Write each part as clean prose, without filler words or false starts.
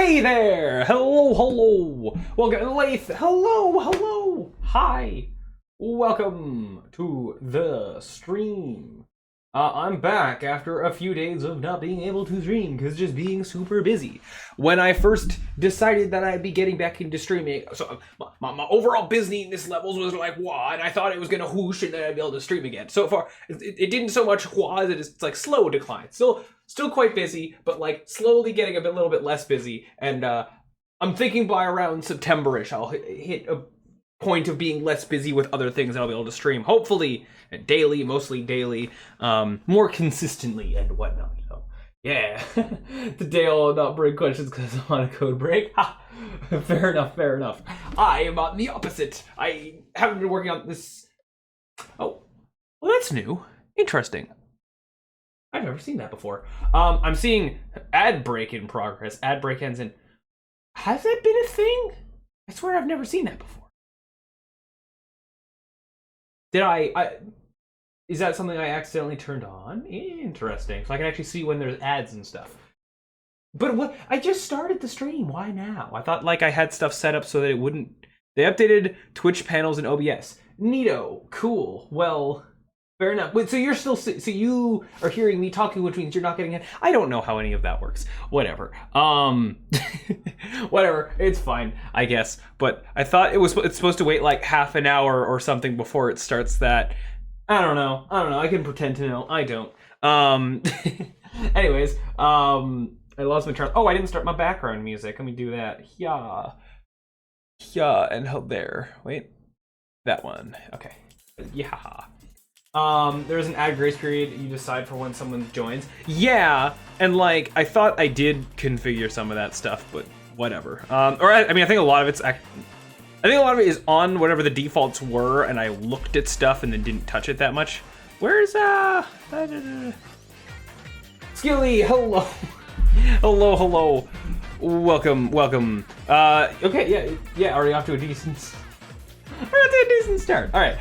Hey there! Hello, hello! Welcome to Lathe! Hello, hello! Hi! Welcome to the stream. I'm back after a few days of not being able to stream because just being super busy. When I first decided that I'd be getting back into streaming, so my overall busyness levels was like wah, and I thought it was gonna whoosh and then I'd be able to stream again. So far, it didn't so much wah as it's like slow decline. Still quite busy, but like slowly getting a little bit less busy. And I'm thinking by around September-ish, I'll hit a point of being less busy with other things and I'll be able to stream, hopefully daily, mostly daily, more consistently and whatnot. So yeah, today I'll not bring questions because I'm on a code break. Fair enough. I am on the opposite. I haven't been working on this. Oh, well, that's new. Interesting. I've never seen that before. I'm seeing ad break in progress. Ad break ends in. Has that been a thing? I swear I've never seen that before. Did I is that something I accidentally turned on? Interesting. So I can actually see when there's ads and stuff. But what? I just started the stream. Why now? I thought like I had stuff set up so that it wouldn't. They updated Twitch panels in OBS. Neato. Cool. Well, fair enough. Wait, so you're still, so you are hearing me talking, which means you're not getting it. I don't know how any of that works. Whatever. Whatever. It's fine, I guess. But I thought it's supposed to wait like half an hour or something before it starts that. I don't know. I can pretend to know. I don't. Anyways, I lost my train. Oh, I didn't start my background music. Let me do that. Yeah, and hold there. Wait. That one. Okay. Yeah. There's an ad grace period. You decide for when someone joins. Yeah, and like I thought I did configure some of that stuff, but whatever. I mean, I think a lot of it is on whatever the defaults were, and I looked at stuff and then didn't touch it that much. Where's Skilly? Hello, hello. Welcome. Okay, yeah. Already off to a decent start. All right.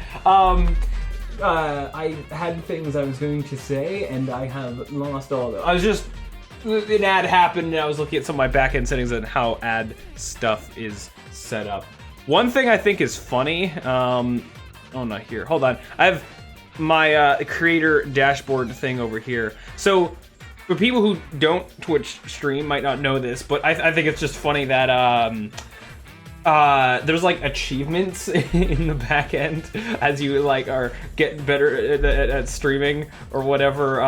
I had things I was going to say, and I have lost all of them. I was just, an ad happened, and I was looking at some of my back-end settings and how ad stuff is set up. One thing I think is funny, oh, not here, hold on. I have my creator dashboard thing over here. So, for people who don't Twitch stream might not know this, but I think it's just funny that, there's like achievements in the back end as you like are getting better at streaming or whatever.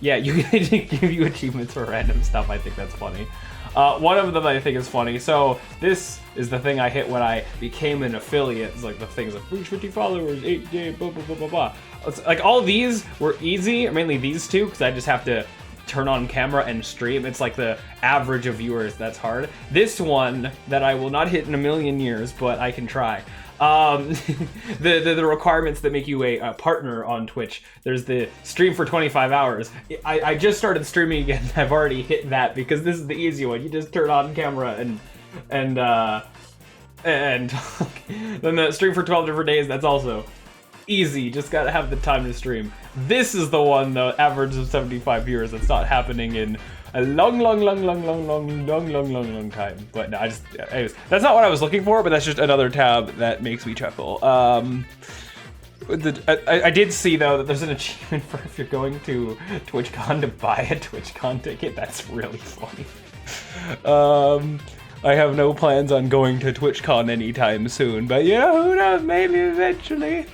Yeah, you give you achievements for random stuff. I think that's funny. One of them I think is funny. So this is the thing I hit when I became an affiliate. It's like the things like reach 50 followers, 8K, blah blah blah blah blah. It's like all these were easy, or mainly these two, because I just have to turn on camera and stream. It's like the average of viewers that's hard. This one that I will not hit in a million years, but I can try. The requirements that make you a partner on Twitch. There's the stream for 25 hours. I just started streaming again. I've already hit that because this is the easy one. You just turn on camera and then the stream for 12 different days. That's also easy, just gotta have the time to stream. This is the one, the average of 75 viewers. That's not happening in a long time. But no, anyways, that's not what I was looking for, but that's just another tab that makes me chuckle. I did see though that there's an achievement for if you're going to TwitchCon to buy a TwitchCon ticket. That's really funny. I have no plans on going to TwitchCon anytime soon, but yeah, who knows, maybe eventually.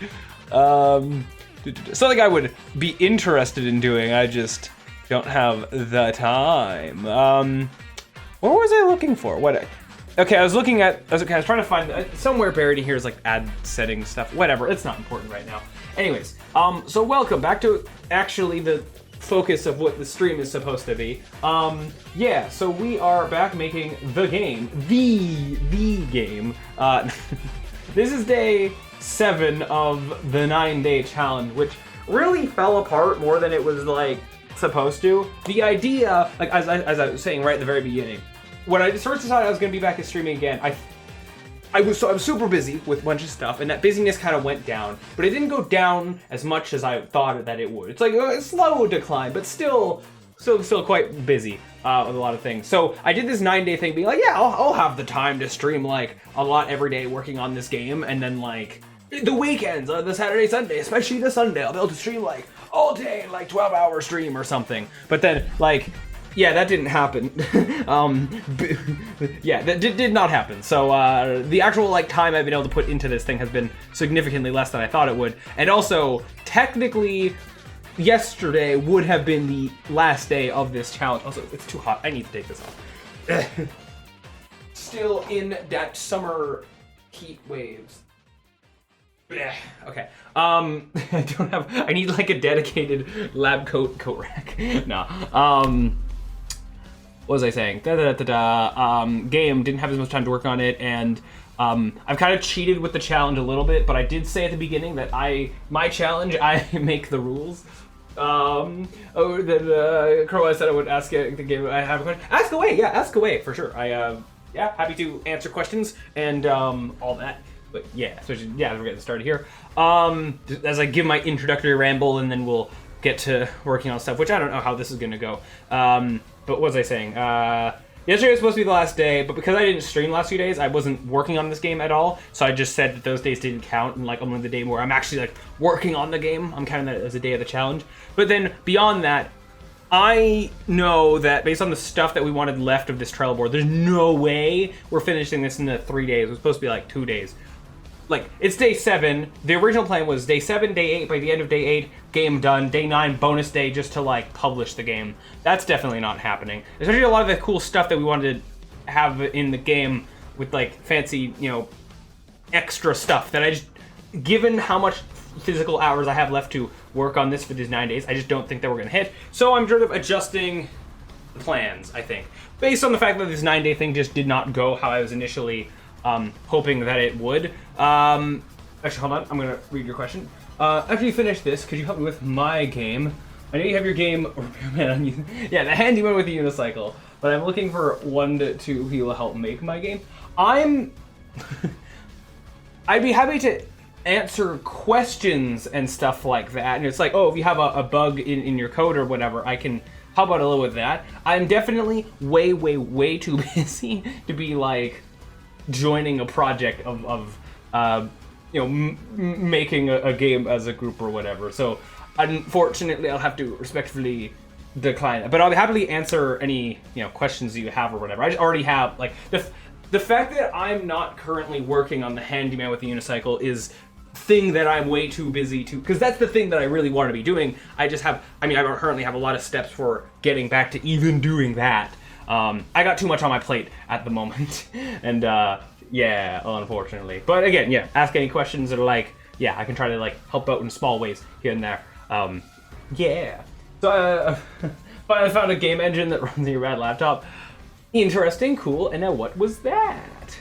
Something I would be interested in doing, I just don't have the time. What was I looking for? Okay, I was trying to find, somewhere buried in here is like ad setting stuff, whatever, it's not important right now. Anyways, so welcome back to actually the focus of what the stream is supposed to be. Yeah, so we are back making the game, the game. This is day 7 of the 9-day challenge, which really fell apart more than it was like supposed to. The idea, like as I was saying right at the very beginning, when I first decided I was going to be back at streaming again, I was super busy with a bunch of stuff, and that busyness kind of went down, but it didn't go down as much as I thought that it would. It's like a slow decline, but still still quite busy with a lot of things. So I did this 9-day thing, being like, yeah, I'll have the time to stream like a lot every day working on this game, and then like the weekends, the Saturday, Sunday, especially the Sunday, I'll be able to stream like all day, like 12-hour stream or something. But then like, yeah, that didn't happen. Yeah, that did not happen. So the actual like time I've been able to put into this thing has been significantly less than I thought it would. And also, technically, yesterday would have been the last day of this challenge. Also, it's too hot. I need to take this off. Still in that summer heat waves. Okay. I need like a dedicated lab coat rack. No. What was I saying? Game didn't have as much time to work on it, and I've kind of cheated with the challenge a little bit, but I did say at the beginning that my challenge, I make the rules. Crow, I said I would ask the game. I have a question. Ask away, yeah, ask away for sure. Yeah, happy to answer questions and all that. But yeah, especially we're getting started here. As I give my introductory ramble, and then we'll get to working on stuff, which I don't know how this is gonna go. But what was I saying? Yesterday was supposed to be the last day, but because I didn't stream the last few days, I wasn't working on this game at all. So I just said that those days didn't count, and like only the day where I'm actually like working on the game, I'm counting that as a day of the challenge. But then beyond that, I know that based on the stuff that we wanted left of this Trello board, there's no way we're finishing this in the 3 days. It was supposed to be like 2 days. Like, it's day 7. The original plan was day 7, day 8. By the end of day 8, game done. Day 9, bonus day, just to, like, publish the game. That's definitely not happening. Especially a lot of the cool stuff that we wanted to have in the game with, like, fancy, you know, extra stuff that I just... Given how much physical hours I have left to work on this for these 9 days, I just don't think that we're going to hit. So I'm sort of adjusting the plans, I think. Based on the fact that this 9-day thing just did not go how I was initially... hoping that it would. Actually, hold on. I'm going to read your question. After you finish this, could you help me with my game? I know you have your game... yeah, the handyman with the unicycle. But I'm looking for 1 to 2 people to help make my game. I'd be happy to answer questions and stuff like that. And it's like, oh, if you have a bug in your code or whatever, I can help out a little with that. I'm definitely way too busy to be like... joining a project of making a game as a group or whatever. So unfortunately I'll have to respectfully decline it. But I'll happily answer any questions you have or whatever. I just already have like the fact that I'm not currently working on the handyman with the unicycle is thing that I'm way too busy to, because that's the thing that I really want to be doing. I currently have a lot of steps for getting back to even doing that. I got too much on my plate at the moment, and yeah, unfortunately. But again, yeah, ask any questions that are like, yeah, I can try to like help out in small ways here and there. Yeah. So finally found a game engine that runs on your rad laptop. Interesting, cool. And now what was that?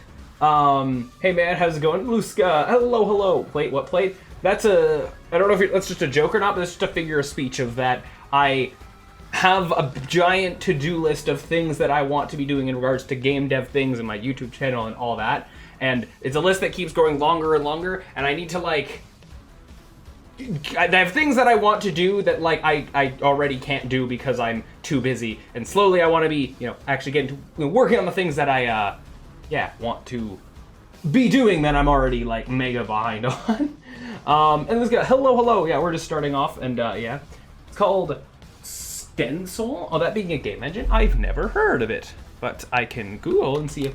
Hey man, how's it going? Luska, hello. Plate, what plate? That's I don't know if that's just a joke or not, but it's just a figure of speech of that I have a giant to-do list of things that I want to be doing in regards to game dev things and my YouTube channel and all that. And it's a list that keeps growing longer and longer, and I need to like... I have things that I want to do that like I already can't do because I'm too busy. And slowly I want to be, actually getting to working on the things that I, want to be doing that I'm already like mega behind on. And this guy, hello. Yeah, we're just starting off, and yeah. It's called... Stencil? Oh, that being a game engine? I've never heard of it, but I can Google and see if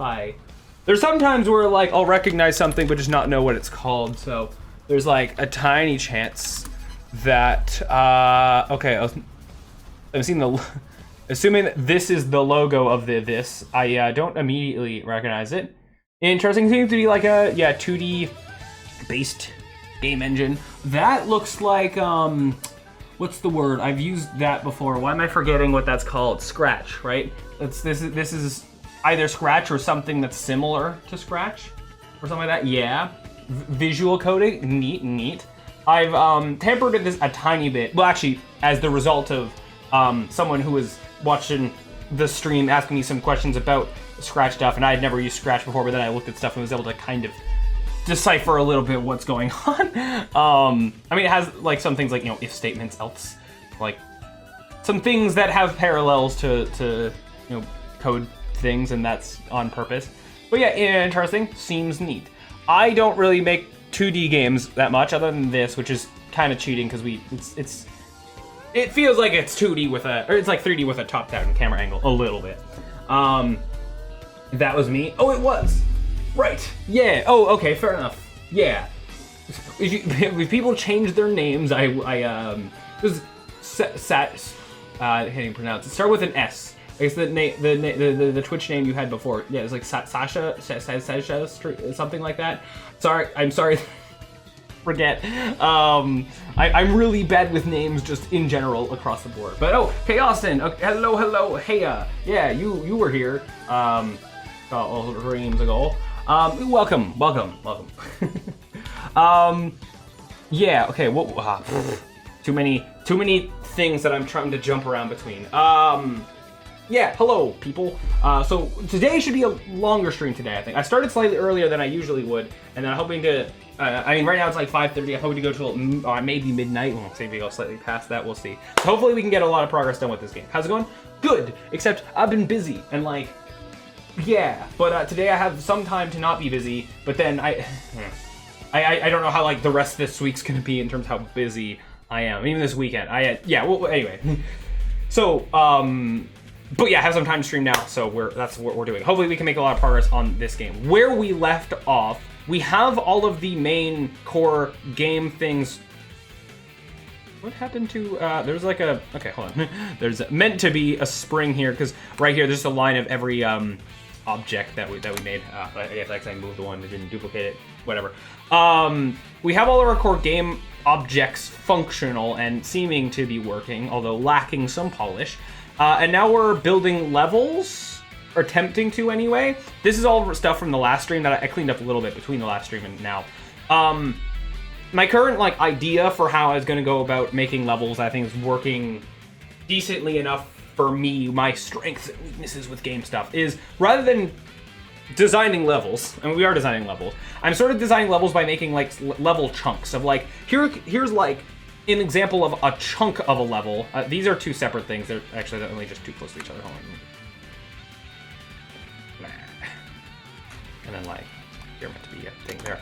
there's sometimes where like I'll recognize something but just not know what it's called, so there's like a tiny chance that okay, I'm seeing assuming that this is the logo of this, I don't immediately recognize it. Interesting, seems to be like a 2D based game engine. That looks like what's the word? I've used that before. Why am I forgetting what that's called? Scratch, right? This is either Scratch or something that's similar to Scratch or something like that. Yeah. Visual coding, neat. I've tampered with this a tiny bit. Well, actually, as the result of someone who was watching the stream asking me some questions about Scratch stuff, and I had never used Scratch before, but then I looked at stuff and was able to kind of decipher a little bit what's going on. I mean, it has like some things like if statements, else, like some things that have parallels to code things, and that's on purpose. But yeah, interesting. Seems neat. I don't really make 2D games that much, other than this, which is kind of cheating because it feels like it's 2D or it's like 3D with a top-down camera angle a little bit. That was me. Oh, it was. Right. Yeah. Oh, okay. Fair enough. Yeah. If people change their names, it was I can't even pronounce it. Start with an S. I guess the Twitch name you had before. Yeah, it was like Sasha, something like that. I'm sorry. Forget. I'm really bad with names just in general across the board. But hey Austin. Okay, hello. Hey, yeah, you were here. Dreams ago. Welcome. Yeah. Okay. Too many things that I'm trying to jump around between. Yeah, hello, people. So today should be a longer stream today, I think. I started slightly earlier than I usually would, and then I'm hoping to, right now it's like 5:30. I'm hoping to go to maybe midnight. We'll see if we go slightly past that. We'll see. So hopefully we can get a lot of progress done with this game. How's it going? Good, except I've been busy, and yeah. But today I have some time to not be busy, but then I don't know how the rest of this week's gonna be in terms of how busy I am. Even this weekend. Anyway. So, but yeah, I have some time to stream now, so that's what we're doing. Hopefully we can make a lot of progress on this game. Where we left off, we have all of the main core game things. What happened to, there's okay, hold on. There's meant to be a spring here, because right here, there's a line of every object that we made. I guess I moved the one that didn't duplicate it, whatever. We have all of our core game objects functional and seeming to be working, although lacking some polish. And now we're building levels, or attempting to anyway. This is all stuff from the last stream that I cleaned up a little bit between the last stream and now. My current idea for how I was going to go about making levels, I think, is working decently enough for me. My strengths and weaknesses with game stuff is, rather than designing levels, and we are designing levels, I'm sort of designing levels by making level chunks of here's an example of a chunk of a level. These are two separate things. They're only just too close to each other. Hold on. And then you're meant to be a thing there.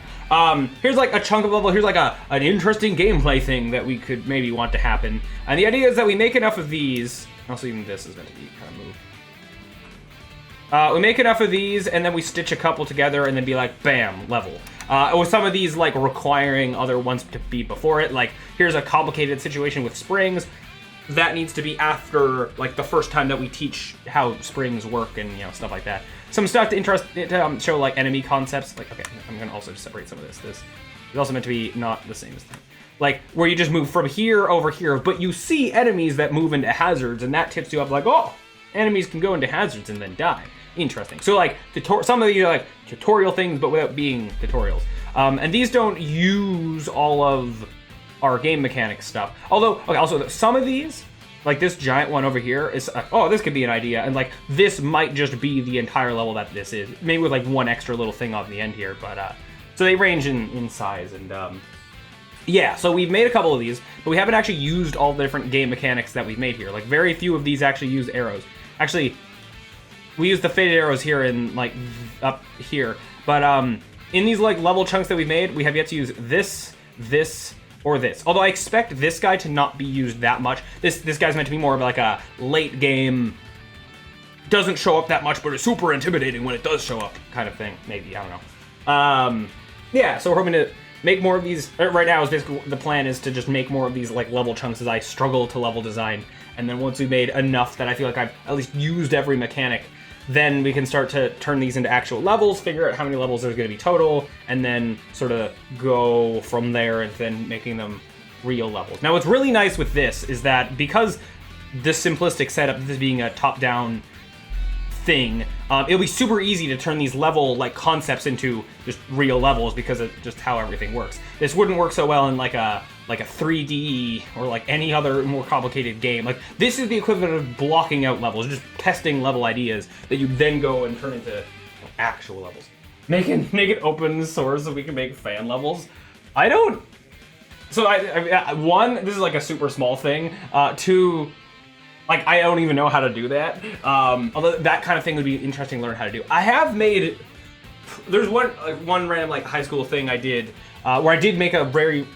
Here's a chunk of level. Here's an interesting gameplay thing that we could maybe want to happen. And the idea is that we make enough of these. Also, even this is meant to be kind of moved. We make enough of these, and then we stitch a couple together, and then be bam, level. With some of these requiring other ones to be before it. Here's a complicated situation with springs. That needs to be after the first time that we teach how springs work and stuff like that. Some stuff to show enemy concepts. Okay, I'm gonna also separate some of this. This is also meant to be not the same as that. Where you just move from here over here, but you see enemies that move into hazards, and that tips you up oh, enemies can go into hazards and then die. Interesting. So some of these are tutorial things, but without being tutorials. And these don't use all of our game mechanics stuff. Although, okay, also some of these, this giant one over here is, this could be an idea. And this might just be the entire level that this is. Maybe with one extra little thing on the end here. But, so they range in size. And, yeah, so we've made a couple of these, but we haven't actually used all the different game mechanics that we've made here. Very few of these actually use arrows. Actually, we use the faded arrows here and up here, but in these level chunks that we've made, we have yet to use this, or this. Although I expect this guy to not be used that much. This guy's meant to be more of a late game, doesn't show up that much, but is super intimidating when it does show up kind of thing. Maybe, I don't know. Yeah, so we're hoping to make more of these. Right now, is basically the plan is to just make more of these level chunks as I struggle to level design, and then once we've made enough that I feel I've at least used every mechanic, then we can start to turn these into actual levels, figure out how many levels there's going to be total, and then sort of go from there and then making them real levels. Now, what's really nice with this is that because the simplistic setup, this being a top-down thing, it'll be super easy to turn these level concepts into just real levels because of just how everything works. This wouldn't work so well in a 3D or any other more complicated game. This is the equivalent of blocking out levels, just testing level ideas that you then go and turn into actual levels. Make it open source so we can make fan levels. I don't. So one, this is a super small thing. Two, Like, I don't even know how to do that. Although that kind of thing would be interesting to learn how to do. I have made, there's one random like high school thing I did where I did make a very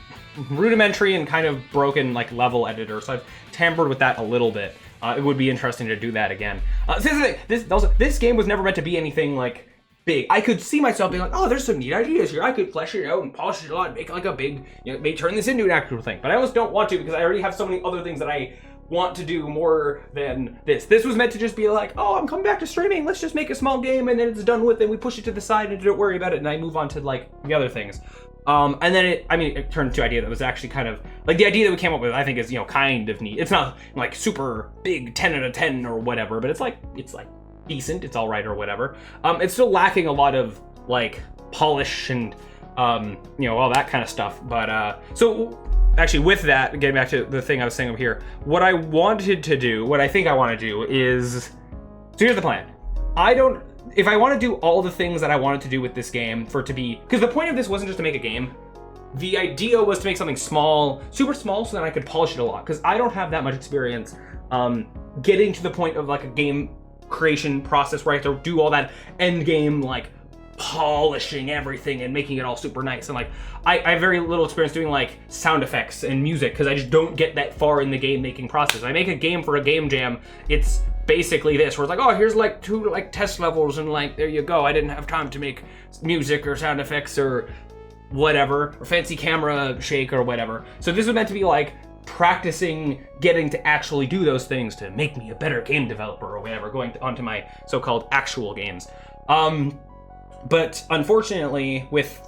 rudimentary and kind of broken like level editor. So I've tampered with that a little bit. It would be interesting to do that again. This game was never meant to be anything like big. I could see myself being like, oh, there's some neat ideas here. I could flesh it out and polish it a lot and make like a big, maybe turn this into an actual thing. But I almost don't want to because I already have so many other things that I want to do more than this. This was meant to just be like, oh, I'm coming back to streaming. Let's just make a small game and then it's done with and we push it to the side and don't worry about it and I move on to like the other things. And then it turned into an idea that was actually kind of like the idea that we came up with. I think is kind of neat. It's not like super big 10 out of 10 or whatever, but it's like decent. It's all right or whatever. It's still lacking a lot of like polish and all that kind of stuff. But so actually with that, getting back to the thing I was saying over here, what I wanted to do, what I think I want to do is, so here's the plan. If I want to do all the things that I wanted to do with this game for it to be, because the point of this wasn't just to make a game. The idea was to make something small, super small, so that I could polish it a lot. Because I don't have that much experience getting to the point of like a game creation process where I have to do all that end game like polishing everything and making it all super nice. And like I have very little experience doing like sound effects and music because I just don't get that far in the game making process. I make a game for a game jam. It's basically this where it's like, oh, here's like 2 like test levels and like there you go. I didn't have time to make music or sound effects or whatever or fancy camera shake or whatever. So this was meant to be like practicing getting to actually do those things to make me a better game developer or whatever, going onto my so-called actual games. But unfortunately, with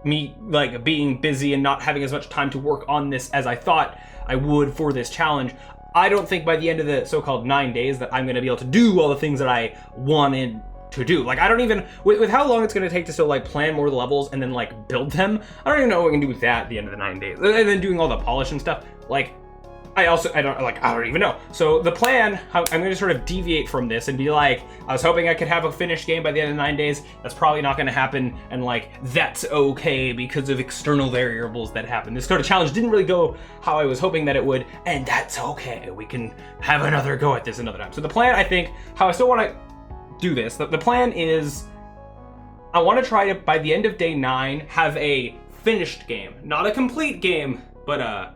me like being busy and not having as much time to work on this as I thought I would for this challenge, I don't think by the end of the so-called 9 days that I'm going to be able to do all the things that I wanted to do. Like, I don't even, with how long it's going to take to still like plan more of the levels and then like build them, I don't even know what I can do with that at the end of the 9 days. And then doing all the polish and stuff, like, I don't even know. So the plan, I'm going to sort of deviate from this and be like, I was hoping I could have a finished game by the end of the 9 days. That's probably not going to happen. And like, that's okay because of external variables that happen. This sort of challenge didn't really go how I was hoping that it would. And that's okay. We can have another go at this another time. So the plan, I think, how I still want to do this, the plan is I want to try to, by the end of day 9, have a finished game. Not a complete game, but a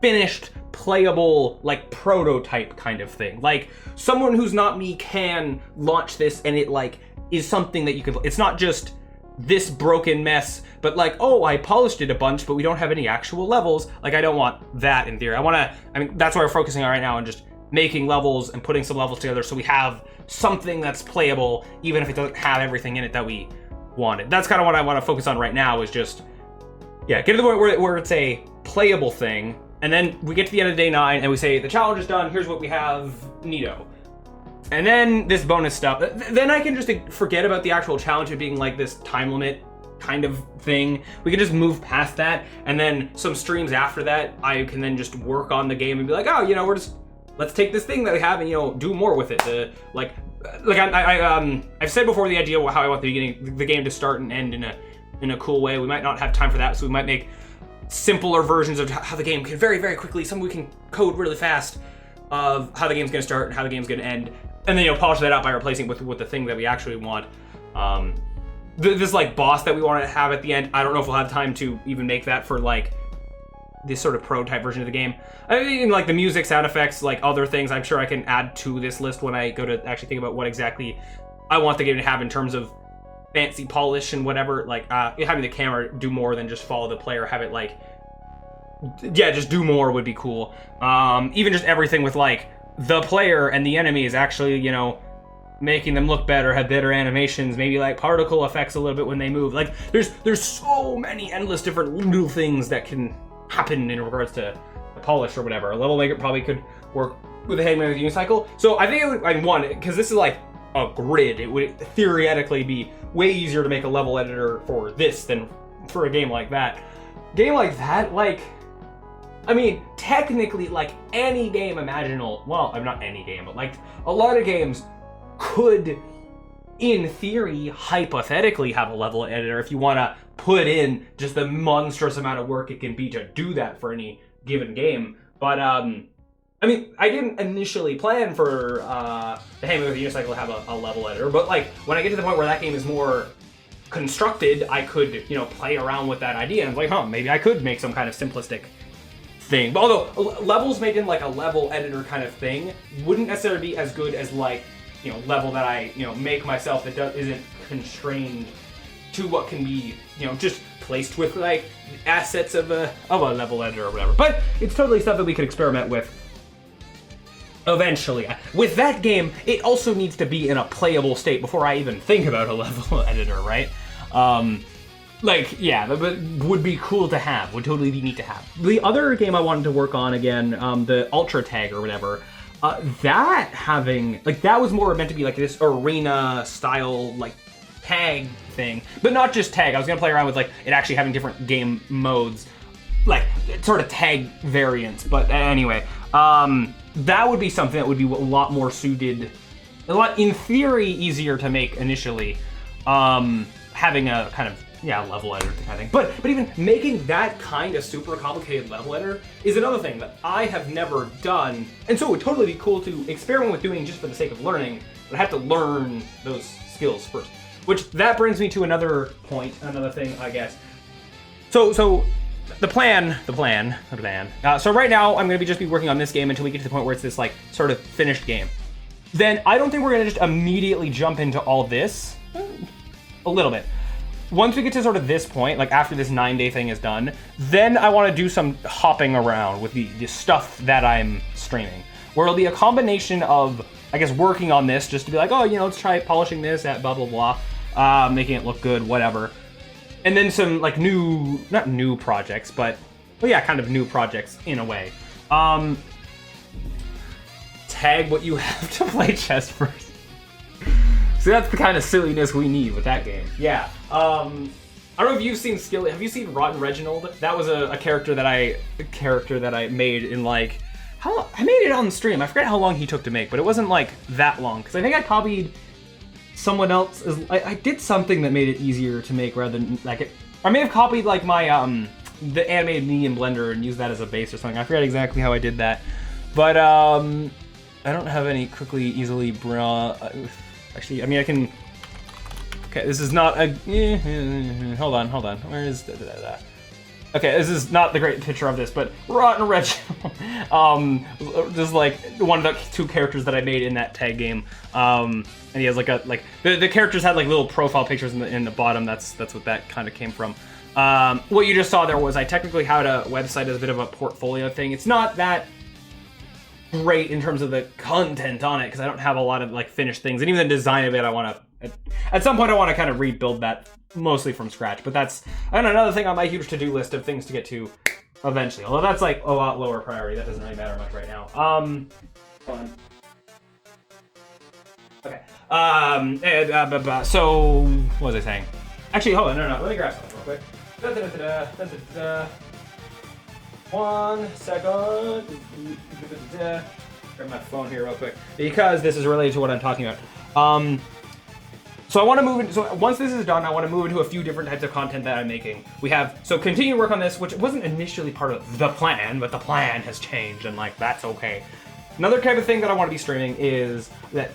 finished, playable, like prototype kind of thing. Like someone who's not me can launch this and it like is something that you can, it's not just this broken mess, but like, oh, I polished it a bunch, but we don't have any actual levels. Like I don't want that in theory. I mean, that's why we're focusing on right now and just making levels and putting some levels together so we have something that's playable, even if it doesn't have everything in it that we wanted. That's kind of what I want to focus on right now is just, get to the point where it's a playable thing. And then we get to the end of day 9 and we say, the challenge is done, here's what we have, neato. And then this bonus stuff, then I can just forget about the actual challenge of being like this time limit kind of thing. We can just move past that. And then some streams after that, I can then just work on the game and be like, oh, let's take this thing that we have and, do more with it. I've said before the idea of how I want the game to start and end in a cool way. We might not have time for that, so we might make simpler versions of how the game can very, very quickly, something we can code really fast of how the game's going to start and how the game's going to end, and then polish that out by replacing it with the thing that we actually want. This like boss that we want to have at the end, I don't know if we'll have time to even make that for like this sort of prototype version of the game. I mean, like the music, sound effects, like other things, I'm sure I can add to this list when I go to actually think about what exactly I want the game to have in terms of fancy polish and whatever. Like having the camera do more than just follow the player, have it like, just do more would be cool. Even just everything with like the player and the enemy is actually, making them look better, have better animations, maybe like particle effects a little bit when they move. Like there's so many endless different little things that can happen in regards to the polish or whatever. A level maker probably could work with a Hangman with Unicycle. So I think it would, because this is like a grid, it would theoretically be way easier to make a level editor for this than for a game like that. Game like that, like, I mean, technically, like any game imaginable, well, I'm not any game, but like a lot of games could, in theory, hypothetically have a level editor if you want to put in just the monstrous amount of work it can be to do that for any given game. But I mean, I didn't initially plan for the Handmaiden with Unicycle to have a level editor, but like when I get to the point where that game is more constructed, I could, you know, play around with that idea and like, maybe I could make some kind of simplistic thing. But although levels made in like a level editor kind of thing wouldn't necessarily be as good as like, you know, level that I, you know, make myself that isn't constrained to what can be, you know, just placed with like assets of a level editor or whatever. But it's totally stuff that we could experiment with eventually. With that game, it also needs to be in a playable state before I even think about a level editor, right? Like, yeah, but would be cool to have, would totally be neat to have. The other game I wanted to work on again, the Ultra Tag or whatever, that was more meant to be like this arena style, like, tag thing. But not just tag, I was gonna play around with like it actually having different game modes, like sort of tag variants, but anyway. That would be something that would be a lot more suited, a lot, in theory, easier to make initially, having a kind of, level editor kind of thing. But even making that kind of super complicated level editor is another thing that I have never done, and so it would totally be cool to experiment with doing just for the sake of learning, but I have to learn those skills first. Which, that brings me to another point, another thing, I guess. So the plan. So right now, I'm going to just be working on this game until we get to the point where it's this, like, sort of finished game. Then I don't think we're going to just immediately jump into all this. A little bit. Once we get to sort of this point, like after this 9-day thing is done, then I want to do some hopping around with the stuff that I'm streaming. Where it'll be a combination of, I guess, working on this just to be like, oh, you know, let's try polishing this at blah, blah, blah. Making it look good, whatever. And then some, like, not new projects, but, well, yeah, kind of new projects in a way. Tag what you have to play chess first. So that's the kind of silliness we need with that game. Yeah. I don't know if you've seen have you seen Rotten Reginald? That was a character that I made in, like, I made it on the stream. I forget how long he took to make, but it wasn't, like, that long. Because I think I copied someone else. I did something that made it easier to make rather than, like, I may have copied, like, my, the animated me in Blender and used that as a base or something. I forget exactly how I did that. But, I don't have any easily actually, I mean, I can, okay, this is not a, hold on, where is, okay, this is not the great picture of this, but Rotten Reginald, just like one of the two characters that I made in that tag game, and he has like the characters had like little profile pictures in the bottom. That's what that kind of came from. What you just saw there was I technically had a website as a bit of a portfolio thing. It's not that great in terms of the content on it because I don't have a lot of like finished things, and even the design of it, I want to at some point I want to kind of rebuild that mostly from scratch. But that's another thing on my huge to-do list of things to get to eventually. Although that's like a lot lower priority. That doesn't really matter much right now. Hold on. Okay. So what was I saying? Actually, hold on. No. Let me grab something real quick. 1 second. Grab my phone here real quick because this is related to what I'm talking about. So I want to move into, so once this is done, I want to move into a few different types of content that I'm making. We have, so continue to work on this, which wasn't initially part of the plan, but the plan has changed and like, that's okay. Another type of thing that I want to be streaming is that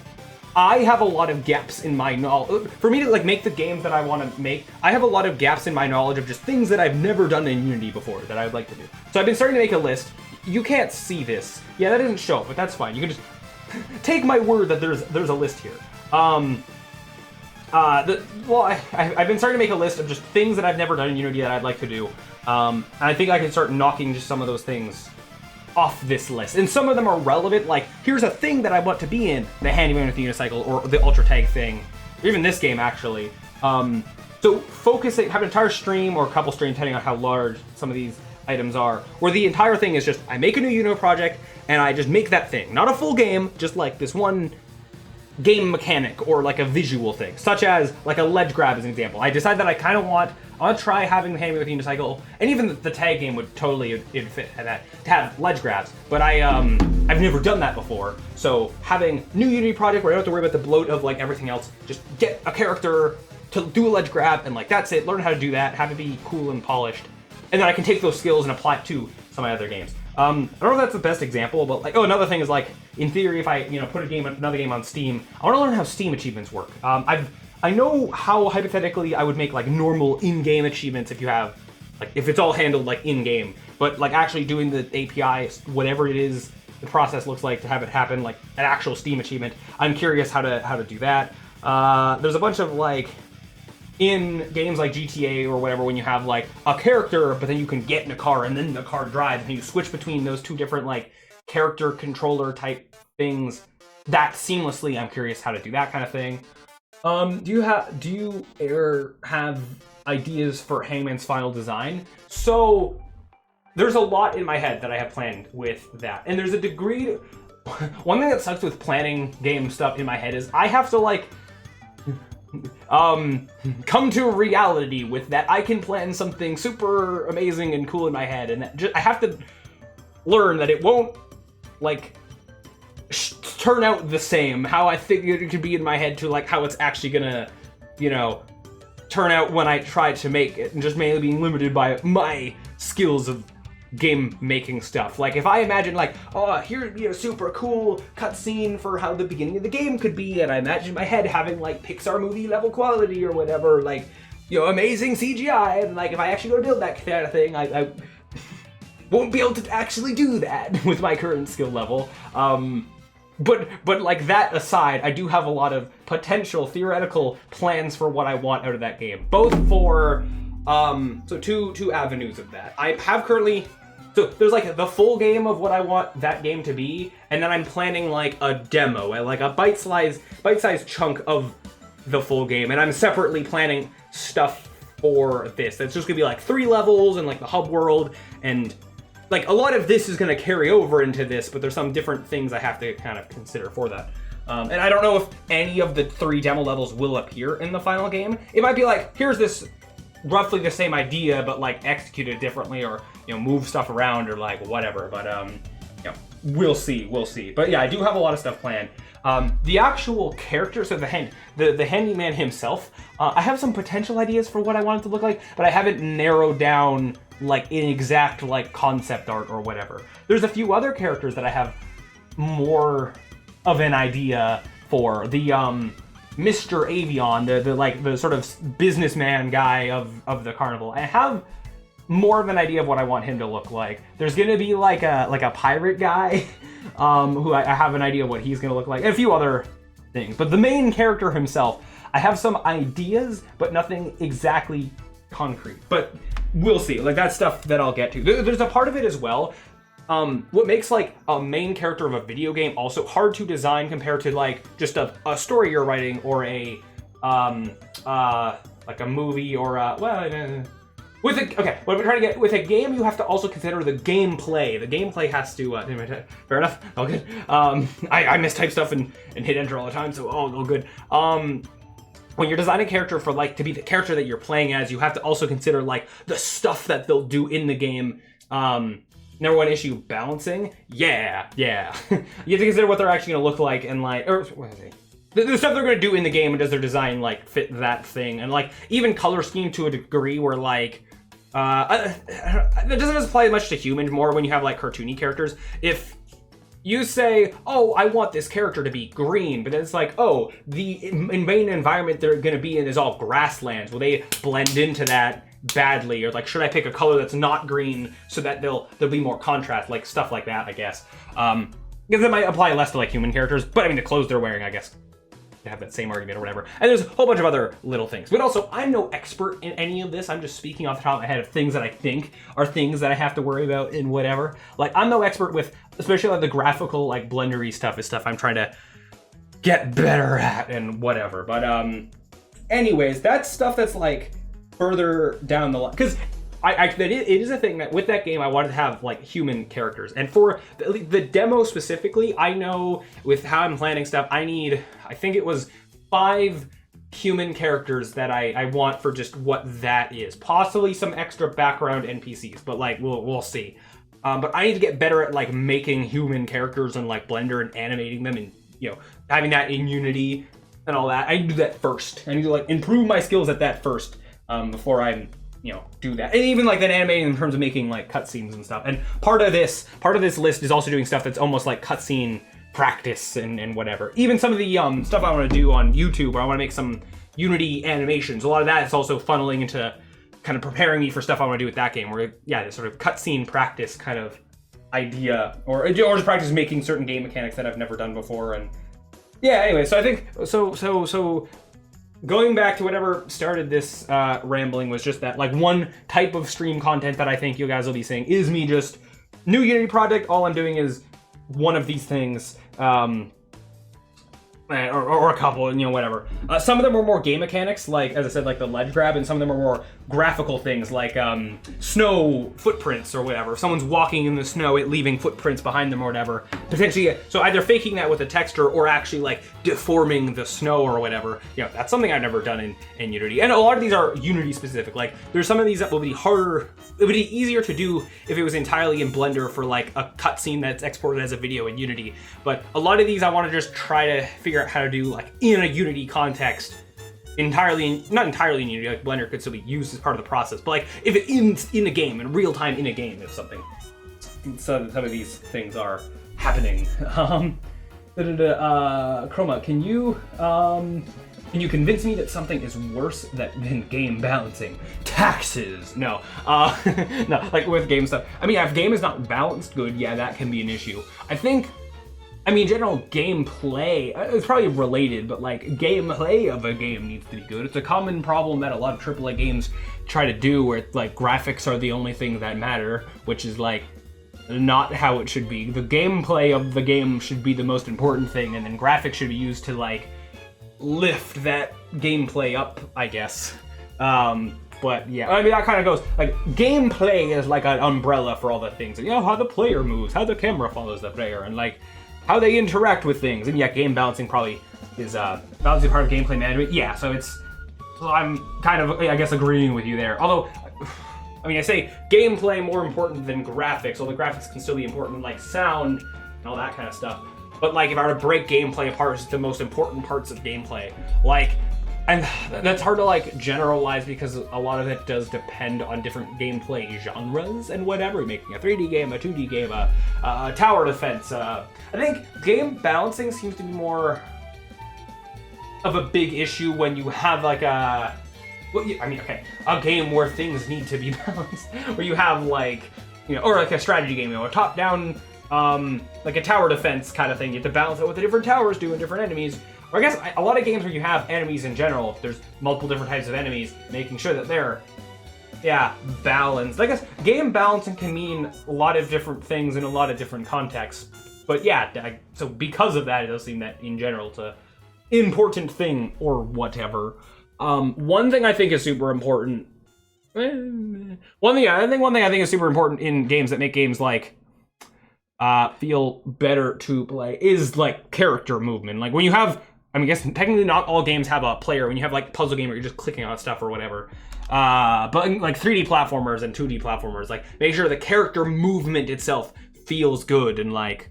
I have a lot of gaps in my knowledge. For me to like make the games that I want to make, I have a lot of gaps in my knowledge of just things that I've never done in Unity before that I would like to do. So I've been starting to make a list. You can't see this. Yeah, that doesn't show, but that's fine. You can just take my word that there's a list here. I've been starting to make a list of just things that I've never done in Unity that I'd like to do. And I think I can start knocking just some of those things off this list. And some of them are relevant, like, here's a thing that I want to be in, the Handyman with the Unicycle, or the Ultra Tag thing, or even this game, actually. So focusing, have an entire stream, or a couple streams, depending on how large some of these items are, where the entire thing is just, I make a new Unity project, and I just make that thing. Not a full game, just like this one game mechanic or like a visual thing, such as like a ledge grab as an example. I decided that I want to try having the Handmade with Unicycle, and even the tag game would totally fit that, to have ledge grabs. But I've never done that before, so having new Unity project where I don't have to worry about the bloat of like everything else, just get a character to do a ledge grab and like that's it. Learn how to do that, have it be cool and polished. and then I can take those skills and apply it to some of my other games. I don't know if that's the best example, but like, oh, another thing is like, in theory, if I, put another game on Steam, I want to learn how Steam achievements work. I know how hypothetically I would make like normal in-game achievements if you have, like, if it's all handled like in-game, but like actually doing the API, whatever it is, the process looks like to have it happen like an actual Steam achievement. I'm curious how to do that. There's a bunch of like, in games like GTA or whatever, when you have like a character, but then you can get in a car and then the car drives and you switch between those two different like character controller type things that seamlessly. I'm curious how to do that kind of thing. Do you ever have ideas for Hangman's final design? So there's a lot in my head that I have planned with that, and there's a degree. One thing that sucks with planning game stuff in my head is I have to like come to reality with that. I can plan something super amazing and cool in my head, and I have to learn that it won't like turn out the same how I think it could be in my head to like how it's actually gonna, turn out when I try to make it, and just mainly being limited by my skills of game making stuff. Like if I imagine like, oh, here'd be a super cool cutscene for how the beginning of the game could be, and I imagine in my head having like Pixar movie level quality or whatever, like, amazing CGI, and like if I actually go to build that kind of thing, I won't be able to actually do that with my current skill level. But like that aside, I do have a lot of potential theoretical plans for what I want out of that game, both for so two avenues of that. I have currently, so there's like the full game of what I want that game to be, and then I'm planning like a demo, like a bite-sized chunk of the full game, and I'm separately planning stuff for this. That's just gonna be like 3 levels and like the hub world, and like a lot of this is gonna carry over into this, but there's some different things I have to kind of consider for that. And I don't know if any of the 3 demo levels will appear in the final game. It might be like, here's this roughly the same idea, but like executed differently, or move stuff around, or like whatever. But we'll see. But yeah, I do have a lot of stuff planned. The actual character, so the handyman himself, I have some potential ideas for what I want it to look like, but I haven't narrowed down like an exact like concept art or whatever. There's a few other characters that I have more of an idea for. The Mr. Avion, the sort of businessman guy of the carnival. I have more of an idea of what I want him to look like. There's gonna be like a pirate guy, who I have an idea of what he's gonna look like, and a few other things. But the main character himself, I have some ideas, but nothing exactly concrete. But we'll see. Like that's stuff that I'll get to. There's a part of it as well. What makes like a main character of a video game also hard to design compared to like just a story you're writing, or a like a movie, or what I'm trying to get with a game, you have to also consider the gameplay. The gameplay has to fair enough. All good. I mistype stuff and hit enter all the time, so all good. When you're designing a character for like to be the character that you're playing as, you have to also consider like the stuff that they'll do in the game. Number one issue, balancing. Yeah. You have to consider what they're actually gonna look like, and like, or what is it? The stuff they're gonna do in the game, and does their design like fit that thing, and like even color scheme to a degree where like, it doesn't apply much to humans, more when you have like cartoony characters. If you say, oh, I want this character to be green, but then it's like, oh, the main environment they're gonna be in is all grasslands. Will they blend into that badly? Or like, should I pick a color that's not green so that there'll be more contrast, like stuff like that, I guess. Because it might apply less to like human characters, but I mean the clothes they're wearing, I guess, to have that same argument or whatever. And there's a whole bunch of other little things. But also, I'm no expert in any of this. I'm just speaking off the top of my head of things that I think are things that I have to worry about in whatever. Like, I'm no expert with, especially like the graphical, like blendery stuff is stuff I'm trying to get better at and whatever. But anyways, that's stuff that's like further down the line. Because it is a thing that with that game I wanted to have like human characters, and for the demo specifically, I know with how I'm planning stuff, I think it was 5 human characters that I want for just what that is. Possibly some extra background NPCs, but like we'll see. But I need to get better at like making human characters and like Blender and animating them, and having that in Unity and all that. I need to do that first. I need to like improve my skills at that first, before I'm do that. And even like then animating in terms of making like cutscenes and stuff. And part of this list is also doing stuff that's almost like cutscene practice and whatever. Even some of the stuff I want to do on YouTube, where I want to make some Unity animations. A lot of that is also funneling into kind of preparing me for stuff I want to do with that game. Where this sort of cutscene practice kind of idea, or just practice making certain game mechanics that I've never done before. And anyway, so I think so. Going back to whatever started this rambling was just that, like, one type of stream content that I think you guys will be seeing is me just new Unity project. All I'm doing is one of these things, or a couple, whatever. Some of them are more game mechanics, like, as I said, like the ledge grab, and some of them are more graphical things, like snow footprints or whatever. If someone's walking in the snow, it leaving footprints behind them or whatever. Potentially, so either faking that with a texture or actually like deforming the snow or whatever. That's something I've never done in Unity. And a lot of these are Unity specific. Like, there's some of these that will be harder. It would be easier to do if it was entirely in Blender for like a cutscene that's exported as a video in Unity. But a lot of these I want to just try to figure out how to do like in a Unity context, not entirely in Unity. Like, Blender could still be used as part of the process, but like if it in a game, in real time in a game, if something. So some of these things are happening. Chroma, can you convince me that something is worse than game balancing? Taxes. No. No, like with game stuff. I mean, if game is not balanced good, that can be an issue. General gameplay, it's probably related, but like gameplay of a game needs to be good. It's a common problem that a lot of AAA games try to do, where like graphics are the only thing that matter, which is like not how it should be. The gameplay of the game should be the most important thing, and then graphics should be used to like lift that gameplay up, I guess. But that kind of goes, like, gameplay is like an umbrella for all the things. And, how the player moves, how the camera follows the player, and like how they interact with things. And game balancing probably is balancing part of gameplay management. So I'm kind of, I guess, agreeing with you there. Although, I say gameplay more important than graphics. Although graphics can still be important, like sound and all that kind of stuff. But like, if I were to break gameplay apart, it's the most important parts of gameplay. Like, and that's hard to like generalize, because a lot of it does depend on different gameplay genres and whatever. Making a 3D game, a 2D game, a tower defense. I think game balancing seems to be more of a big issue when you have like a game where things need to be balanced, where you have like, or like a strategy game, a top-down, like a tower defense kind of thing. You have to balance it what the different towers do and different enemies. Or I guess a lot of games where you have enemies in general, there's multiple different types of enemies, making sure that they're, balanced. I guess game balancing can mean a lot of different things in a lot of different contexts. But so because of that, it does seem that in general it's a important thing or whatever. One thing I think is super important. One thing I think is super important in games that make games like feel better to play is like character movement. Like when you have, I guess technically not all games have a player. When you have like puzzle game where you're just clicking on stuff or whatever, but in, like 3D platformers and 2D platformers, like make sure the character movement itself feels good, and like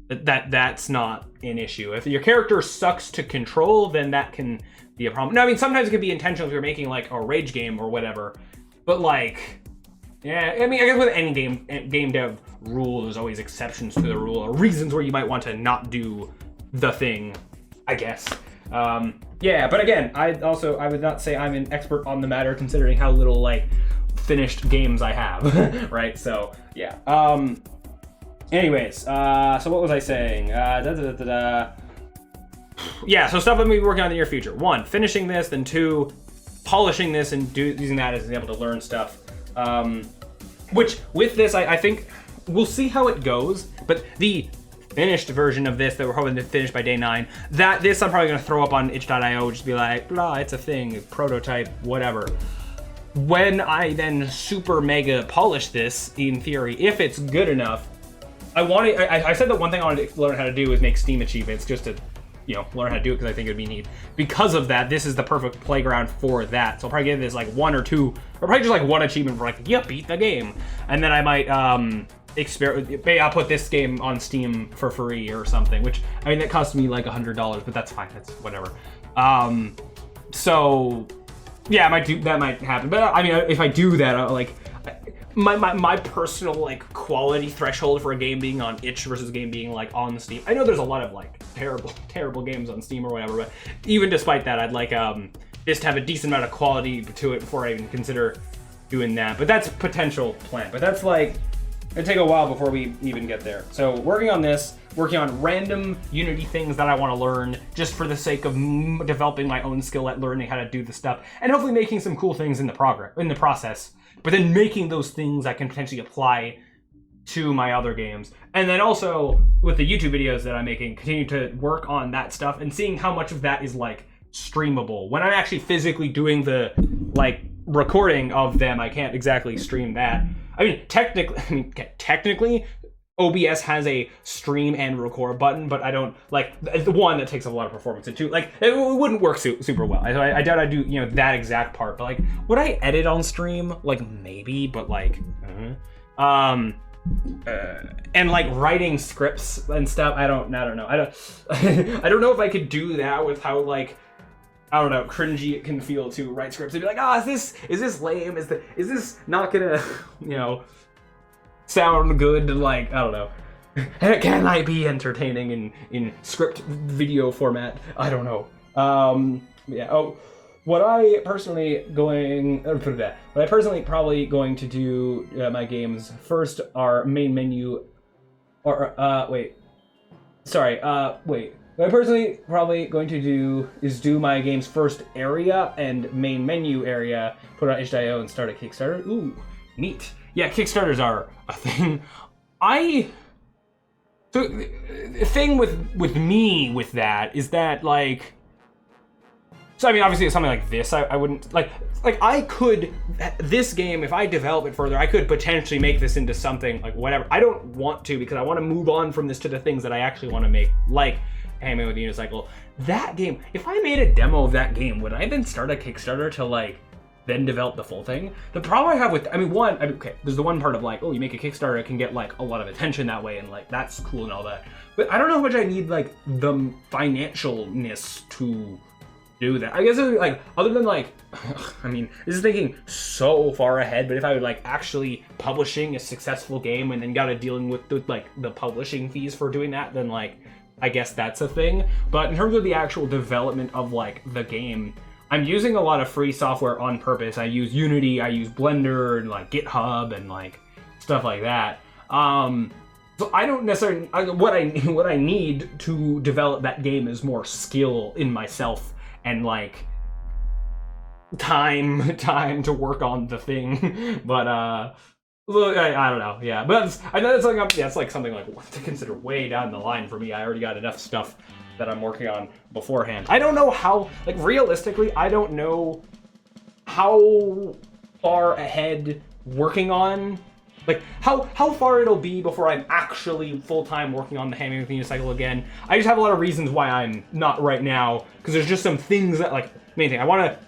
that's not an issue. If your character sucks to control, then that can be a problem. No, sometimes it can be intentional if you're making like a rage game or whatever, but like, I guess with any game dev rule, there's always exceptions to the rule, or reasons where you might want to not do the thing, I guess. But again, I would not say I'm an expert on the matter, considering how little like finished games I have, right? So anyways, so what was I saying? So stuff I'm gonna be working on in the near future. 1, finishing this, then 2, polishing this and using that as an example to learn stuff. Which with this, I think we'll see how it goes, but the finished version of this that we're hoping to finish by day 9, this I'm probably going to throw up on itch.io, just be like, blah, it's a thing, prototype, whatever. When I then super mega polish this, in theory, if it's good enough, I said that one thing I wanted to learn how to do is make Steam achievements, just to learn how to do it, because I think it'd be neat. Because of that, this is the perfect playground for that. So I'll probably give this like 1 or 2, or probably just like 1 achievement for like, beat the game. And then I might maybe I'll put this game on Steam for free or something, which, that cost me like $100, but that's fine, that's whatever. So Yeah, that might happen. But I mean, if I do that, like my personal like quality threshold for a game being on itch versus a game being like on Steam. I know there's a lot of like terrible games on Steam or whatever, but even despite that, I'd like just have a decent amount of quality to it before I even consider doing that. But that's potential plan. But that's like it'd take a while before we even get there. So working on this, working on random Unity things that I want to learn just for the sake of developing my own skill at learning how to do the stuff, and hopefully making some cool things in the process. But then making those things I can potentially apply to my other games. And then also with the YouTube videos that I'm making, continue to work on that stuff and seeing how much of that is like streamable. When I'm actually physically doing the like recording of them, I can't exactly stream that. I mean, technically, OBS has a stream and record button, but I don't like the one that takes a lot of performance, and two, like it wouldn't work super well. I doubt I'd do that exact part, but like would I edit on stream? Like maybe, but like and like writing scripts and stuff. I don't know. I don't know if I could do that with how like I don't know cringy it can feel to write scripts and be like, is this lame? Is this not gonna sound good? Like I don't know. Can I be entertaining in script video format? I don't know. Yeah. Oh, what I personally probably going to do my games first are main menu, or What I'm personally probably going to do is do my game's first area and main menu area, put on itch.io and start a Kickstarter. Ooh, neat. Yeah, Kickstarters are a thing. So the thing with me with that is that like, so I mean obviously it's something like this I wouldn't like I could, this game, if I develop it further, I could potentially make this into something like whatever. I don't want to, because I want to move on from this to the things that I actually want to make, like Handmade with the Unicycle. That game, if I made a demo of that game, would I then start a Kickstarter to like then develop the full thing? The problem I have with, okay, there's the one part of like, oh, you make a Kickstarter, it can get like a lot of attention that way, and like that's cool and all that. But I don't know how much I need like the financialness to do that. I guess it would be, like, other than like, I mean, this is thinking so far ahead, but if I would like actually publishing a successful game and then got to dealing with like the publishing fees for doing that, then like, I guess that's a thing. But in terms of the actual development of like the game, I'm using a lot of free software on purpose. I use Unity, I use Blender, and like GitHub and like stuff like that. So I don't necessarily, what I need to develop that game is more skill in myself and like time to work on the thing. But I don't know, yeah. But I know that's like something like what to consider way down the line for me. I already got enough stuff that I'm working on beforehand. I don't know how, like realistically, I don't know how far ahead working on, like how far it'll be before I'm actually full-time working on the Handmade with the Unicycle again. I just have a lot of reasons why I'm not right now, because there's just some things that, like, main thing, I want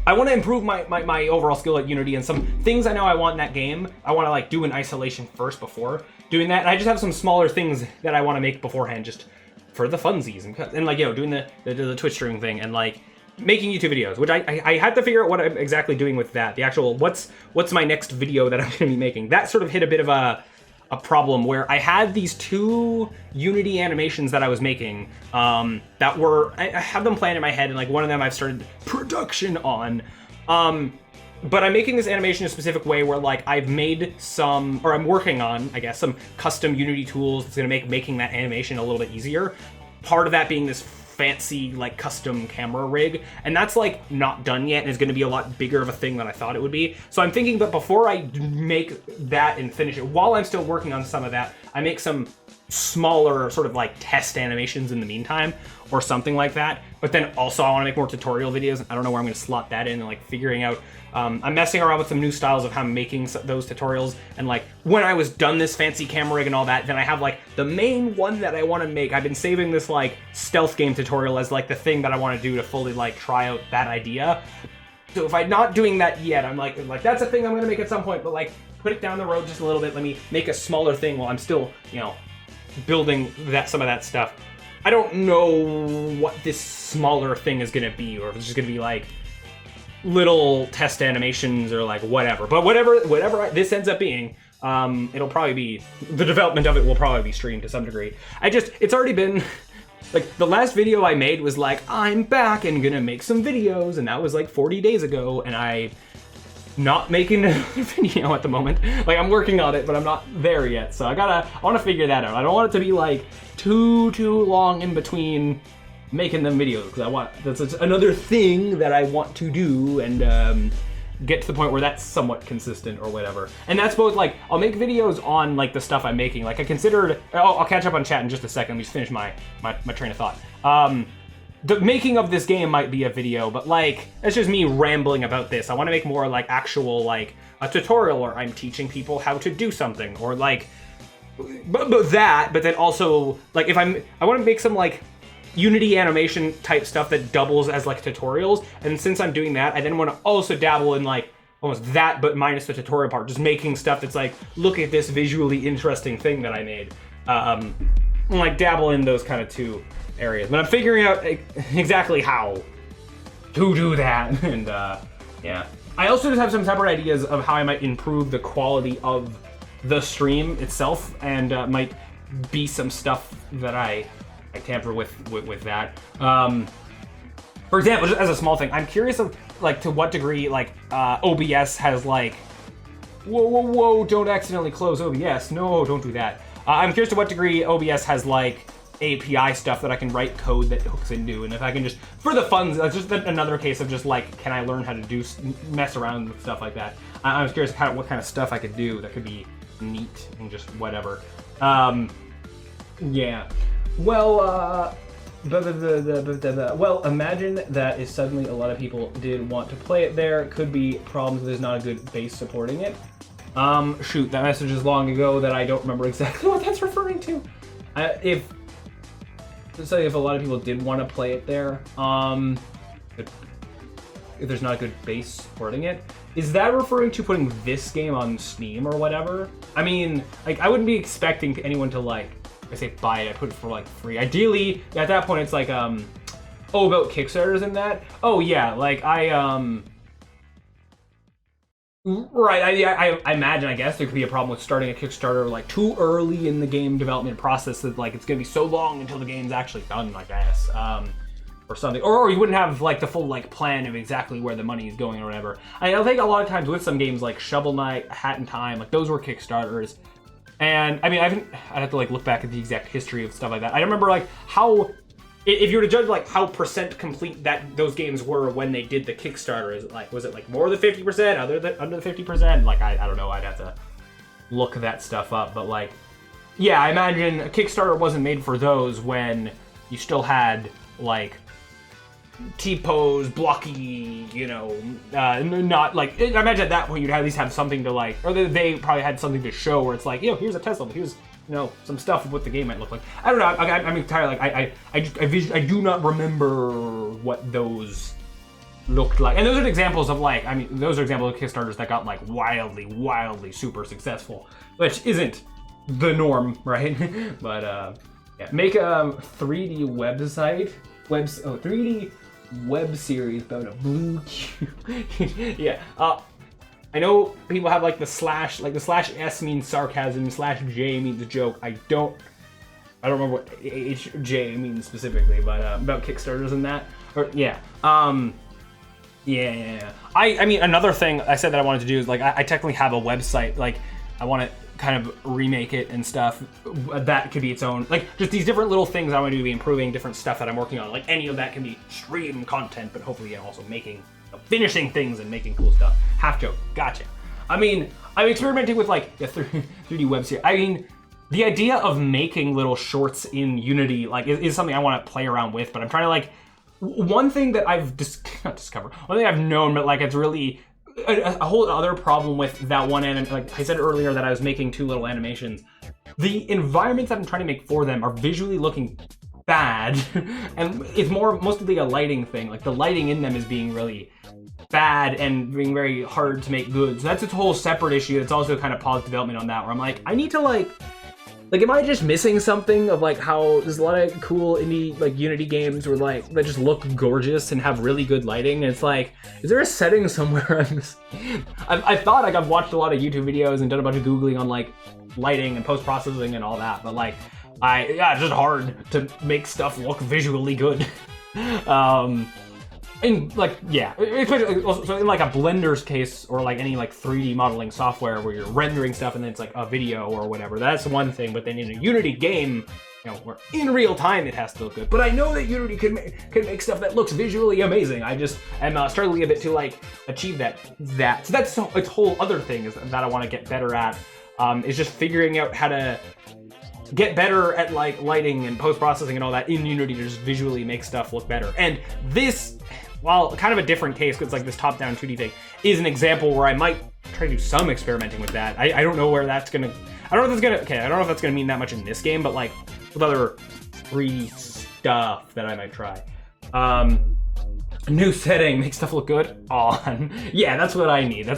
to improve my overall skill at Unity, and some things I know I want in that game, I want to like do in isolation first before doing that, and I just have some smaller things that I want to make beforehand just for the funsies, and like, doing the Twitch streaming thing, and like making YouTube videos, which I had to figure out what I'm exactly doing with that. The actual, what's my next video that I'm going to be making. That sort of hit a bit of a problem where I had these two Unity animations that I was making that were, I have them planned in my head, and like one of them I've started production on. But I'm making this animation in a specific way where like I've made some, or I'm working on, I guess, some custom Unity tools that's going to make making that animation a little bit easier. Part of that being this fancy like custom camera rig, and that's like not done yet and is going to be a lot bigger of a thing than I thought it would be. So I'm thinking that before I make that and finish it, while I'm still working on some of that, I make some smaller sort of like test animations in the meantime or something like that. But then also I want to make more tutorial videos. I don't know where I'm going to slot that in, and like figuring out, I'm messing around with some new styles of how I'm making those tutorials, and like when I was done this fancy camera rig and all that, then I have like the main one that I want to make. I've been saving this like stealth game tutorial as like the thing that I want to do to fully like try out that idea. So if I'm not doing that yet, I'm like that's a thing I'm going to make at some point, but like put it down the road just a little bit. Let me make a smaller thing while I'm still, building some of that stuff. I don't know what this smaller thing is going to be, or if it's just going to be like little test animations or like whatever. But whatever this ends up being, it'll probably be, the development of it will probably be streamed to some degree. It's already been, like, the last video I made was like, I'm back and gonna make some videos, and that was like 40 days ago, and I'm not making a video at the moment. Like, I'm working on it, but I'm not there yet, so I want to figure that out. I don't want it to be like too long in between making them videos, because that's another thing that I want to do, and get to the point where that's somewhat consistent or whatever. And that's both, like, I'll make videos on like the stuff I'm making. Like, I considered, I'll catch up on chat in just a second. Let me just finish my train of thought. The making of this game might be a video, but like, that's just me rambling about this. I want to make more like actual, like a tutorial, or I'm teaching people how to do something, or like, but then also like, I want to make some like Unity animation type stuff that doubles as like tutorials. And since I'm doing that, I then want to also dabble in like almost that, but minus the tutorial part, just making stuff that's like, look at this visually interesting thing that I made. Like dabble in those kind of two areas, but I'm figuring out exactly how to do that. And yeah, I also just have some separate ideas of how I might improve the quality of the stream itself, and might be some stuff that I tamper with that. For example, just as a small thing, I'm curious of like to what degree like OBS has like, whoa, don't accidentally close OBS. No, don't do that. I'm curious to what degree OBS has like API stuff that I can write code that hooks into, and if I can just, for the fun, that's just another case of just like, can I learn how to mess around with stuff like that. I was curious what kind of stuff I could do that could be neat and just whatever. Yeah. Well, well, imagine that if suddenly a lot of people did want to play it there, could be problems. There's not a good base supporting it. Shoot, that message is long ago that I don't remember exactly what that's referring to. If a lot of people did want to play it there, if there's not a good base supporting it, is that referring to putting this game on Steam or whatever? I mean, like, I wouldn't be expecting anyone to like, I say buy it, I put it for like free. Ideally, at that point, it's like, about Kickstarters and that. Oh yeah, like right, I imagine, I guess, there could be a problem with starting a Kickstarter like too early in the game development process, that like it's gonna be so long until the game's actually done, I guess, or something. Or you wouldn't have like the full like plan of exactly where the money is going or whatever. I think a lot of times with some games like Shovel Knight, Hat in Time, like those were Kickstarters. And I mean, I'd have to like look back at the exact history of stuff like that. I remember like how, if you were to judge like how % complete that those games were when they did the Kickstarter, is it like, was it like more than 50%, under the 50%? Like I don't know, I'd have to look that stuff up. But like, yeah, I imagine a Kickstarter wasn't made for those when you still had like T-pose, blocky, you know, not like, I imagine at that point you'd at least have something to like, or they probably had something to show where it's like, you know, here's a test level, here's, you know, some stuff of what the game might look like. I don't know, I'm entirely like, I do not remember what those looked like. And those are examples of like, I mean, those are examples of Kickstarters that got like wildly super successful, which isn't the norm, right? But yeah, make a 3D website, 3D web series about a blue cube. Yeah, I know people have like the slash S means sarcasm, /J means a joke. I don't remember what J means specifically, but about Kickstarters and that. Or yeah. Yeah. I mean, another thing I said that I wanted to do is like, I technically have a website. Like, I want to kind of remake it and stuff. That could be its own, like, just these different little things I want to be improving, different stuff that I'm working on. Like, any of that can be stream content, but hopefully I'm also making, finishing things and making cool stuff. Half joke, gotcha. I mean, I'm experimenting with like a 3D web series. I mean, the idea of making little shorts in Unity like is something I want to play around with, but I'm trying to like, one thing that I've not discovered, one thing I've known, but like it's really a whole other problem with that one like I said earlier that I was making 2 little animations. The environments that I'm trying to make for them are visually looking bad, and it's mostly a lighting thing. Like the lighting in them is being really bad and being very hard to make good. So that's a whole separate issue. It's also kind of paused development on that, where I'm like, I need to like Like, am I just missing something of like how there's a lot of cool indie like Unity games where like that just look gorgeous and have really good lighting? And it's like, is there a setting somewhere I thought like I've watched a lot of YouTube videos and done a bunch of Googling on like lighting and post-processing and all that, but like it's just hard to make stuff look visually good. And like, yeah, especially so in like a Blender's case or like any like 3D modeling software where you're rendering stuff and then it's like a video or whatever, that's one thing. But then in a Unity game, you know, where in real time it has to look good. But I know that Unity can make stuff that looks visually amazing. I just am struggling a bit to like achieve that. So that's a whole other thing is that I want to get better at. Is just figuring out how to get better at like lighting and post-processing and all that in Unity to just visually make stuff look better. And this, while kind of a different case, because like this top-down 2D thing, is an example where I might try to do some experimenting with that. I don't know where that's gonna, I don't know if that's gonna mean that much in this game, but like with other 3D stuff that I might try. New setting, make stuff look good on. Yeah, that's what I need.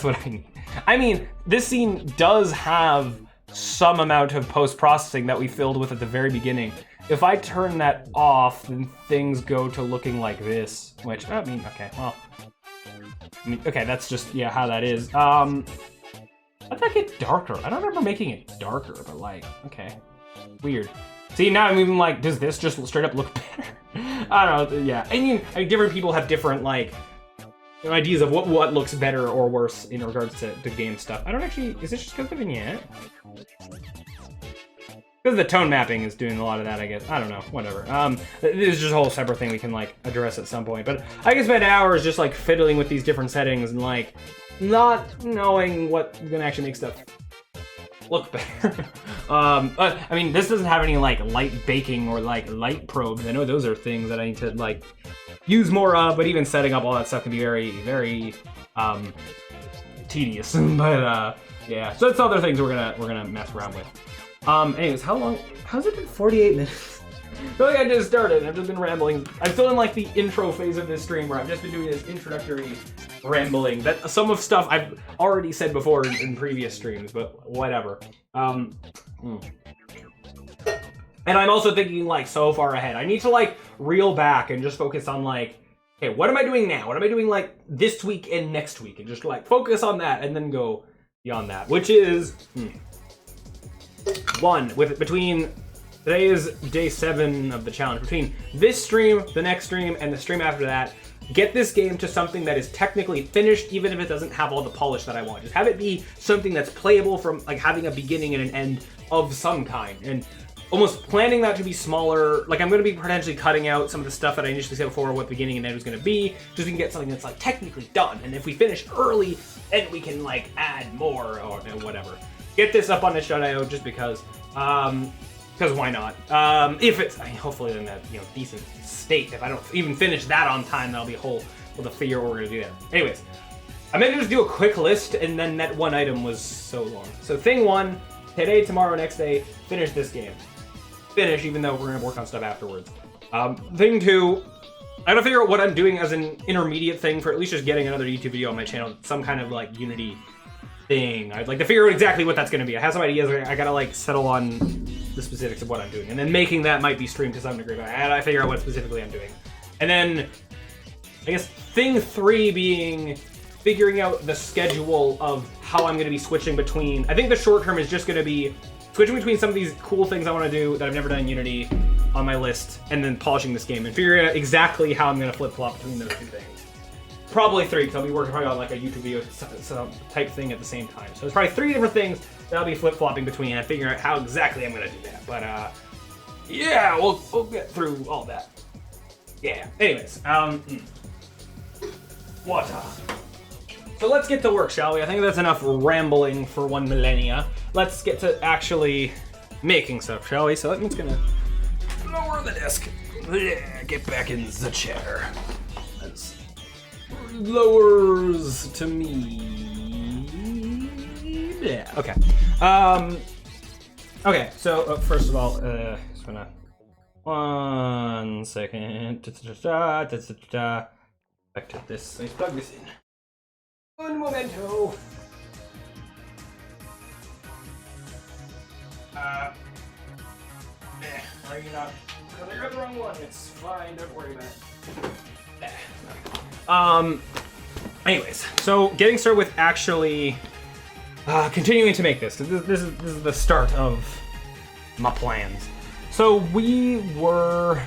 I mean, this scene does have some amount of post-processing that we filled with at the very beginning. If I turn that off, then things go to looking like this, which, I mean, okay, well, okay, that's just, yeah, how that is. How'd that get darker? I don't remember making it darker, but like, okay, weird. See, now I'm even like, does this just straight up look better? I don't know, yeah. I mean, different people have different, like, ideas of what looks better or worse in regards to game stuff. I don't actually, is this just because of the vignette? Because the tone mapping is doing a lot of that, I guess. I don't know, whatever. This is just a whole separate thing we can, like, address at some point. But I can spend hours just, like, fiddling with these different settings and, like, not knowing what's gonna actually make stuff look better. I mean, this doesn't have any, like, light baking or, like, light probes. I know those are things that I need to, like, use more of, but even setting up all that stuff can be very, very, tedious. But, yeah. So that's other things we're gonna mess around with. Anyways, how's it been 48 minutes? I feel like I just started, I've just been rambling. I'm still in like the intro phase of this stream where I've just been doing this introductory rambling. That some of stuff I've already said before in previous streams, but whatever. And I'm also thinking like so far ahead. I need to like reel back and just focus on like, okay, what am I doing now? What am I doing like this week and next week? And just like focus on that and then go beyond that, which is... between today is day 7 of the challenge, between this stream, the next stream, and the stream after that, get this game to something that is technically finished, even if it doesn't have all the polish that I want. Just have it be something that's playable from like having a beginning and an end of some kind, and almost planning that to be smaller. Like I'm going to be potentially cutting out some of the stuff that I initially said before what beginning and end was going to be, just so we can get something that's like technically done. And if we finish early, then we can like add more or whatever. Get this up on itch.io just because why not? If it's, I mean, hopefully in that, decent state. If I don't even finish that on time, that'll be a whole, we'll have to figure out what we're gonna do there. Anyways, I meant to just do a quick list, and then that one item was so long. So thing 1, today, tomorrow, next day, finish this game. Finish, even though we're gonna work on stuff afterwards. Thing 2, I gotta figure out what I'm doing as an intermediate thing for at least just getting another YouTube video on my channel, some kind of like Unity thing. I'd like to figure out exactly what that's going to be. I have some ideas. I gotta like settle on the specifics of what I'm doing, and then making that might be streamed to some degree. But I figure out what specifically I'm doing, and then I guess thing 3 being figuring out the schedule of how I'm going to be switching between. I think the short term is just going to be switching between some of these cool things I want to do that I've never done in Unity on my list, and then polishing this game and figuring out exactly how I'm going to flip flop between those two things. Probably 3, because I'll be working probably on like a YouTube video type thing at the same time. So there's probably 3 different things that I'll be flip-flopping between and figuring out how exactly I'm going to do that. But yeah, we'll get through all that. Yeah, anyways, water. So let's get to work, shall we? I think that's enough rambling for one millennia. Let's get to actually making stuff, shall we? So I'm just gonna lower the desk. Yeah, get back in the chair. That's lowers to me. Yeah, okay. Okay, so first of all, just gonna 1 second. Back to this. Let's plug this in. Un momento. Are you not? Because I got the wrong one. It's fine. Don't worry about it. Anyways, so getting started with actually continuing to make this. This is the start of my plans. So we were.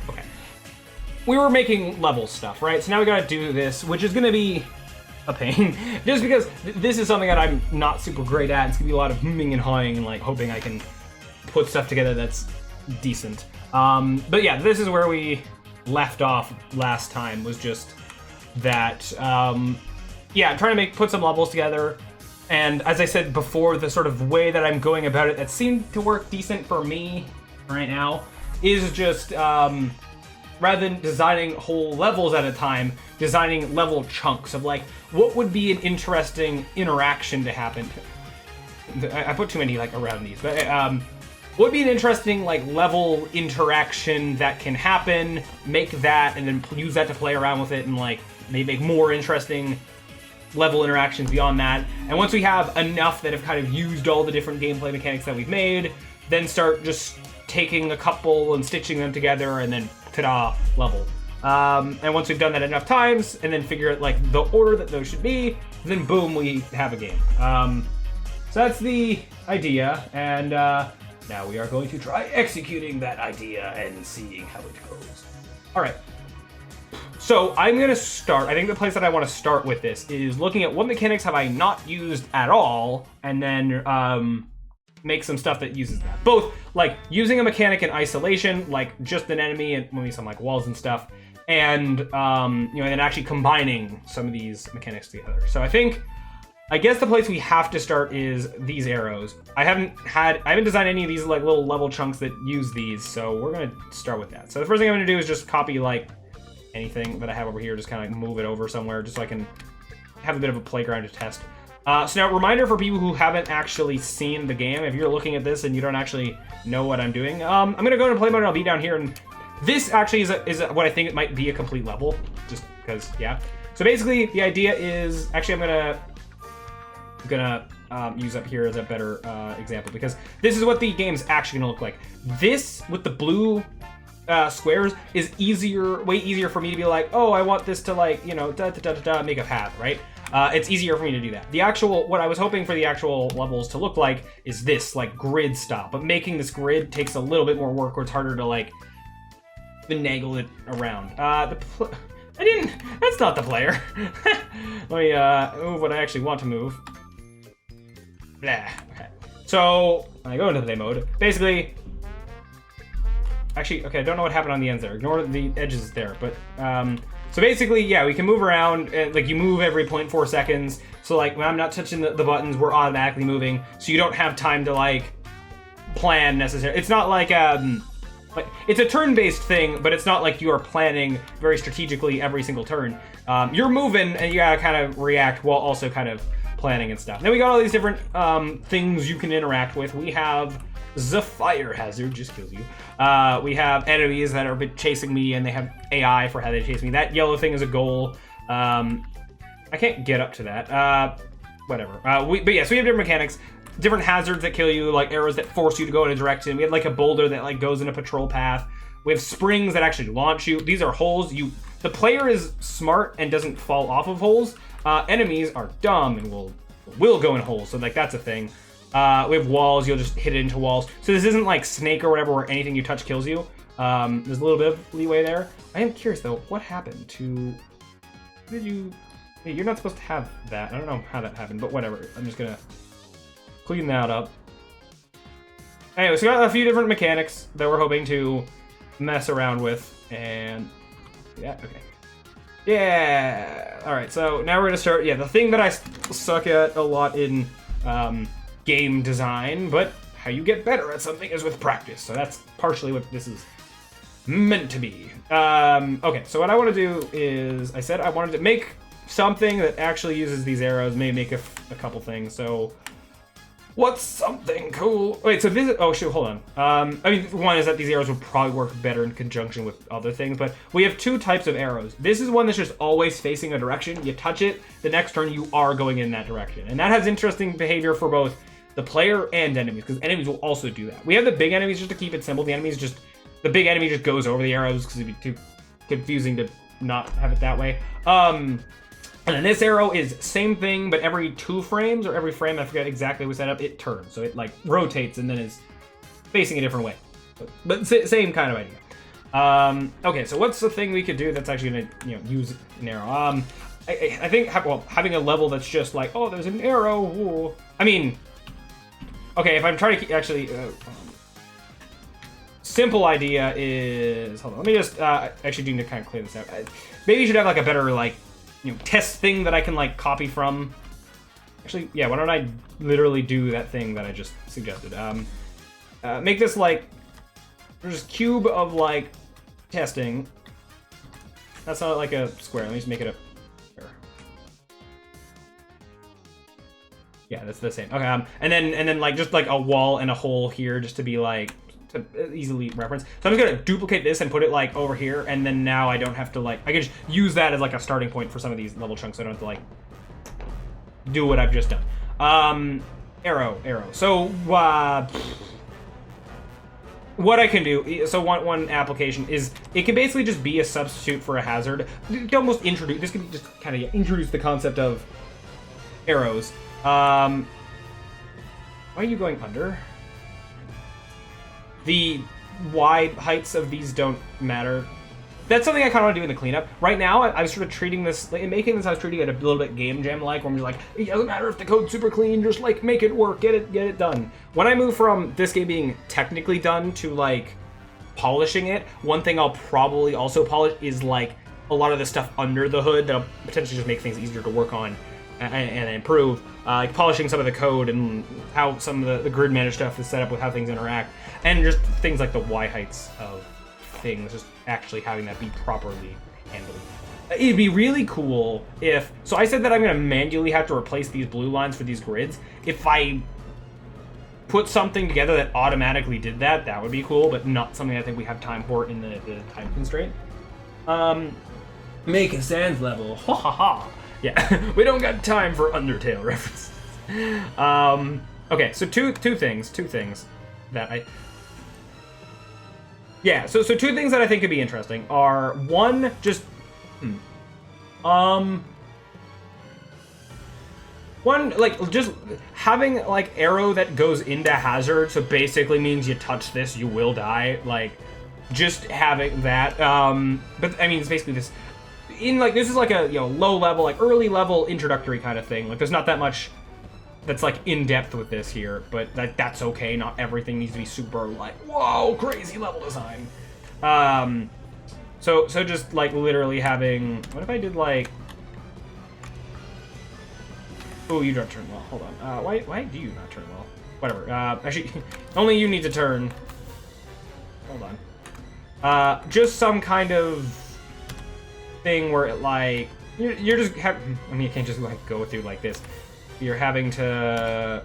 Okay. We were making level stuff, right? So now we gotta do this, which is gonna be a pain, just because this is something that I'm not super great at. It's gonna be a lot of humming and hawing and like hoping I can put stuff together that's decent. But yeah, this is where we left off last time, was just that, yeah, trying to put some levels together. And as I said before, the sort of way that I'm going about it that seemed to work decent for me right now is just, rather than designing whole levels at a time, designing level chunks of like, what would be an interesting interaction to happen? I put too many like around these, but what would be an interesting like level interaction that can happen, make that, and then use that to play around with it and like maybe make more interesting level interactions beyond that. And once we have enough that have kind of used all the different gameplay mechanics that we've made, then start just taking a couple and stitching them together and then ta-da, level. And once we've done that enough times and then figure out like the order that those should be, then boom, we have a game. So that's the idea, and now we are going to try executing that idea and seeing how it goes. All right. So I'm gonna start, I think the place that I wanna start with this is looking at what mechanics have I not used at all, and then make some stuff that uses that. Both like using a mechanic in isolation, like just an enemy and maybe some like walls and stuff, and you know, and actually combining some of these mechanics together. So I guess the place we have to start is these arrows. I haven't designed any of these like little level chunks that use these, so we're gonna start with that. So the first thing I'm gonna do is just copy like anything that I have over here, just kind of move it over somewhere just so I can have a bit of a playground to test. So now, reminder for people who haven't actually seen the game, if you're looking at this and you don't actually know what I'm doing, I'm gonna go into play mode and I'll be down here, and this actually is what I think it might be a complete level, just because, yeah. So basically, the idea is, actually I'm gonna use up here as a better example, because this is what the game's actually gonna look like. This, with the blue squares, is way easier for me to be like, oh, I want this to like, you know, make a path, right? It's easier for me to do that. What I was hoping for the actual levels to look like is this, like, grid style. But making this grid takes a little bit more work, or it's harder to, like, finagle it around. That's not the player. Let me, move what I actually want to move. Blah, okay. So, when I go into play mode, basically, actually, okay, I don't know what happened on the ends there. Ignore the edges there, but, so basically, yeah, we can move around, like you move every 0.4 seconds. So like when I'm not touching the buttons, we're automatically moving. So you don't have time to like plan necessarily. It's not like it's a turn-based thing, but it's not like you are planning very strategically every single turn. You're moving and you gotta kind of react while also kind of planning and stuff. Then we got all these different things you can interact with. We have the fire hazard, just kills you. We have enemies that are chasing me, and they have AI for how they chase me. That yellow thing is a goal. I can't get up to that. Whatever. But yeah, so we have different mechanics, different hazards that kill you, like arrows that force you to go in a direction. We have like a boulder that like goes in a patrol path. We have springs that actually launch you. These are holes. The player is smart and doesn't fall off of holes. Enemies are dumb and will go in holes. So like that's a thing. We have walls, you'll just hit it into walls. So this isn't like Snake or whatever where anything you touch kills you. There's a little bit of leeway there. I am curious though, what happened to... You're not supposed to have that. I don't know how that happened, but whatever. I'm just gonna clean that up. Anyway, so we got a few different mechanics that we're hoping to mess around with, and... Yeah, okay. Yeah! Alright, so now we're gonna start... Yeah, the thing that I suck at a lot in... game design, but how you get better at something is with practice. So that's partially what this is meant to be. Okay, so what I want to do is, I said I wanted to make something that actually uses these arrows, maybe make a couple things. So what's something cool? Wait, so this is, oh shoot, hold on. I mean, one is that these arrows would probably work better in conjunction with other things, but we have two types of arrows. This is one that's just always facing a direction. You touch it, the next turn you are going in that direction. And that has interesting behavior for both the player and enemies, because enemies will also do that. We have the big enemies just to keep it simple. The big enemy just goes over the arrows because it'd be too confusing to not have it that way. And then this arrow is same thing, but every 2 frames or every frame, I forget exactly what set up, it turns. So it like rotates and then is facing a different way. But same kind of idea. Okay, so what's the thing we could do that's actually gonna use an arrow? I think having a level that's just like, oh, there's an arrow. Ooh. I mean, okay, if I'm trying to actually. Simple idea is, hold on, let me just actually need to kind of clear this out. Maybe you should have like a better like test thing that I can like copy from. Actually, yeah, why don't I literally do that thing that I just suggested? Make this like just cube of like testing. That's not like a square. Let me just make it a square. Yeah, that's the same. Okay, and then like just like a wall and a hole here just to be like to easily reference. So I'm just gonna duplicate this and put it like over here, and then now I don't have to like, I can just use that as like a starting point for some of these level chunks. So I don't have to like do what I've just done. Arrow. So what I can do, so one application is, it can basically just be a substitute for a hazard. To almost introduce, this can just kind of introduce the concept of arrows. Why are you going under? The wide heights of these don't matter. That's something I kind of want to do in the cleanup. Right now, I was sort of treating this, in making this, I was treating it a little bit game jam-like, where I'm just like, it doesn't matter if the code's super clean, just like make it work, get it done. When I move from this game being technically done to like polishing it, one thing I'll probably also polish is like a lot of the stuff under the hood that'll potentially just make things easier to work on and improve. Like polishing some of the code and how some of the grid managed stuff is set up with how things interact. And just things like the Y heights of things, just actually having that be properly handled. It'd be really cool if, so I said that I'm gonna manually have to replace these blue lines for these grids. If I put something together that automatically did that, that would be cool, but not something I think we have time for in the time constraint. Make a Sans level, ha ha ha. Yeah, we don't got time for Undertale references. Okay, so two things that I... Yeah, so 2 things that I think could be interesting are, one, just... One, like, just having, like, arrow that goes into hazard, so basically means you touch this, you will die, like, just having that, but, I mean, it's basically this... this is like a, low level, like, early level introductory kind of thing. Like, there's not that much that's like in depth with this here, but that's okay. Not everything needs to be super like, whoa, crazy level design. So just like literally having, what if I did like, oh, you don't turn well. Hold on. Why do you not turn well? Whatever. Actually, only you need to turn. Hold on. Just some kind of thing where it like you're just I mean, you can't just like go through like this. You're having to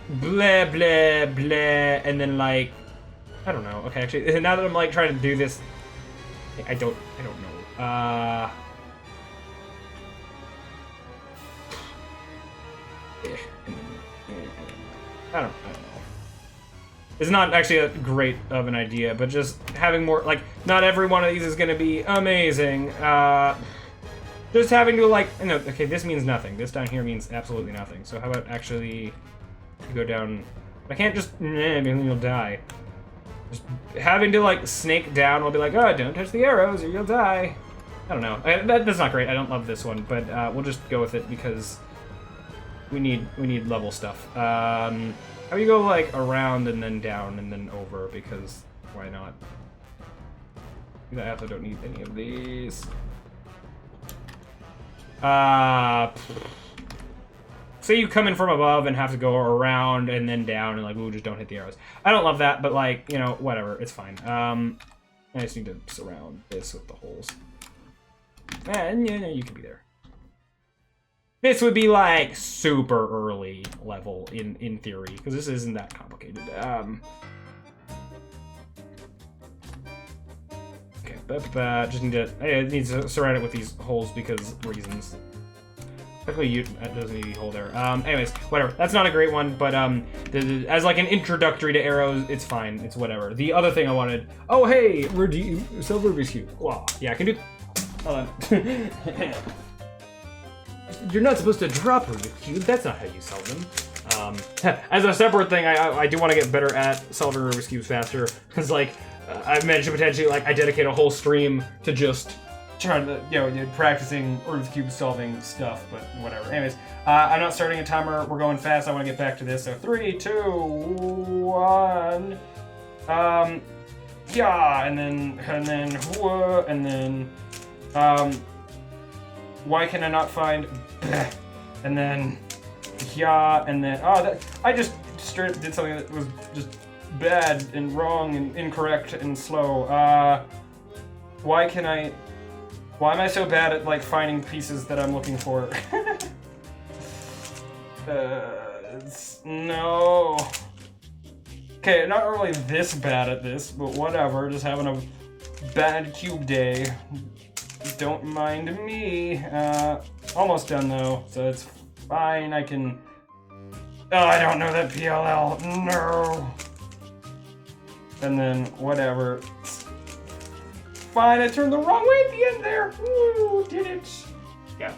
blah blah blah, and then like I don't know. Okay, actually, now that I'm like trying to do this, I don't know. I don't know. It's not actually a great of an idea, but just having more, like, not every one of these is going to be amazing. Just having to, like, okay, this means nothing. This down here means absolutely nothing. So how about actually go down? I can't just, maybe you'll die. Just having to, like, snake down will be like, oh, don't touch the arrows or you'll die. I don't know. That's not great. I don't love this one, but we'll just go with it because we need level stuff. How do you go, like, around and then down and then over? Because why not? I also don't need any of these. Say you come in from above and have to go around and then down and like, ooh, just don't hit the arrows. I don't love that, but like, whatever, it's fine. I just need to surround this with the holes. And yeah, you can be there. This would be like super early level in theory, because this isn't that complicated. Okay, but just I need to surround it with these holes because reasons. Technically, that doesn't need to be hold there. Anyways, whatever. That's not a great one, but as like an introductory to arrows, it's fine. It's whatever. The other thing I wanted. Oh hey, sell Rubik's Cube. Wow. Yeah, I can do. Hold on. You're not supposed to drop Rubik's Cube. That's not how you sell them. As a separate thing, I do want to get better at solving Rubik's Cubes faster. Because like I've mentioned potentially, like I dedicate a whole stream to just trying to, practicing Rubik's Cube solving stuff, but whatever. Anyways, I'm not starting a timer. We're going fast. I want to get back to this. So 3, 2, 1. Yeah, and then, why can I not find, and then, yeah, and then, I just straight up did something that was just bad and wrong and incorrect and slow. Why am I so bad at, like, finding pieces that I'm looking for? No. Okay, not really this bad at this, but whatever. Just having a bad cube day. Don't mind me. Almost done, though, so it's fine. I can... Oh, I don't know that PLL. No. And then, whatever. Fine, I turned the wrong way at the end there. Ooh, did it. Yeah.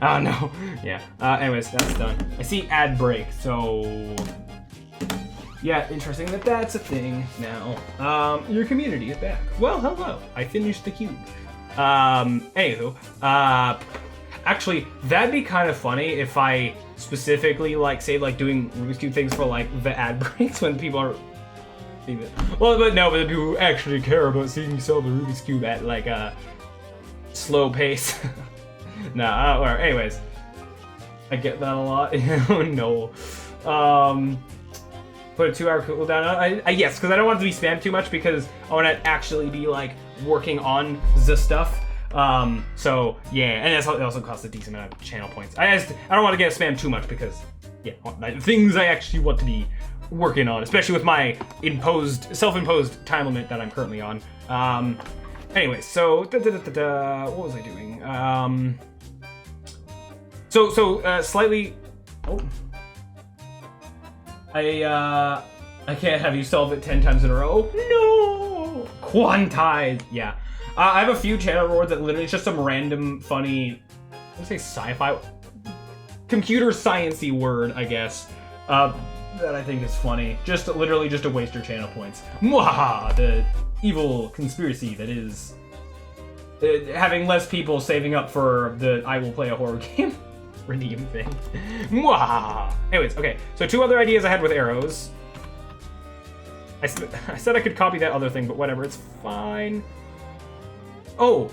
Oh no. Yeah. Anyways, that's done. I see ad break, so yeah, interesting that that's a thing now. Your community is back. Well, hello. I finished the cube. Anywho, actually, that'd be kind of funny if I specifically doing Rubik's Cube things for like the ad breaks when people are. Well, but no, but the people who actually care about seeing you solve the Rubik's Cube at like a slow pace. No, anyways, I get that a lot. Oh no. Put a 2-hour cooldown. Yes, because I don't want it to be spammed too much because I want to actually be like working on the stuff. So yeah, and it also costs a decent amount of channel points. I don't want to get spammed too much because yeah, things I actually want to be working on, especially with my self-imposed time limit that I'm currently on. Anyway, so what was I doing? Slightly. Oh, I can't have you solve it 10 times in a row. No, quantize. Yeah, I have a few channel rewards that literally it's just some random funny, let's say sci-fi, computer science-y word, I guess. That I think is funny. Literally just to waste your channel points. Mwahaha! The evil conspiracy that is having less people saving up for the I will play a horror game redeem thing. Mwahaha! Anyways, okay. So 2 other ideas I had with arrows. I said I could copy that other thing, but whatever. It's fine. Oh!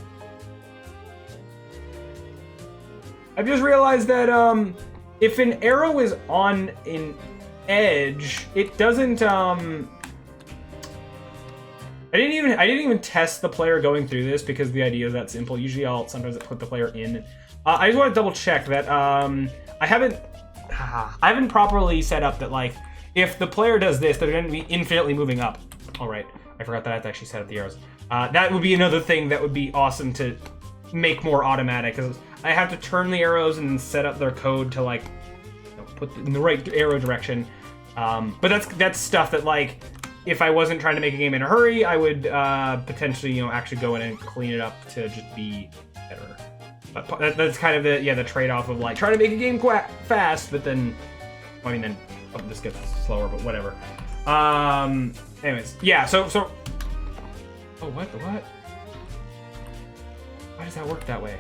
I've just realized that if an arrow is on an edge, it doesn't I didn't even test the player going through this because the idea is that simple. Usually I'll sometimes put the player in. I just want to double check that I haven't properly set up that like if the player does this, they're going to be infinitely moving up. All right, I forgot that I have to actually set up the arrows. That would be another thing that would be awesome to make more automatic because I have to turn the arrows and set up their code to like put in the right arrow direction. But that's stuff that like if I wasn't trying to make a game in a hurry, I would potentially actually go in and clean it up to just be better. But that's kind of the trade-off of like trying to make a game fast, but then this gets slower, but whatever. Anyways, yeah. So. Oh, what? Why does that work that way?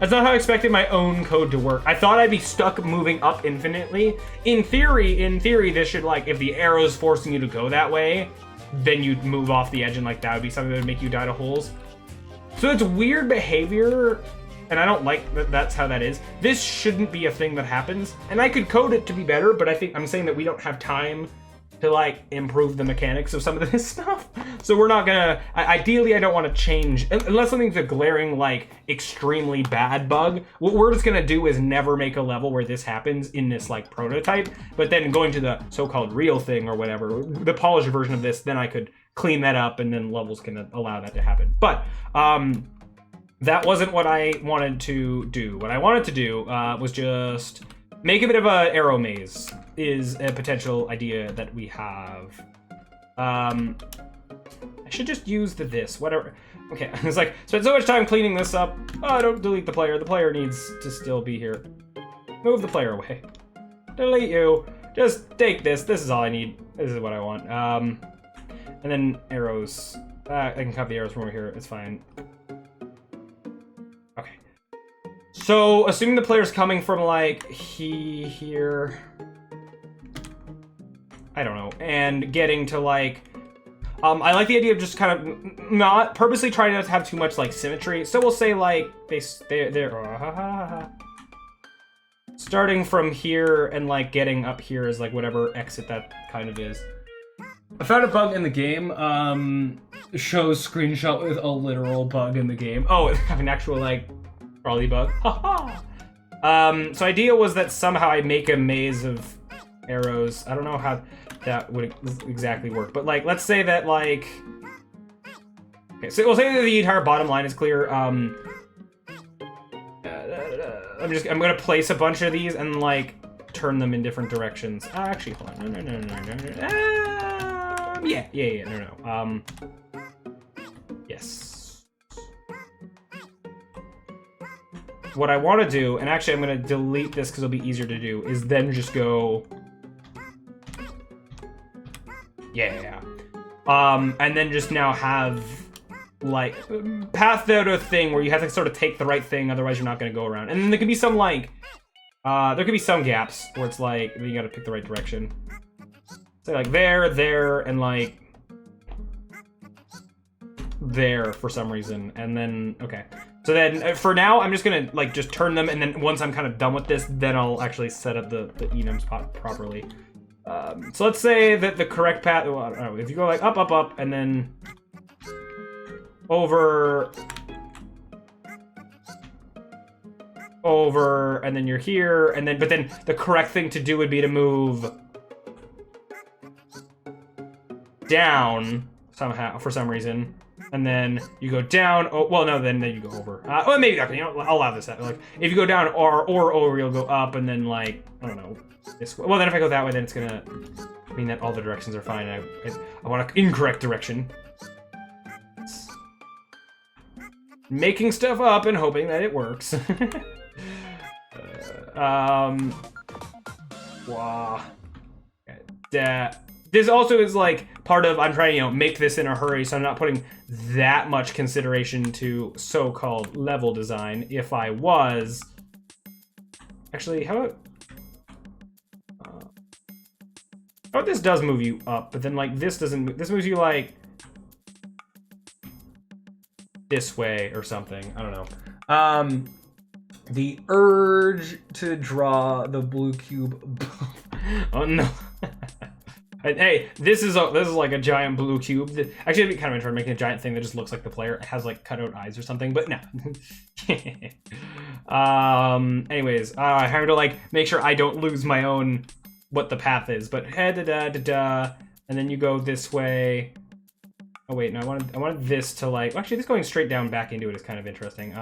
That's not how I expected my own code to work. I thought I'd be stuck moving up infinitely. In theory, this should like, if the arrow's forcing you to go that way, then you'd move off the edge and like that would be something that would make you die to holes. So it's weird behavior, and I don't like that that's how that is. This shouldn't be a thing that happens, and I could code it to be better, but I think I'm saying that we don't have time to like improve the mechanics of some of this stuff. So we're not gonna, ideally I don't want to change, unless something's a glaring like extremely bad bug. What we're just gonna do is never make a level where this happens in this like prototype, but then going to the so-called real thing or whatever, the polished version of this, then I could clean that up, and then levels can allow that to happen. But that wasn't what I wanted to do. What I wanted to do was just make a bit of an arrow maze. Is a potential idea that we have. I should just use this, whatever. Okay, it's like, spent so much time cleaning this up. Oh, don't delete the player. The player needs to still be here. Move the player away. Delete you. Just take this. This is all I need. This is what I want. And then arrows. I can cut the arrows from over here. It's fine. Okay. So, assuming the player's coming from, like, here. I don't know. And getting to, like... I like the idea of just kind of not purposely trying not to have too much, like, symmetry. So we'll say, like, they're starting from here and, like, getting up here is, like, whatever exit that kind of is. I found a bug in the game. Shows screenshot with a literal bug in the game. Oh, it's an actual, like, probably bug. So idea was that somehow I make a maze of arrows. I don't know how that would exactly work, but like, let's say that like, okay, so we'll say that the entire bottom line is clear. I'm gonna place a bunch of these and like turn them in different directions. Actually, hold on, no. Yeah, no. Yes. What I want to do, and actually I'm gonna delete this because it'll be easier to do, is then just go. Yeah. And then just now have, like, path out a thing where you have to sort of take the right thing, otherwise you're not going to go around. And then there could be some, like, there could be some gaps where it's like, you got to pick the right direction. Say, like, there, and, like, there for some reason. And then, okay. So then, for now, I'm just going to, like, just turn them, and then once I'm kind of done with this, then I'll actually set up the enums properly. So let's say that the correct path, well, I don't know, if you go like up, and then over, and then you're here, and then, but then the correct thing to do would be to move down somehow, for some reason, and then you go down, oh, well, no, then you go over. Well, maybe, okay, you know, I'll allow this, like, if you go down or over, you'll go up, and then, like, I don't know, this way. Well, then if I go that way, then it's gonna mean that all the directions are fine. I want an incorrect direction. Making stuff up and hoping that it works. This also is like part of, I'm trying to, you know, make this in a hurry, so I'm not putting that much consideration to so-called level design. If I was, actually, how about this does move you up, but then like this doesn't. This moves you like this way or something. I don't know. The urge to draw the blue cube. Oh no. Hey, this is like a giant blue cube. Actually, it'd be kind of interesting making a giant thing that just looks like the player. It has like cutout eyes or something, but no. Anyways, I have to like make sure I don't lose my own what the path is. But and then you go this way. Oh wait, no, I wanted this to like. Actually, this going straight down back into it is kind of interesting.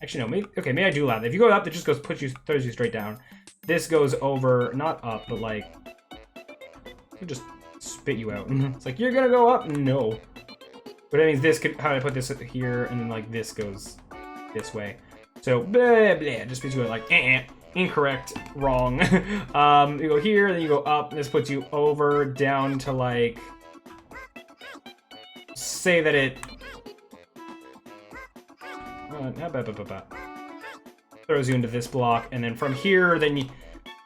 Actually no, maybe I do allow that. If you go up, it just goes throws you straight down. This goes over, not up, but like. Just spit you out. It's like, you're gonna go up? No. But that means this could, how do I put this here, and then like this goes this way. So, blah, blah, just spits you out like, incorrect, wrong. You go here, then you go up, this puts you over, down to like, say that it, throws you into this block, and then from here, then you,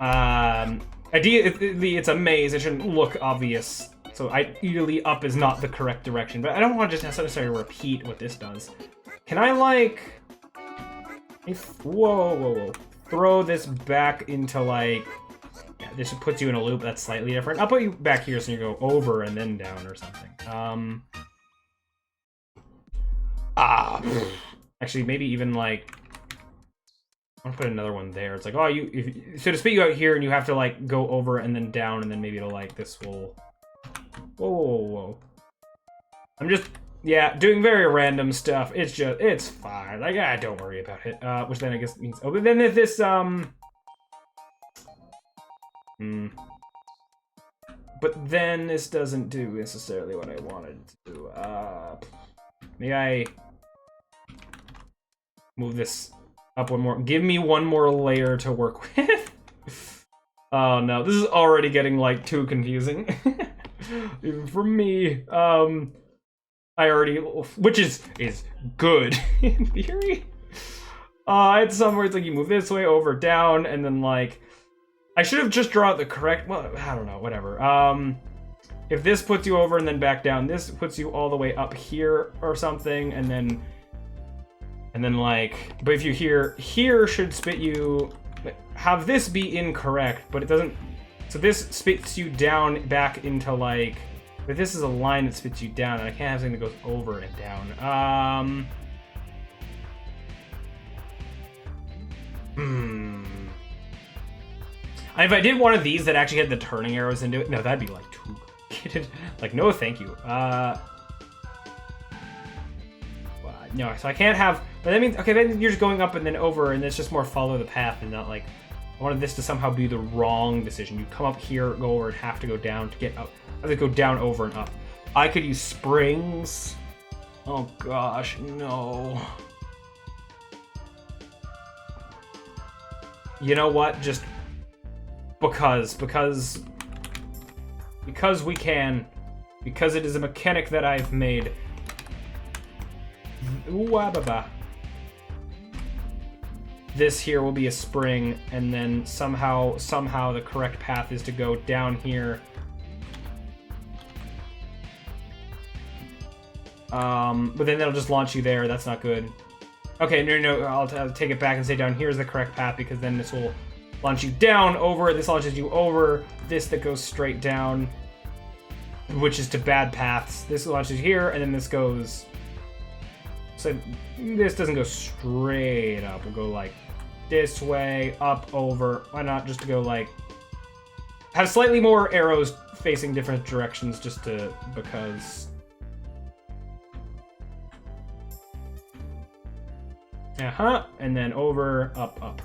ideally, it's a maze. It shouldn't look obvious. So ideally, up is not the correct direction. But I don't want to just necessarily repeat what this does. Can I, like... Whoa. Throw this back into, like... Yeah, this puts you in a loop that's slightly different. I'll put you back here so you go over and then down or something. Actually, maybe even, like... I'm gonna put another one there. It's like, oh, so to spit you out here, and you have to like go over and then down, and then maybe it'll like this will. Whoa. I'm just, yeah, doing very random stuff. It's fine. Like, don't worry about it. Which then I guess means, oh, but then if this, but then this doesn't do necessarily what I wanted to do. May I move this up one more? Give me one more layer to work with. Oh no, this is already getting like too confusing. Even for me. I already, which is good in theory. It's somewhere it's like you move this way, over, down, and then like, I should have just drawn the correct, well, I don't know, whatever. If this puts you over and then back down, this puts you all the way up here or something, and then like, but if you here should spit you, have this be incorrect, but it doesn't, so this spits you down back into like, but this is a line that spits you down, and I can't have something that goes over and down. If I did one of these that actually had the turning arrows into it, no, that'd be like too complicated. Like, no, thank you. No, so I can't have, but that means, okay, then you're just going up and then over, and it's just more follow the path and not like, I wanted this to somehow be the wrong decision. You come up here, go over, and have to go down to get up. I have to go down, over, and up. I could use springs. Oh gosh, no. You know what? Just because we can. Because it is a mechanic that I've made. Ooh-ah-ba-ba. This here will be a spring, and then somehow the correct path is to go down here. But then that'll just launch you there. That's not good. Okay, no, I'll take it back and say down here is the correct path, because then this will launch you down, over. This launches you over. This that goes straight down, which is to bad paths. This launches here, and then this goes. So this doesn't go straight up. We'll go like this way, up, over. Why not just to go like, have slightly more arrows facing different directions, just to, because. And then over, up, up.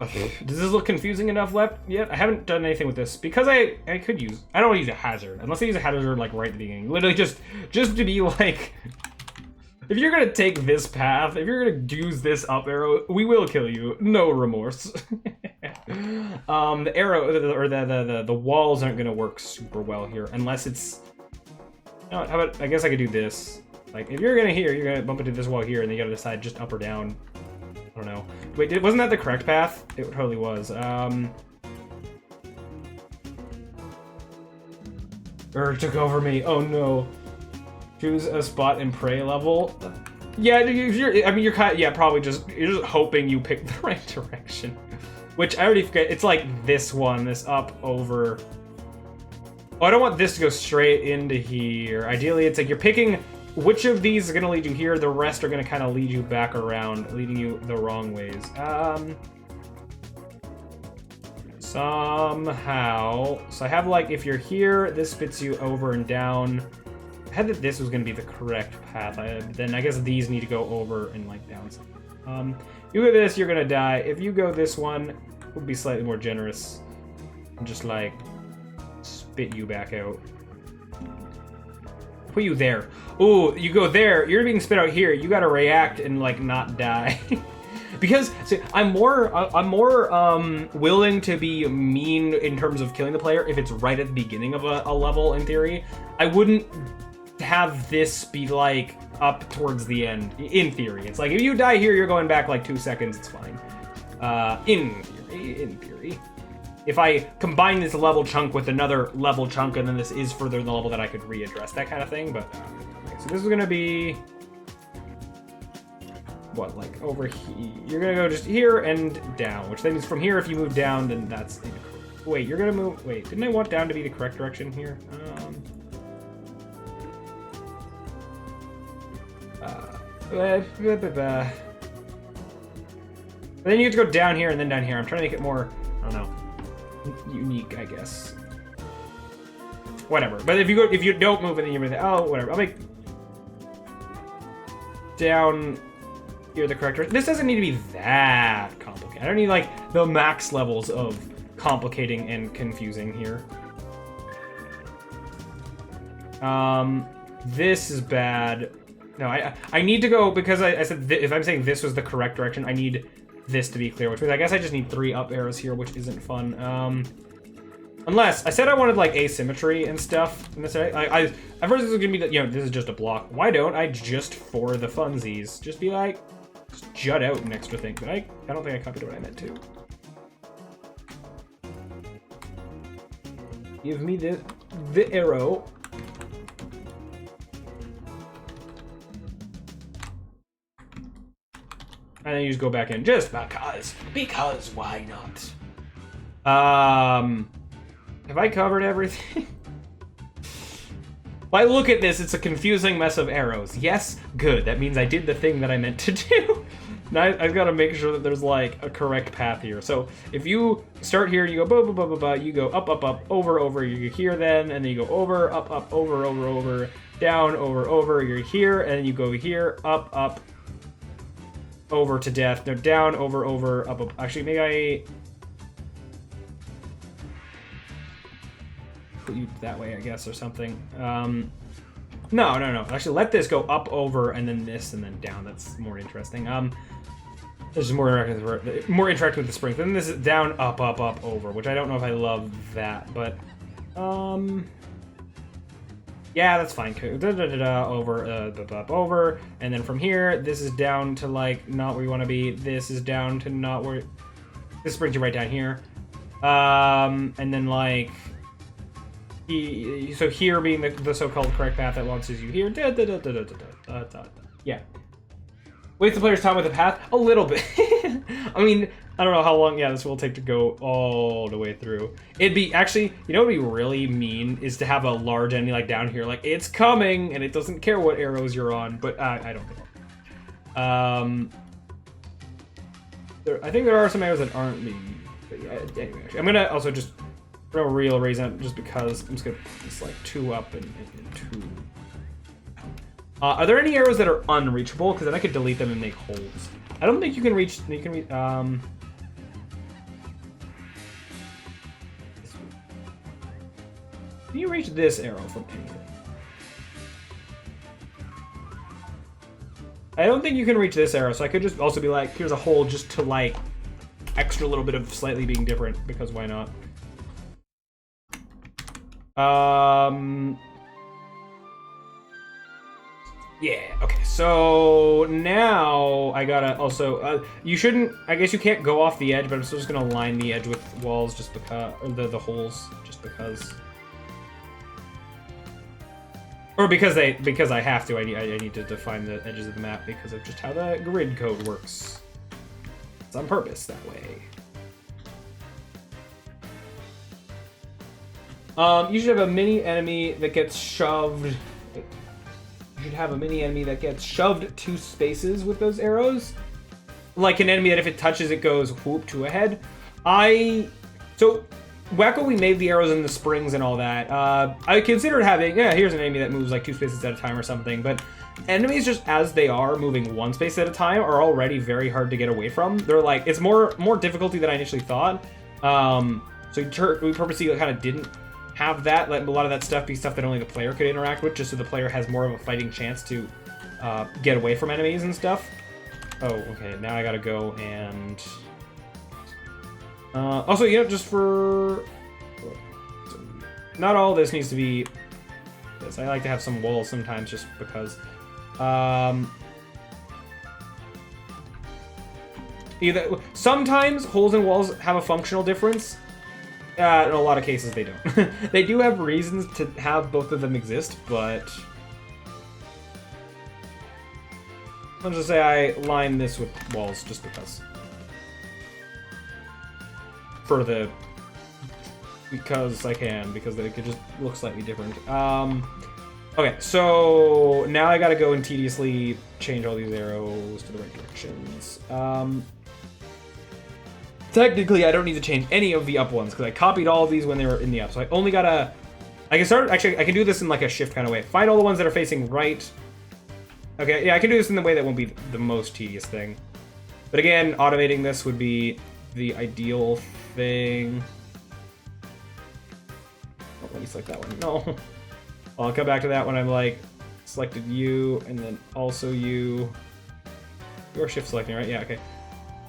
Okay. Does this look confusing enough left yet? I haven't done anything with this because I could use, I don't want to use a hazard unless I use a hazard like right at the beginning. Literally just to be like, if you're gonna take this path, if you're gonna use this up arrow, we will kill you. No remorse. The arrow or the walls aren't gonna work super well here unless it's. You know, how about, I guess I could do this. Like if you're gonna bump into this wall here, and then you gotta decide just up or down. I don't know. Wait, wasn't that the correct path? It totally was. Urge took over me. Oh no. Choose a spot and pray level. Yeah, you're kind of, yeah, probably you're just hoping you pick the right direction. Which I already forget. It's like this one, this up, over. Oh, I don't want this to go straight into here. Ideally, it's like you're picking which of these is going to lead you here. The rest are going to kind of lead you back around, leading you the wrong ways. Somehow. So I have like, if you're here, this spits you over and down. I had that this was going to be the correct path. Then I guess these need to go over and like down. You go this, you're going to die. If you go this one, we'll be slightly more generous. And just like spit you back out. Put you there. Ooh, you go there. You're being spit out here. You got to react and like not die. Because see, I'm more willing to be mean in terms of killing the player if it's right at the beginning of a level. In theory, I wouldn't have this be like up towards the end. In theory, it's like if you die here, you're going back like 2 seconds. It's fine. In theory. If I combine this level chunk with another level chunk, and then this is further in the level that I could readdress that kind of thing, but okay, so this is gonna be what, like over here? You're gonna go just here and down, which means from here, if you move down, then that's incorrect. Wait, you're gonna move. Wait, didn't I want down to be the correct direction here? But then you have to go down here and then down here. I'm trying to make it more, I don't know, unique, I guess. whatever. But if you don't move and then you're like, oh, whatever. I'll make down here the correct. This doesn't need to be that complicated. I don't need like the max levels of complicating and confusing here. This is bad. No, I need to go, because I said if I'm saying this was the correct direction, I need this to be clear, which means I guess I just need 3 up arrows here, which isn't fun. Unless I said I wanted like asymmetry and stuff in this area. At first this is gonna be, this is just a block. Why don't I just, for the funsies, just be like, just jut out an extra thing? But I don't think I copied what I meant to. Give me the arrow. And then you just go back in, just because why not? Have I covered everything? If I look at this, it's a confusing mess of arrows. Yes, good. That means I did the thing that I meant to do. Now I've got to make sure that there's like a correct path here. So if you start here, you go ba ba ba ba ba, you go up up up, over over, you're here then, and then you go over up up, over over over, down over over, you're here, and then you go here, up up, over to death. No, down over over, up up. Actually, maybe I put you that way, I guess, or something. No. Actually, let this go up, over, and then this, and then down. That's more interesting. There's more interactive with the springs. Then this is down, up, up, up, over, which I don't know if I love that, but yeah, that's fine. Over, up, over, and then from here, this is down to like not where you want to be. This is down to not where. This brings you right down here, and then like. So here being the so-called correct path that launches you here. Yeah. Waste the player's time with the path? A little bit. I mean, I don't know how long, this will take to go all the way through. It'd be, actually, you know what would be really mean is to have a large enemy like down here, like, it's coming, and it doesn't care what arrows you're on, but I don't think. I think there are some arrows that aren't being, but yeah, anyway, actually, I'm gonna also just, for no real reason, just because I'm just gonna put this like 2 up and 2. Are there any arrows that are unreachable? Because then I could delete them and make holes. I don't think you can reach. You can reach. Can you reach this arrow from anything? I don't think you can reach this arrow, so I could just also be like, here's a hole just to like extra little bit of slightly being different, because why not? Yeah, okay, so now I gotta also, you shouldn't, I guess you can't go off the edge, but I'm still just gonna line the edge with walls just because, or the holes, just because. Or because I have to, I need to define the edges of the map because of just how the grid code works. It's on purpose that way. You should have a mini enemy that gets shoved. You should have a mini enemy that gets shoved 2 spaces with those arrows. Like an enemy that if it touches, it goes whoop to a head. So, Wacko, we made the arrows and the springs and all that. I considered having, here's an enemy that moves like 2 spaces at a time or something, but enemies just as they are moving 1 space at a time are already very hard to get away from. They're like, it's more difficulty than I initially thought. So we purposely kind of didn't have that, let a lot of that stuff be stuff that only the player could interact with, just so the player has more of a fighting chance to get away from enemies and stuff. Oh, okay, now I gotta go and... also, just for... Not all this needs to be this. I like to have some walls sometimes just because... Sometimes holes in walls have a functional difference. In a lot of cases, they don't. They do have reasons to have both of them exist, but... Let's just say I line this with walls just because. Because I can, because they could just look slightly different. Okay, so now I gotta go and tediously change all these arrows to the right directions. Technically, I don't need to change any of the up ones, because I copied all of these when they were in the up, so I only gotta I can start, actually, I can do this in like a shift kind of way. Find all the ones that are facing right. Okay, yeah, I can do this in the way that won't be the most tedious thing. But again, automating this would be the ideal thing. Oh, let me select that one. No. I'll come back to that when I'm like, selected you, and then also you. You're shift selecting, right? Yeah, okay.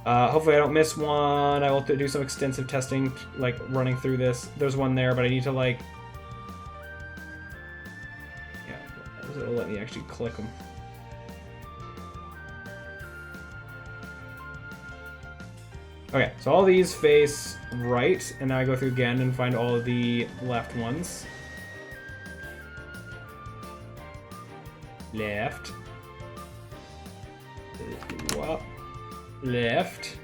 Hopefully I don't miss one. I will do some extensive testing, like running through this. There's one there, but I need to like... Yeah, it'll let me actually click them. Okay, so all these face right, and now I go through again and find all of the left ones. Left. Left.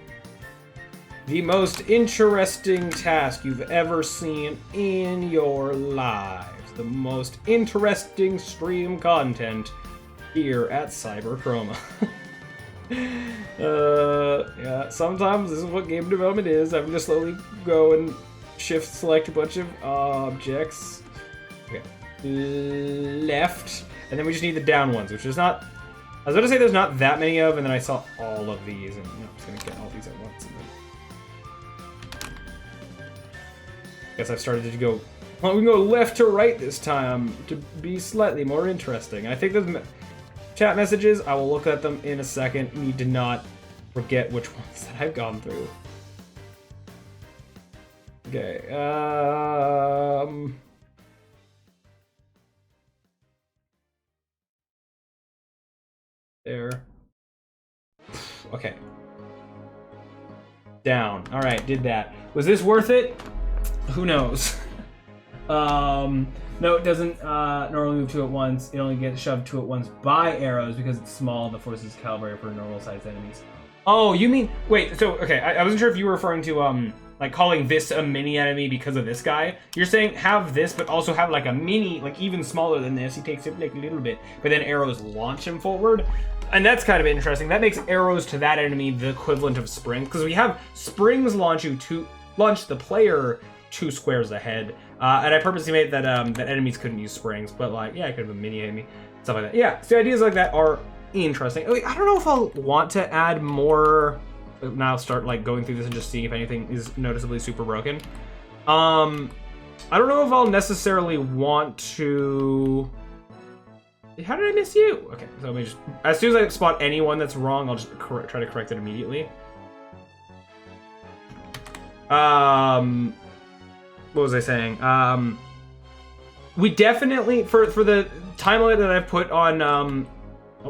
The most interesting task you've ever seen in your lives. The most interesting stream content here at Cyberchroma. Yeah, sometimes this is what game development is. I'm gonna slowly go and shift select a bunch of objects. Okay. Left. And then we just need the down ones, which is not... I was going to say there's not that many of, and then I saw all of these, and I'm just going to get all these at once. And then... Guess I've started to go... Well, we can go left to right this time to be slightly more interesting. I think those chat messages, I will look at them in a second. Need to not forget which ones that I've gone through. Okay, there. Okay. Down. Alright, did that. Was this worth it? Who knows? No, it doesn't normally move two at once. It only gets shoved two at once by arrows because it's small and the force is calibrated for normal-sized enemies. Oh, you mean... Wait, so, okay, I wasn't sure if you were referring to, like, calling this a mini enemy because of this guy. You're saying have this, but also have, like, a mini, like, even smaller than this. He takes it, like, a little bit, but then arrows launch him forward. And that's kind of interesting. That makes arrows to that enemy the equivalent of springs, because we have springs launch the player 2 squares ahead. And I purposely made that that enemies couldn't use springs, but like, yeah, I could have a mini enemy, stuff like that. Yeah, so ideas like that are interesting. I don't know if I'll want to add more. Now start like going through this and just seeing if anything is noticeably super broken. I don't know if I'll necessarily want to. How did I miss you? Okay, so let me just, as soon as I spot anyone that's wrong, I'll just try to correct it immediately. What was I saying? We definitely, for the time limit that I've put on, oh,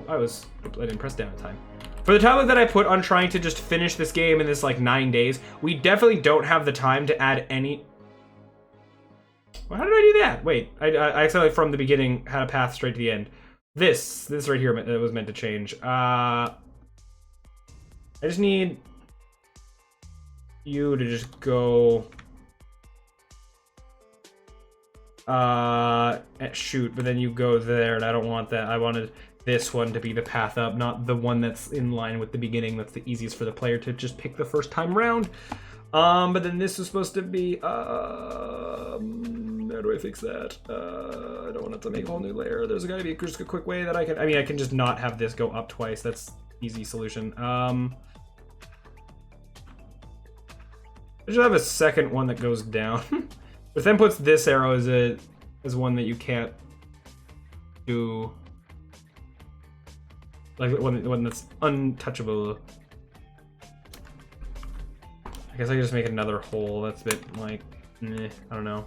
I didn't press down in time. For the time limit that I put on trying to just finish this game in this, like, 9 days, we definitely don't have the time to add any... Well, how did I do that? Wait, I accidentally from the beginning had a path straight to the end. This right here was meant to change. I just need you to just go... shoot, but then you go there, and I don't want that. I wanted this one to be the path up, not the one that's in line with the beginning. That's the easiest for the player to just pick the first time round. But then this is supposed to be, how do I fix that? I don't want it to make a whole new layer. There's gotta be just a quick way that I can just not have this go up twice. That's easy solution. I should have a second one that goes down. But then puts this arrow as one that you can't do, like one that's untouchable. I guess I could just make another hole. That's a bit like, I don't know.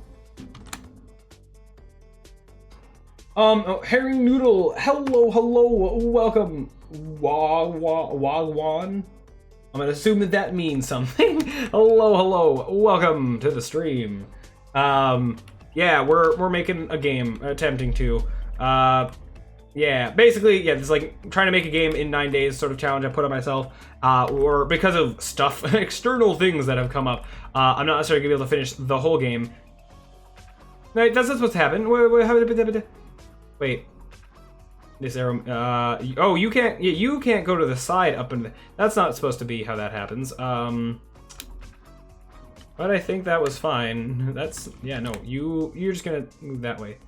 Oh, Herring Noodle, hello, welcome, Wagwan. I'm gonna assume that means something. hello, welcome to the stream. Yeah, we're making a game, attempting to. Yeah, basically, yeah, it's like trying to make a game in 9 days sort of challenge I put on myself, or because of stuff, external things that have come up, I'm not necessarily gonna be able to finish the whole game. No, that's not supposed to happen. Wait. This arrow, oh, you can't go to the side up and that's not supposed to be how that happens. But I think that was fine. That's, yeah, no, you're just gonna move that way.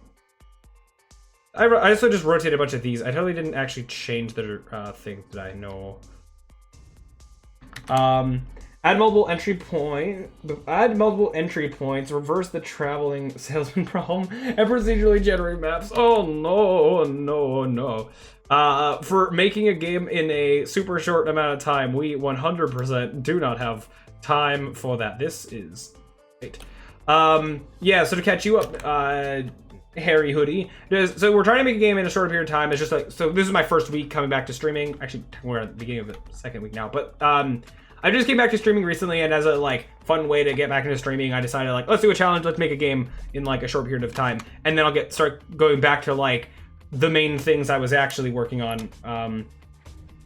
I also just rotated a bunch of these. I totally didn't actually change the thing that I know. Add multiple entry points, reverse the traveling salesman problem, and procedurally generate maps. Oh no, no, no. For making a game in a super short amount of time, we 100% do not have time for that. This is great. Yeah, so to catch you up, Harry Hoodie. So we're trying to make a game in a short period of time. It's just like, so this is my first week coming back to streaming. Actually, we're at the beginning of the second week now, but I just came back to streaming recently, and as a like fun way to get back into streaming, I decided like, let's do a challenge, let's make a game in like a short period of time, and then I'll start going back to like the main things I was actually working on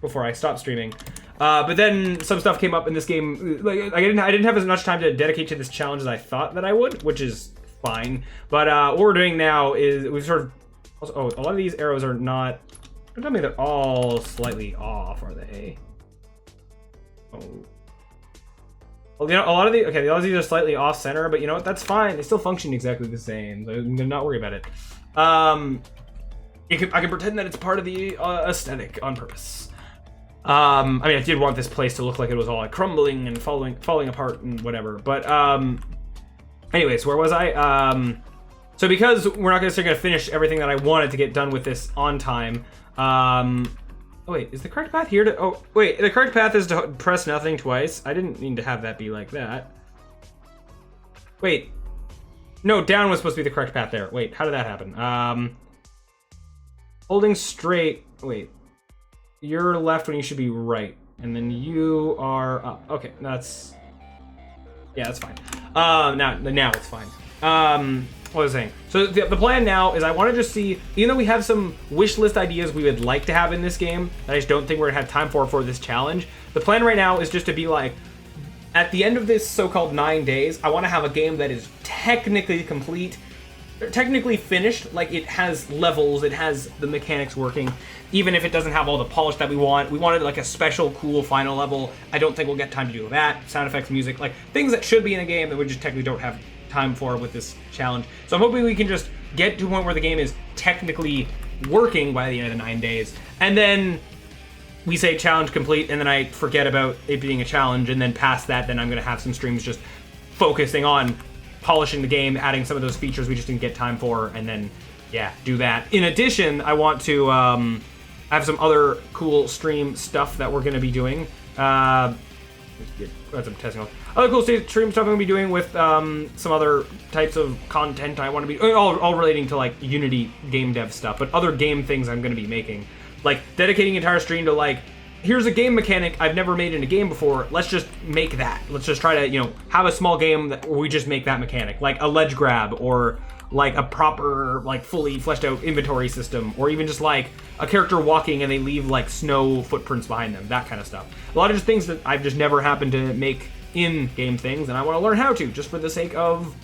before I stopped streaming. But then some stuff came up in this game. Like I didn't have as much time to dedicate to this challenge as I thought that I would, which is fine. But what we're doing now is we sort of. Oh, a lot of these arrows are not. Don't tell me they're all slightly off, are they? Oh. Well, you know, a lot of these are slightly off center, but you know what? That's fine. They still function exactly the same. So I'm gonna not worry about it. I can pretend that it's part of the aesthetic on purpose. I mean, I did want this place to look like it was all like crumbling and falling apart and whatever. But anyways, where was I? So because we're not necessarily gonna finish everything that I wanted to get done with this on time. Oh wait, is the correct path here to... Oh, wait, the correct path is to press nothing twice. I didn't mean to have that be like that. Wait. No, down was supposed to be the correct path there. Wait, how did that happen? Holding straight... Wait. You're left when you should be right. And then you are up. Okay, that's... Yeah, that's fine. Now it's fine. What was I saying? So the plan now is I want to just see, even though we have some wish list ideas we would like to have in this game that I just don't think we're gonna have time for this challenge. The plan right now is just to be like, at the end of this so-called 9 days, I want to have a game that is technically complete, technically finished. Like it has levels, it has the mechanics working, even if it doesn't have all the polish that we want. We wanted like a special, cool final level. I don't think we'll get time to do that. Sound effects, music, like things that should be in a game that we just technically don't have time for with this challenge. So I'm hoping we can just get to a point where the game is technically working by the end of the 9 days, and then we say challenge complete, and then I forget about it being a challenge, and then past that, then I'm gonna have some streams just focusing on polishing the game, adding some of those features we just didn't get time for, and then yeah, do that. In addition, I want to have some other cool stream stuff that we're gonna be doing. That's some testing. Other cool stream stuff I'm gonna be doing with some other types of content I want to be all relating to like Unity game dev stuff, but other game things I'm gonna be making, like dedicating an entire stream to like, here's a game mechanic I've never made in a game before. Let's just make that. Let's just try to have a small game where we just make that mechanic, like a ledge grab or like a proper like fully fleshed out inventory system, or even just like a character walking and they leave like snow footprints behind them, that kind of stuff. A lot of just things that I've just never happened to make in game things, and I want to learn how to, just for the sake of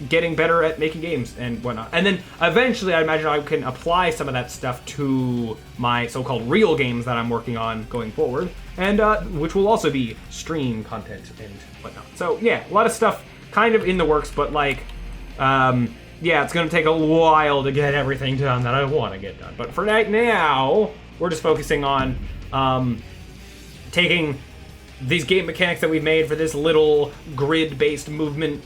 getting better at making games and whatnot. And then eventually I imagine I can apply some of that stuff to my so-called real games that I'm working on going forward, and which will also be stream content and whatnot. So yeah, a lot of stuff kind of in the works, but like yeah, it's gonna take a while to get everything done that I want to get done. But for right now, we're just focusing on taking these game mechanics that we've made for this little grid-based movement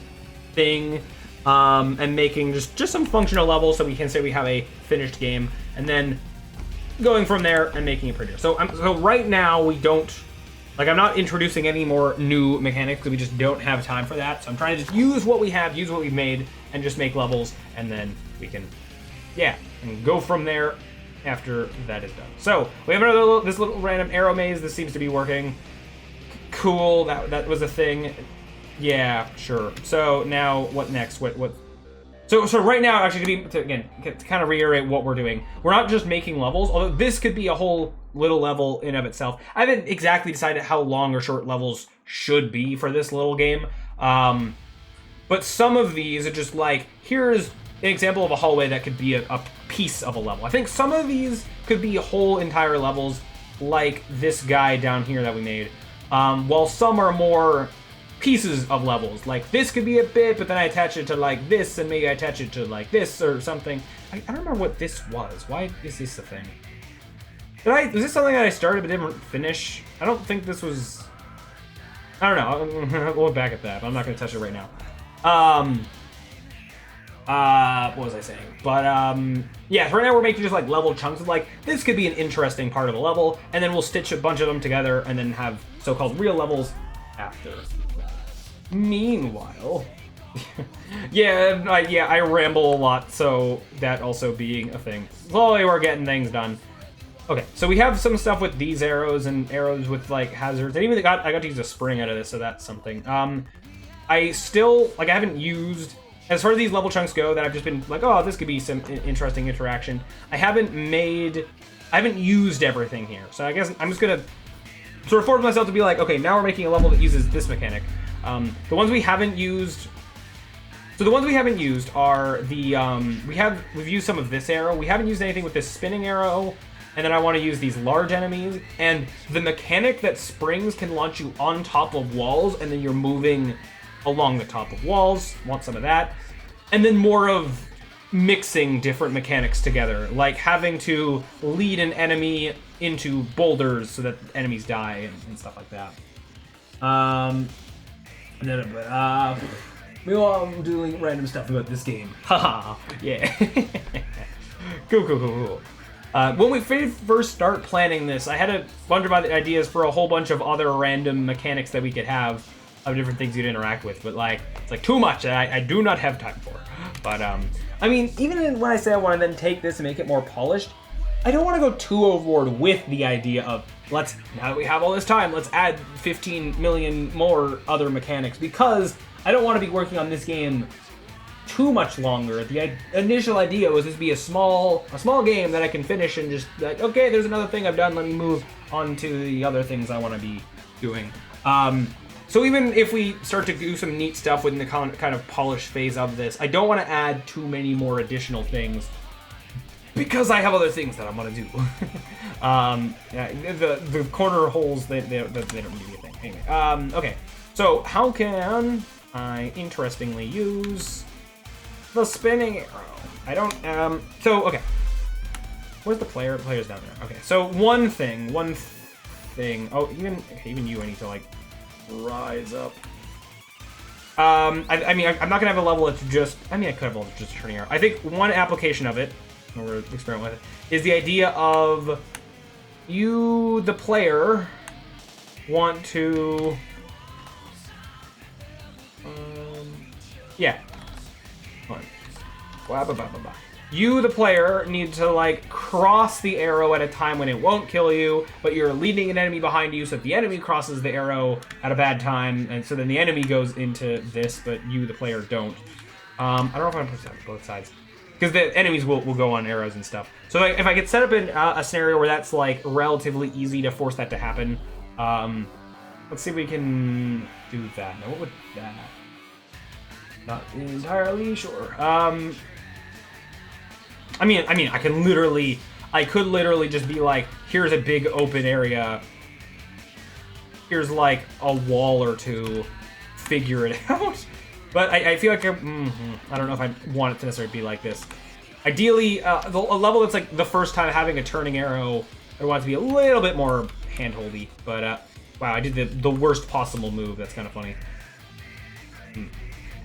thing, and making just some functional levels so we can say we have a finished game, and then going from there and making it prettier. So right now we don't, like, I'm not introducing any more new mechanics because we just don't have time for that. So I'm trying to just use what we have, use what we've made, and just make levels, and then we can, yeah, and go from there after that is done. So we have this little random arrow maze. This seems to be working. Cool, that was a thing. Yeah, sure. So now what next? What? So right now, actually, to kind of reiterate what we're doing, we're not just making levels, although this could be a whole little level in of itself. I haven't exactly decided how long or short levels should be for this little game. But some of these are just like, here's an example of a hallway that could be a piece of a level. I think some of these could be whole entire levels, like this guy down here that we made. While some are more pieces of levels. Like this could be a bit, but then I attach it to like this, and maybe I attach it to like this or something. I don't remember what this was. Why is this a thing? Was this something that I started but didn't finish? I don't think this was. I don't know. I'll look back at that. But I'm not going to touch it right now. What was I saying? But yeah, so right now we're making just like level chunks of like this could be an interesting part of the level, and then we'll stitch a bunch of them together and then have so-called real levels after. Meanwhile, I ramble a lot, so that also being a thing. Slowly we're getting things done. Okay, so we have some stuff with these arrows and arrows with like hazards. I got to use a spring out of this, so that's something. I still I haven't used, as far as these level chunks go, that I've just been like, oh, this could be some interesting interaction. I haven't used everything here, so I guess I'm just gonna sort of force myself to be like, okay, now we're making a level that uses this mechanic. The ones we haven't used. So the ones we haven't used are the we've used some of this arrow. We haven't used anything with this spinning arrow, and then I want to use these large enemies. And the mechanic that springs can launch you on top of walls, and then you're moving along the top of walls. Want some of that, and then more of mixing different mechanics together, like having to lead an enemy into boulders so that enemies die and stuff like that. Meanwhile, I'm doing random stuff about this game. Haha, yeah. Cool. When we first start planning this, I had a bunch of other ideas for a whole bunch of other random mechanics that we could have of different things you'd interact with, but like it's like too much that I do not have time for. But I mean, even when I say I want to then take this and make it more polished, I don't want to go too overboard with the idea of now that we have all this time, let's add 15 million more other mechanics, because I don't want to be working on this game too much longer. The initial idea was this be a small game that I can finish and just like, okay, there's another thing I've done, let me move on to the other things I want to be doing. So even if we start to do some neat stuff within the kind of polished phase of this, I don't want to add too many more additional things, because I have other things that I want to do. The corner holes, they don't really be a thing. Anyway, okay. So how can I interestingly use the spinning arrow? I don't, okay. Where's the player? The player's down there. Okay, so one thing. Oh, even you, I need to like rise up. I mean, I'm not gonna have a level that's just, I could have a level that's just a turning arrow. I think one application of it, or we're experimenting with it, is the idea of you, the player, want to you, the player, need to like cross the arrow at a time when it won't kill you, but you're leading an enemy behind you, so if the enemy crosses the arrow at a bad time, and so then the enemy goes into this, but you, the player, don't. I don't know if I'm putting it on both sides, because the enemies will go on arrows and stuff. So if I could set up a scenario where that's like relatively easy to force that to happen, let's see if we can do that. Now, what would that? Not entirely sure. I mean, I could literally just be like, here's a big open area. Here's like a wall or two. Figure it out. But I feel like I don't know if I want it to necessarily be like this. Ideally, a level that's like the first time having a turning arrow, I want it to be a little bit more handholdy. But wow, I did the worst possible move. That's kind of funny.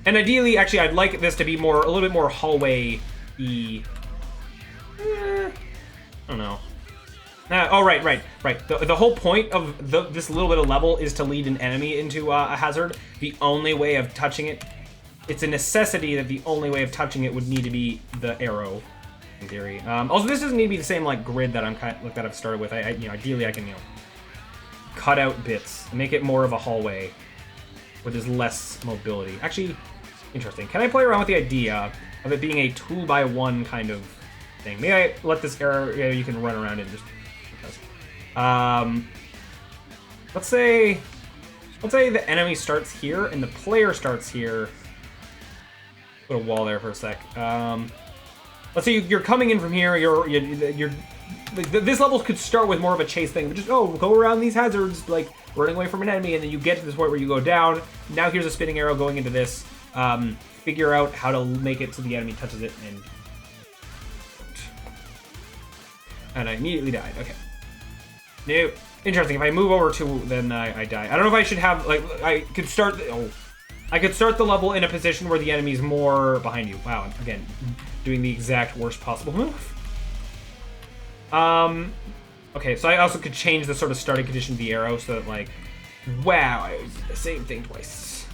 And ideally, actually, I'd like this to be a little bit more hallway-y. I don't know. Oh, right. The whole point of this little bit of level is to lead an enemy into a hazard. The only way of touching it, it's a necessity that the only way of touching it would need to be the arrow, in theory. Also, this doesn't need to be the same like grid that I've started with. Ideally, I can cut out bits and make it more of a hallway, where there's less mobility. Actually, interesting. Can I play around with the idea of it being a 2x1 kind of thing? Maybe I let this area you can run around in just because. Let's say the enemy starts here and the player starts here. Put a wall there for a sec. Let's say you're coming in from here. You're like this level could start with more of a chase thing, but just go around these hazards, like running away from an enemy, and then you get to this point where you go down. Now here's a spinning arrow going into this. Figure out how to make it so the enemy touches it, and I immediately died. Okay. No, interesting. If I move over to, then I die. I don't know if I should have, like, I could start the level in a position where the enemy's more behind you. Wow, again, doing the exact worst possible move. Okay, so I also could change the sort of starting condition of the arrow so that, like, wow, I was the same thing twice.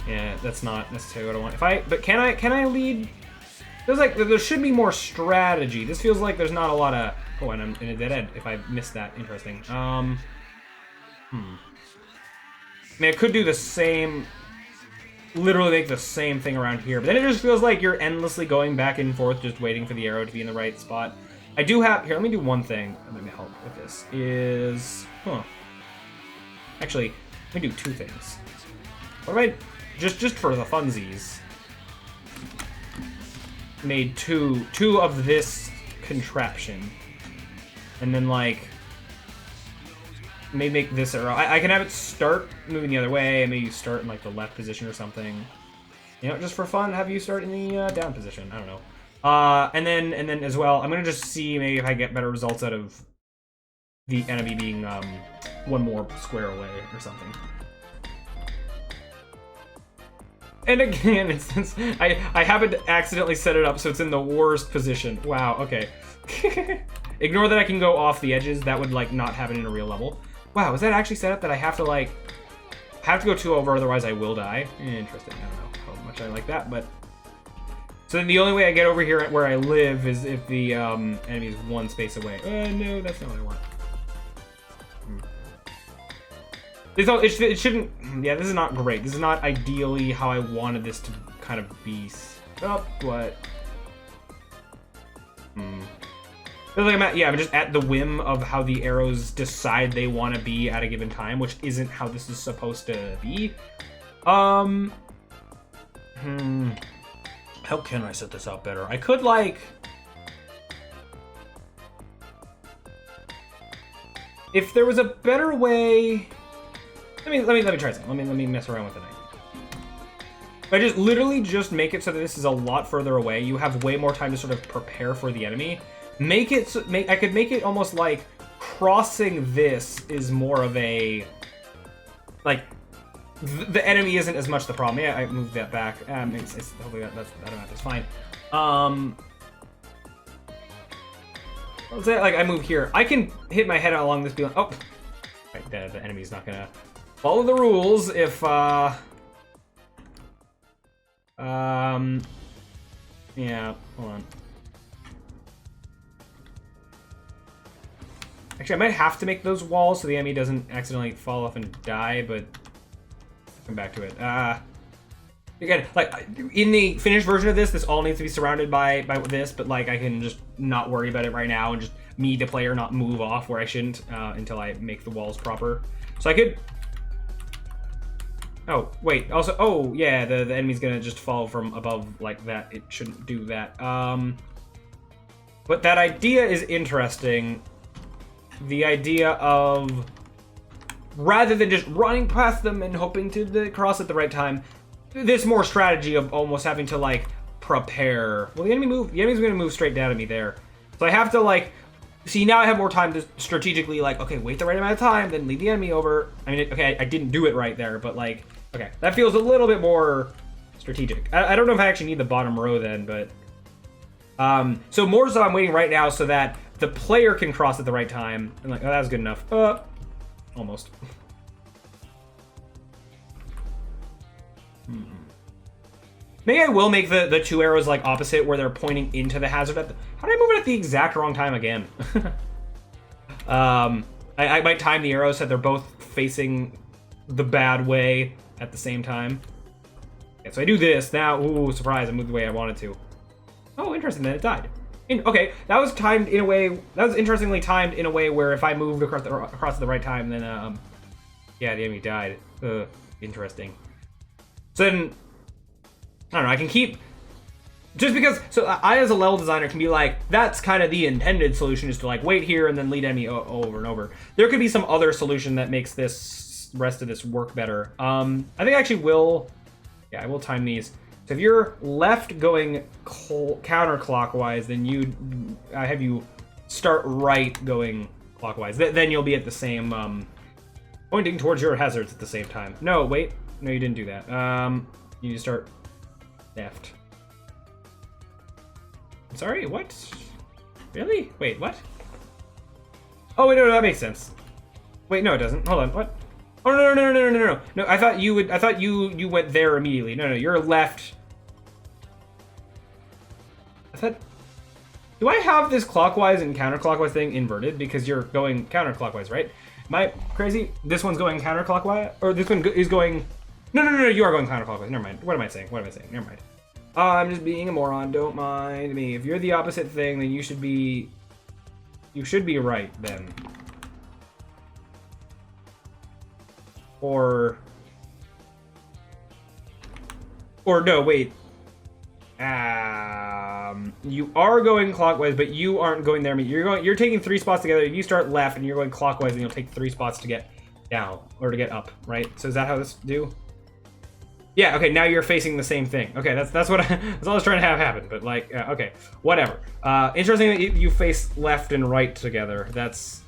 Yeah, that's not necessarily what I want. But can I lead? Feels like there should be more strategy. This feels like there's not a lot of. Oh, and I'm in a dead end. If I missed that, interesting. I mean, I could do the same. Literally make the same thing around here, but then it just feels like you're endlessly going back and forth, just waiting for the arrow to be in the right spot. I do have here. Let me do one thing. Let me help with this. Actually, let me do two things. What if I just for the funsies made two of this contraption, and then like maybe make this arrow. I can have it start moving the other way, and maybe start in like the left position or something. You know, just for fun, have you start in the down position. I don't know. And then as well, I'm gonna just see maybe if I get better results out of the enemy being one more square away or something. And again, since I happened to accidentally set it up so it's in the worst position. Wow, okay. Ignore that I can go off the edges. That would, like, not happen in a real level. Wow, is that actually set up that I have to, like... have to go 2 over, otherwise I will die? Interesting. I don't know how much I like that, but... So then the only way I get over here where I live is if the enemy is 1 space away. No, that's not what I want. It shouldn't... Yeah, this is not great. This is not ideally how I wanted this to kind of be set up, but... Feels like I'm just at the whim of how the arrows decide they want to be at a given time, which isn't how this is supposed to be. How can I set this up better? I could, like... If there was a better way... Let me try something. Let me mess around with it. If I just literally just make it so that this is a lot further away, you have way more time to sort of prepare for the enemy. I could make it almost like crossing this is more of a, like, the enemy isn't as much the problem. Yeah, I moved that back. Hopefully that's fine. Let's say like I move here. I can hit my head along this, be like, oh, right, the enemy's not gonna follow the rules if yeah, hold on. Actually, I might have to make those walls so the enemy doesn't accidentally fall off and die, but I'll come back to it. Again, like, in the finished version of this all needs to be surrounded by this, but, like, I can just not worry about it right now and just me, the player, not move off where I shouldn't until I make the walls proper. So I could... Oh, wait, also, oh, yeah, the enemy's gonna just fall from above like that. It shouldn't do that. But that idea is interesting. The idea of, rather than just running past them and hoping to cross at the right time, this more strategy of almost having to, like, prepare. Well, the enemy's gonna move straight down at me there. So I have to, like, see, now I have more time to strategically, like, okay, wait the right amount of time, then lead the enemy over. I mean, okay, I didn't do it right there, but, like, okay, that feels a little bit more strategic. I don't know if I actually need the bottom row then, but... so more so I'm waiting right now so that the player can cross at the right time. And like, oh, that was good enough. Almost. Maybe I will make the 2 arrows like opposite where they're pointing into the hazard. How did I move it at the exact wrong time again? I might time the arrows so they're both facing the bad way at the same time. Okay, so I do this. Now, ooh, surprise, I moved the way I wanted to. Oh, interesting, then it died. Okay, that was timed in a way, that was interestingly timed in a way where if I moved across at the right time, then, yeah, the enemy died. Interesting. So then, I don't know, I can keep Just because, so I as a level designer can be like, that's kind of the intended solution, is to like wait here and then lead enemy over and over. There could be some other solution that makes this rest of this work better. I think I actually will, yeah, I will time these. So if you're left going counterclockwise, then I have you start right going clockwise. Then you'll be at the same, pointing towards your hazards at the same time. No, wait, no, you didn't do that. You need to start left. Sorry, what? Really? Wait, what? Oh, wait, no, that makes sense. Wait, no, it doesn't. Hold on, what? Oh, no. No, I thought you would, I thought you went there immediately. No, you're left. I thought, do I have this clockwise and counterclockwise thing inverted? Because you're going counterclockwise, right? Am I crazy? This one's going counterclockwise? Or this one is going, no, you are going counterclockwise. Never mind. What am I saying? Never mind. I'm just being a moron. Don't mind me. If you're the opposite thing, then you should be right then. Or no, wait. You are going clockwise, but you aren't going there. You're taking 3 spots together. You start left, and you're going clockwise, and you'll take 3 spots to get down or to get up, right? So is that how this do? Yeah, okay, now you're facing the same thing. Okay, that's what that's all I was trying to have happen, but like, okay, whatever. Interesting that you face left and right together. That's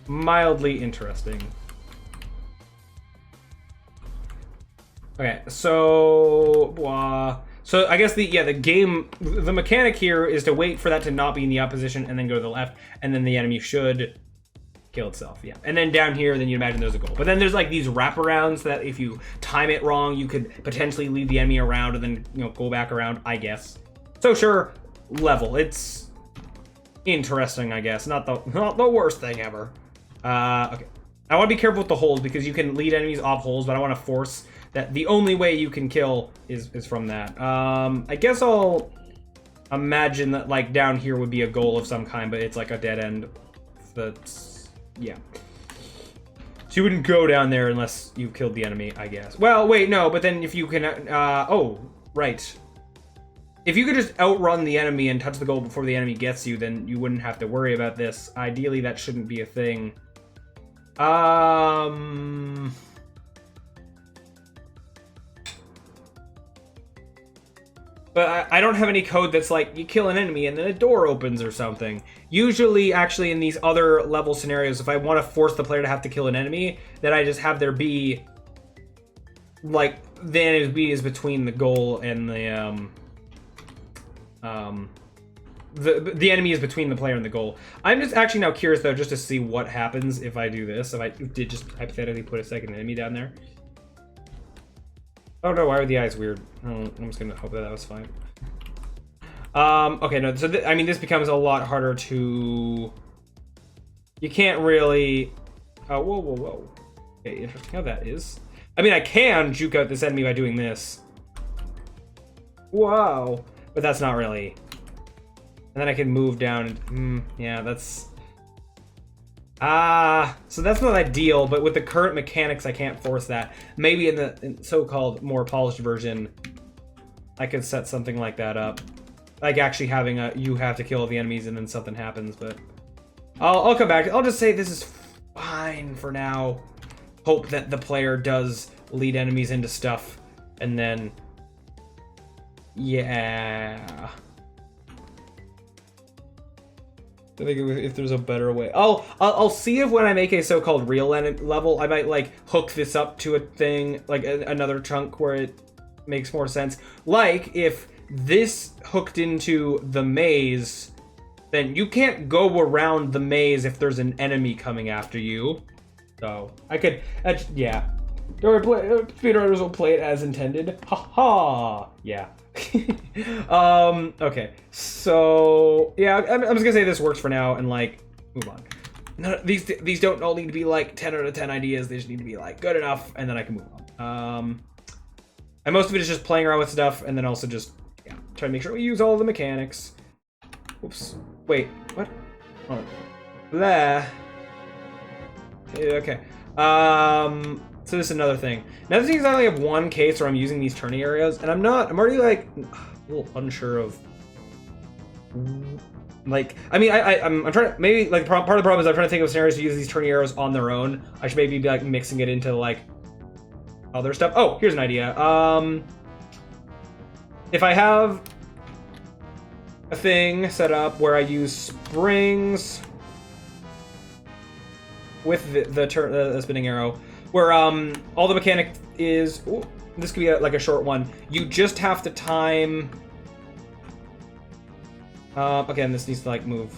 mildly interesting. Okay, so I guess the mechanic here is to wait for that to not be in the opposition and then go to the left, and then the enemy should kill itself, yeah. And then down here, then you imagine there's a goal. But then there's like these wraparounds that if you time it wrong, you could potentially lead the enemy around and then, go back around, I guess. So sure, level. It's interesting, I guess. Not the worst thing ever. Okay. I want to be careful with the holes because you can lead enemies off holes, but I want to force that the only way you can kill is from that. I guess I'll imagine that like down here would be a goal of some kind, but it's like a dead end. That's, yeah. So you wouldn't go down there unless you killed the enemy, I guess. Well, wait, no, but then if you can, oh, right. If you could just outrun the enemy and touch the goal before the enemy gets you, then you wouldn't have to worry about this. Ideally, that shouldn't be a thing. But I don't have any code that's like, you kill an enemy and then a door opens or something. Usually, actually, in these other level scenarios, if I want to force the player to have to kill an enemy, then I just have there be, like, the enemy is between the goal and the enemy is between the player and the goal. I'm just actually now curious, though, just to see what happens if I do this. If I did just hypothetically put a second enemy down there. Oh no, why are the eyes weird? Oh, I'm just gonna hope that was fine. Okay, no, so I mean, this becomes a lot harder to... You can't really... Oh, whoa. Okay, interesting how that is. I mean, I can juke out this enemy by doing this. Wow. But that's not really... And then I can move down. Yeah, that's... So that's not ideal, but with the current mechanics, I can't force that. Maybe in the so-called more polished version, I could set something like that up. Like actually having you have to kill the enemies and then something happens, but... I'll come back. I'll just say this is fine for now. Hope that the player does lead enemies into stuff, and then... Yeah... I think if there's a better way. I'll see if when I make a so-called real level, I might like hook this up to a thing, like another chunk where it makes more sense. Like if this hooked into the maze, then you can't go around the maze if there's an enemy coming after you. So I could, yeah. Speedrunners will play it as intended. Ha. Yeah. Okay, so yeah, I'm just gonna say this works for now and like move on. No, these don't all need to be like 10 out of 10 ideas. They just need to be like good enough, and then I can move on. And most of it is just playing around with stuff, and then also just trying to make sure we use all of the mechanics. Oops. Wait. What? Oh. Blah. Okay. So this is another thing. Another thing is I only have one case where I'm using these turning areas, and I'm already like, a little unsure of. Like, I mean, I'm trying to, maybe, like, part of the problem is I'm trying to think of scenarios to use these turning arrows on their own. I should maybe be, like, mixing it into, like, other stuff. Oh, here's an idea. If I have a thing set up where I use springs with the spinning arrow, where, all the mechanic is, ooh, this could be, like, a short one. You just have to time... again, this needs to like move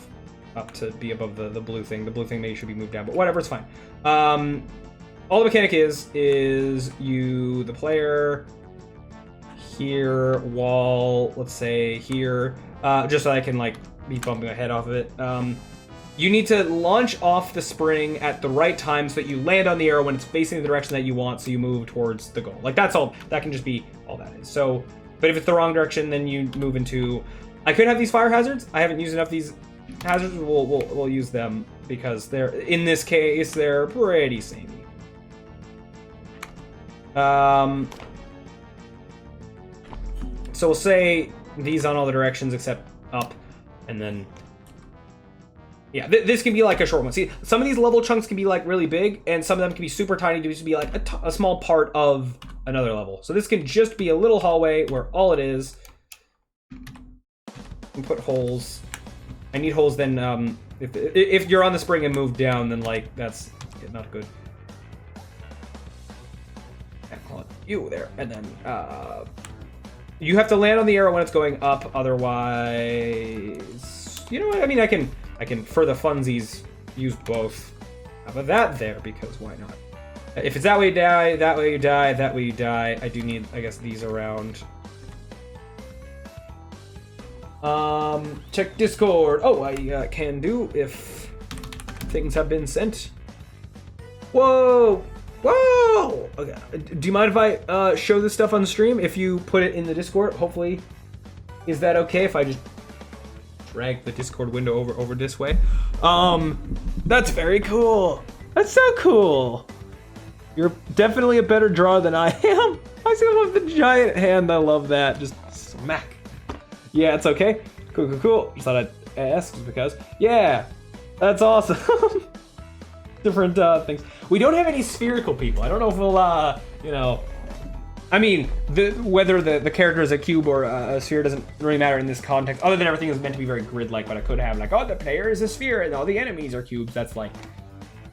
up to be above the blue thing. The blue thing maybe should be moved down, but whatever, it's fine. All the mechanic is you, the player, here, wall, let's say here, just so I can like be bumping my head off of it. You need to launch off the spring at the right time so that you land on the arrow when it's facing the direction that you want, so you move towards the goal. Like, that's all. That can just be all that is. So, but if it's the wrong direction, then you move into... I could have these fire hazards. I haven't used enough of these hazards. We'll use them because they're, in this case, they're pretty samey. So we'll say these on all the directions except up, and then yeah, this can be like a short one. See, some of these level chunks can be like really big, and some of them can be super tiny to just be like a small part of another level. So this can just be a little hallway where all it is. And put holes. I need holes. Then if you're on the spring and move down, then like that's not good. Call it you there, and then you have to land on the arrow when it's going up. Otherwise, you know what? I mean, I can for the funsies use both. How about that there? Because why not? If it's that way you die, that way you die, that way you die. I do need, I guess, these around. Check Discord. Oh, I can do if things have been sent. Whoa! Whoa! Okay. Do you mind if I show this stuff on stream? If you put it in the Discord, hopefully. Is that okay if I just drag the Discord window over this way? That's very cool. That's so cool. You're definitely a better drawer than I am. I still have the giant hand. I love that. Just smack. Yeah, it's okay. Cool. Just thought I'd ask just because. Yeah, that's awesome. Different things. We don't have any spherical people. I don't know if we'll, you know. I mean, whether the character is a cube or a sphere doesn't really matter in this context. Other than everything is meant to be very grid-like, but I could have like, oh, the player is a sphere and all the enemies are cubes. That's like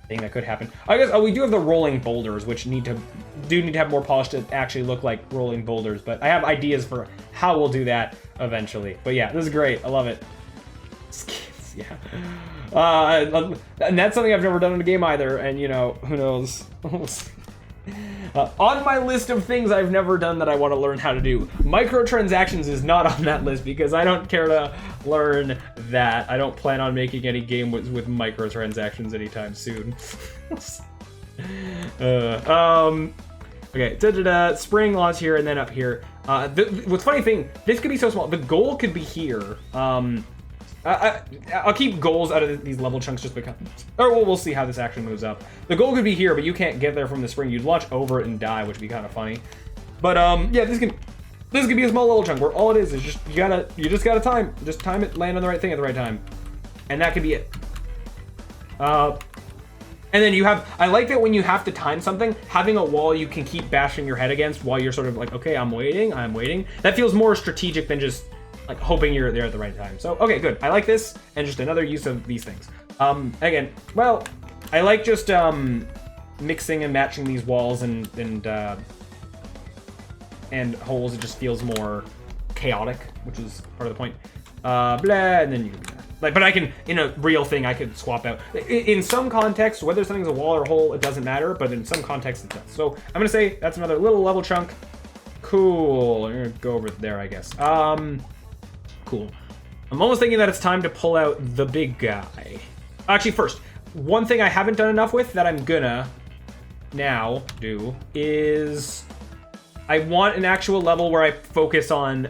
a thing that could happen. I guess we do have the rolling boulders, which need to have more polish to actually look like rolling boulders. But I have ideas for how we'll do that eventually. But yeah, this is great. I love it. Skins, yeah. And that's something I've never done in a game either. And you know, who knows? On my list of things I've never done that I want to learn how to do, microtransactions is not on that list because I don't care to learn that. I don't plan on making any game with microtransactions anytime soon. Okay, spring launch here and then up here. What's funny thing, this could be so small. The goal could be here. I'll keep goals out of these level chunks just because, or we'll see how this actually moves up. The goal could be here, but you can't get there from the spring. You'd launch over it and die, which would be kind of funny. But yeah, this could be a small level chunk where all it is just you just gotta time it, land on the right thing at the right time, and that could be it. And then you have, I like that when you have to time something, having a wall you can keep bashing your head against while you're sort of like, okay, I'm waiting. That feels more strategic than just like hoping you're there at the right time. So, okay, good. I like this, and just another use of these things. Again, well, I like just mixing and matching these walls and holes. It just feels more chaotic, which is part of the point. Blah, and then you can do that. Like, but I can, in a real thing, I could swap out. In some context, whether something's a wall or a hole, it doesn't matter, but in some context, it does. So I'm gonna say that's another little level chunk. Cool. I'm gonna go over there, I guess. Cool. I'm almost thinking that it's time to pull out the big guy. Actually, first, one thing I haven't done enough with that I'm gonna now do is I want an actual level where I focus on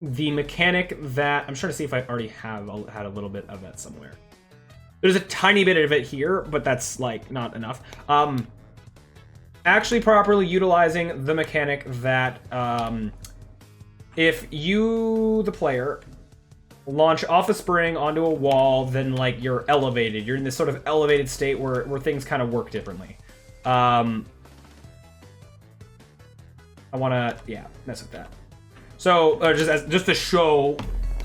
the mechanic that I'm trying to see if I already had a little bit of that somewhere. There's a tiny bit of it here, but that's like not enough. Actually properly utilizing the mechanic that if you, the player, launch off a spring onto a wall, then like you're elevated. You're in this sort of elevated state where things kind of work differently. I want to, yeah, mess with that. So just to show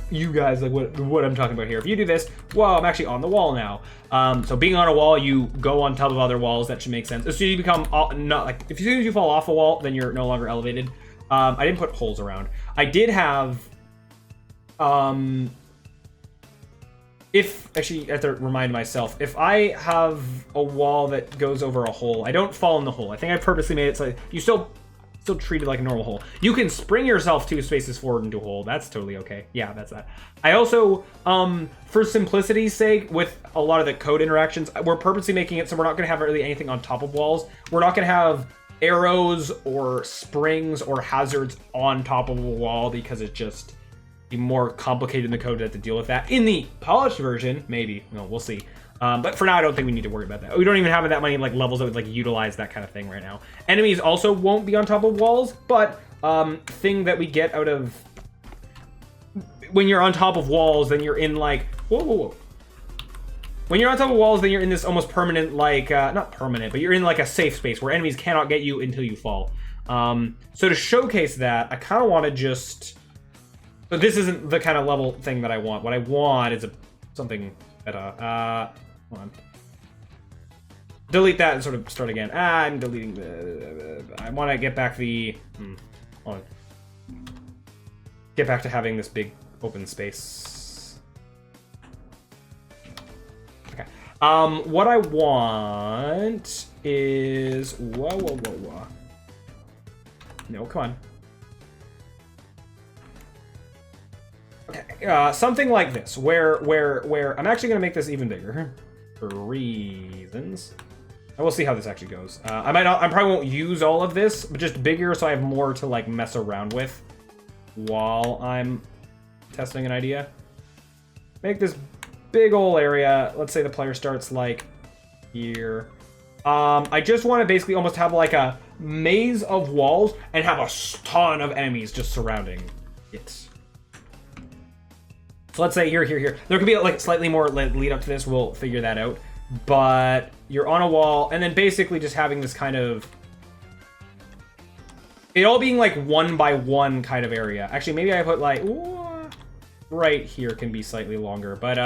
you guys like what I'm talking about here. If you do this, well, I'm actually on the wall now. So being on a wall, you go on top of other walls. That should make sense. So you become not like, if as soon as you fall off a wall, then you're no longer elevated. I didn't put holes around. I did have, if actually I have to remind myself, if I have a wall that goes over a hole, I don't fall in the hole. I think I purposely made it so you still treat it like a normal hole. You can spring yourself 2 spaces forward into a hole. That's totally okay. Yeah, that's that. I also, for simplicity's sake, with a lot of the code interactions, we're purposely making it so we're not going to have really anything on top of walls. We're not going to have arrows or springs or hazards on top of a wall because it's just be more complicated in the code to have to deal with that. In the polished version, maybe. No, we'll see. But for now, I don't think we need to worry about that. We don't even have that many like levels that would like utilize that kind of thing right now. Enemies also won't be on top of walls, but thing that we get out of when you're on top of walls, then you're in like whoa. When you're on top of walls, then you're in this almost permanent like not permanent, but you're in like a safe space where enemies cannot get you until you fall. So to showcase that, I kind of want to just. But this isn't the kind of level thing that I want. What I want is something better. Hold on. Delete that and sort of start again. I'm deleting the. I want to get back the. Hold on. Get back to having this big open space. Okay. What I want is whoa. No, come on. Okay, something like this, where I'm actually gonna make this even bigger for reasons. I will see how this actually goes. I probably won't use all of this, but just bigger so I have more to like mess around with while I'm testing an idea. Make this big ol' area. Let's say the player starts like here. I just want to basically almost have like a maze of walls and have a ton of enemies just surrounding it. So let's say here. There could be like slightly more lead up to this. We'll figure that out. But you're on a wall, and then basically just having this kind of... It all being like 1 by 1 kind of area. Actually, maybe I put like... right here can be slightly longer. But,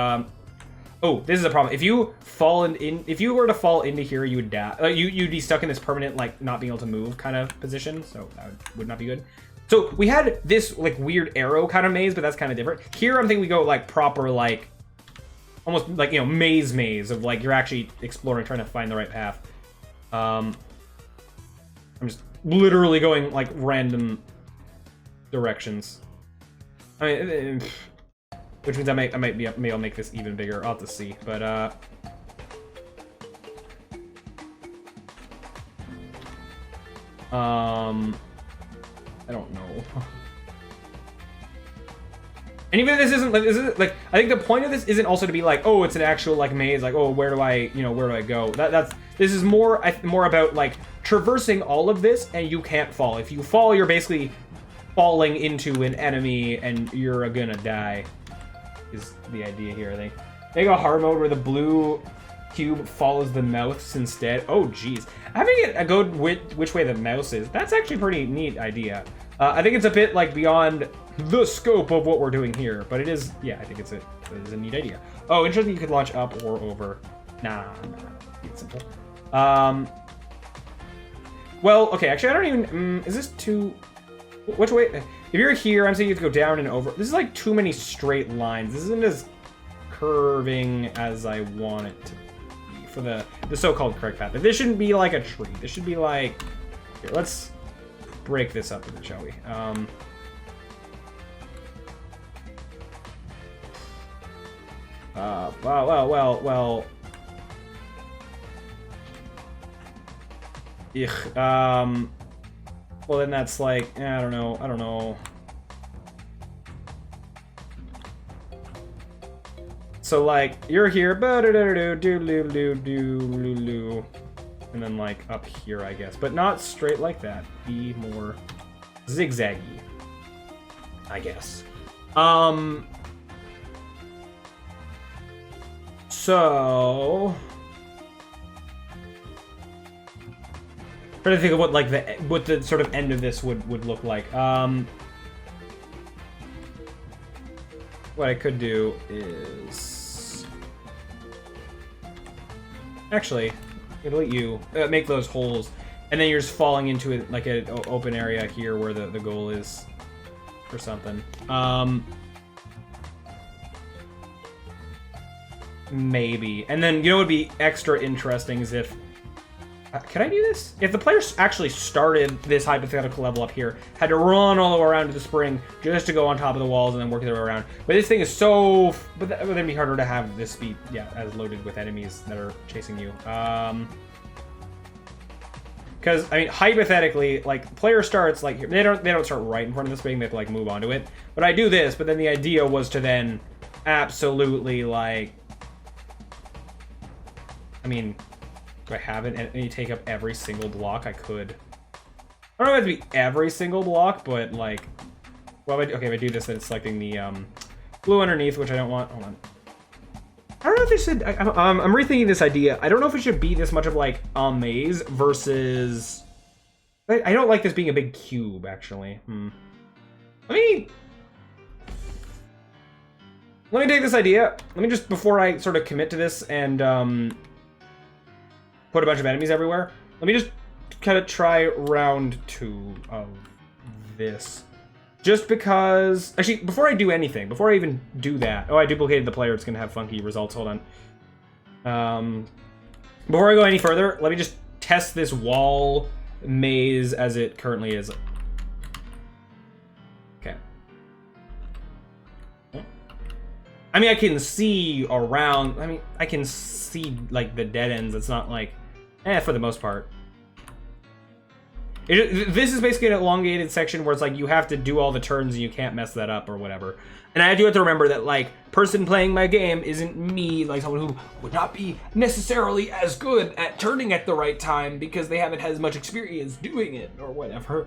oh, this is a problem. If you fall if you were to fall into here, you would die. You'd be stuck in this permanent, like, not being able to move kind of position. So that would not be good. So we had this like weird arrow kind of maze, but that's kind of different. Here I'm thinking we go like proper like almost like, you know, maze of like you're actually exploring, trying to find the right path. I'm just literally going like random directions. I mean, which means I might be maybe I'll make this even bigger. I'll have to see, but I don't know. And even if this isn't like I think the point of this isn't also to be like, oh, it's an actual like maze, like, oh, where do I go? This is more about like traversing all of this, and you can't fall. If you fall, you're basically falling into an enemy and you're gonna die. Is the idea here, I think. Make a hard mode where the blue cube follows the mouse instead. Oh, geez. Having it go which way the mouse is, that's actually a pretty neat idea. I think it's a bit like beyond the scope of what we're doing here, but it is, yeah, I think it's a neat idea. Oh, interesting, you could launch up or over. Nah, it's simple. Well, okay, actually, I don't even, is this too, which way? If you're here, I'm saying you have to go down and over. This is like too many straight lines. This isn't as curving as I want it to be for the so-called correct path. This shouldn't be like a tree. This should be like, here, let's break this up a bit, shall we? Well. Well, then that's like, I don't know. So like, you're here, and then like up here, I guess, but not straight like that. Be more zigzaggy. I guess. So trying to think of what like what the sort of end of this would look like. What I could do is actually I'm gonna let you make those holes, and then you're just falling into it like an open area here where the goal is or something. Maybe. And then, you know what would be extra interesting is if... can I do this? If the players actually started this hypothetical level up here, had to run all the way around to the spring just to go on top of the walls and then work their way around. But this thing is so... But that would then be harder to have this be, yeah, as loaded with enemies that are chasing you. Because, I mean, hypothetically, like, player starts, like, they don't start right in front of the spring, they have to, like, move onto it. But I do this, but then the idea was to then absolutely, like... I mean, do I have it? And you take up every single block? I could. I don't know if it would be every single block, but like, well, okay, if I do this, then it's selecting the blue underneath, which I don't want. Hold on. I don't know if it should. I'm rethinking this idea. I don't know if it should be this much of like a maze versus. I don't like this being a big cube, actually. Let me take this idea. Let me just, before I sort of commit to this and put a bunch of enemies everywhere, let me just kind of try round 2 of this. Just because... Actually, before I do anything, before I even do that... Oh, I duplicated the player. It's going to have funky results. Hold on. Before I go any further, let me just test this wall maze as it currently is. Okay. I mean, I can see around... I mean, I can see, like, the dead ends. It's not like... for the most part. This is basically an elongated section where it's like you have to do all the turns and you can't mess that up or whatever. And I do have to remember that, like, person playing my game isn't me, like someone who would not be necessarily as good at turning at the right time because they haven't had as much experience doing it or whatever.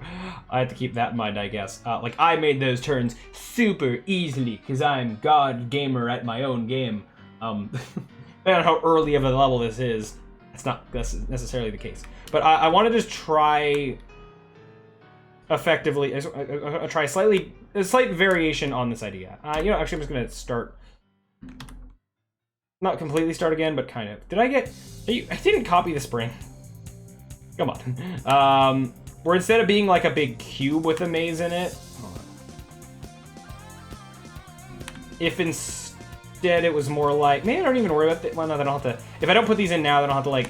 I have to keep that in mind, I guess. Like, I made those turns super easily because I'm god gamer at my own game. I don't know how early of a level this is. That's not necessarily the case. But I want to just try effectively, try a slight variation on this idea. You know, actually I'm just going to start, not completely start again, but kind of. Did I get, I didn't copy the spring. Come on. Where instead of being like a big cube with a maze in it, hold on. If instead it was more like, man, I don't even worry about that. Well, no, then I'll have to, if I don't put these in now, then I'll have to like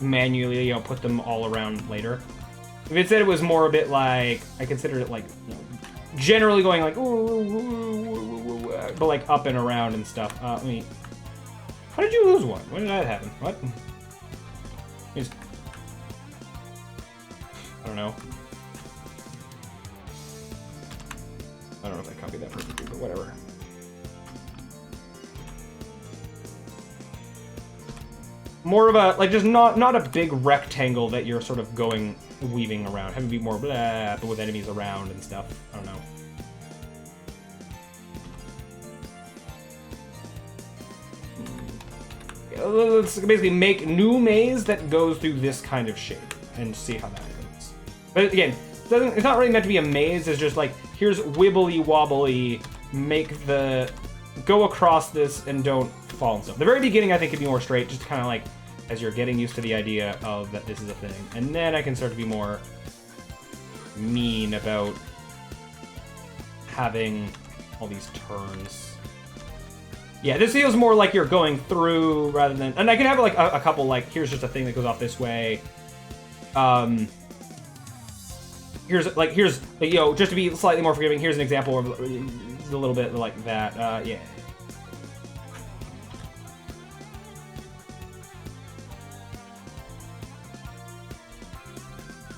manually, you know, put them all around later. If it said it was more a bit like, I considered it like, you know, generally going like, ooh, but like up and around and stuff. Let me, how did you lose one? When did that happen? What? Just, I don't know. I don't know if I copied that perfectly, but whatever. More of a, like, just not a big rectangle that you're sort of going, weaving around. Have it be more blah, but with enemies around and stuff. I don't know. Let's basically make new maze that goes through this kind of shape and see how that goes. But again, it's not really meant to be a maze. It's just like, here's wibbly wobbly, make the, go across this and don't fall and stuff. The very beginning, I think, could be more straight, just kind of like as you're getting used to the idea of that this is a thing. And then I can start to be more mean about having all these turns. Yeah, this feels more like you're going through rather than... And I can have like a couple, like, here's just a thing that goes off this way. Here's, like, you know, just to be slightly more forgiving, here's an example of a little bit like that. Yeah.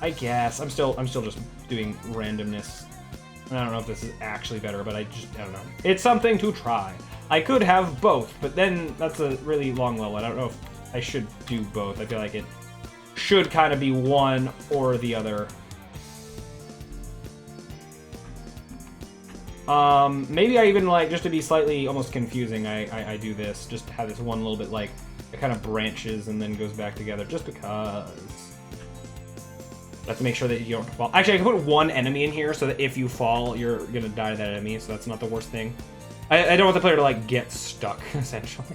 I guess. I'm still just doing randomness. And I don't know if this is actually better, but I don't know. It's something to try. I could have both, but then that's a really long level. I don't know if I should do both. I feel like it should kind of be one or the other. Maybe I even, like, just to be slightly almost confusing, I do this. Just to have this one little bit, like, it kind of branches and then goes back together, just because. I have to make sure that you don't fall. Actually, I can put one enemy in here so that if you fall, you're gonna die to that enemy, so that's not the worst thing. I don't want the player to, like, get stuck, essentially.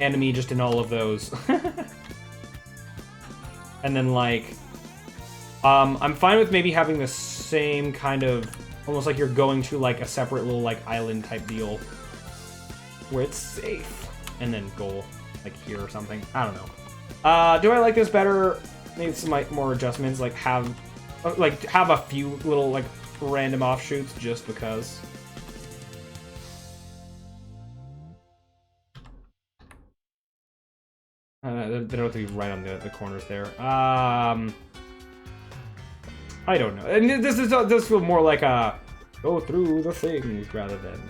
Enemy just in all of those. And then, like, I'm fine with maybe having the same kind of, almost like you're going to, like, a separate little, like, island type deal where it's safe. And then go, like, here or something. I don't know. Do I like this better? Maybe some, like, more adjustments, like, have a few little, like, random offshoots just because. They don't have to be right on the corners there. I don't know. And this does feel more like a go through the things rather than,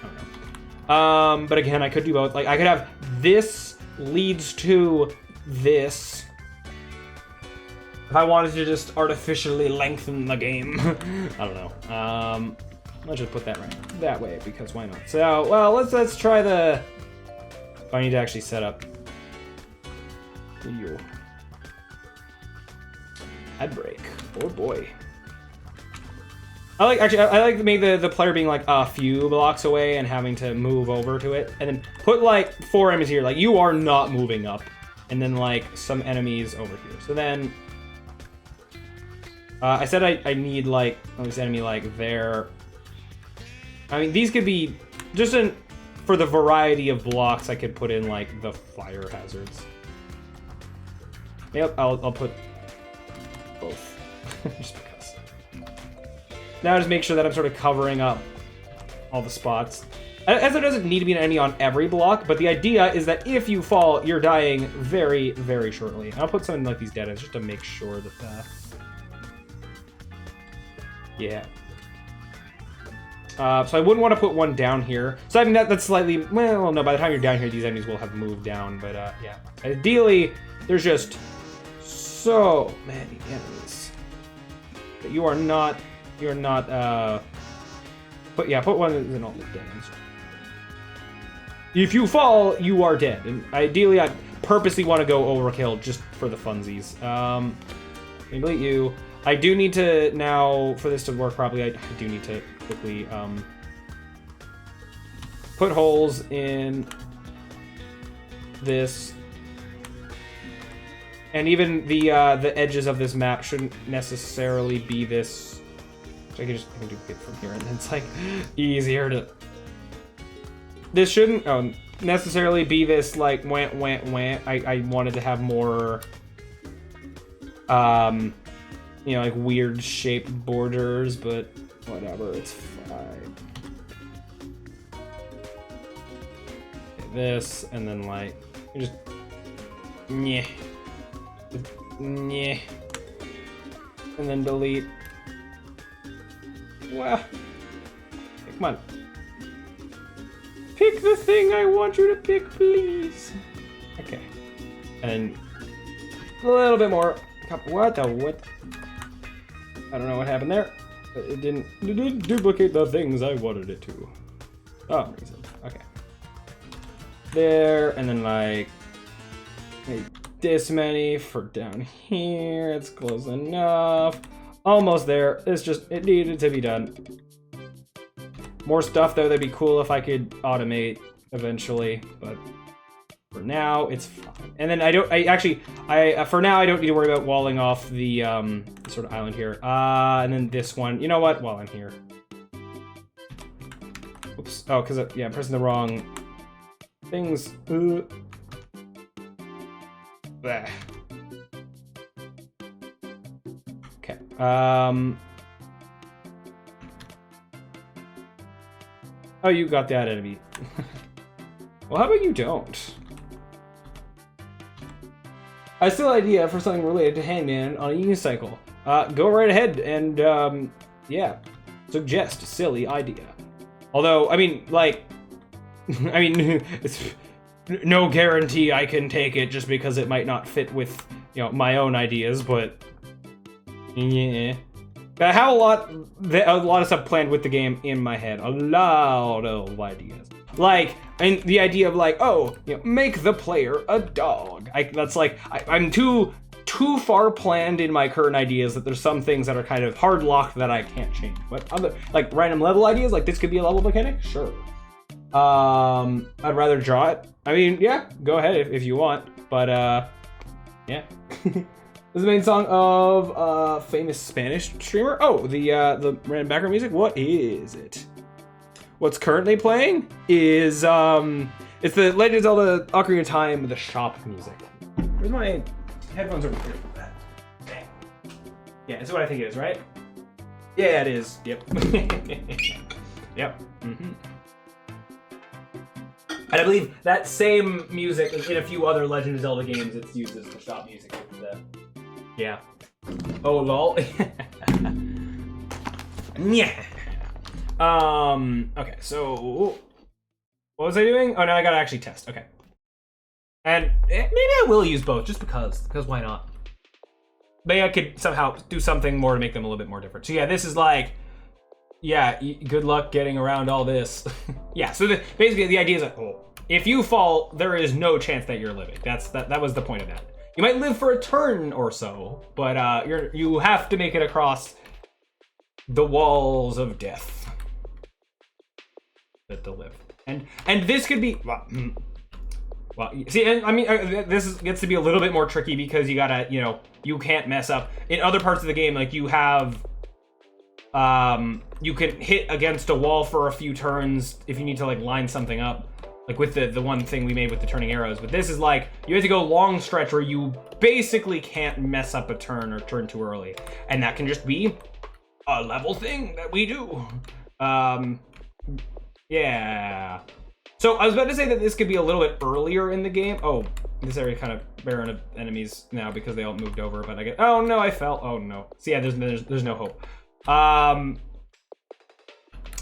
I don't know. But again, I could do both. Like, I could have this leads to this. If I wanted to just artificially lengthen the game. I don't know. Let's just put that right that way because why not? So, well, let's try the. Oh, I need to actually set up. Head break. Oh boy. I like to make the player being like a few blocks away and having to move over to it, and then put like 4 enemies here. Like, you are not moving up, and then like some enemies over here. So then, I said I need like this enemy like there. I mean, these could be just for the variety of blocks. I could put in like the fire hazards. Yep, I'll put both, just because. Now just make sure that I'm sort of covering up all the spots. As there doesn't need to be an enemy on every block, but the idea is that if you fall, you're dying very, very shortly. And I'll put something like these dead ends just to make sure that yeah. So I wouldn't want to put one down here. So I mean that's slightly, well, no, by the time you're down here, these enemies will have moved down, but yeah. Ideally, there's just so many enemies that you're not put one in all the dead ends. If you fall, you are dead, and ideally I purposely want to go overkill just for the funsies. Complete you. I do need to now, for this to work properly, I do need to quickly put holes in this. And even the edges of this map shouldn't necessarily be this. So I can duplicate from here, and then it's like easier to. This shouldn't necessarily be this like went. I wanted to have more, you know, like weird shaped borders, but whatever, it's fine. Okay, this, and then like just yeah. Yeah. And then delete. Well, okay, come on. Pick the thing I want you to pick, please. Okay. And a little bit more. What? I don't know what happened there. It didn't duplicate the things I wanted it to. Oh, reason. Okay. There, and then like maybe this many for down here. It's close enough. Almost there. It's just, it needed to be done. More stuff though, that'd be cool if I could automate eventually, but for now it's fine. And then for now I don't need to worry about walling off the sort of island here. And then this one, you know what, while I'm here. Oops, oh, cause yeah, I'm pressing the wrong things. Bleh. Okay. Oh, you got that enemy. Well, how about you don't? I still have an idea for something related to Hangman on a unicycle. Go right ahead and, yeah, suggest a silly idea. Although, I mean, like, I mean, it's no guarantee I can take it just because it might not fit with, you know, my own ideas, but yeah. I have a lot of stuff planned with the game in my head. A lot of ideas. Like, and the idea of like, oh, you know, make the player a dog. I'm too far planned in my current ideas that there's some things that are kind of hard locked that I can't change. But other, like, random level ideas, like this could be a level mechanic, sure. I'd rather draw it. I mean, yeah, go ahead if you want, but yeah. This is the main song of a famous Spanish streamer. Oh, the random background music. What is it? What's currently playing is it's the Legend of Zelda: Ocarina of Time, the shop music. Where's my headphones over here? Dang. Yeah, that's what I think it is, right? Yeah, it is. Yep. Yep. Mm-hmm. And I believe that same music in a few other Legend of Zelda games, it's used as the shop music. Yeah. Oh, lol. Yeah. Okay, so what was I doing? Oh, no, I gotta actually test. Okay. And maybe I will use both, just because why not? Maybe I could somehow do something more to make them a little bit more different. So yeah, this is like, yeah, good luck getting around all this. Yeah, so basically the idea is that, oh, if you fall, there is no chance that you're living. That was the point of that. You might live for a turn or so, but you have to make it across the walls of death to live. And this could be well, see, and I mean, this gets to be a little bit more tricky because you gotta, you know, you can't mess up. In other parts of the game, like you have, you can hit against a wall for a few turns if you need to like line something up. Like with the one thing we made with the turning arrows, but this is like, you have to go long stretch where you basically can't mess up a turn or turn too early. And that can just be a level thing that we do. Yeah. So I was about to say that this could be a little bit earlier in the game. Oh, this area kind of barren of enemies now because they all moved over, but I get, oh no, I fell. Oh no. So yeah, there's no hope.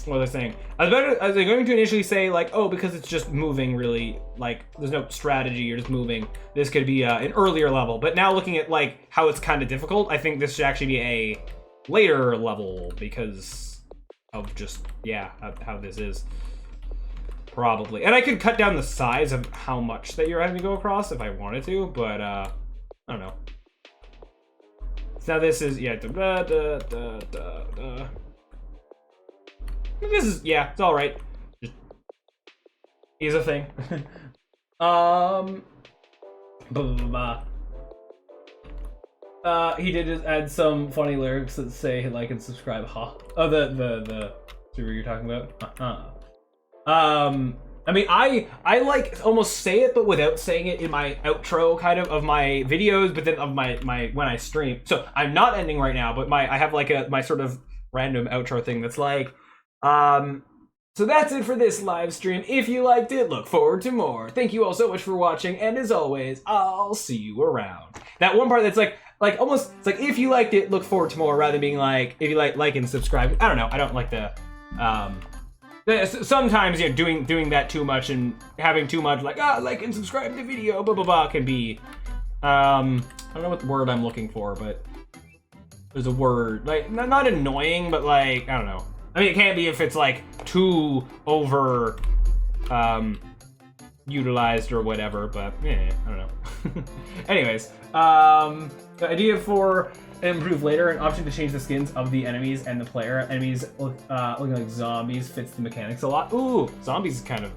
What was I saying? I was going to initially say like, oh, because it's just moving really, like there's no strategy, you're just moving. This could be an earlier level, but now looking at like how it's kind of difficult, I think this should actually be a later level because of just, yeah, how this is. Probably. And I could cut down the size of how much that you're having to go across if I wanted to, but I don't know. So now this is, yeah, this is, yeah, it's all right. Just is a thing. He did add some funny lyrics that say like and subscribe. Ha. Oh, the streamer you're talking about. I mean, I like almost say it, but without saying it in my outro kind of my videos, but then of my when I stream. So I'm not ending right now, but I have like my sort of random outro thing that's like. So that's it for this live stream. If you liked it, look forward to more. Thank you all so much for watching, and as always, I'll see you around. That one part that's like almost, it's like, if you liked it, look forward to more, rather than being like, if you like and subscribe. I don't know, I don't like the, sometimes, you know, doing that too much and having too much like and subscribe to the video, blah blah blah, can be, I don't know what word I'm looking for, but there's a word, like, not annoying, but like, I don't know. I mean, it can't be if it's like too over utilized or whatever, but yeah, I don't know. Anyways, the idea for improve later, an option to change the skins of the enemies and the player. Enemies looking like zombies fits the mechanics a lot. Ooh, zombies is kind of,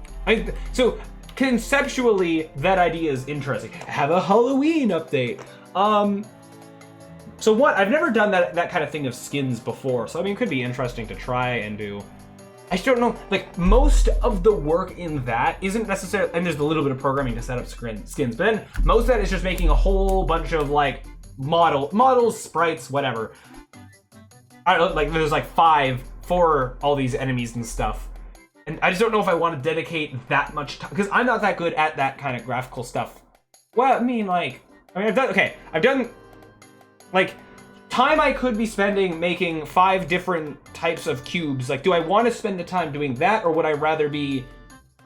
so conceptually that idea is interesting. Have a Halloween update. So what, I've never done that kind of thing of skins before, so I mean, it could be interesting to try and do. I just don't know, like, most of the work in that isn't necessarily, and there's a little bit of programming to set up skins, but then most of that is just making a whole bunch of, like, models, sprites, whatever. I don't know, like, there's like 5 for all these enemies and stuff. And I just don't know if I want to dedicate that much time, because I'm not that good at that kind of graphical stuff. Well, I mean, I've done, like, time I could be spending making 5 different types of cubes. Like, do I want to spend the time doing that, or would I rather be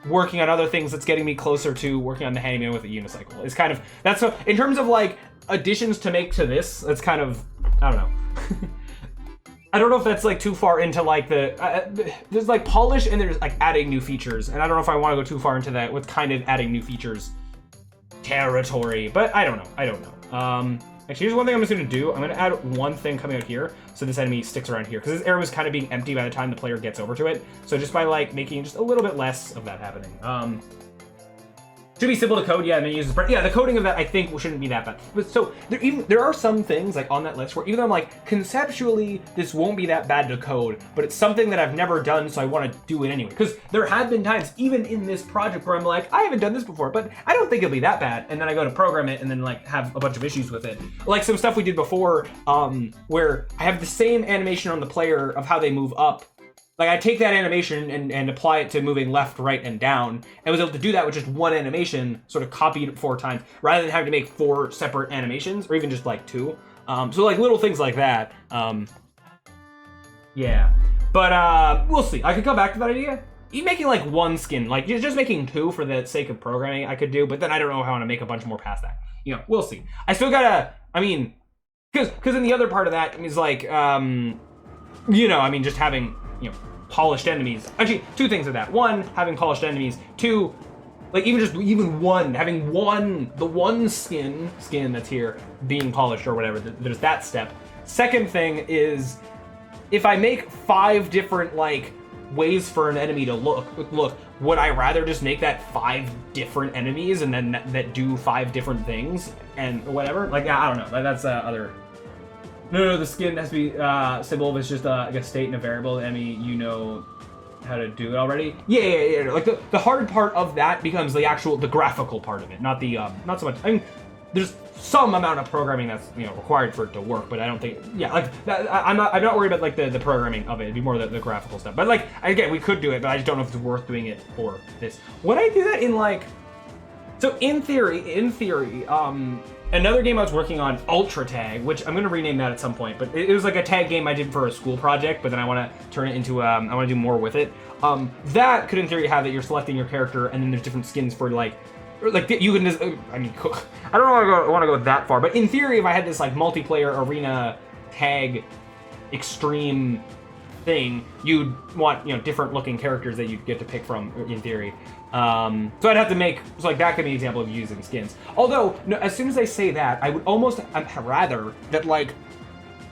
working on other things that's getting me closer to working on the handyman with a unicycle. It's kind of, that's so, in terms of like additions to make to this, that's kind of, I don't know. I don't know if that's like too far into like the, there's like polish and there's like adding new features. And I don't know if I want to go too far into that with kind of adding new features territory, but I don't know. Actually, here's one thing I'm just going to do. I'm going to add one thing coming out here so this enemy sticks around here, because this area was kind of being empty by the time the player gets over to it. So just by like making just a little bit less of that happening. Should be simple to code, yeah, and then use the the coding of that I think shouldn't be that bad. But so there are some things like on that list where even though I'm like conceptually this won't be that bad to code, but it's something that I've never done, so I want to do it anyway. Because there have been times even in this project where I'm like, I haven't done this before, but I don't think it'll be that bad, and then I go to program it and then like have a bunch of issues with it. Like some stuff we did before, where I have the same animation on the player of how they move up. Like I take that animation and apply it to moving left, right, and down, and was able to do that with just one animation, sort of copied it 4 times, rather than having to make 4 separate animations, or even just like 2. So like little things like that. Yeah, but we'll see. I could come back to that idea. Even making like 1 skin, like just making 2 for the sake of programming, I could do, but then I don't know how I want to make a bunch more past that. You know, we'll see. I still gotta, I mean, because in the other part of that is like, you know, I mean, just having, you know, polished enemies. Actually, 2 things of that. 1, having polished enemies. 2, like even one, having the one skin that's here being polished or whatever. There's that step. Second thing is, if I make 5 different like ways for an enemy to look, would I rather just make that 5 different enemies and then that do 5 different things and whatever? Like, I don't know. That's other. No, the skin has to be symbol. It's just like a state and a variable. I mean, you know how to do it already. Yeah. Like the hard part of that becomes the graphical part of it, not the not so much. I mean, there's some amount of programming that's required for it to work, but I don't think like that, I'm not worried about like the programming of it. It'd be more the graphical stuff. But like again, we could do it, but I just don't know if it's worth doing it for this. Would I do that in like? So in theory, another game I was working on, Ultra Tag, which I'm going to rename that at some point, but it was like a tag game I did for a school project, but then I want to turn it into, I want to do more with it. That could in theory have that you're selecting your character and then there's different skins for like you can just, I mean, I don't want to go that far, but in theory, if I had this like multiplayer arena tag extreme thing, you'd want, different looking characters that you'd get to pick from in theory. So I'd have to make, so like that could be an example of using skins. Although, no, as soon as I say that, I would almost rather that like,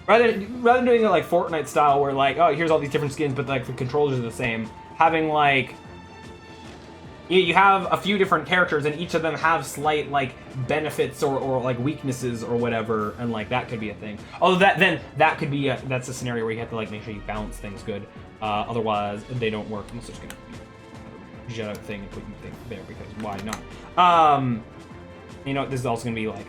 rather than doing it like Fortnite style where like, oh, here's all these different skins, but like the controllers are the same, having like, you have a few different characters and each of them have slight like benefits or like weaknesses or whatever, and like that could be a thing. Although that could be that's a scenario where you have to like make sure you balance things good, otherwise they don't work. I'm just gonna jet out thing and put you thing there because why not? This is also gonna be like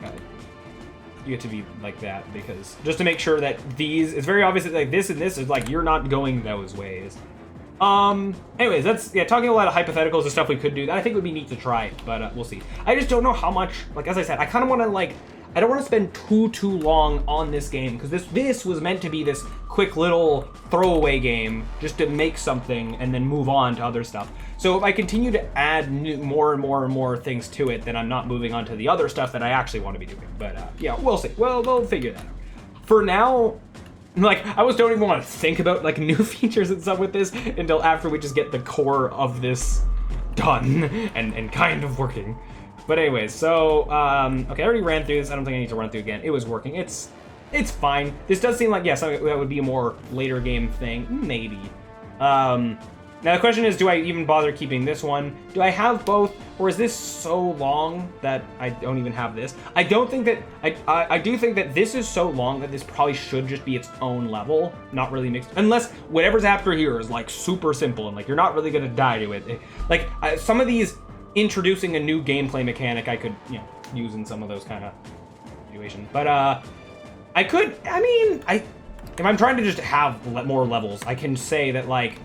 you get to be like that because just to make sure that these, it's very obvious that like this and this is like you're not going those ways. Anyways, that's talking a lot of hypotheticals and stuff we could do that I think would be neat to try, but we'll see. I just don't know how much, like as I said, I kind of want to like, I don't want to spend too long on this game because this was meant to be this quick little throwaway game just to make something and then move on to other stuff. So if I continue to add more and more things to it, then I'm not moving on to the other stuff that I actually want to be doing. But yeah, we'll see. Well, we'll figure that out. For now, like, I almost don't even want to think about, like, new features and stuff with this until after we just get the core of this done and kind of working. But anyways, so, okay, I already ran through this. I don't think I need to run through again. It was working. It's fine. This does seem like, yeah, something that would be a more later game thing. Maybe. Now the question is, do I even bother keeping this one? Do I have both, or is this so long that I don't even have this? I don't think that, I do think that this is so long that this probably should just be its own level, not really mixed, unless whatever's after here is like super simple and like you're not really gonna die to it. Like some of these introducing a new gameplay mechanic I could, use in some of those kind of situations. But I could, I mean, if I'm trying to just have more levels, I can say that like,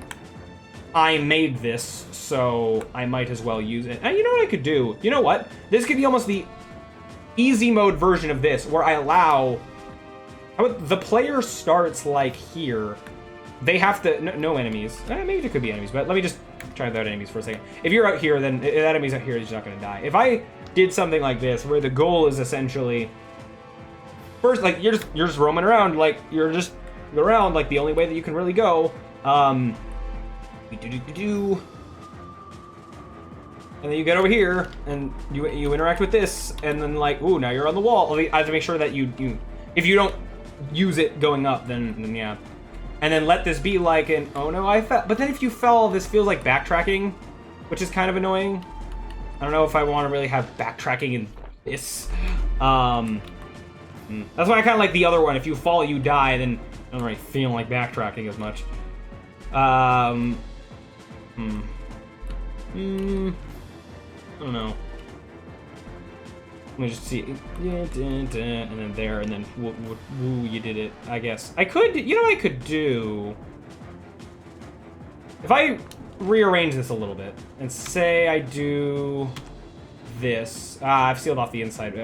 I made this, so I might as well use it. And you know what I could do? You know what? This could be almost the easy mode version of this, where I allow... the player starts, like, here, they have to, no enemies. Maybe there could be enemies, but let me just try without enemies for a second. If you're out here, then if that enemy's out here, he's not gonna die. If I did something like this, where the goal is essentially, first, like, you're just roaming around, like, you're just around, like, the only way that you can really go, and then you get over here, and you interact with this, and then, like, ooh, now you're on the wall. I have to make sure that you if you don't use it going up, then yeah. And then let this be like an, oh no, I fell. But then if you fell, this feels like backtracking, which is kind of annoying. I don't know if I want to really have backtracking in this. That's why I kind of like the other one. If you fall, you die, then I don't really feel like backtracking as much. I don't know. Let me just see. And then there, and then woo, you did it. I guess I could. You know what I could do? If I rearrange this a little bit and say I do this. I've sealed off the inside.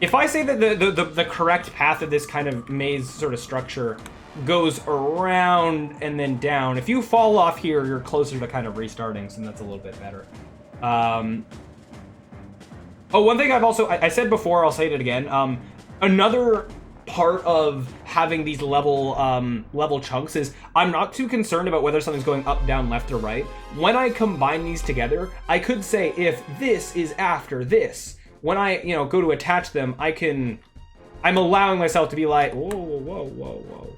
If I say that the correct path of this kind of maze sort of structure goes around and then down. If you fall off here, you're closer to kind of restarting, so that's a little bit better. Oh, one thing I said before, I'll say it again. Another part of having these level chunks is I'm not too concerned about whether something's going up, down, left, or right. When I combine these together, I could say if this is after this, when I go to attach them, I'm allowing myself to be like, whoa.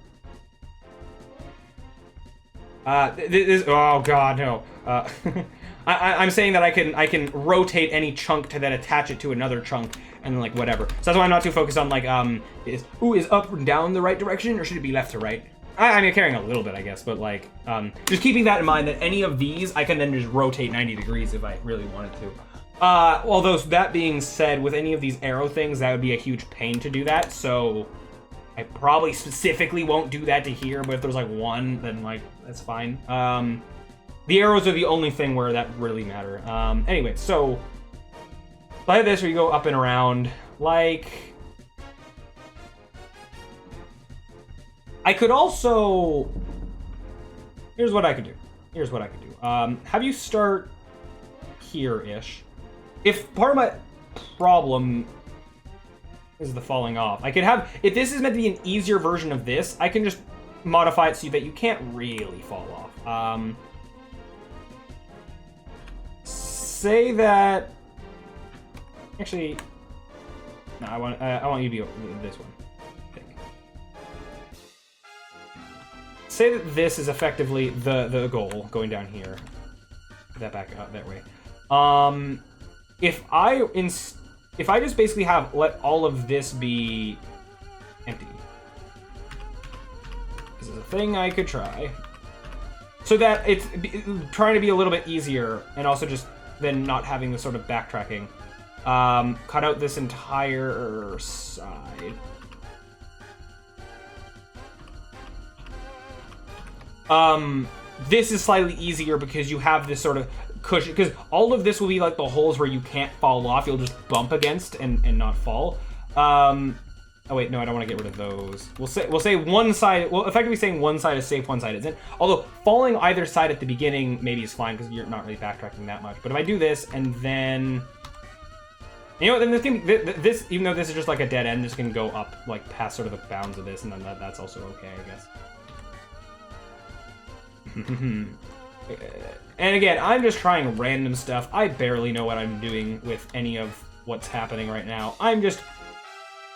Oh god, no. I'm saying that I can rotate any chunk to then attach it to another chunk and like whatever. So that's why I'm not too focused on like is up and down the right direction or should it be left to right? I mean, carrying a little bit, I guess, but like just keeping that in mind that any of these I can then just rotate 90 degrees if I really wanted to. Although that being said, with any of these arrow things, that would be a huge pain to do that. So I probably specifically won't do that to here, but if there's like one, then like that's fine. The arrows are the only thing where that really matter. Anyway, so like this, where you go up and around, like I could also. Here's what I could do. Have you start here-ish. If part of my problem is the falling off, I could have. If this is meant to be an easier version of this, I can just modify it so that you can't really fall off. Say that. Actually, no. I want you to be this one. I think. Say that this is effectively the goal going down here. That back out that way. If I just basically let all of this be empty. This is a thing I could try. So that it's trying to be a little bit easier and also just then not having the sort of backtracking. Cut out this entire side. This is slightly easier because you have this sort of cushion, because all of this will be like the holes where you can't fall off. You'll just bump against and not fall. Oh wait, no, I don't want to get rid of those. We'll say one side. Well, effectively saying one side is safe, one side isn't. Although falling either side at the beginning maybe is fine because you're not really backtracking that much. But if I do this and then, then this can this, even though this is just like a dead end, this can go up like past sort of the bounds of this, and then that's also okay, I guess. And again, I'm just trying random stuff. I barely know what I'm doing with any of what's happening right now. I'm just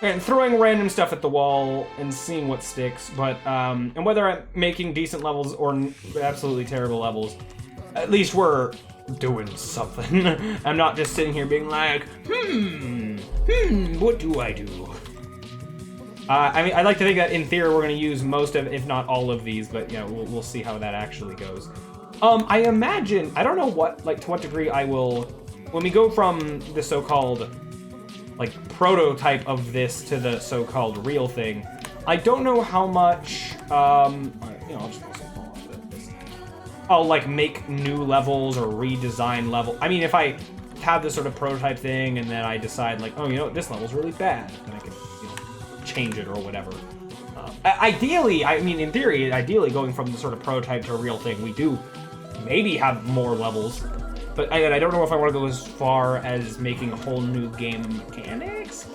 throwing random stuff at the wall and seeing what sticks. But and whether I'm making decent levels or absolutely terrible levels, at least we're doing something. I'm not just sitting here being like, what do I do? I mean, I'd like to think that in theory we're going to use most of, if not all of these, but we'll see how that actually goes. I imagine, I don't know to what degree I will, when we go from the so-called, like, prototype of this to the so-called real thing, I don't know how much, I'll just also fall off this. I'll, like, make new levels or redesign level. I mean, if I have this sort of prototype thing and then I decide, like, oh, this level's really bad, then I can, change it or whatever. Ideally, I mean, in theory, ideally going from the sort of prototype to a real thing, we do maybe have more levels. But I don't know if I want to go as far as making a whole new game mechanics.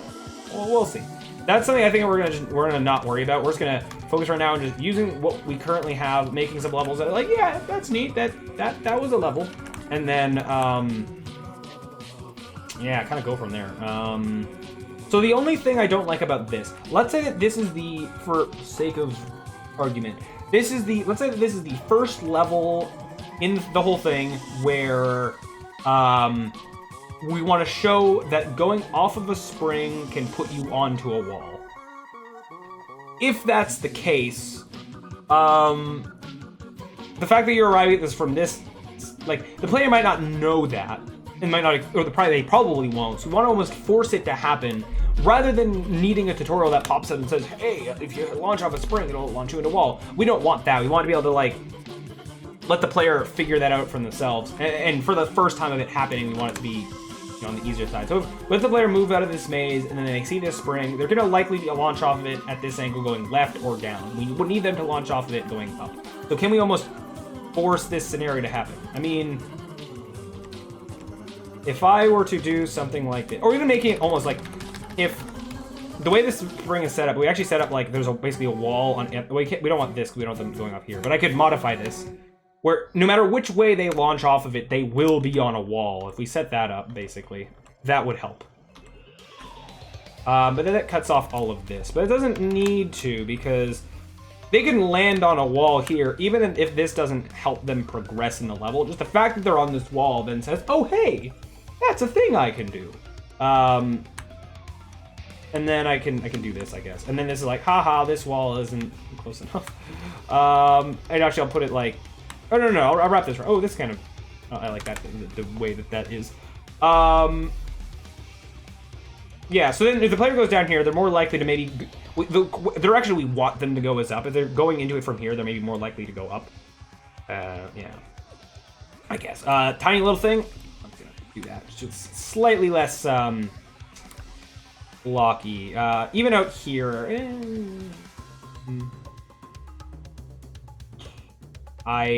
Well, we'll see. That's something I think we're gonna not worry about. We're just gonna focus right now on just using what we currently have, making some levels that are like, yeah, that's neat. That was a level, and then yeah, kind of go from there. So the only thing I don't like about this, let's say that this is the, for sake of argument, let's say that this is the first level in the whole thing where we want to show that going off of a spring can put you onto a wall. If that's the case, the fact that you're arriving at this from this, like, the player might not know that, and might not, or they probably won't. So we want to almost force it to happen, rather than needing a tutorial that pops up and says, hey, if you launch off a spring, it'll launch you into a wall. We don't want that. We want to be able to, like, let the player figure that out for themselves. And for the first time of it happening, we want it to be, you know, on the easier side. So if, let the player move out of this maze, and then they see this spring, they're going to likely launch off of it at this angle going left or down. We would need them to launch off of it going up. So can we almost force this scenario to happen? I mean, if I were to do something like this, or even making it almost like, if the way this spring is set up, we actually set up like there's basically a wall on, we don't want this because we don't want them going up here, but I could modify this where no matter which way they launch off of it, they will be on a wall. If we set that up, basically, that would help. But then that cuts off all of this, but it doesn't need to, because they can land on a wall here, even if this doesn't help them progress in the level. Just the fact that they're on this wall then says, oh, hey, that's a thing I can do. And then I can do this, I guess. And then this is like, haha, this wall isn't close enough. And actually, I'll put it like, oh, no, I'll wrap this. Oh, this kind of, I like that, the way that is. Yeah, so then if the player goes down here, they're more likely to maybe, the direction we want them to go is up. If they're going into it from here, they're maybe more likely to go up. Yeah, I guess. Tiny little thing, I'm gonna do that. It's just slightly less, blocky. Even out here, I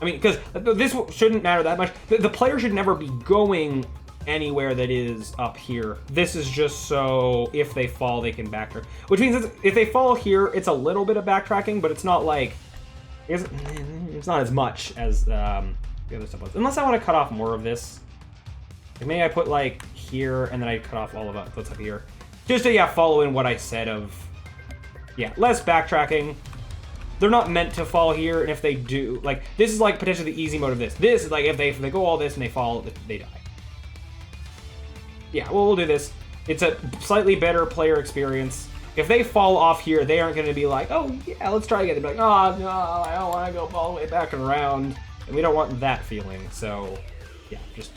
mean, because this shouldn't matter that much. The player should never be going anywhere that is up here. This is just so if they fall, they can backtrack. Which means if they fall here, it's a little bit of backtracking, but it's not like, it's not as much as the other stuff was. Unless I want to cut off more of this. Like maybe I put like here, and then I cut off all of what's up here. Just to, yeah, follow in what I said of, yeah, less backtracking. They're not meant to fall here, and if they do, like, this is like potentially the easy mode of this. This is like, if they go all this and they fall, they die. Yeah, well, we'll do this. It's a slightly better player experience. If they fall off here, they aren't going to be like, oh, yeah, let's try again. They'll be like, oh, no, I don't want to go all the way back and around. And we don't want that feeling, so, yeah, just,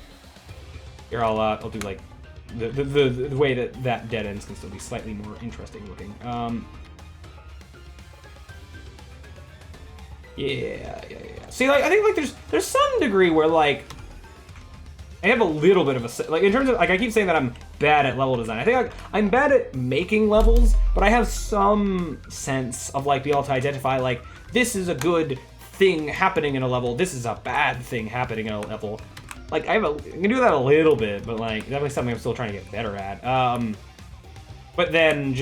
here, I'll do, like, the way that dead ends can still be slightly more interesting looking. Yeah. See, like, I think, like, there's some degree where, like, I have a little bit of a, like, in terms of, like, I keep saying that I'm bad at level design. I think, like, I'm bad at making levels, but I have some sense of, like, being able to identify, like, this is a good thing happening in a level, this is a bad thing happening in a level. Like, I can do that a little bit, but, like, definitely something I'm still trying to get better at. But then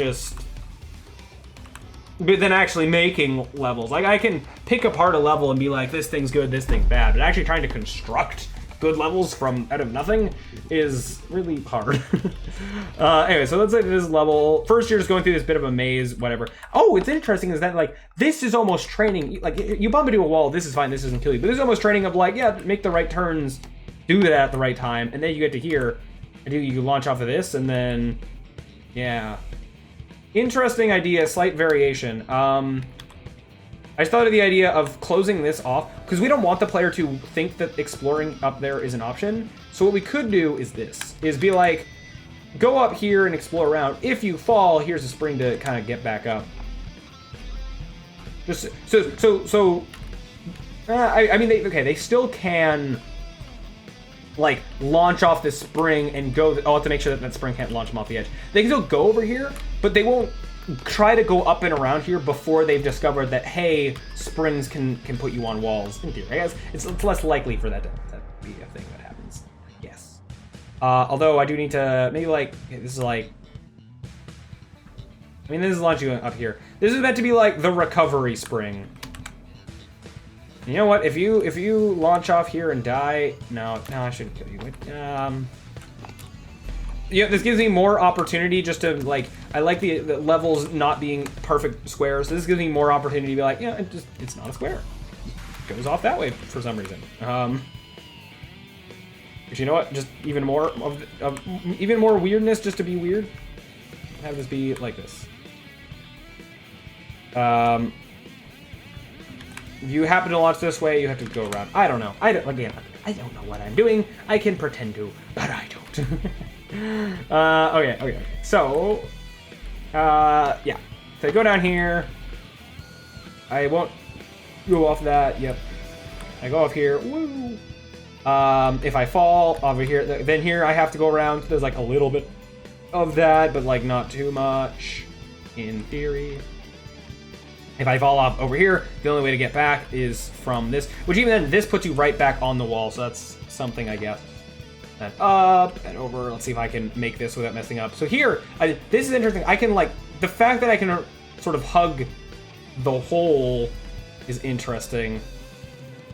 actually making levels. Like, I can pick apart a level and be like, this thing's good, this thing's bad, but actually trying to construct good levels from out of nothing is really hard. Anyway, so let's say this level, first you're just going through this bit of a maze, whatever. Oh, what's interesting is that, like, this is almost training. Like, you bump into a wall, this is fine, this doesn't kill you, but this is almost training of, like, yeah, make the right turns, do that at the right time, and then you get to here, and you launch off of this, and then, yeah. Interesting idea, slight variation. I just thought of the idea of closing this off, because we don't want the player to think that exploring up there is an option. So what we could do is this, is be like, go up here and explore around. If you fall, here's a spring to kind of get back up. Just, I mean, they still can, like, launch off this spring and go, I'll have to make sure that spring can't launch them off the edge. They can still go over here, but they won't try to go up and around here before they've discovered that, hey, springs can put you on walls. In theory, I guess it's less likely for that to be a thing that happens. Yes. Although I do need to maybe like this is like. I mean, this is launching up here. This is meant to be like the recovery spring. You know what? If you launch off here and die, no, I shouldn't kill you. Yeah, this gives me more opportunity just to like. I like the levels not being perfect squares. So this gives me more opportunity to be like, yeah, it's not a square. It goes off that way for some reason. But you know what? Just even more of even more weirdness, just to be weird. Have this be like this. If you happen to launch this way, you have to go around. I don't know. I don't know what I'm doing. I can pretend to, but I don't. Okay. So, yeah. So I go down here. I won't go off that. Yep. I go off here. Woo. If I fall over here, then here I have to go around. There's like a little bit of that, but like not too much, in theory. If I fall off over here, the only way to get back is from this, which even then, this puts you right back on the wall, so that's something, I guess. Then up and over. Let's see if I can make this without messing up. So here, this is interesting. I can, like, the fact that I can sort of hug the hole is interesting.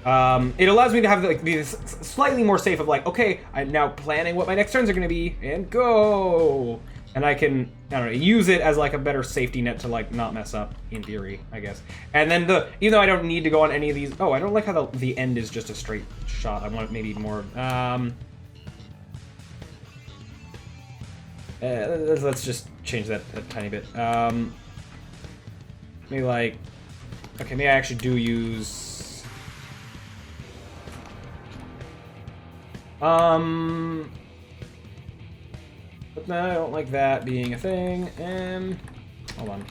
It allows me to have, like, these slightly more safe of, like, okay, I'm now planning what my next turns are going to be, and go! And I can, I don't know, use it as like a better safety net to like not mess up, in theory, I guess. And then even though I don't need to go on any of these, oh, I don't like how the end is just a straight shot. I want maybe more, let's just change that a tiny bit. Maybe like, okay, maybe I actually do use, but no, I don't like that being a thing. And hold on,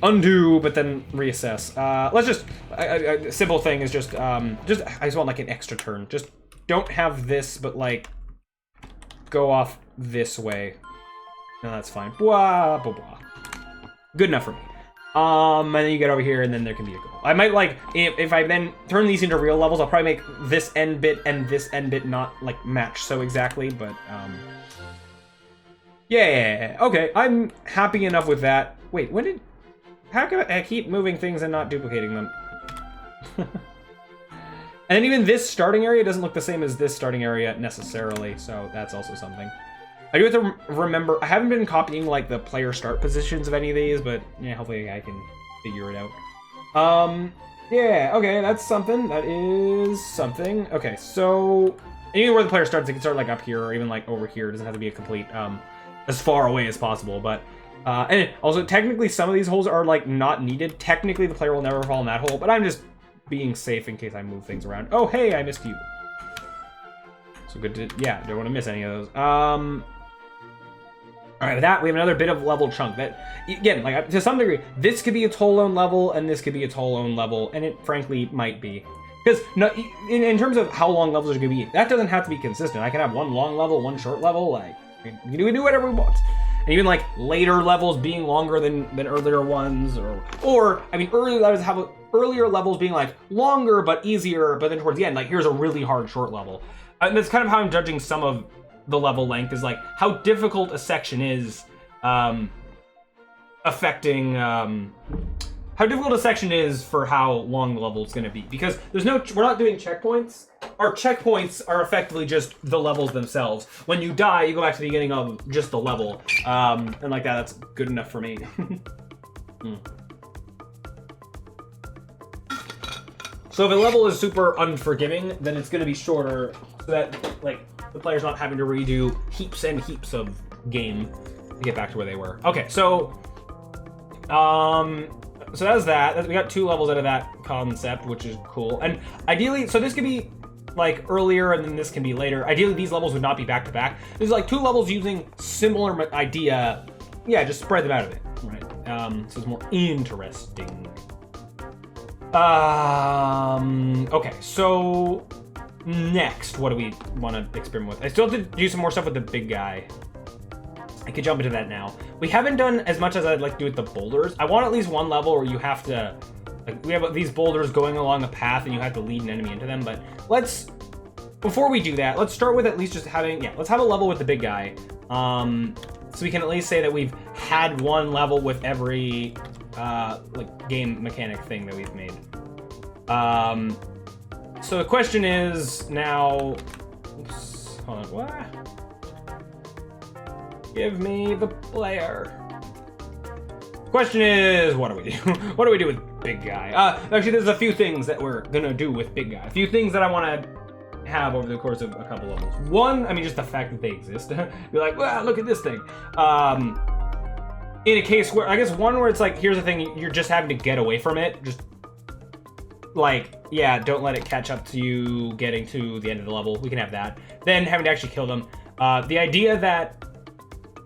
undo, but then reassess. Let's just a simple thing is just I just want like an extra turn. Just don't have this, but like go off this way. No, that's fine. Blah blah blah. Good enough for me. And then you get over here, and then there can be a goal. I might like if I then turn these into real levels, I'll probably make this end bit and this end bit not like match so exactly, but yeah, okay, I'm happy enough with that. Wait, how can I keep moving things and not duplicating them? And then even this starting area doesn't look the same as this starting area necessarily, so that's also something. I do have to remember, I haven't been copying like the player start positions of any of these, but yeah, hopefully I can figure it out. Yeah, okay, that's something. That is something. Okay, so anywhere where the player starts, they can start like up here or even like over here. It doesn't have to be a complete, as far away as possible, but and also technically some of these holes are like not needed. Technically the player will never fall in that hole, but I'm just being safe in case I move things around. Oh, hey, I missed you. So good to, yeah, don't want to miss any of those. All right, with that, we have another bit of level chunk that, again, like to some degree, this could be its whole own level and this could be its whole own level, and it frankly might be. Because in terms of how long levels are going to be, that doesn't have to be consistent. I can have one long level, one short level, like, we can do whatever we want. And even like later levels being longer than earlier ones, or I mean earlier levels being like longer but easier, but then towards the end, like here's a really hard short level. And that's kind of how I'm judging some of the level length, is like how difficult a section is affecting how difficult a section is for how long the level is going to be, because we're not doing checkpoints. Our checkpoints are effectively just the levels themselves. When you die, you go back to the beginning of just the level, and like that's good enough for me. So if a level is super unforgiving, then it's going to be shorter, so that like the player's not having to redo heaps and heaps of game to get back to where they were. Okay, so so that's that. We got 2 levels out of that concept, which is cool. And ideally, so this could be like earlier and then this can be later. Ideally, these levels would not be back to back. There's like 2 levels using similar idea. Yeah, just spread them out a bit, right? So it's more interesting. Okay, so next, what do we want to experiment with? I still have to do some more stuff with the big guy. I could jump into that now. We haven't done as much as I'd like to do with the boulders. I want at least one level where you have to, like, we have these boulders going along a path and you have to lead an enemy into them. But before we do that, let's start with at least just having, let's have a level with the big guy. So we can at least say that we've had one level with every, like, game mechanic thing that we've made. So the question is now, oops, hold on, what? Give me the player. Question is, what do we do? What do we do with big guy? Actually, there's a few things that we're gonna do with big guy. A few things that I want to have over the course of a couple levels. One, I mean, just the fact that they exist. You're like, well, look at this thing. In a case where, I guess one where it's like, here's the thing, you're just having to get away from it. Just like, yeah, don't let it catch up to you getting to the end of the level. We can have that. Then having to actually kill them. The idea that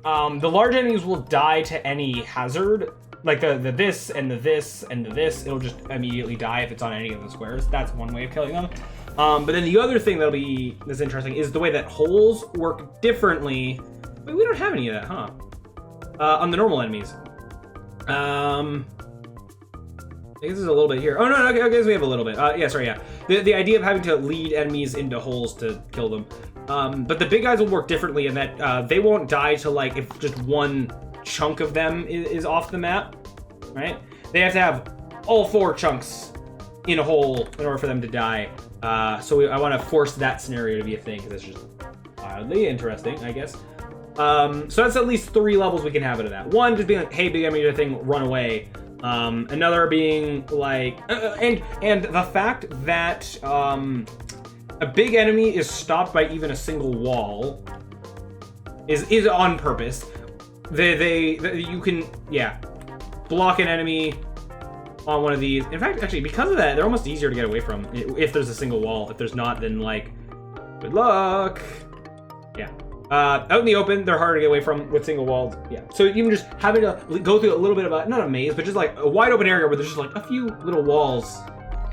the large enemies will die to any hazard, like the this and the this and the this, it'll just immediately die if it's on any of the squares. That's one way of killing them. But then the other thing that's interesting is the way that holes work differently. Wait, we don't have any of that, huh? On the normal enemies. I guess there's a little bit here. Oh, no, okay, I guess we have a little bit. Yeah, sorry, yeah. The idea of having to lead enemies into holes to kill them. But the big guys will work differently in that they won't die to, like, if just one chunk of them is off the map, right? They have to have all 4 chunks in a hole in order for them to die. So I want to force that scenario to be a thing, because it's just wildly interesting, I guess. So that's at least 3 levels we can have out of that. One, just being like, hey, big enemy thing, run away. Another being like, and the fact that a big enemy is stopped by even a single wall is on purpose. You can, block an enemy on one of these. In fact, actually, because of that, they're almost easier to get away from if there's a single wall. If there's not, then, like, good luck. Yeah. Out in the open, they're harder to get away from with single walls. Yeah. So even just having to go through a little bit of not a maze, but just like a wide open area where there's just like a few little walls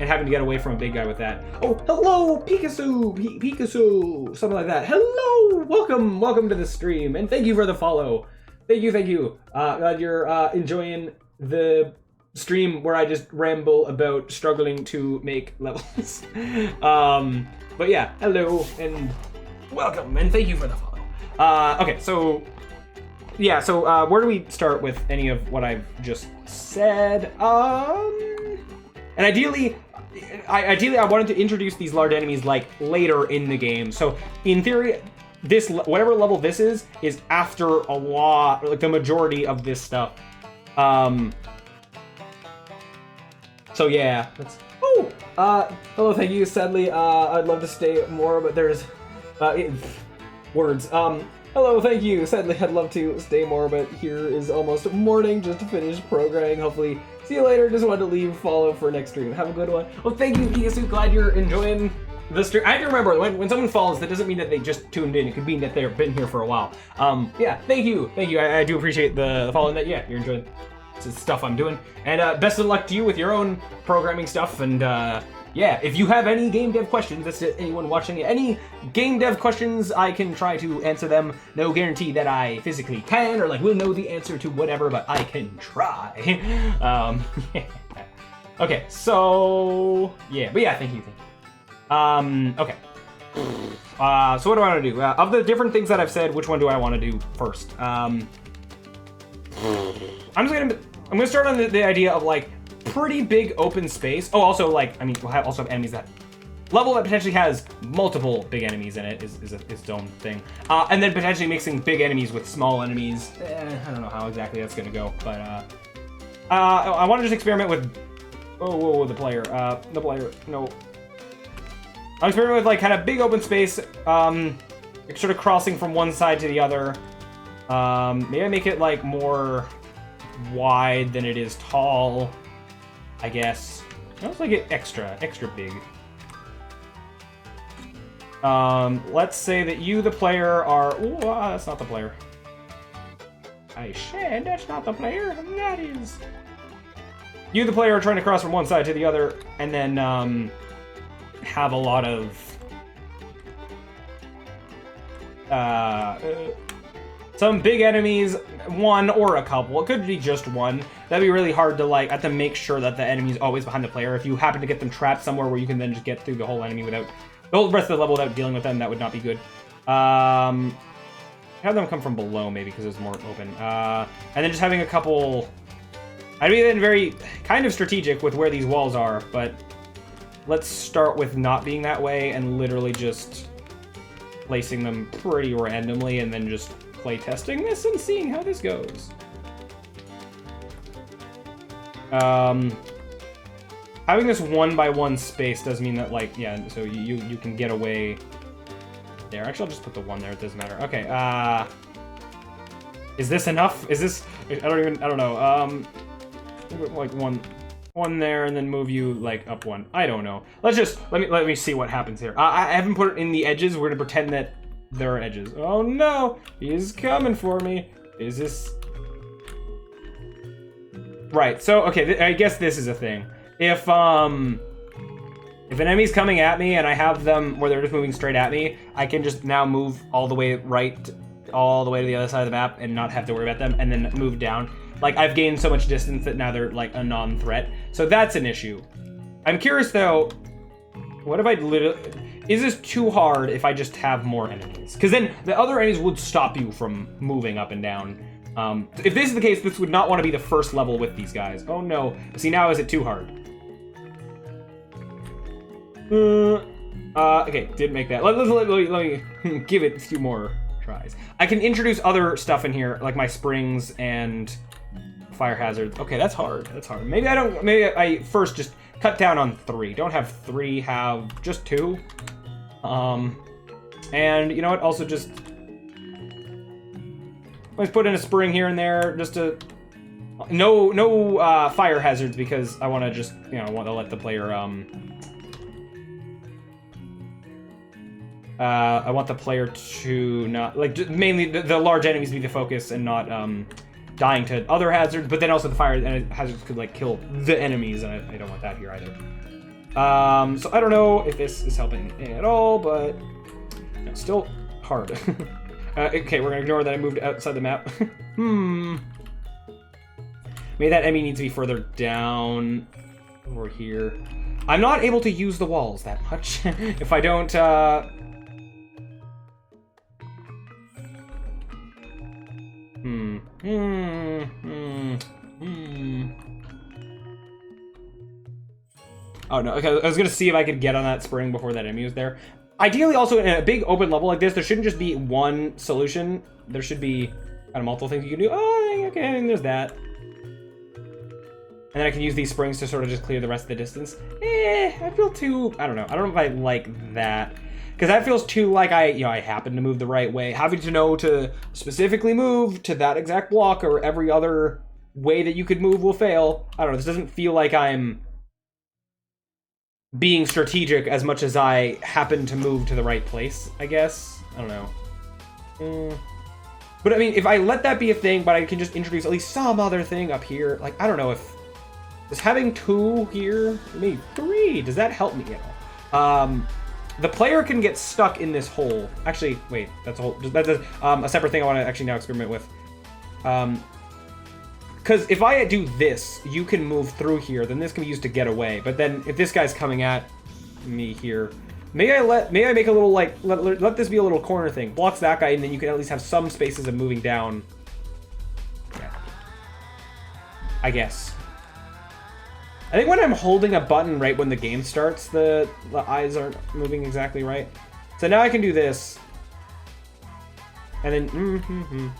and having to get away from a big guy with that. Oh, hello, Pikachu, Pikachu, something like that. Hello, welcome to the stream, and thank you for the follow. Thank you. Glad you're enjoying the stream where I just ramble about struggling to make levels. But yeah, hello and welcome, and thank you for the follow. Okay, so yeah, so where do we start with any of what I've just said? And ideally I wanted to introduce these large enemies like later in the game. So in theory, this whatever level this is after a lot, like the majority of this stuff. So yeah, that's hello, thank you. Sadly, I'd love to stay more, but there's words. Hello, thank you. Sadly, I'd love to stay more, but here is almost morning. Just finished programming. Hopefully, see you later. Just wanted to leave follow for next stream. Have a good one. Oh, thank you, Pikachu. Glad you're enjoying the stream. I have to remember, when someone follows, that doesn't mean that they just tuned in. It could mean that they've been here for a while. Yeah, thank you. I do appreciate the following that. Yeah, you're enjoying stuff I'm doing. And best of luck to you with your own programming stuff. And yeah, if you have any game dev questions, that's to anyone watching, any game dev questions, I can try to answer them. No guarantee that I physically can or like will know the answer to whatever, but I can try. Okay, so yeah, but yeah, thank you. Okay. So what do I want to do? Of the different things that I've said, which one do I want to do first? I'm gonna start on the idea of like pretty big open space. Oh, also like, I mean, we'll also have enemies that level that potentially has multiple big enemies in it is its own thing. And then potentially mixing big enemies with small enemies. I don't know how exactly that's gonna go, but I want to just experiment with. The player. No. I'm experimenting with like kind of big open space, sort of crossing from one side to the other. Maybe I make it like more wide than it is tall, I guess. Let's make it extra big. Let's say that you, the player, are... Ooh, that's not the player. I said that's not the player. That is... You, the player, are trying to cross from one side to the other, and then, have a lot of... some big enemies, one or a couple. It could be just one. That'd be really hard to like have to make sure that the enemy's always behind the player. If you happen to get them trapped somewhere where you can then just get through the whole enemy without the whole rest of the level without dealing with them, that would not be good. Have them come from below maybe because it's more open. And then just having a couple. I'd be then very kind of strategic with where these walls are, but let's start with not being that way and literally just placing them pretty randomly and then just play testing this and seeing how this goes. Having this 1x1 space does mean that, like, yeah, so you can get away there. Actually, I'll just put the 1 there, it doesn't matter. Okay, is this enough? Is this, I don't know, like one there and then move you like up 1. I don't know. Let me see what happens here. I haven't put it in the edges. We're gonna pretend that there are edges. Oh no, he's coming for me. Is this right? So okay, I guess this is a thing. If an enemy's coming at me and I have them where they're just moving straight at me, I can just now move all the way right, all the way to the other side of the map and not have to worry about them, and then move down. Like, I've gained so much distance that now they're, like, a non-threat. So that's an issue. I'm curious, though, what if I literally... Is this too hard if I just have more enemies? Because then the other enemies would stop you from moving up and down. If this is the case, this would not want to be the first level with these guys. Oh, no. See, now is it too hard? Okay, didn't make that. Let me give it a few more tries. I can introduce other stuff in here, like my springs and... fire hazards. Okay, that's hard. That's hard. Maybe I first just cut down on 3. Don't have 3, have just 2. And you know what? Also just let's put in a spring here and there just to no fire hazards because I want to just, you know, want to let the player I want the player to not like mainly the large enemies be the focus and not dying to other hazards, but then also the fire hazards could like kill the enemies, and I don't want that here either. So I don't know if this is helping at all, but it's still hard. Okay, we're gonna ignore that I moved outside the map. Maybe that enemy needs to be further down over here. I'm not able to use the walls that much if I don't. Oh no, okay, I was gonna see if I could get on that spring before that enemy was there. Ideally, also, in a big open level like this, there shouldn't just be one solution. There should be kind of multiple things you can do. Oh, okay, and there's that. And then I can use these springs to sort of just clear the rest of the distance. I feel too, I don't know. I don't know if I like that. Because that feels too like I happen to move the right way. Having to know to specifically move to that exact block or every other way that you could move will fail. I don't know, this doesn't feel like I'm being strategic as much as I happen to move to the right place, I guess. I don't know. But I mean, if I let that be a thing, but I can just introduce at least some other thing up here, like, I don't know if... Does having 2 here, maybe 3, does that help me at all? The player can get stuck in this hole. Actually, wait, that's a whole... That's a separate thing I want to actually now experiment with. Because if I do this, you can move through here, then this can be used to get away. But then if this guy's coming at me here, may I make a little, like, let this be a little corner thing. Blocks that guy, and then you can at least have some spaces of moving down. Yeah. I guess. I think when I'm holding a button right when the game starts, the eyes aren't moving exactly right. So now I can do this. And then,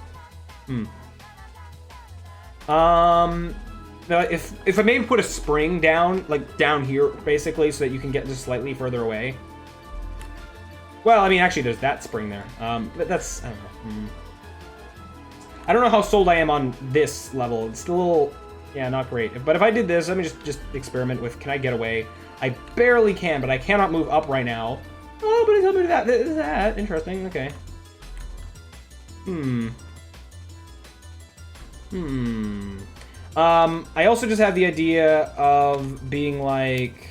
now if I maybe put a spring down, like down here, basically, so that you can get just slightly further away. Well, I mean, actually, there's that spring there. But that's, I don't know. I don't know how sold I am on this level. It's still a little, yeah, not great. But if I did this, let me just experiment with, can I get away? I barely can, but I cannot move up right now. Oh, but it's helping me do that. Interesting, okay. I also just have the idea of being like,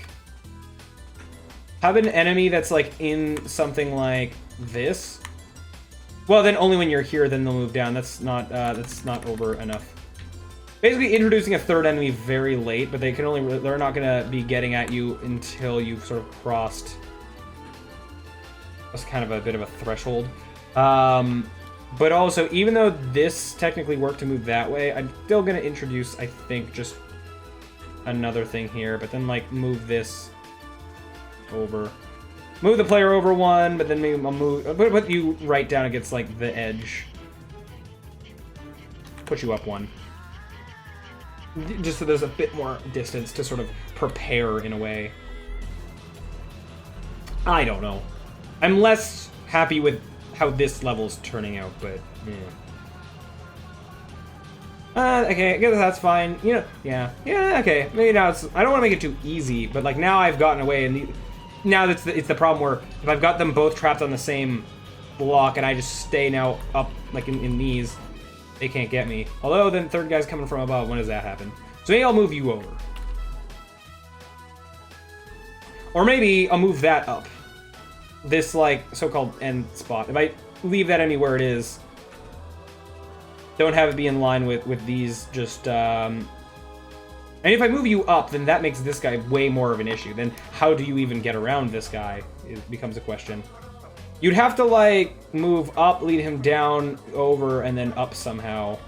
have an enemy that's like in something like this, Well, then only when you're here, then they'll move down. That's not over enough. Basically, introducing a third enemy very late, but they're not gonna be getting at you until you've sort of crossed. That's kind of a bit of a threshold. But also, even though this technically worked to move that way, I'm still gonna introduce, I think, just another thing here, but then like move this over. Move the player over one, but then maybe I'll put you right down against like the edge. Put you up one. Just so there's a bit more distance to sort of prepare in a way. I don't know. I'm less happy with how this level's turning out, but okay, I guess that's fine. You know, yeah, okay. Maybe now it's. I don't want to make it too easy, but like now I've gotten away, and now it's the problem where if I've got them both trapped on the same block, and I just stay now up like in these, they can't get me. Although then third guy's coming from above. When does that happen? So maybe I'll move you over, or maybe I'll move that up. This like so-called end spot. If I leave that anywhere it is, don't have it be in line with these just and if I move you up, then that makes this guy way more of an issue. Then how do you even get around this guy? It becomes a question. You'd have to like move up, lead him down, over, and then up somehow.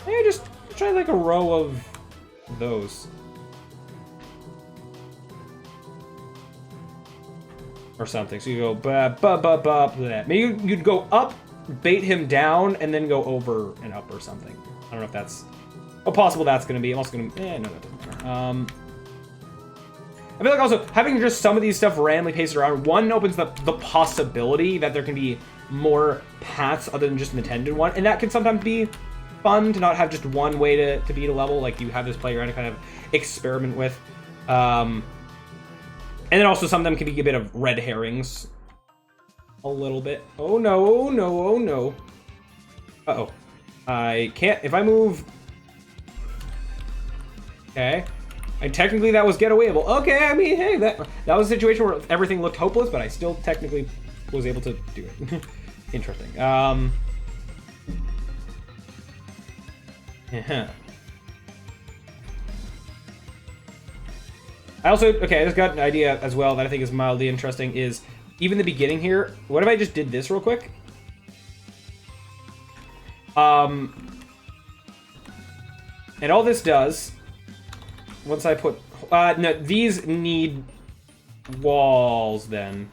Maybe just try like a row of those. Or something. So you go blah. Maybe you'd go up, bait him down, and then go over and up or something. I don't know if that's how possible that's going to be. I'm also going to... no, that doesn't matter. I feel like also having just some of these stuff randomly pasted around, one opens the possibility that there can be more paths other than just an intended one, and that can sometimes be fun to not have just one way to beat a level. Like you have this playground to kind of experiment with. And then also some of them can be a bit of red herrings. A little bit. Oh no, oh no, oh no. Uh-oh. I can't, if I move... Okay. And technically that was get-awayable. Okay, I mean, hey, that was a situation where everything looked hopeless, but I still technically was able to do it. Interesting. Yeah. I also, okay, I just got an idea as well that I think is mildly interesting, is even the beginning here, what if I just did this real quick? And all this does, once I put, no, these need walls then.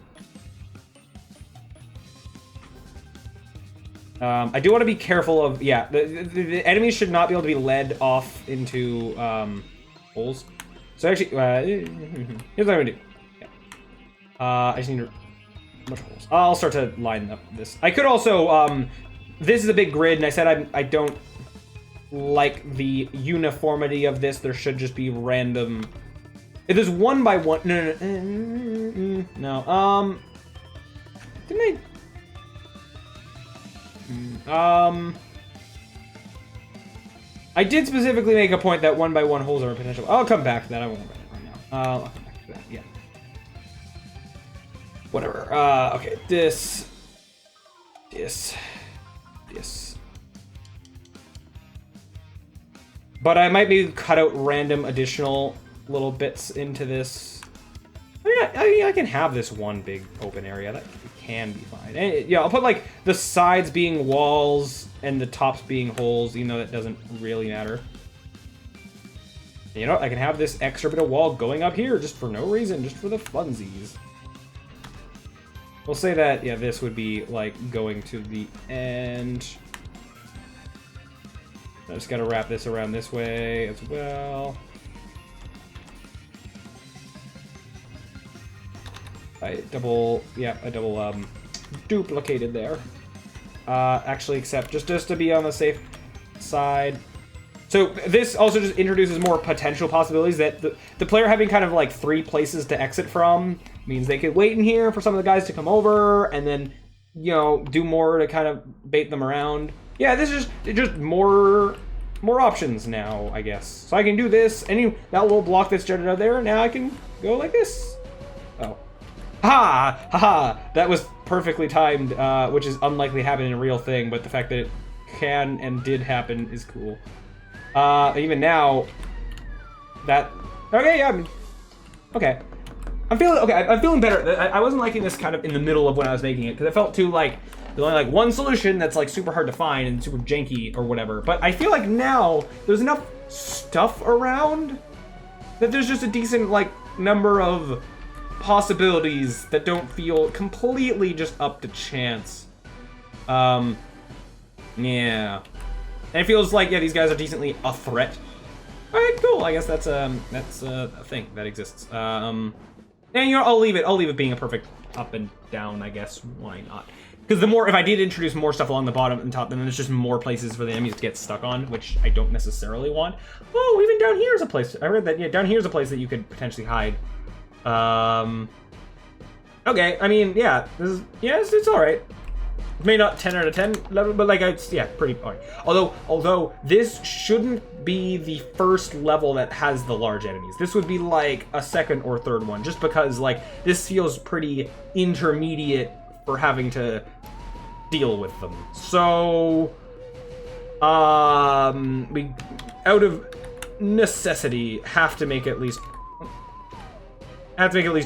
I do want to be careful of, yeah, the enemies should not be able to be led off into holes. So actually, here's what I'm gonna do. Yeah. I just need a bunch of holes. I'll start to line up this. I could also, this is a big grid, and I said I don't like the uniformity of this. There should just be random. If there's one by one, no. Didn't I? I did specifically make a point that one by one holes are a potential. I'll come back to that. I won't write it right now. I'll come back to that. Yeah. Whatever. Okay. This. But I might maybe cut out random additional little bits into this. I mean, I can have this one big open area. That can be fine. And yeah, I'll put like the sides being walls and the tops being holes, even though that doesn't really matter. And you know what? I can have this extra bit of wall going up here just for no reason, just for the funsies. We'll say that, yeah, this would be like going to the end. I just gotta wrap this around this way as well. I double duplicated there. Actually, except just to be on the safe side. So this also just introduces more potential possibilities that the player having kind of like 3 places to exit from means they could wait in here for some of the guys to come over and then, you know, do more to kind of bait them around. Yeah, this is just more options now, I guess. So I can do this. That little block that's generated out there, now I can go like this. Oh. Ha! Ha! That was perfectly timed, which is unlikely to happen in a real thing, but the fact that it can and did happen is cool. Even now, that... Okay, yeah, I mean... Okay. I'm feeling better. I wasn't liking this kind of in the middle of when I was making it, because it felt too, like, there's only, like, one solution that's, like, super hard to find and super janky or whatever. But I feel like now there's enough stuff around that there's just a decent, like, number of possibilities that don't feel completely just up to chance. Yeah. And it feels like, yeah, these guys are decently a threat. Alright, cool. I guess that's a thing that exists. And you know, I'll leave it being a perfect up and down, I guess. Why not? Because the more, if I did introduce more stuff along the bottom and top, then there's just more places for the enemies to get stuck on, which I don't necessarily want. Oh, even down here is a place. I read that, yeah, down here is a place that you could potentially hide. Okay, I mean, yeah, it's alright. Maybe not 10 out of 10 level, but like, it's, yeah, pretty alright. Although this shouldn't be the first level that has the large enemies. This would be like a second or third one, just because like this feels pretty intermediate for having to deal with them. So, we out of necessity have to make at least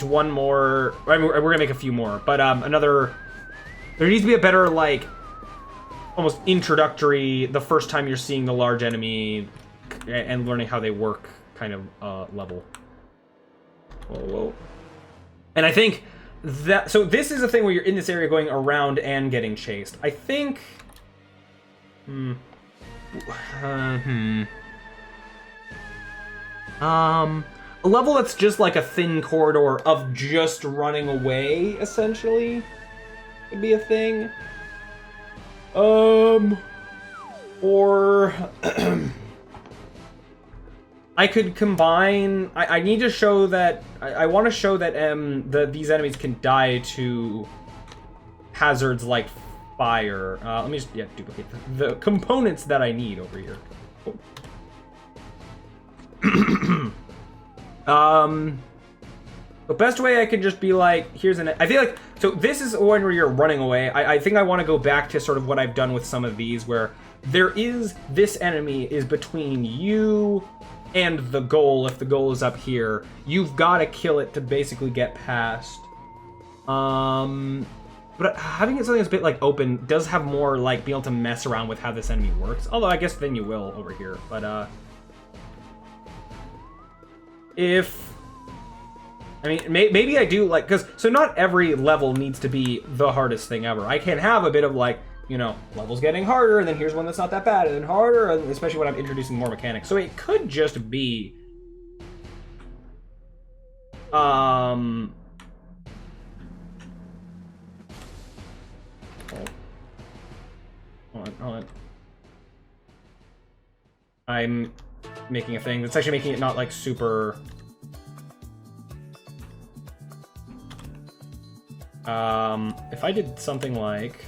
one more. I mean, we're gonna make a few more, but there needs to be a better, like, almost introductory, the first time you're seeing the large enemy and learning how they work kind of level. Whoa. And I think that, so this is a thing where you're in this area going around and getting chased. I think, a level that's just like a thin corridor of just running away, essentially, could be a thing. Or I could combine. I need to show that. I want to show that these enemies can die to hazards like fire. Let me just duplicate the components that I need over here. The best way I can just be like, here's an. I feel like, so this is one where you're running away. I think I want to go back to sort of what I've done with some of these, where there is this enemy is between you and the goal. If the goal is up here, you've got to kill it to basically get past. But having it something that's a bit like open does have more like being able to mess around with how this enemy works. Although I guess then you will over here. But I mean, maybe I do, like, because, so not every level needs to be the hardest thing ever. I can have a bit of, like, you know, levels getting harder, and then here's one that's not that bad, and then harder, and especially when I'm introducing more mechanics. So it could just be, hold on. I'm making a thing that's actually making it not, like, super... if I did something like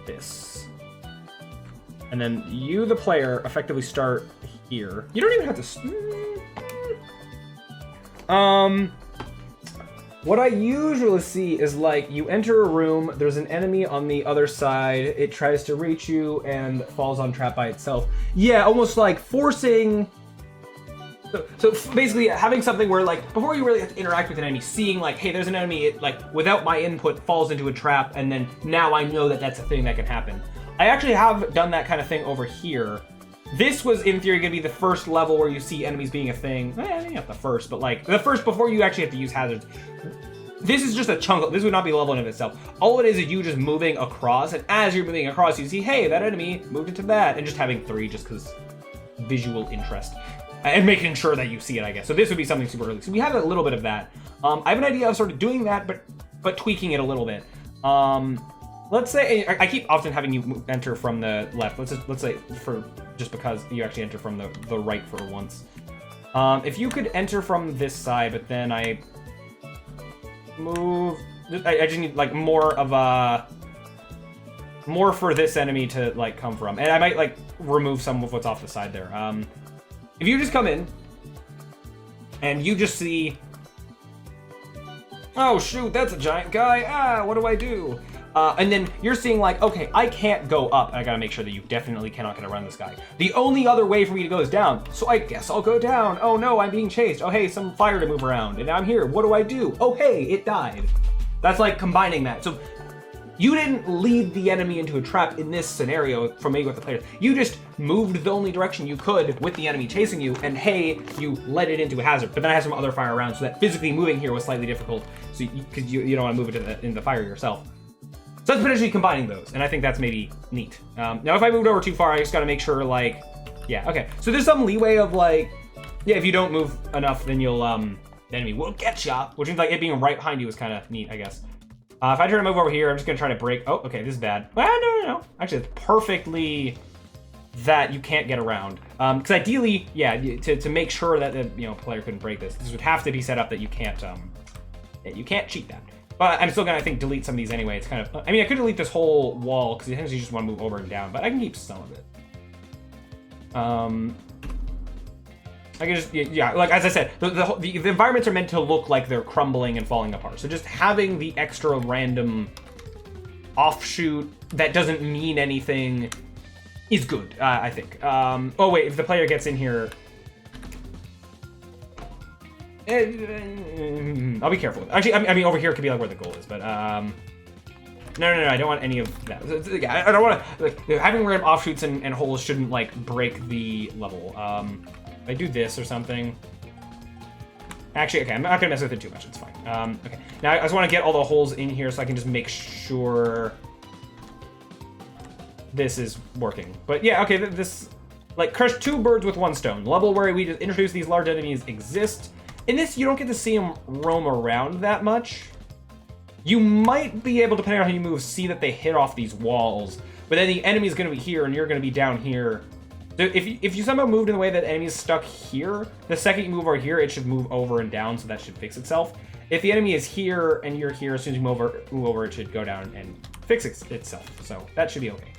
this, and then you, the player, effectively start here. You don't even have to. What I usually see is like you enter a room, there's an enemy on the other side, it tries to reach you and falls on trap by itself. Yeah, almost like forcing. So basically having something where, like, before you really have to interact with an enemy, seeing like, hey, there's an enemy, it, like, without my input falls into a trap, and then now I know that that's a thing that can happen. I actually have done that kind of thing over here. This was, in theory, going to be the first level where you see enemies being a thing. Not the first, but like, the first before you actually have to use hazards. This is just a chunk, this would not be a level in of itself. All it is you just moving across, and as you're moving across, you see, hey, that enemy moved into that, and just having 3 just because visual interest. And making sure that you see it, I guess. So this would be something super early. So we have a little bit of that. I have an idea of sort of doing that, but tweaking it a little bit. Let's say I keep often having you enter from the left. Let's say for just because you actually enter from the right for once. If you could enter from this side, but then I move. I just need like more of a more for this enemy to like come from, and I might like remove some of what's off the side there. If you just come in, and you just see... oh shoot, that's a giant guy. Ah, what do I do? And then you're seeing like, okay, I can't go up. I gotta make sure that you definitely cannot get around this guy. The only other way for me to go is down, so I guess I'll go down. Oh no, I'm being chased. Oh hey, some fire to move around, and I'm here. What do I do? Oh hey, it died. That's like combining that. So you didn't lead the enemy into a trap in this scenario for me with the players. You just moved the only direction you could with the enemy chasing you, and hey, you led it into a hazard. But then I had some other fire around, so that physically moving here was slightly difficult, so because you don't want to move it in the fire yourself. So that's potentially combining those, and I think that's maybe neat. Now, if I moved over too far, I just got to make sure, like, yeah, okay. So there's some leeway of like, yeah, if you don't move enough, then you'll the enemy will get you, which means like it being right behind you is kind of neat, I guess. If I try to move over here, I'm just gonna try to break. Oh, okay, this is bad. Well, no. Actually, it's perfectly that you can't get around. Because ideally, yeah, to make sure that the player couldn't break this would have to be set up that you can't cheat that. But I'm still gonna, I think, delete some of these anyway. It's kind of, I mean, I could delete this whole wall because essentially you just want to move over and down, but I can keep some of it. I can just, yeah, like as I said, the environments are meant to look like they're crumbling and falling apart. So just having the extra random offshoot that doesn't mean anything is good, I think. Oh wait, if the player gets in here, I'll be careful. Actually, I mean, over here could be like where the goal is, but no, I don't want any of that. I don't want to, like, having random offshoots and holes shouldn't like break the level. If I do this or something. Actually, okay, I'm not gonna mess with it too much. It's fine. Okay, now I just want to get all the holes in here so I can just make sure this is working. But yeah, okay, this, like, crush two birds with one stone. The level where we just introduce these large enemies exist. In this, you don't get to see them roam around that much. You might be able, depending on how you move, see that they hit off these walls, but then the enemy's gonna be here and you're gonna be down here. So if you somehow moved in the way that the enemy's stuck here, the second you move over here, it should move over and down, so that should fix itself. If the enemy is here and you're here, as soon as you move over, it should go down and fix itself. So that should be okay.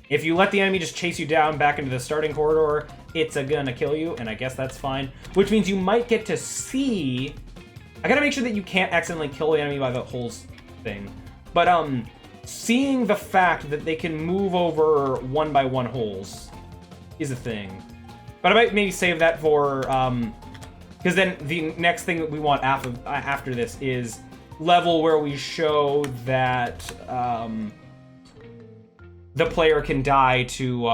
If you let the enemy just chase you down back into the starting corridor, it's gonna kill you, and I guess that's fine. Which means you might get to see... I gotta make sure that you can't accidentally kill the enemy by the holes thing. But, seeing the fact that they can move over one by one holes is a thing. But I might maybe save that for, because then the next thing that we want after this is level where we show that, the player can die to,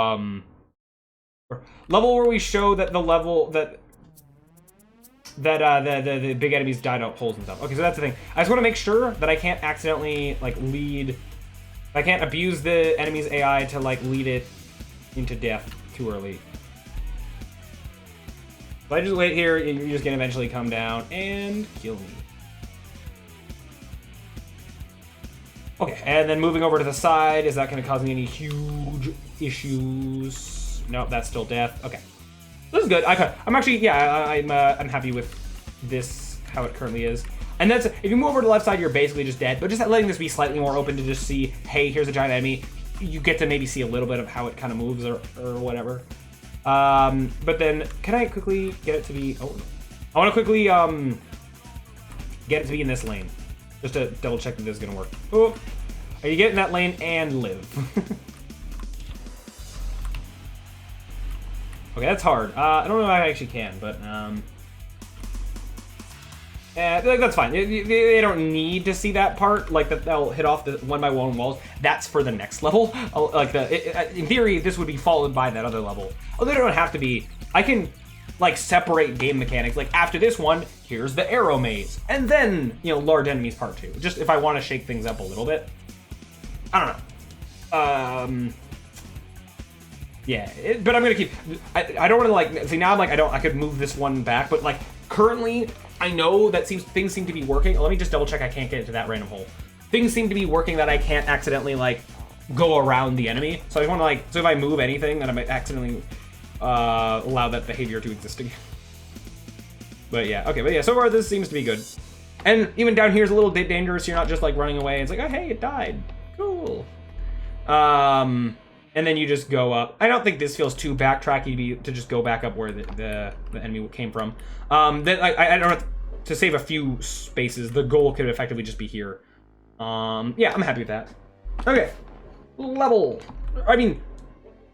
level where we show that the level that the big enemies die to holes and stuff. Okay, so that's the thing. I just want to make sure that I can't accidentally like lead. I can't abuse the enemy's AI to like lead it into death too early. If I just wait here, you're just gonna eventually come down and kill me. Okay, and then moving over to the side, is that gonna cause me any huge issues? Nope, that's still death. Okay. This is good. I'm actually, yeah, I'm happy with this, how it currently is. And that's, if you move over to the left side, you're basically just dead. But just letting this be slightly more open to just see, hey, here's a giant enemy. You get to maybe see a little bit of how it kind of moves or whatever. But then, can I quickly get it to be, oh, I want to quickly get it to be in this lane. Just to double check that this is going to work. Oh, you get in that lane and live. Okay, that's hard. I don't know if I actually can, but that's fine. They don't need to see that part, like that they'll hit off the one by one walls. That's for the next level. Like in theory, this would be followed by that other level. Although they don't have to be. I can like separate game mechanics. Like after this one, here's the arrow maze, and then large enemies part 2. Just if I want to shake things up a little bit. I don't know. Yeah, but I'm gonna keep. I don't want to like see now. I'm like I could move this one back, but like currently I know that things seem to be working. Let me just double check. I can't get into that random hole. Things seem to be working that I can't accidentally like go around the enemy. So I just want to like. So if I move anything, then I might accidentally allow that behavior to exist again. But yeah, okay. But yeah, so far this seems to be good. And even down here is a little bit dangerous. You're not just like running away. It's like, oh hey, it died. Cool. And then you just go up. I don't think this feels too backtracky to just go back up where the enemy came from. Then I don't to save a few spaces, the goal could effectively just be here. Yeah, I'm happy with that. Okay, level. I mean,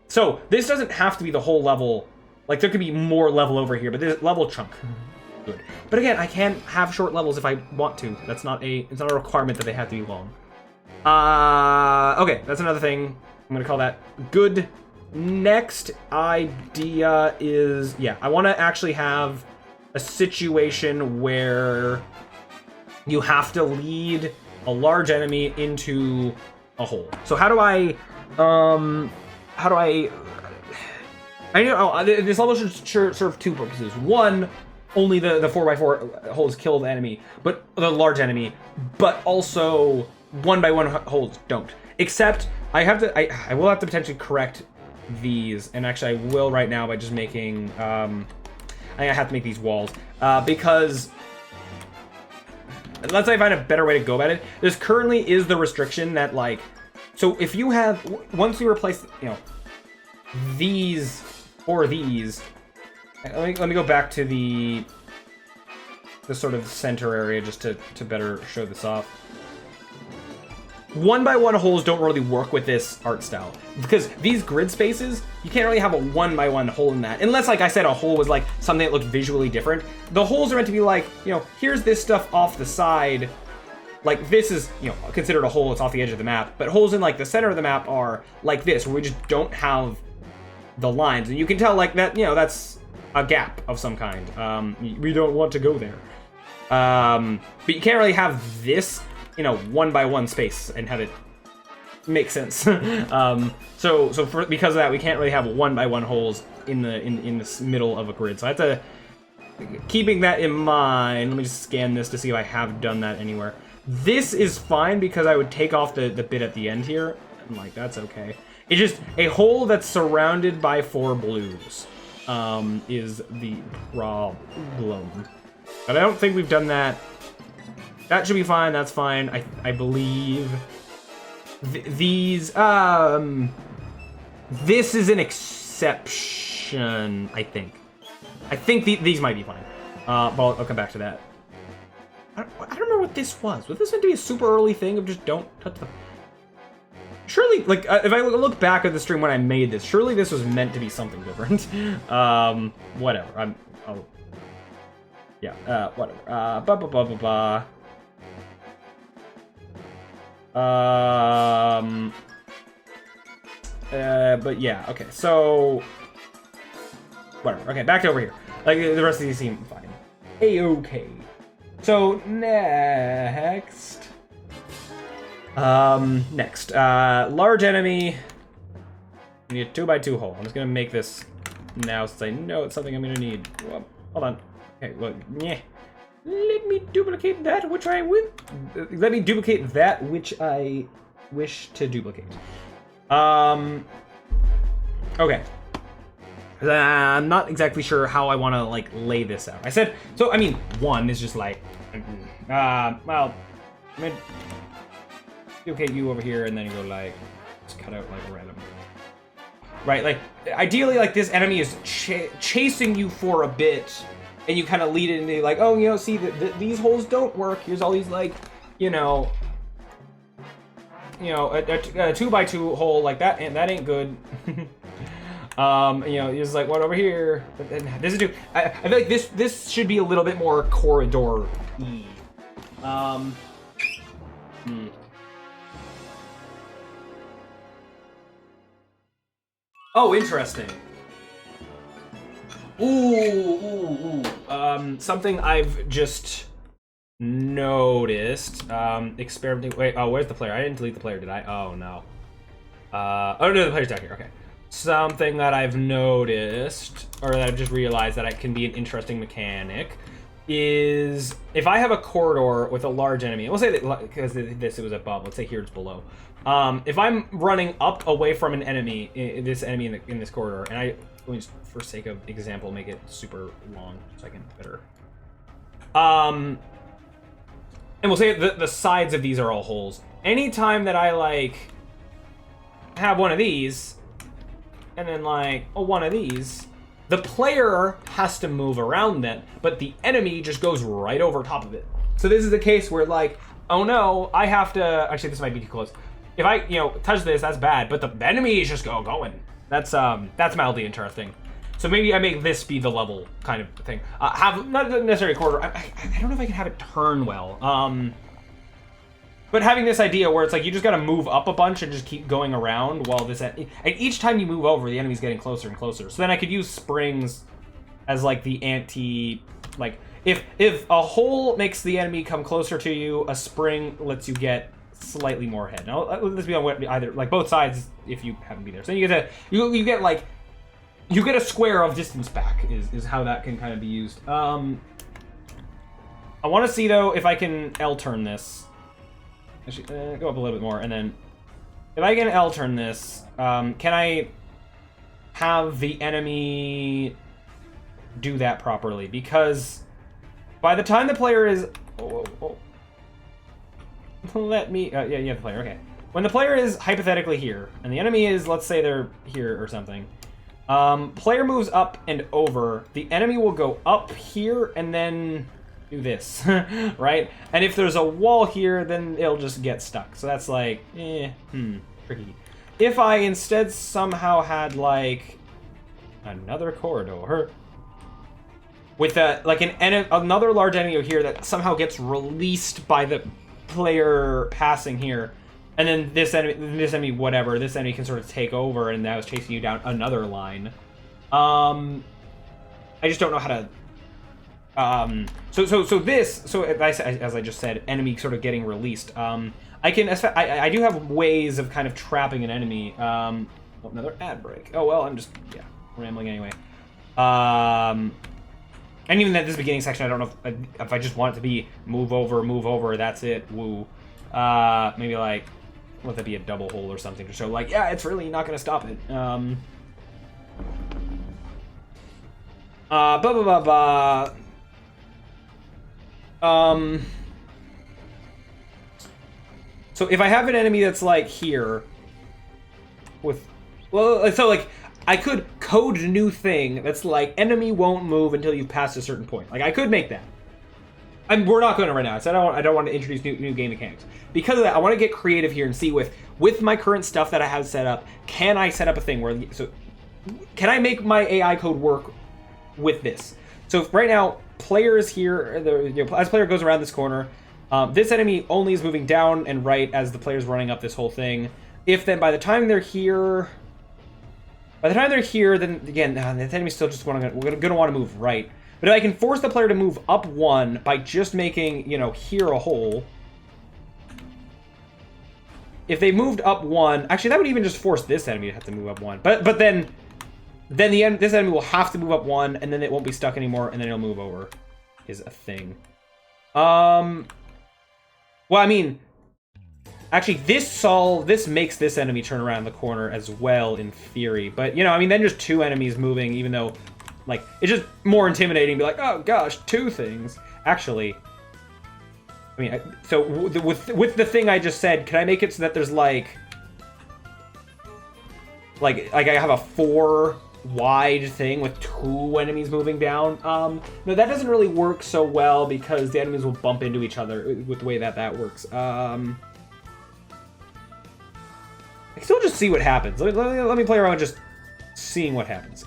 so this doesn't have to be the whole level. Like, there could be more level over here, but there's level chunk. Good. But again, I can have short levels if I want to. It's not a requirement that they have to be long. Okay, that's another thing. I'm gonna call that good. Next idea is, yeah, I want to actually have a situation where you have to lead a large enemy into a hole. So how do I know this level should serve two purposes. One, only the 4x4 holes kill the enemy, but the large enemy, but also 1x1 holes don't. Except I will have to potentially correct these, and actually I will right now by just making I have to make these walls because let's say I find a better way to go about it. This currently is the restriction that, like, so if you have, once you replace, you know, these or these, let me go back to the sort of center area just to better show this off. 1x1 holes don't really work with this art style because these grid spaces, you can't really have a 1x1 hole in that unless, like I said, a hole was like something that looked visually different. The holes are meant to be like, you know, here's this stuff off the side. Like, this is, you know, considered a hole. It's off the edge of the map, but holes in like the center of the map are like this, where we just don't have the lines, and you can tell like that, you know, that's a gap of some kind. We don't want to go there, but you can't really have this, you know, 1x1 space and have it make sense. So because of that, we can't really have 1x1 holes in this middle of a grid. So I have to, keeping that in mind, let me just scan this to see if I have done that anywhere. This is fine because I would take off the bit at the end here. I'm like, that's okay. It's just a hole that's surrounded by 4 blues is the problem. But I don't think we've done that. That should be fine. That's fine. I believe these. This is an exception. I think these might be fine. But I'll come back to that. I don't remember what this was. Was this meant to be a super early thing of just don't touch the? Surely, like, if I look back at the stream when I made this, surely this was meant to be something different. Whatever. Yeah. Whatever. But yeah, okay, so whatever. Okay, back to over here. Like, the rest of these seem fine. A-okay. So next, large enemy. We need a 2x2 hole. I'm just gonna make this now since I know it's something I'm gonna need. Whoa, hold on. Okay, look. Yeah. Let me duplicate that which I will. Let me duplicate that which I wish to duplicate. Okay. I'm not exactly sure how I want to, like, lay this out. I said, so, I mean, one is just like, well, I'm gonna duplicate you over here, and then you go, like, just cut out, like, a random. Right, like, ideally, like, this enemy is chasing you for a bit, and you kind of lead it into, like, oh, you know, see, these holes don't work. Here's all these, like, you know, a 2x2 hole like that, and that ain't good. You know, it's like, what over here? This is I feel like this should be a little bit more corridor-y. Oh, interesting. Ooh. Something I've just noticed. Experimenting. Wait. Oh, where's the player? I didn't delete the player, did I? Oh no. Oh no, the player's down here. Okay. Something that I've noticed, or that I've just realized that can be an interesting mechanic, is if I have a corridor with a large enemy. We'll say that because it was above. Let's say here it's below. If I'm running up away from an enemy, this enemy in this corridor, and let me just, for sake of example, make it super long so I can better. And we'll say the sides of these are all holes. Anytime that I, like, have one of these, and then, like, one of these, the player has to move around then, but the enemy just goes right over top of it. So this is a case where like, oh no, I have to, actually this might be too close. If I, touch this, that's bad, but the enemy is just going. That's mildly interesting. So maybe I make this be the level kind of thing. Have, not necessarily a quarter, I don't know if I can have it turn well. But having this idea where it's like you just gotta move up a bunch and just keep going around while this, and each time you move over, the enemy's getting closer and closer. So then I could use springs as like the anti, like if a hole makes the enemy come closer to you, a spring lets you get slightly more ahead. Now let's be on either, like both sides if you happen to be there. So you get you get like, you get a square of distance back is how that can kind of be used. I want to see though if I can L turn this. Actually, go up a little bit more, and then if I can L turn this, can I have the enemy do that properly? Because by the time the player is, let me, yeah, you have the player, okay. When the player is hypothetically here, and the enemy is, let's say they're here or something, player moves up and over, the enemy will go up here and then do this, right? And if there's a wall here, then it'll just get stuck. So that's like, tricky. If I instead somehow had like another corridor with like another large enemy here that somehow gets released by the player passing here, and then this enemy, whatever, this enemy can sort of take over, and now is chasing you down another line. I just don't know how to. So as I just said, enemy sort of getting released. I do have ways of kind of trapping an enemy. Another ad break. Oh well, I'm just rambling anyway. And even at this beginning section, I don't know if I just want it to be move over. That's it. Woo. Maybe like let that be a double hole or something to show like it's really not gonna stop it. So if I have an enemy that's like here with, so like I could code a new thing that's like enemy won't move until you've passed a certain point. Like I could make that. We're not going to right now. So I don't want to introduce new game mechanics. Because of that, I want to get creative here and see with my current stuff that I have set up, can I set up a thing where, so can I make my AI code work with this? So right now, player is here, as player goes around this corner, this enemy only is moving down and right as the player's running up this whole thing. If then by the time they're here, then again, the enemy's still just gonna want to move right. But if I can force the player to move up one by just making, here a hole. If they moved up one, actually that would even just force this enemy to have to move up one. But then this enemy will have to move up one, and then it won't be stuck anymore, and then it'll move over. Is a thing. Well, I mean, actually, this makes this enemy turn around the corner as well, in theory. But then just two enemies moving, even though, like, it's just more intimidating. Be like, oh gosh, two things. Actually, I mean, so with the thing I just said, can I make it so that there's like I have a 4 wide thing with 2 enemies moving down? No, that doesn't really work so well because the enemies will bump into each other with the way that works. I can still just see what happens. Let me play around just seeing what happens.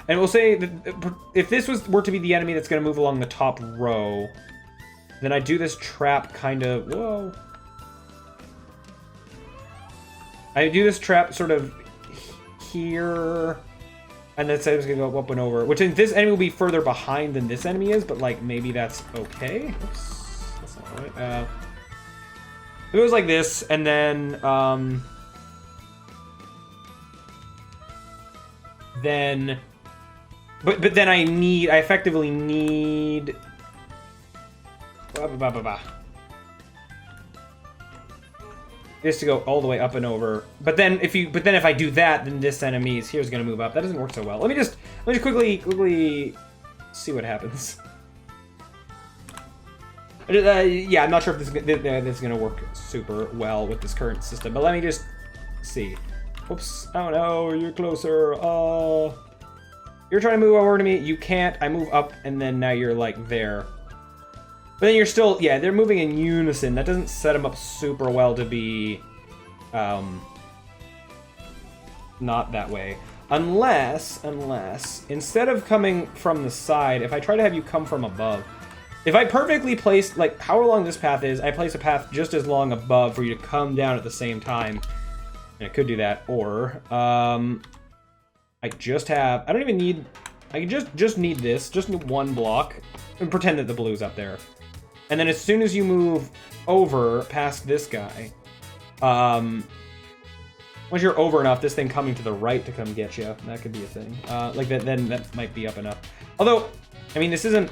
And we'll say that if this were to be the enemy that's going to move along the top row, then I do this trap kind of, whoa. I do this trap sort of here, and then it's going to go up and over, which this enemy will be further behind than this enemy is, but like maybe that's okay. Oops, that's not right. If it was like this, and then but then I effectively need this to go all the way up and over. But then if I do that, then this enemy is here's gonna move up. That doesn't work so well. Let me just quickly see what happens. Yeah, I'm not sure if this is gonna work super well with this current system, but let me just see. Oops! Oh no, you're closer. You're trying to move over to me. You can't. I move up, and then now you're like there. But then you're still, yeah, they're moving in unison. That doesn't set them up super well to be not that way. Unless, instead of coming from the side, if I try to have you come from above, if I perfectly place, like, however long this path is, I place a path just as long above for you to come down at the same time. And I could do that, or, I just have, I don't even need, I just need this, just need one block, and pretend that the blue's up there. And then as soon as you move over past this guy, once you're over enough, this thing coming to the right to come get you, that could be a thing. Like that, then that might be up enough. Although, I mean, this isn't,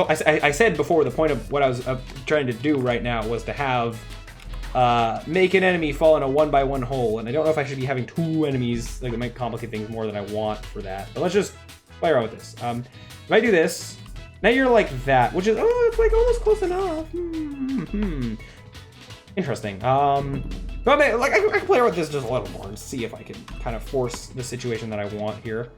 I said before, the point of what I was trying to do right now was to have, make an enemy fall in a 1x1 hole, and I don't know if I should be having 2 enemies, like it might complicate things more than I want for that. But let's just play around with this. If I do this, now you're like that, which is, oh, it's like almost close enough. Interesting. But I mean, like, I can play around with this just a little more and see if I can kind of force the situation that I want here.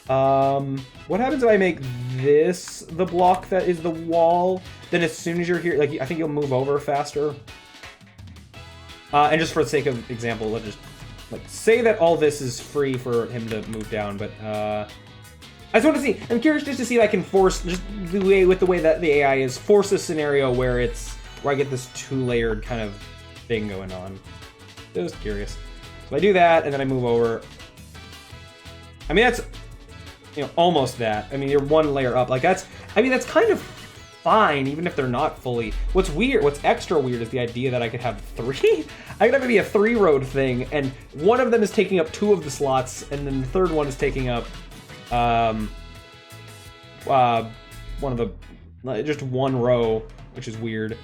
What happens if I make this the block that is the wall? Then as soon as you're here, like, I think you'll move over faster. And just for the sake of example, let's just, like, say that all this is free for him to move down, but, I just want to see, I'm curious just to see if I can force, just with the way that the AI is, force a scenario where I get this 2-layered kind of thing going on. Just curious. So I do that, and then I move over. I mean, that's, you know, almost that. I mean, you're 1 layer up. Like, that's, I mean, that's kind of fine, even if they're not fully. What's extra weird is the idea that I could have 3. I could have it be a 3-road thing, and one of them is taking up 2 of the slots, and then the third one is taking up, one of the, just 1 row, which is weird.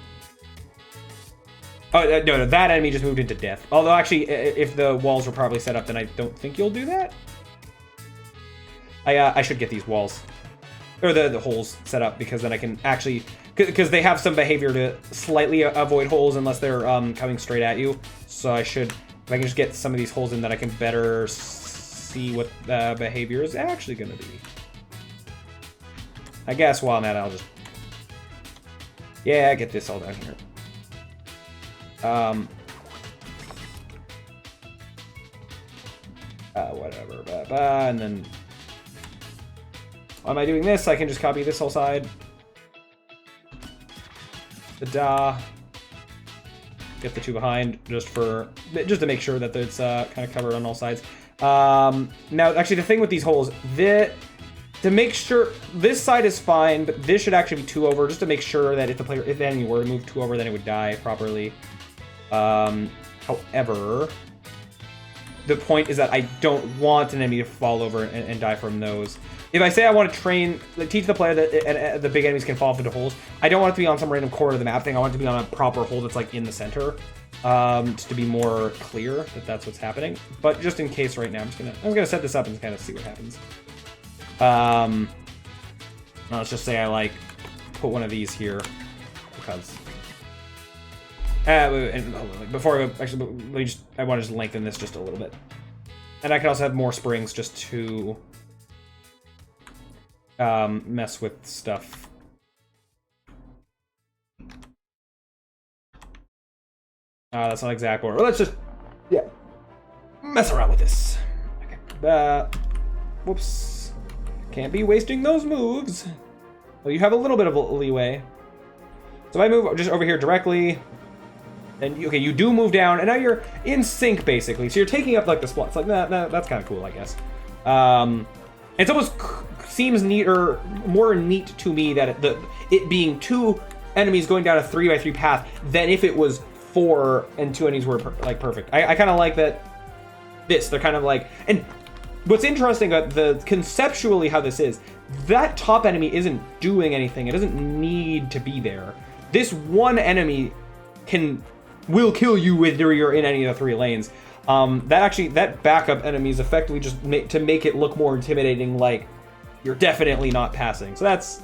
Oh, no, that enemy just moved into death. Although, actually, if the walls were properly set up, then I don't think you'll do that. I should get these walls, or the holes set up, because then I can actually, because they have some behavior to slightly avoid holes unless they're coming straight at you. So I should, if I can just get some of these holes in, then I can better see what the behavior is actually going to be. I guess while I'm at it, I'll just, yeah, get this all down here. Whatever, and then why am I doing this? I can just copy this whole side. Get the 2 behind, just to make sure that it's kind of covered on all sides. Now, actually, the thing with these holes, to make sure this side is fine, but this should actually be 2 over, just to make sure that if the enemy were to move 2 over, then it would die properly. However, the point is that I don't want an enemy to fall over and die from those. If I say I want to train, like, teach the player that the big enemies can fall into holes, I don't want it to be on some random corner of the map thing. I want it to be on a proper hole that's, like, in the center, just to be more clear that that's what's happening. But just in case right now, I'm gonna set this up and kind of see what happens. Let's just say I, like, put one of these here, because and before I actually, I want to just lengthen this just a little bit, and I can also have more springs just to mess with stuff. That's not exact order. Let's just, yeah, mess around with this. Okay. Whoops. Can't be wasting those moves. Well, you have a little bit of leeway. So if I move just over here directly, and okay, you do move down, and now you're in sync basically. So you're taking up like the spots. Like that's kind of cool, I guess. It's almost seems neater, more neat to me that it being 2 enemies going down a 3x3 path than if it was 4 and 2 enemies were perfect. I kind of like that. They're kind of like, and what's interesting about conceptually how this is, that top enemy isn't doing anything. It doesn't need to be there. This one enemy will kill you whether you're in any of the 3 lanes. That backup enemy is effectively just to make it look more intimidating, like you're definitely not passing. So that's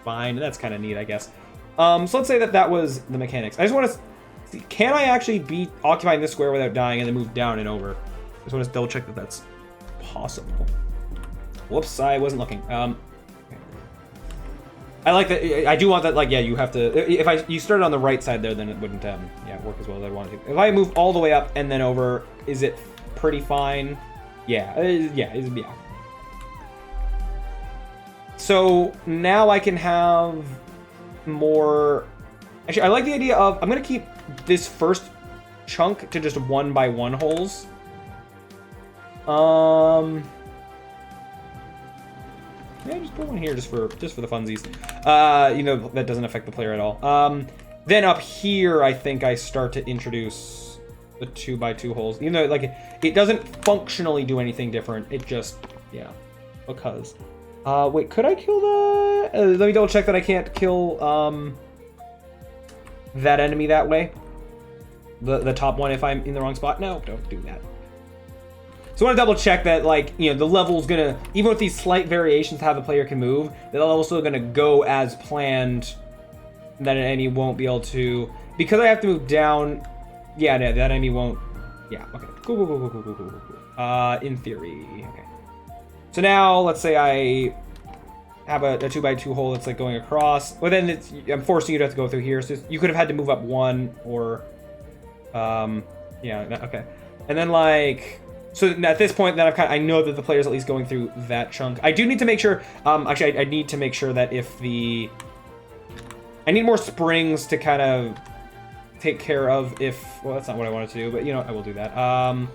fine. That's kind of neat, I guess. So let's say that was the mechanics. I just want to see, can I actually be occupying this square without dying and then move down and over? I just want to double check that that's possible. Whoops, I wasn't looking. Okay. I like that. I do want that. Like, yeah, you have to. If you started on the right side there, then it wouldn't, yeah, work as well as I wanted to. If I move all the way up and then over, is it pretty fine? Yeah, yeah. So now I can have more. Actually, I like the idea of I'm gonna keep this first chunk to just 1x1 holes. Yeah, just put one here just for the funsies. You know, that doesn't affect the player at all. Then up here, I think I start to introduce the 2x2 holes. Even though, like, it doesn't functionally do anything different. It just, yeah, because. Wait, could I kill the? Let me double check that I can't kill that enemy that way. The top one if I'm in the wrong spot. No, don't do that. So I want to double check that, like, you know, the level's gonna, even with these slight variations how the player can move, the level's still gonna go as planned. That an enemy won't be able to, because I have to move down. Yeah, no, that enemy won't. Yeah, okay. Cool. In theory, okay. So now, let's say I have a 2x2 hole that's like going across. Well, then I'm forcing you to have to go through here. So you could have had to move up one or, yeah, okay. And then like. So at this point, then I know that the player's at least going through that chunk. I do need to make sure. Actually, I need to make sure that if the, I need more springs to kind of take care of if. Well, that's not what I wanted to do, but you know, I will do that. I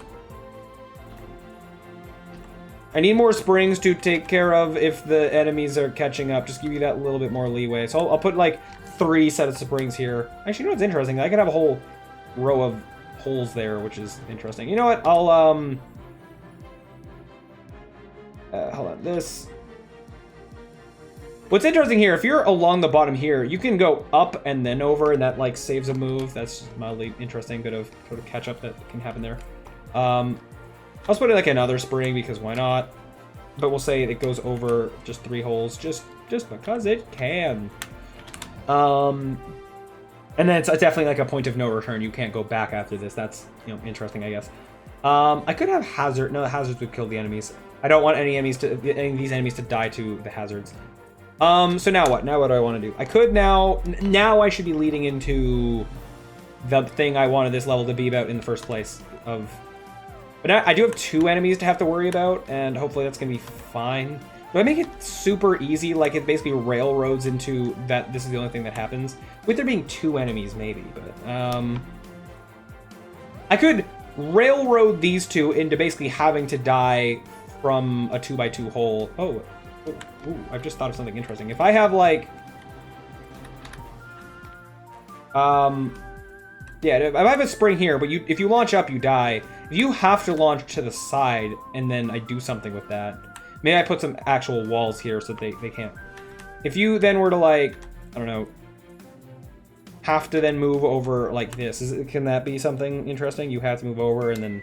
need more springs to take care of if the enemies are catching up. Just give you that little bit more leeway. So I'll put like 3 sets of springs here. Actually, you know what's interesting? I could have a whole row of holes there, which is interesting. You know what? I'll hold on. This. What's interesting here? If you're along the bottom here, you can go up and then over, and that like saves a move. That's mildly interesting. Bit of sort of catch up that can happen there. I'll put in like another spring because why not? But we'll say it goes over just 3 holes, just because it can. And then it's definitely like a point of no return. You can't go back after this. That's, you know, interesting, I guess. I could have hazard. No, the hazards would kill the enemies. I don't want any of these enemies to die to the hazards. So now what? Now what do I want to do? I could now I should be leading into the thing I wanted this level to be about in the first place. But I do have 2 enemies to have to worry about, and hopefully that's gonna be fine. Do I make it super easy, like it basically railroads into that this is the only thing that happens? With there being 2 enemies, maybe, but I could railroad these 2 into basically having to die from a 2x2 hole. Oh, I've just thought of something interesting. If I have like, yeah, if I have a spring here, but if you launch up, you die. If you have to launch to the side, and then I do something with that, maybe I put some actual walls here so that they can't. If you then were to like, I don't know, have to then move over like this, can that be something interesting? You have to move over, and then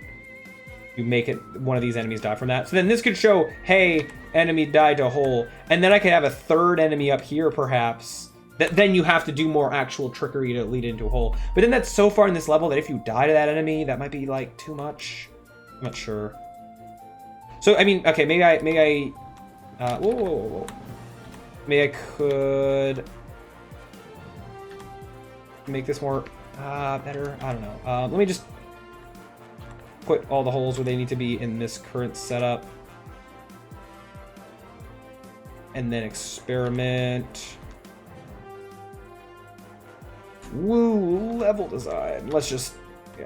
you make it one of these enemies die from that. So then this could show, hey, enemy died to a hole, and then I could have a 3rd enemy up here, perhaps. Then you have to do more actual trickery to lead into a hole. But then that's so far in this level that if you die to that enemy, that might be like too much. I'm not sure. So I mean, okay, maybe I. Whoa. Maybe I could make this more better. I don't know. Let me just put all the holes where they need to be in this current setup, and then experiment. Woo, level design. Let's just, yeah.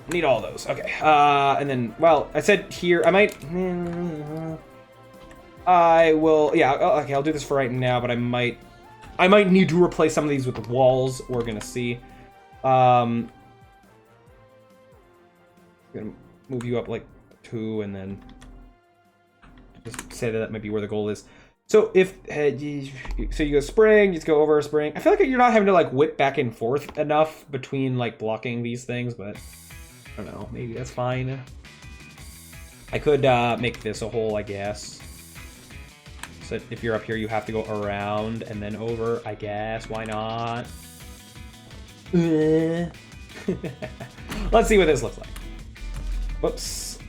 Need all those. Okay. And then, well, I said here, I will, yeah, okay, I'll do this for right now, but I might need to replace some of these with walls. We're gonna see. I'm gonna move you up like 2, and then just say that might be where the goal is. So if so you go spring, you just go over spring. I feel like you're not having to like whip back and forth enough between like blocking these things, but I don't know, maybe that's fine. I could make this a hole, I guess. So if you're up here, you have to go around and then over, I guess. Why not? let's see what this looks like. Whoops.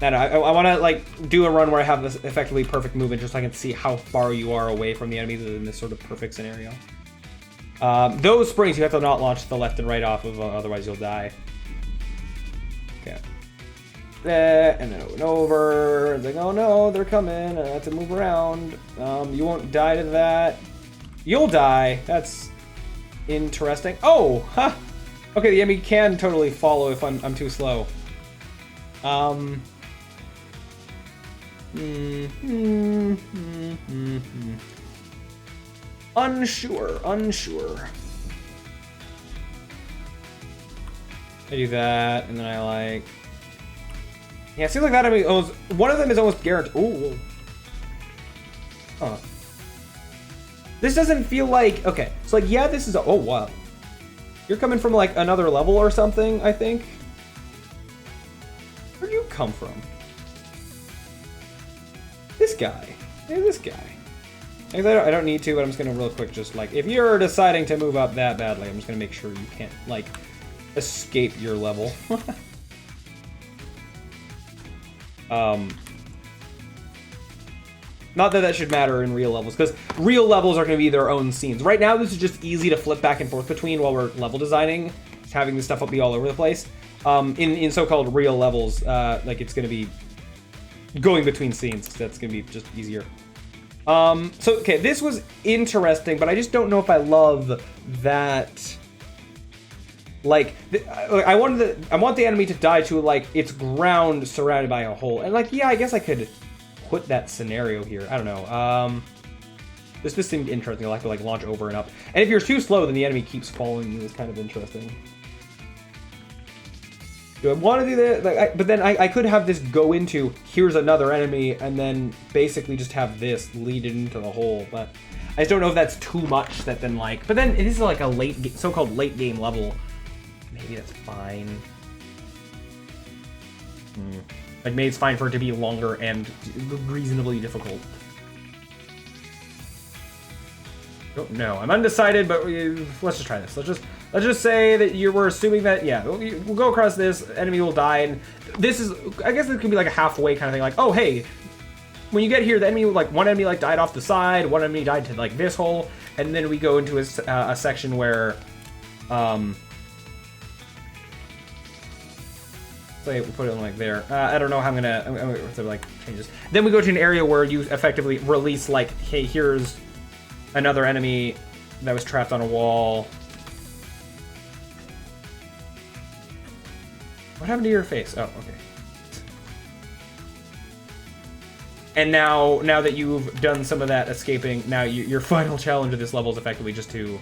I want to like do a run where I have this effectively perfect movement just so I can see how far you are away from the enemies in this sort of perfect scenario. Those springs you have to not launch to the left and right off of, otherwise you'll die. Okay. And then over. It's like, oh no, they're coming. I have to move around. You won't die to that. You'll die. That's interesting. Oh, huh. Okay, the enemy can totally follow if I'm too slow. Unsure. I do that, and then I like... Yeah, it seems like that enemy almost... One of them is almost guaranteed... Ooh. Huh. This doesn't feel like... Okay, so like, yeah, this is... Oh, wow. You're coming from like another level or something, I think. Where'd you come from? This guy. Hey, this guy. I don't need to, but I'm just gonna real quick just like... If you're deciding to move up that badly, I'm just gonna make sure you can't, like, escape your level. Not that that should matter in real levels, because real levels are going to be their own scenes. Right now, this is just easy to flip back and forth between while we're level designing, just having this stuff be all over the place. In so-called real levels, like it's going to be going between scenes. That's going to be just easier. So okay, this was interesting, but I just don't know if I love that. Like, I want the enemy to die to like its ground surrounded by a hole, and like, yeah, I guess I could put that scenario here. I don't know. This seemed interesting. I'll have to like launch over and up. And if you're too slow, then the enemy keeps following you. It's kind of interesting. Do I want to do that? Like, but then I could have this go into here's another enemy, and then basically just have this lead into the hole. But I just don't know if that's too much. That then like, but then it is like a so-called late game level. Maybe that's fine. Like, maybe it's fine for it to be longer and reasonably difficult. Don't know. I'm undecided, but let's just try this. Let's just say that we're assuming that, yeah, we'll go across this, enemy will die, and this is, I guess it could be like a halfway kind of thing. Like, oh, hey, when you get here, the enemy, like, one enemy like died off the side, one enemy died to like this hole, and then we go into a section where, say we put it like there. I don't know how I'm gonna like change this. Then we go to an area where you effectively release like, hey, here's another enemy that was trapped on a wall. What happened to your face? Oh, okay. And now that you've done some of that escaping, now your final challenge of this level is effectively just to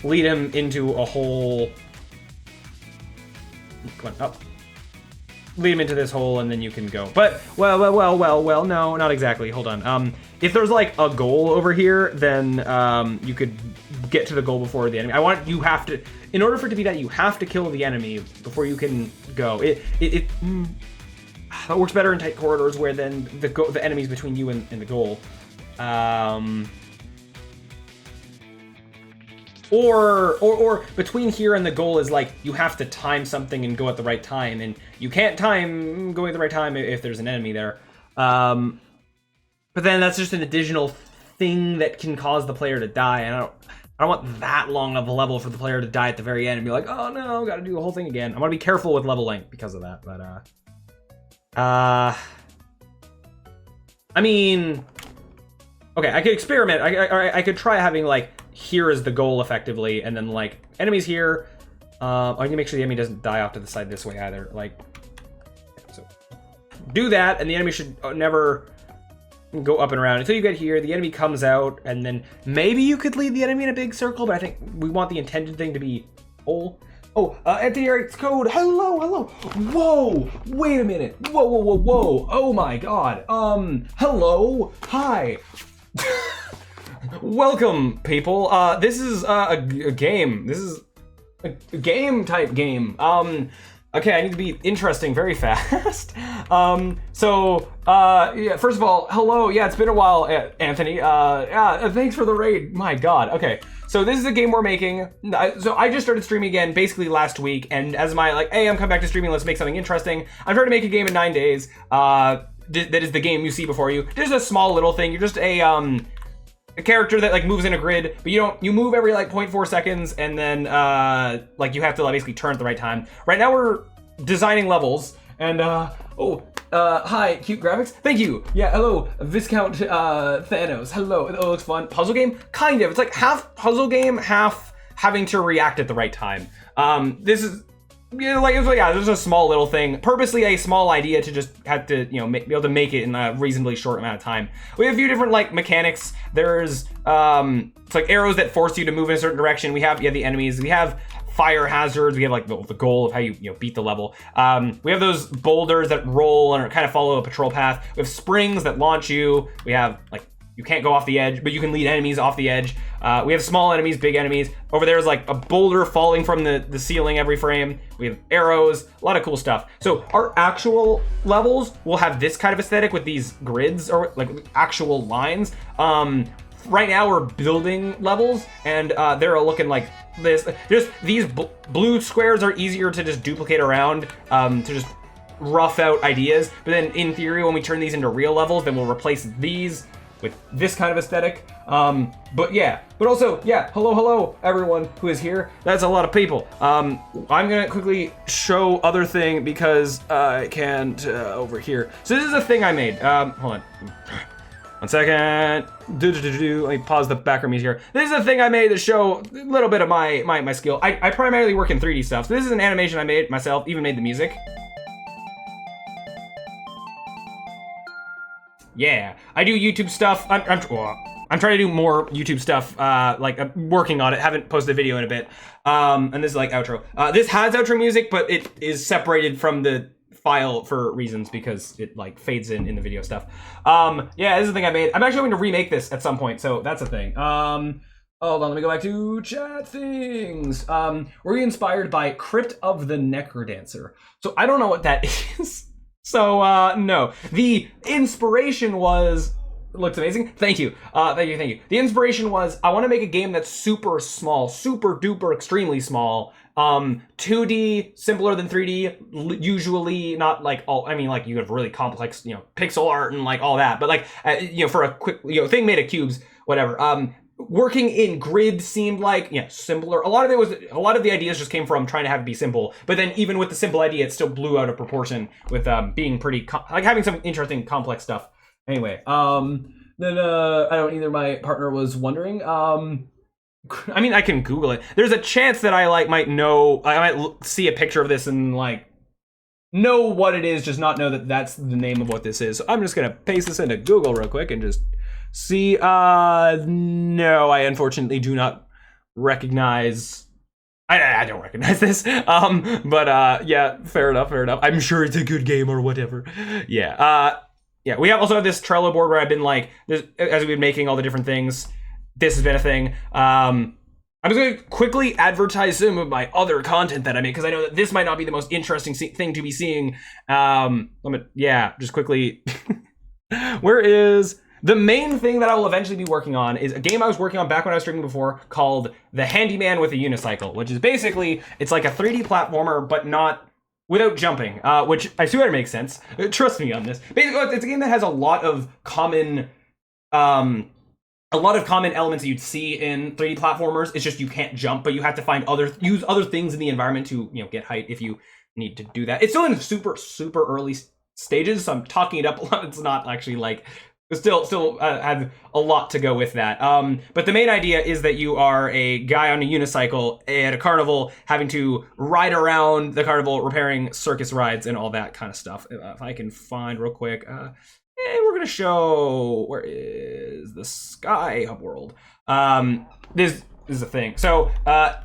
lead him into a hole. Come on, up. Lead him into this hole, and then you can go. But, well, no, not exactly. Hold on. If there's, like, a goal over here, then you could get to the goal before the enemy. In order for it to be that, you have to kill the enemy before you can go. That works better in tight corridors where then the enemy's between you and the goal. Or between here and the goal is like you have to time something and go at the right time, and you can't time going at the right time if there's an enemy there. But then that's just an additional thing that can cause the player to die, and I don't want that long of a level for the player to die at the very end and be like, oh no, gotta do the whole thing again. I want to be careful with level length because of that. But I mean, okay, I could experiment. I could try having like, here is the goal effectively, and then like enemies here. I need to make sure the enemy doesn't die off to the side this way either. Like, so do that, and the enemy should never go up and around until you get here. The enemy comes out, and then maybe you could lead the enemy in a big circle, but I think we want the intended thing to be whole. Oh, anti-air's code. Hello. Whoa, wait a minute. Whoa. Oh my god. Hello. Hi. Welcome, people. This is a game. This is a game type game. Okay, I need to be interesting very fast. Yeah, first of all, hello. Yeah, it's been a while, Anthony. Yeah, thanks for the raid. My God. Okay, so this is a game we're making. So I just started streaming again basically last week, and as my like, hey, I'm coming back to streaming. Let's make something interesting. I'm trying to make a game in 9 days. That is the game you see before you. There's a small little thing. You're just a character that like moves in a grid, but you move every like 0.4 seconds, and then like you have to like, basically turn at the right time. Right now we're designing levels, and hi, cute graphics. Thank you. Yeah, hello, Viscount Thanos. Hello. It looks fun. Puzzle game, kind of. It's like half puzzle game, half having to react at the right time. This is. Yeah, this is a small little thing. Purposely a small idea to just have to, be able to make it in a reasonably short amount of time. We have a few different like mechanics. There's it's like arrows that force you to move in a certain direction. We have the enemies. We have fire hazards. We have like the goal of how you beat the level. We have those boulders that roll and kind of follow a patrol path. We have springs that launch you. We have like you can't go off the edge, but you can lead enemies off the edge. We have small enemies, big enemies. Over there is like a boulder falling from the ceiling every frame. We have arrows, a lot of cool stuff. So our actual levels will have this kind of aesthetic with these grids or like actual lines. Right now we're building levels, and they're looking like this. Just these blue squares are easier to just duplicate around, to just rough out ideas. But then in theory, when we turn these into real levels, then we'll replace these with this kind of aesthetic. But also, hello everyone who is here. That's a lot of people. I'm gonna quickly show other thing because I can't over here. So this is a thing I made. Hold on. 1 second. Let me pause the background music here. This is a thing I made to show a little bit of my skill. I primarily work in 3D stuff. So this is an animation I made myself, even made the music. Yeah, I do YouTube stuff. I'm trying to do more YouTube stuff. Like I'm working on it. Haven't posted a video in a bit. And this is like outro. This has outro music, but it is separated from the file for reasons because it like fades in the video stuff. Yeah, this is the thing I made. I'm actually going to remake this at some point, so that's a thing. Hold on, let me go back to chat things. Were you inspired by Crypt of the Necrodancer? So I don't know what that is. So, no. The inspiration was... Looks amazing. Thank you. Thank you. The inspiration was, I want to make a game that's super small, super duper extremely small. 2D, simpler than 3D, usually not like all... I mean, like, you have really complex, pixel art and like all that. But like, for a quick, thing made of cubes, whatever. Working in grid seemed like simpler. A lot of the ideas just came from trying to have it be simple, but then even with the simple idea, it still blew out of proportion with being pretty like having some interesting complex stuff. Anyway, then I don't either. My partner was wondering. I mean, I can Google it. There's a chance that I might know. I might see a picture of this and like know what it is, just not know that that's the name of what this is. So I'm just gonna paste this into Google real quick and just. See, no, I unfortunately do not recognize, I don't recognize this, yeah, fair enough, I'm sure it's a good game or whatever, yeah, we also have this Trello board where I've been like, as we've been making all the different things, this has been a thing, I'm just going to quickly advertise some of my other content that I make, because I know that this might not be the most interesting thing to be seeing, just quickly, where is... The main thing that I will eventually be working on is a game I was working on back when I was streaming before called The Handyman with a Unicycle, which is basically, it's like a 3D platformer, but not without jumping, which I swear makes sense. Trust me on this. Basically, it's a game that has a lot of common elements that you'd see in 3D platformers. It's just you can't jump, but you have to find use other things in the environment to get height if you need to do that. It's still in super, super early stages, so I'm talking it up a lot. It's not actually like... Still have a lot to go with that. But the main idea is that you are a guy on a unicycle at a carnival having to ride around the carnival repairing circus rides and all that kind of stuff. If I can find real quick, we're going to show, where is the Sky Hub World? This is a thing. So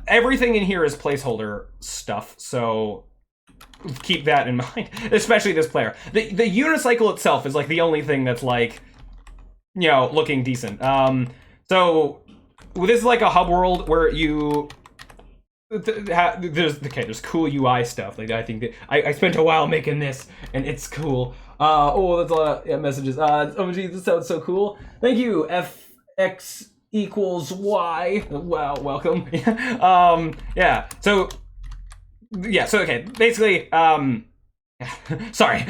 everything in here is placeholder stuff. So keep that in mind, especially this player. The unicycle itself is like the only thing that's like, looking decent. So this is like a hub world where you there's cool UI stuff. Like I think that I spent a while making this, and it's cool. Oh, that's a lot of messages. Oh geez, this sounds so cool. Thank you, FX equals Y. Wow, welcome. So okay, basically, sorry.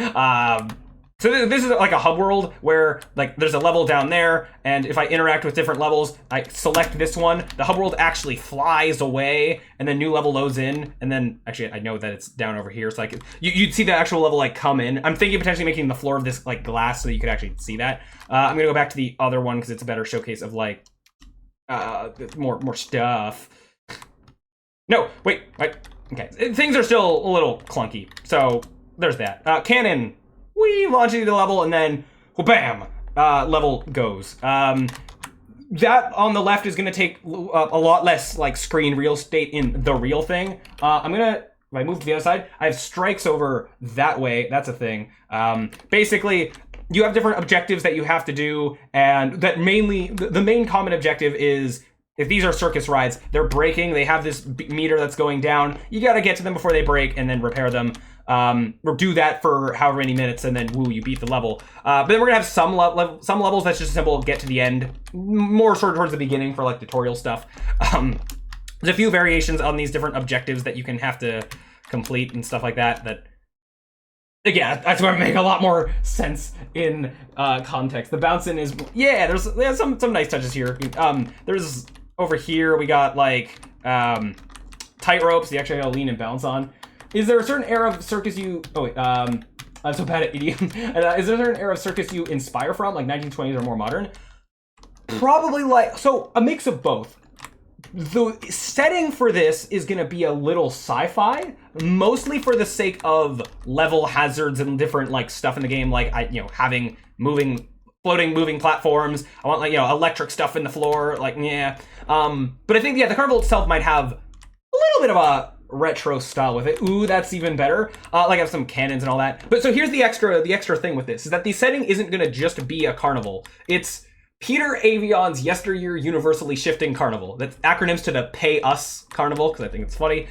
So this is like a hub world where like there's a level down there, and if I interact with different levels, I select this one. The hub world actually flies away, and then new level loads in, and then actually I know that it's down over here, so I could you'd see the actual level like come in. I'm thinking potentially making the floor of this like glass so that you could actually see that. I'm gonna go back to the other one because it's a better showcase of like more stuff. No, wait. Okay, things are still a little clunky, so there's that. Cannon. We launch into the level, and then, well, bam, level goes. That on the left is going to take a lot less like screen real estate in the real thing. If I move to the other side, I have strikes over that way. That's a thing. Basically, you have different objectives that you have to do, and that mainly, the main common objective is, if these are circus rides, they're breaking, they have this meter that's going down, you gotta get to them before they break and then repair them. Or do that for however many minutes, and then woo, you beat the level. But then we're gonna have some levels that's just simple, get to the end, more sort of towards the beginning for like tutorial stuff. There's a few variations on these different objectives that you can have to complete and stuff like that. That again, that's where it make a lot more sense in context. The bouncing is there's some nice touches here. There's over here we got like tight ropes. You actually gotta lean and bounce on. Is there a certain era of circus you... Oh, wait, I'm so bad at idiom. Is there a certain era of circus you inspire from, like 1920s or more modern? Probably like... So, a mix of both. The setting for this is going to be a little sci-fi, mostly for the sake of level hazards and different, like, stuff in the game, like, having floating, moving platforms. I want, like, electric stuff in the floor, like, yeah. But I think, the carnival itself might have a little bit of a retro style with it. Ooh, that's even better. Like I have some cannons and all that. But so here's the extra thing with this is that the setting isn't gonna just be a carnival. It's Peter Avion's Yesteryear Universally Shifting Carnival. That's acronyms to the Pay Us Carnival, because I think it's funny.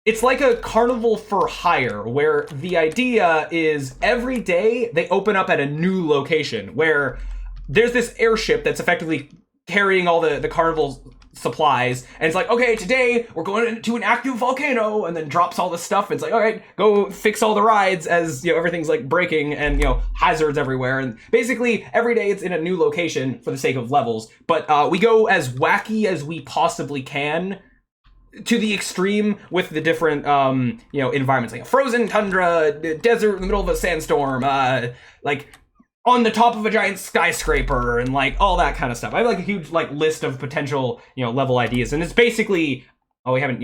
It's like a carnival for hire, where the idea is every day they open up at a new location, where there's this airship that's effectively carrying all the carnival's supplies, and it's like, okay, today we're going into an active volcano, and then drops all the stuff, and it's like, all right, go fix all the rides as everything's like breaking and hazards everywhere, and basically every day it's in a new location for the sake of levels, but we go as wacky as we possibly can to the extreme with the different environments, like a frozen tundra, desert in the middle of a sandstorm, like on the top of a giant skyscraper, and like all that kind of stuff. I have like a huge like list of potential level ideas, and it's basically we haven't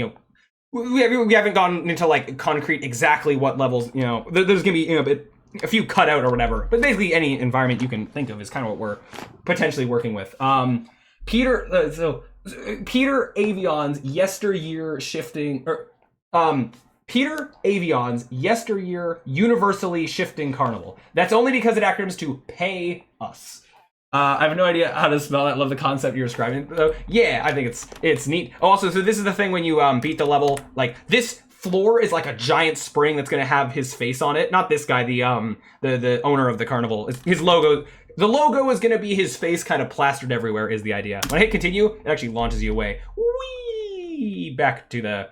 we haven't gone into like concrete exactly what levels there's gonna be a few cut out or whatever, but basically any environment you can think of is kind of what we're potentially working with. Peter Avion's Yesteryear Shifting Peter Avion's Yesteryear Universally Shifting Carnival. That's only because it acronyms to Pay Us. I have no idea how to spell that. Love the concept you're describing. Yeah, I think it's neat. Also, so this is the thing when you beat the level. Like this floor is like a giant spring that's gonna have his face on it. Not this guy, the owner of the carnival. His logo. The logo is gonna be his face, kind of plastered everywhere. Is the idea. When I hit continue, it actually launches you away. Whee! Back to the.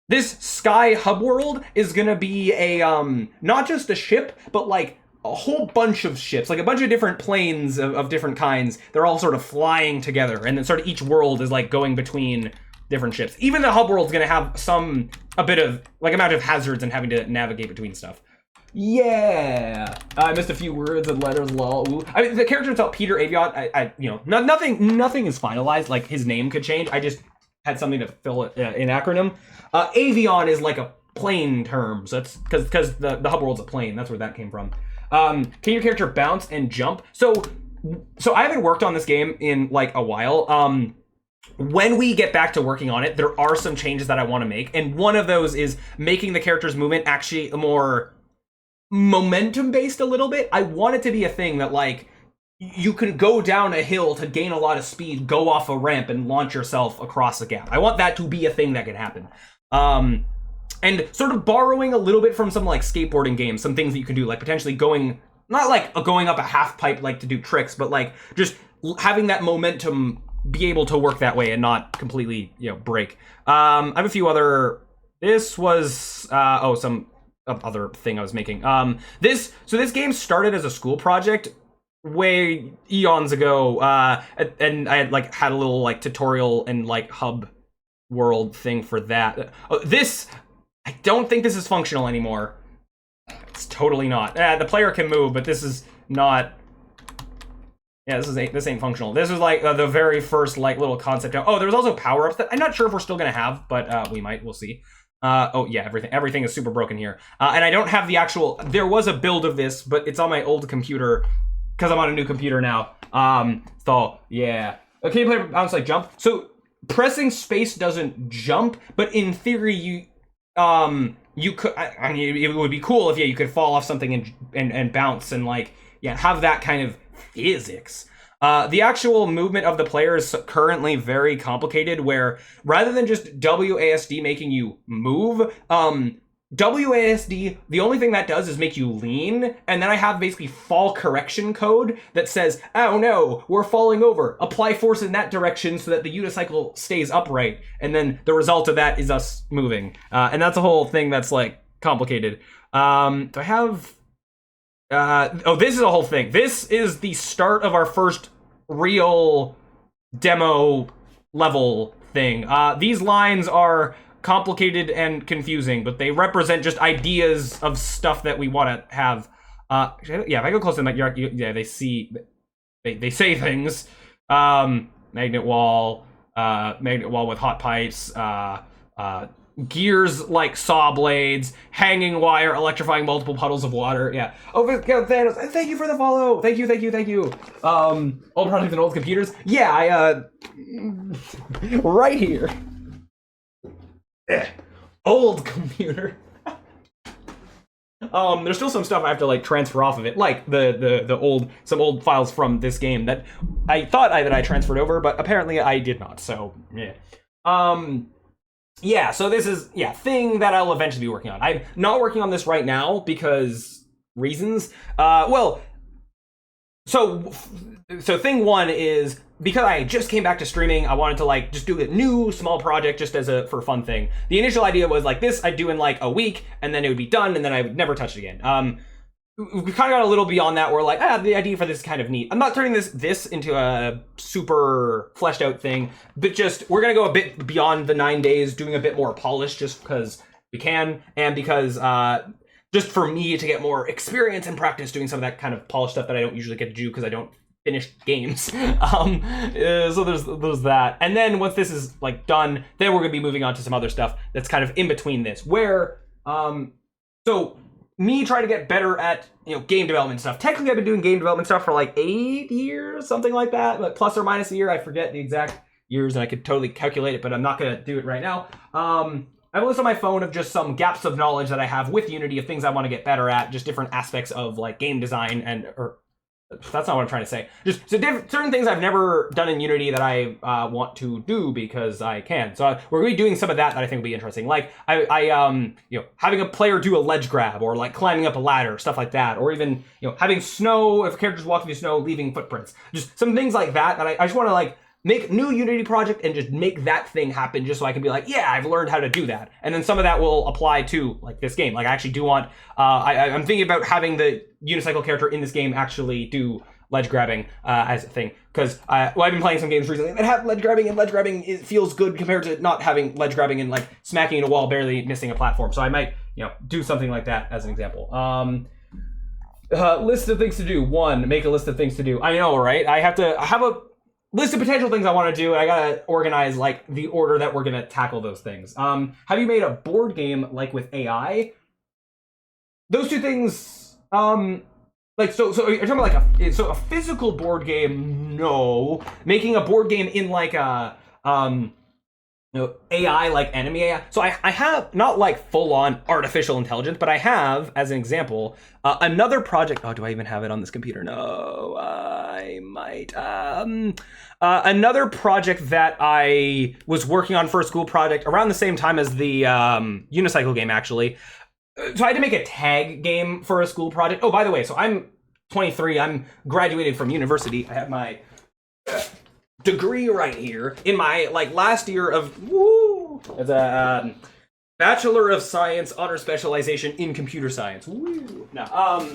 This Sky Hub World is gonna be a not just a ship, but like a whole bunch of ships, like a bunch of different planes of different kinds. They're all sort of flying together, and then sort of each world is like going between different ships. Even the Hub World's gonna have a bit of like amount of hazards and having to navigate between stuff. Yeah, I missed a few words and letters. Lol. Ooh. I mean, the character himself, Peter Avion. Nothing is finalized. Like his name could change. I just had something to fill it in acronym. Avion is like a plane term, so that's because the Hub World's a plane. That's where that came from. Can your character bounce and jump? So I haven't worked on this game in like a while. When we get back to working on it, there are some changes that I want to make, and one of those is making the character's movement actually more momentum based a little bit. I want it to be a thing that like you can go down a hill to gain a lot of speed, go off a ramp, and launch yourself across a gap. I want that to be a thing that can happen. And sort of borrowing a little bit from some like skateboarding games, some things that you can do, like potentially going, not like going up a half pipe like to do tricks, but like just having that momentum be able to work that way and not completely, break. I have a few other, this was, some other thing I was making. This game started as a school project way eons ago, and I had a little like tutorial and like hub world thing for that. This, I don't think this is functional anymore. It's totally not. The player can move, but this is not. Yeah, this ain't functional. This is like the very first like little concept. Oh, there was also power-ups that I'm not sure if we're still gonna have, but we might. We'll see. Oh yeah, everything is super broken here, and I don't have the actual. There was a build of this, but it's on my old computer because I'm on a new computer now. So yeah. Okay, you play bounce like jump. So pressing space doesn't jump, but in theory you could. I mean, it would be cool if you could fall off something and bounce and like have that kind of physics. The actual movement of the player is currently very complicated, where rather than just WASD making you move, WASD, the only thing that does is make you lean, and then I have basically fall correction code that says, oh no, we're falling over. Apply force in that direction so that the unicycle stays upright, and then the result of that is us moving. And that's a whole thing that's like complicated. Do I have... this is a whole thing. This is the start of our first real demo level thing. These lines are complicated and confusing, but they represent just ideas of stuff that we want to have. If I go close to them, they say things. Magnet wall with hot pipes, gears like saw blades, hanging wire, electrifying multiple puddles of water. Yeah. Oh, Thanos, thank you for the follow. Thank you. Old products and old computers. Yeah, right here. Old computer. There's still some stuff I have to like transfer off of it, like some old files from this game that I thought that I transferred over, but apparently I did not. So yeah. So this is thing that I'll eventually be working on. I'm not working on this right now because reasons. So thing one is because I just came back to streaming, I wanted to like just do a new small project just as for a fun thing. The initial idea was like this I'd do in like a week and then it would be done and then I would never touch it again. We kind of got a little beyond that. We're like, the idea for this is kind of neat. I'm not turning this into a super fleshed out thing, but just we're gonna go a bit beyond the 9 days, doing a bit more polished just because we can and because just for me to get more experience and practice doing some of that kind of polished stuff that I don't usually get to do because I don't finish games. So there's that. And then once this is like done, then we're gonna be moving on to some other stuff that's kind of in between this, where so me trying to get better at game development stuff. Technically I've been doing game development stuff for like 8 years, something like that, but plus or minus a year. I forget the exact years and I could totally calculate it, but I'm not gonna do it right now. I have a list on my phone of just some gaps of knowledge that I have with Unity of things I want to get better at, just different aspects of like game design or that's not what I'm trying to say. Just certain things I've never done in Unity that I want to do because I can. So we're going to be doing some of that I think will be interesting. Like having a player do a ledge grab or like climbing up a ladder, stuff like that, or even having snow if characters walking through snow, leaving footprints. Just some things like that I just want to like make a new Unity project and just make that thing happen just so I can be like, yeah, I've learned how to do that. And then some of that will apply to like this game. Like I actually do want, I'm thinking about having the unicycle character in this game actually do ledge grabbing as a thing. Because I've been playing some games recently that have ledge grabbing, and ledge grabbing feels good compared to not having ledge grabbing and like smacking into a wall, barely missing a platform. So I might, do something like that as an example. List of things to do. 1, make a list of things to do. I know, right? I have a list of potential things I want to do, and I gotta organize like the order that we're gonna tackle those things. Have you made a board game like with AI? Those two things, like so you're talking about like a physical board game? No, making a board game in like a AI like enemy AI. So I have not like full on artificial intelligence, but I have, as an example, another project. Oh, do I even have it on this computer? No, I might. Another project that I was working on for a school project around the same time as the unicycle game, actually. So I had to make a tag game for a school project. Oh, by the way, so I'm 23. I'm graduated from university. I have my degree right here in my like last year of as a Bachelor of Science honor specialization in computer science. Woo. Now,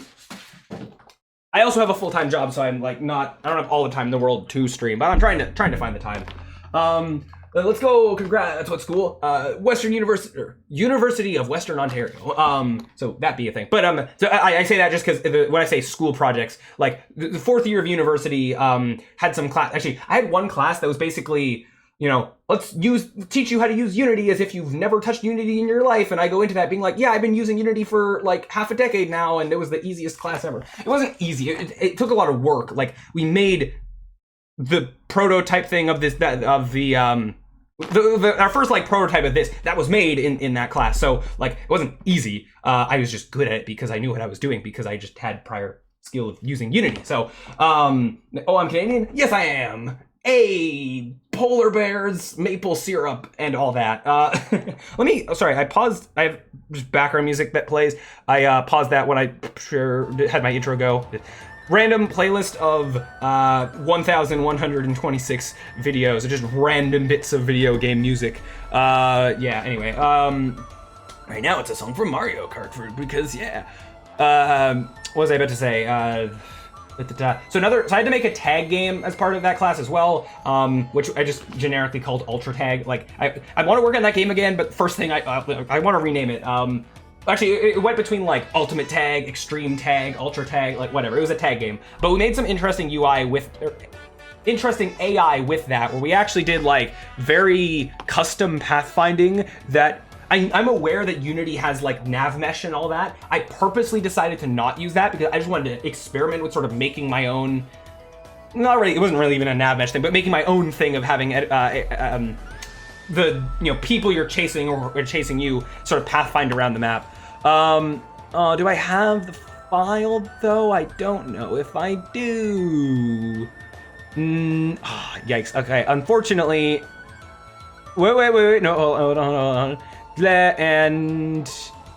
I also have a full-time job, so I'm like I don't have all the time in the world to stream, but I'm trying to find the time. Let's go. Congrats. What school? Western University, University of Western Ontario. So that be a thing. But so I say that just because when I say school projects, like the fourth year of university, had some class. Actually, I had one class that was basically, let's teach you how to use Unity as if you've never touched Unity in your life. And I go into that being like, yeah, I've been using Unity for like half a decade now, and it was the easiest class ever. It wasn't easy. It took a lot of work. Like we made the prototype thing of our first like prototype of this that was made in that class. So like it wasn't easy. I was just good at it because I knew what I was doing because I just had prior skill of using Unity. So I'm Canadian. Yes, I am. Polar bears, maple syrup, and all that. I paused. I have just background music that plays. I paused that when I had my intro go. Random playlist of 1,126 videos, just random bits of video game music. Anyway, right now it's a song from Mario Kart because what was I about to say? So I had to make a tag game as part of that class as well, which I just generically called Ultra Tag. Like I want to work on that game again, but first thing I want to rename it. Actually, it went between like Ultimate Tag, Extreme Tag, Ultra Tag, like whatever. It was a tag game, but we made some interesting interesting AI with that, where we actually did like very custom pathfinding that. I'm aware that Unity has like nav mesh and all that. I purposely decided to not use that because I just wanted to experiment with sort of making my own. It wasn't really even a nav mesh thing, but making my own thing of having the people you're chasing or chasing you sort of pathfind around the map. Do I have the file though? I don't know if I do. Yikes. Okay, unfortunately. Wait. No, hold on. And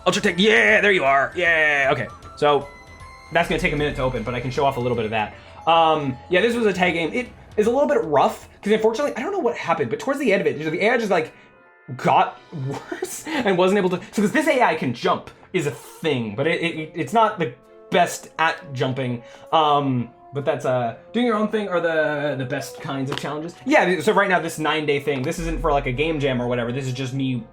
Ultra Tech. Yeah, there you are. Yeah. Okay. So that's gonna take a minute to open, but I can show off a little bit of that. This was a tag game. It is a little bit rough because unfortunately I don't know what happened, but towards the end of it, the AI just like got worse and wasn't able to. So because this AI can jump is a thing, but it's not the best at jumping. But that's doing your own thing are the best kinds of challenges. Yeah. So right now this 9-day thing, this isn't for like a game jam or whatever. This is just me.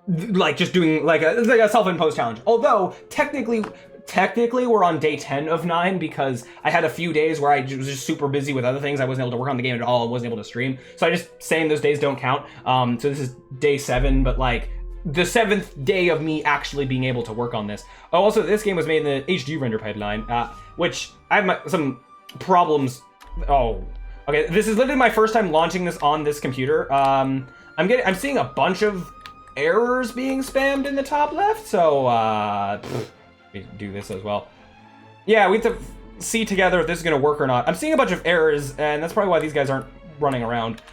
Like just doing like a self-imposed challenge. Although technically we're on day 10 of 9 because I had a few days where I was just super busy with other things. I wasn't able to work on the game at all. I wasn't able to stream. So I just saying those days don't count. So this is day 7, but like the 7th day of me actually being able to work on this. Oh, also this game was made in the HD render pipeline, which I have some problems. Oh, okay. This is literally my first time launching this on this computer. I'm seeing a bunch of errors being spammed in the top left, so we do this as well. Yeah, we have to see together if this is gonna work or not. I'm seeing a bunch of errors, and that's probably why these guys aren't running around.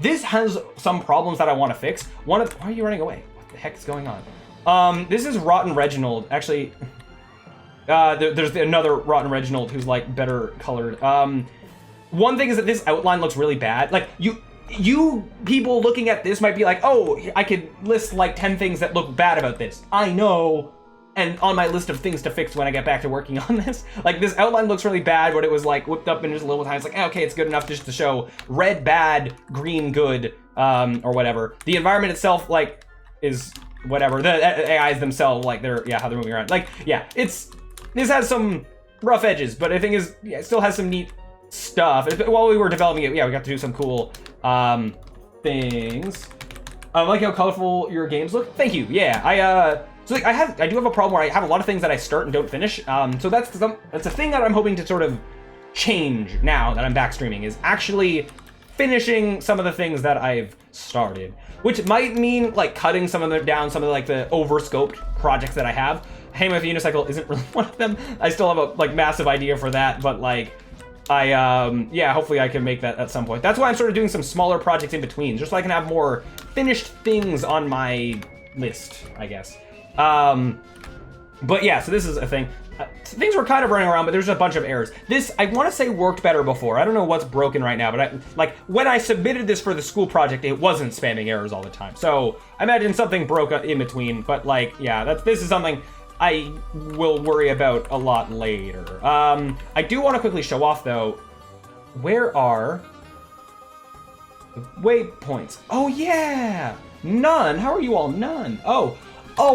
This has some problems that I want to fix. Why are you running away? What the heck is going on? This is Rotten Reginald. Actually, there's another Rotten Reginald who's like better colored. One thing is that this outline looks really bad. Like you people looking at this might be like, oh, I could list like 10 things that look bad about this. I know, and on my list of things to fix when I get back to working on this. Like this outline looks really bad, but it was like whipped up in just a little time. It's like, okay, it's good enough just to show red bad, green good, or whatever. The environment itself like is whatever. The AIs themselves, like how they're moving around. Like, yeah, this has some rough edges, but the thing is, yeah, it still has some neat stuff. While we were developing it, yeah, we got to do some cool things. I like how colorful your games look. Thank you. Yeah, I do have a problem where I have a lot of things that I start and don't finish. So that's a thing that I'm hoping to sort of change now that I'm back streaming, is actually finishing some of the things that I've started, which might mean like cutting some of them down, some of like the overscoped projects that I have. Hanging with the Unicycle isn't really one of them. I still have a like massive idea for that, but like yeah, hopefully I can make that at some point. That's why I'm sort of doing some smaller projects in between, just so I can have more finished things on my list, I guess. But yeah, so this is a thing. Things were kind of running around, but there's a bunch of errors. This, I want to say, worked better before. I don't know what's broken right now, but like when I submitted this for the school project, it wasn't spamming errors all the time. So I imagine something broke in between, but like, yeah, this is something I will worry about a lot later. I do want to quickly show off though, where are the waypoints? Oh yeah, none. How are you all none? Oh,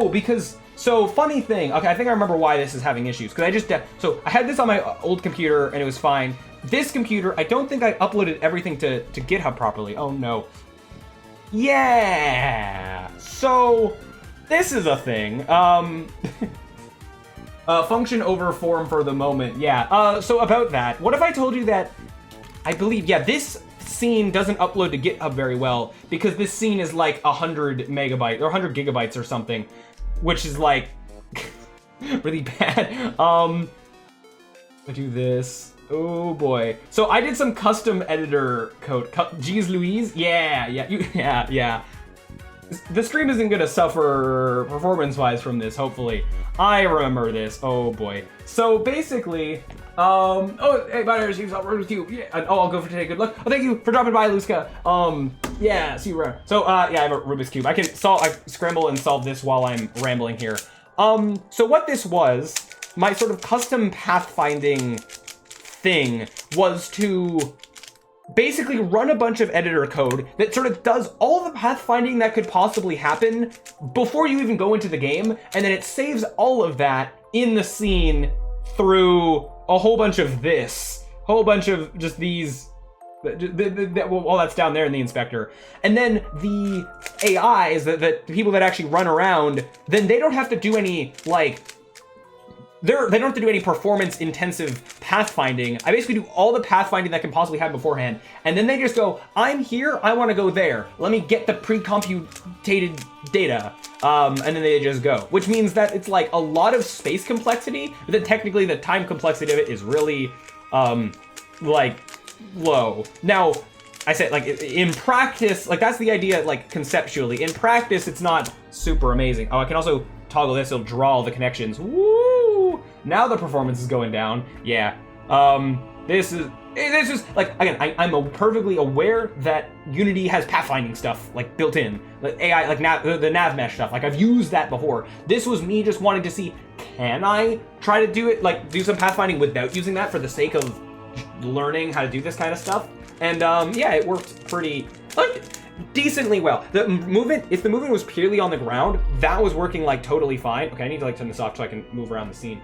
because. So, funny thing, okay, I think I remember why this is having issues, because so I had this on my old computer, and it was fine. This computer, I don't think I uploaded everything to GitHub properly. Oh, no. Yeah! So, this is a thing. Function over form for the moment, yeah. So, about that, what if I told you that, I believe, yeah, this scene doesn't upload to GitHub very well, because this scene is like 100 megabytes, or 100 gigabytes or something. Which is like really bad. I do this. Oh boy. So I did some custom editor code. Jeez Louise? Yeah. The stream isn't gonna suffer performance-wise from this, hopefully. I remember this. Oh boy. So basically, oh, hey, bye, I'll work with you. Yeah. Oh, I'll go for today. Good luck. Oh, thank you for dropping by, Luska. Yeah, see you around. So, yeah, I have a Rubik's Cube. I scramble and solve this while I'm rambling here. So what this was, my sort of custom pathfinding thing was to basically run a bunch of editor code that sort of does all the pathfinding that could possibly happen before you even go into the game, and then it saves all of that in the scene through a whole bunch of just these, well, that's down there in the inspector. And then the AIs, the people that actually run around, then they don't have to do any, like, they don't have to do any performance intensive pathfinding. I basically do all the pathfinding that can possibly happen beforehand. And then they just go, I'm here, I want to go there. Let me get the pre-computated data. And then they just go. Which means that it's like a lot of space complexity, but then technically the time complexity of it is really, like, low. Now, I said, like, in practice, like, that's the idea, like, conceptually. In practice, it's not super amazing. Oh, I can also toggle this, it'll draw all the connections. Woo! Now the performance is going down. Yeah. This is like, again, I'm perfectly aware that Unity has pathfinding stuff like built in, like AI, like the nav mesh stuff. Like I've used that before. This was me just wanting to see, can I try to do it, like do some pathfinding without using that for the sake of learning how to do this kind of stuff. And yeah, it worked pretty like decently well. The movement, if the movement was purely on the ground, that was working like totally fine. Okay, I need to like turn this off so I can move around the scene.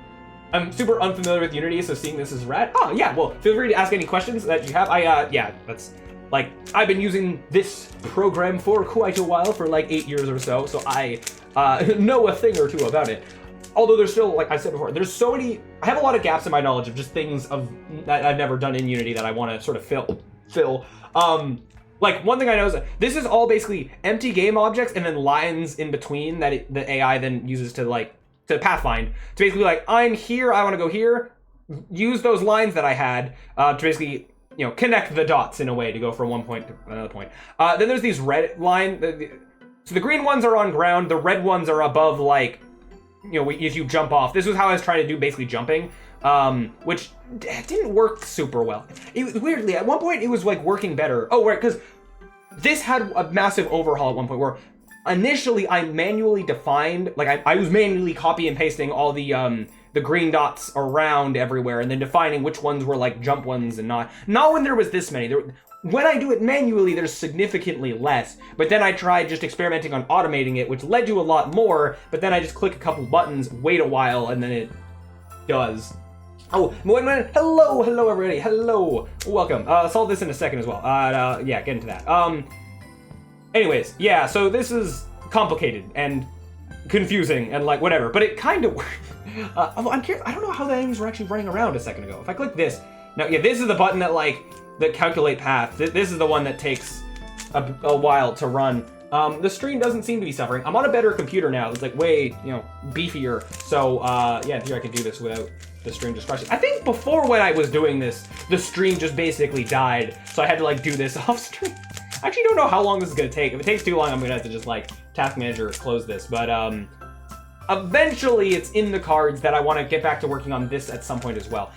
I'm super unfamiliar with Unity, so seeing this is rad. Oh yeah, well, feel free to ask any questions that you have. Yeah, that's like, I've been using this program for quite a while, for like 8 years or so, so I know a thing or two about it. Although there's still, like I said before, there's so many, I have a lot of gaps in my knowledge of just things that I've never done in Unity that I want to sort of fill. Like, one thing I know is that this is all basically empty game objects and then lines in between that the AI then uses to pathfind. To basically like, I'm here, I want to go here, use those lines that I had to basically, you know, connect the dots in a way to go from one point to another point. Then there's these red line, so the green ones are on ground, the red ones are above, like, you know, if you jump off. This was how I was trying to do basically jumping, which didn't work super well. Weirdly, at one point it was like working better. Oh, right, because this had a massive overhaul at one point where initially I manually defined, like I was manually copy and pasting all the green dots around everywhere and then defining which ones were like jump ones and not when there was this many. When I do it manually, there's significantly less, but then I tried just experimenting on automating it, which led to a lot more, but then I just click a couple buttons, wait a while, and then it does. Oh, hello everybody, hello, welcome. I'll solve this in a second as well. Yeah, get into that. Anyways, yeah, so this is complicated and confusing and like whatever, but it kind of worked. I'm curious, I don't know how the enemies were actually running around a second ago. If I click this, now, yeah, this is the button that like the calculate path. This is the one that takes a while to run. The stream doesn't seem to be suffering. I'm on a better computer now. It's like way, beefier. So yeah, here I can do this without the stream just crashing. I think before when I was doing this, the stream just basically died. So I had to like do this off stream. I actually don't know how long this is gonna take. If it takes too long, I'm gonna have to just like task manager close this. But eventually it's in the cards that I want to get back to working on this at some point as well.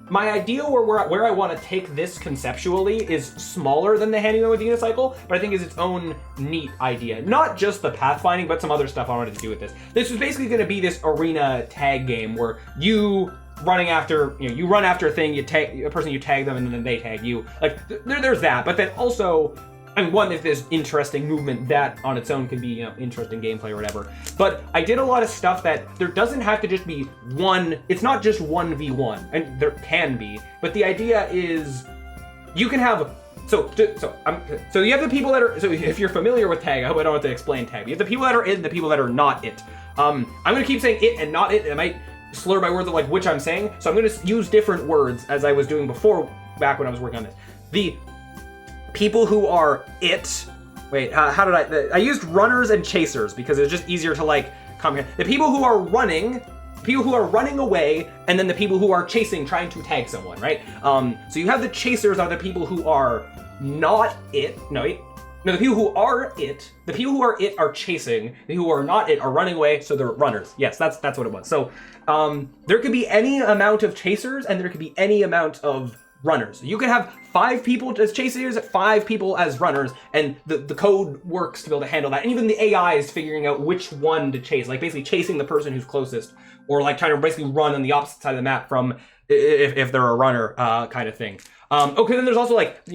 My idea where I want to take this conceptually is smaller than the Handyman with Unicycle, but I think is its own neat idea. Not just the pathfinding, but some other stuff I wanted to do with this. This was basically going to be this arena tag game where you running after, you run after a thing, you tag a person, you tag them, and then they tag you. Like there's that, but then also, one, if there's interesting movement, that on its own can be, interesting gameplay or whatever. But I did a lot of stuff that there doesn't have to just be one, it's not just 1v1, and there can be, but the idea is you can have, so you have the people that are, so if you're familiar with tag, I hope I don't have to explain tag. You have the people that are it and the people that are not it. I'm gonna keep saying it and not it, and I might slur my words of like which I'm saying, so I'm gonna use different words as I was doing before, back when I was working on this. The people who are it. Wait, how did I used runners and chasers because it's just easier to like comprehend. The people who are running away, and then the people who are chasing, trying to tag someone, right? So you have the chasers are the people who are not it. No, the people who are it. The people who are it are chasing. The people who are not it are running away, so they're runners. Yes, that's what it was. So there could be any amount of chasers, and there could be any amount of runners. You can have 5 people as chasers, 5 people as runners, and the code works to be able to handle that. And even the AI is figuring out which one to chase, like basically chasing the person who's closest, or like trying to basically run on the opposite side of the map from if they're a runner, kind of thing. Okay, then there's also like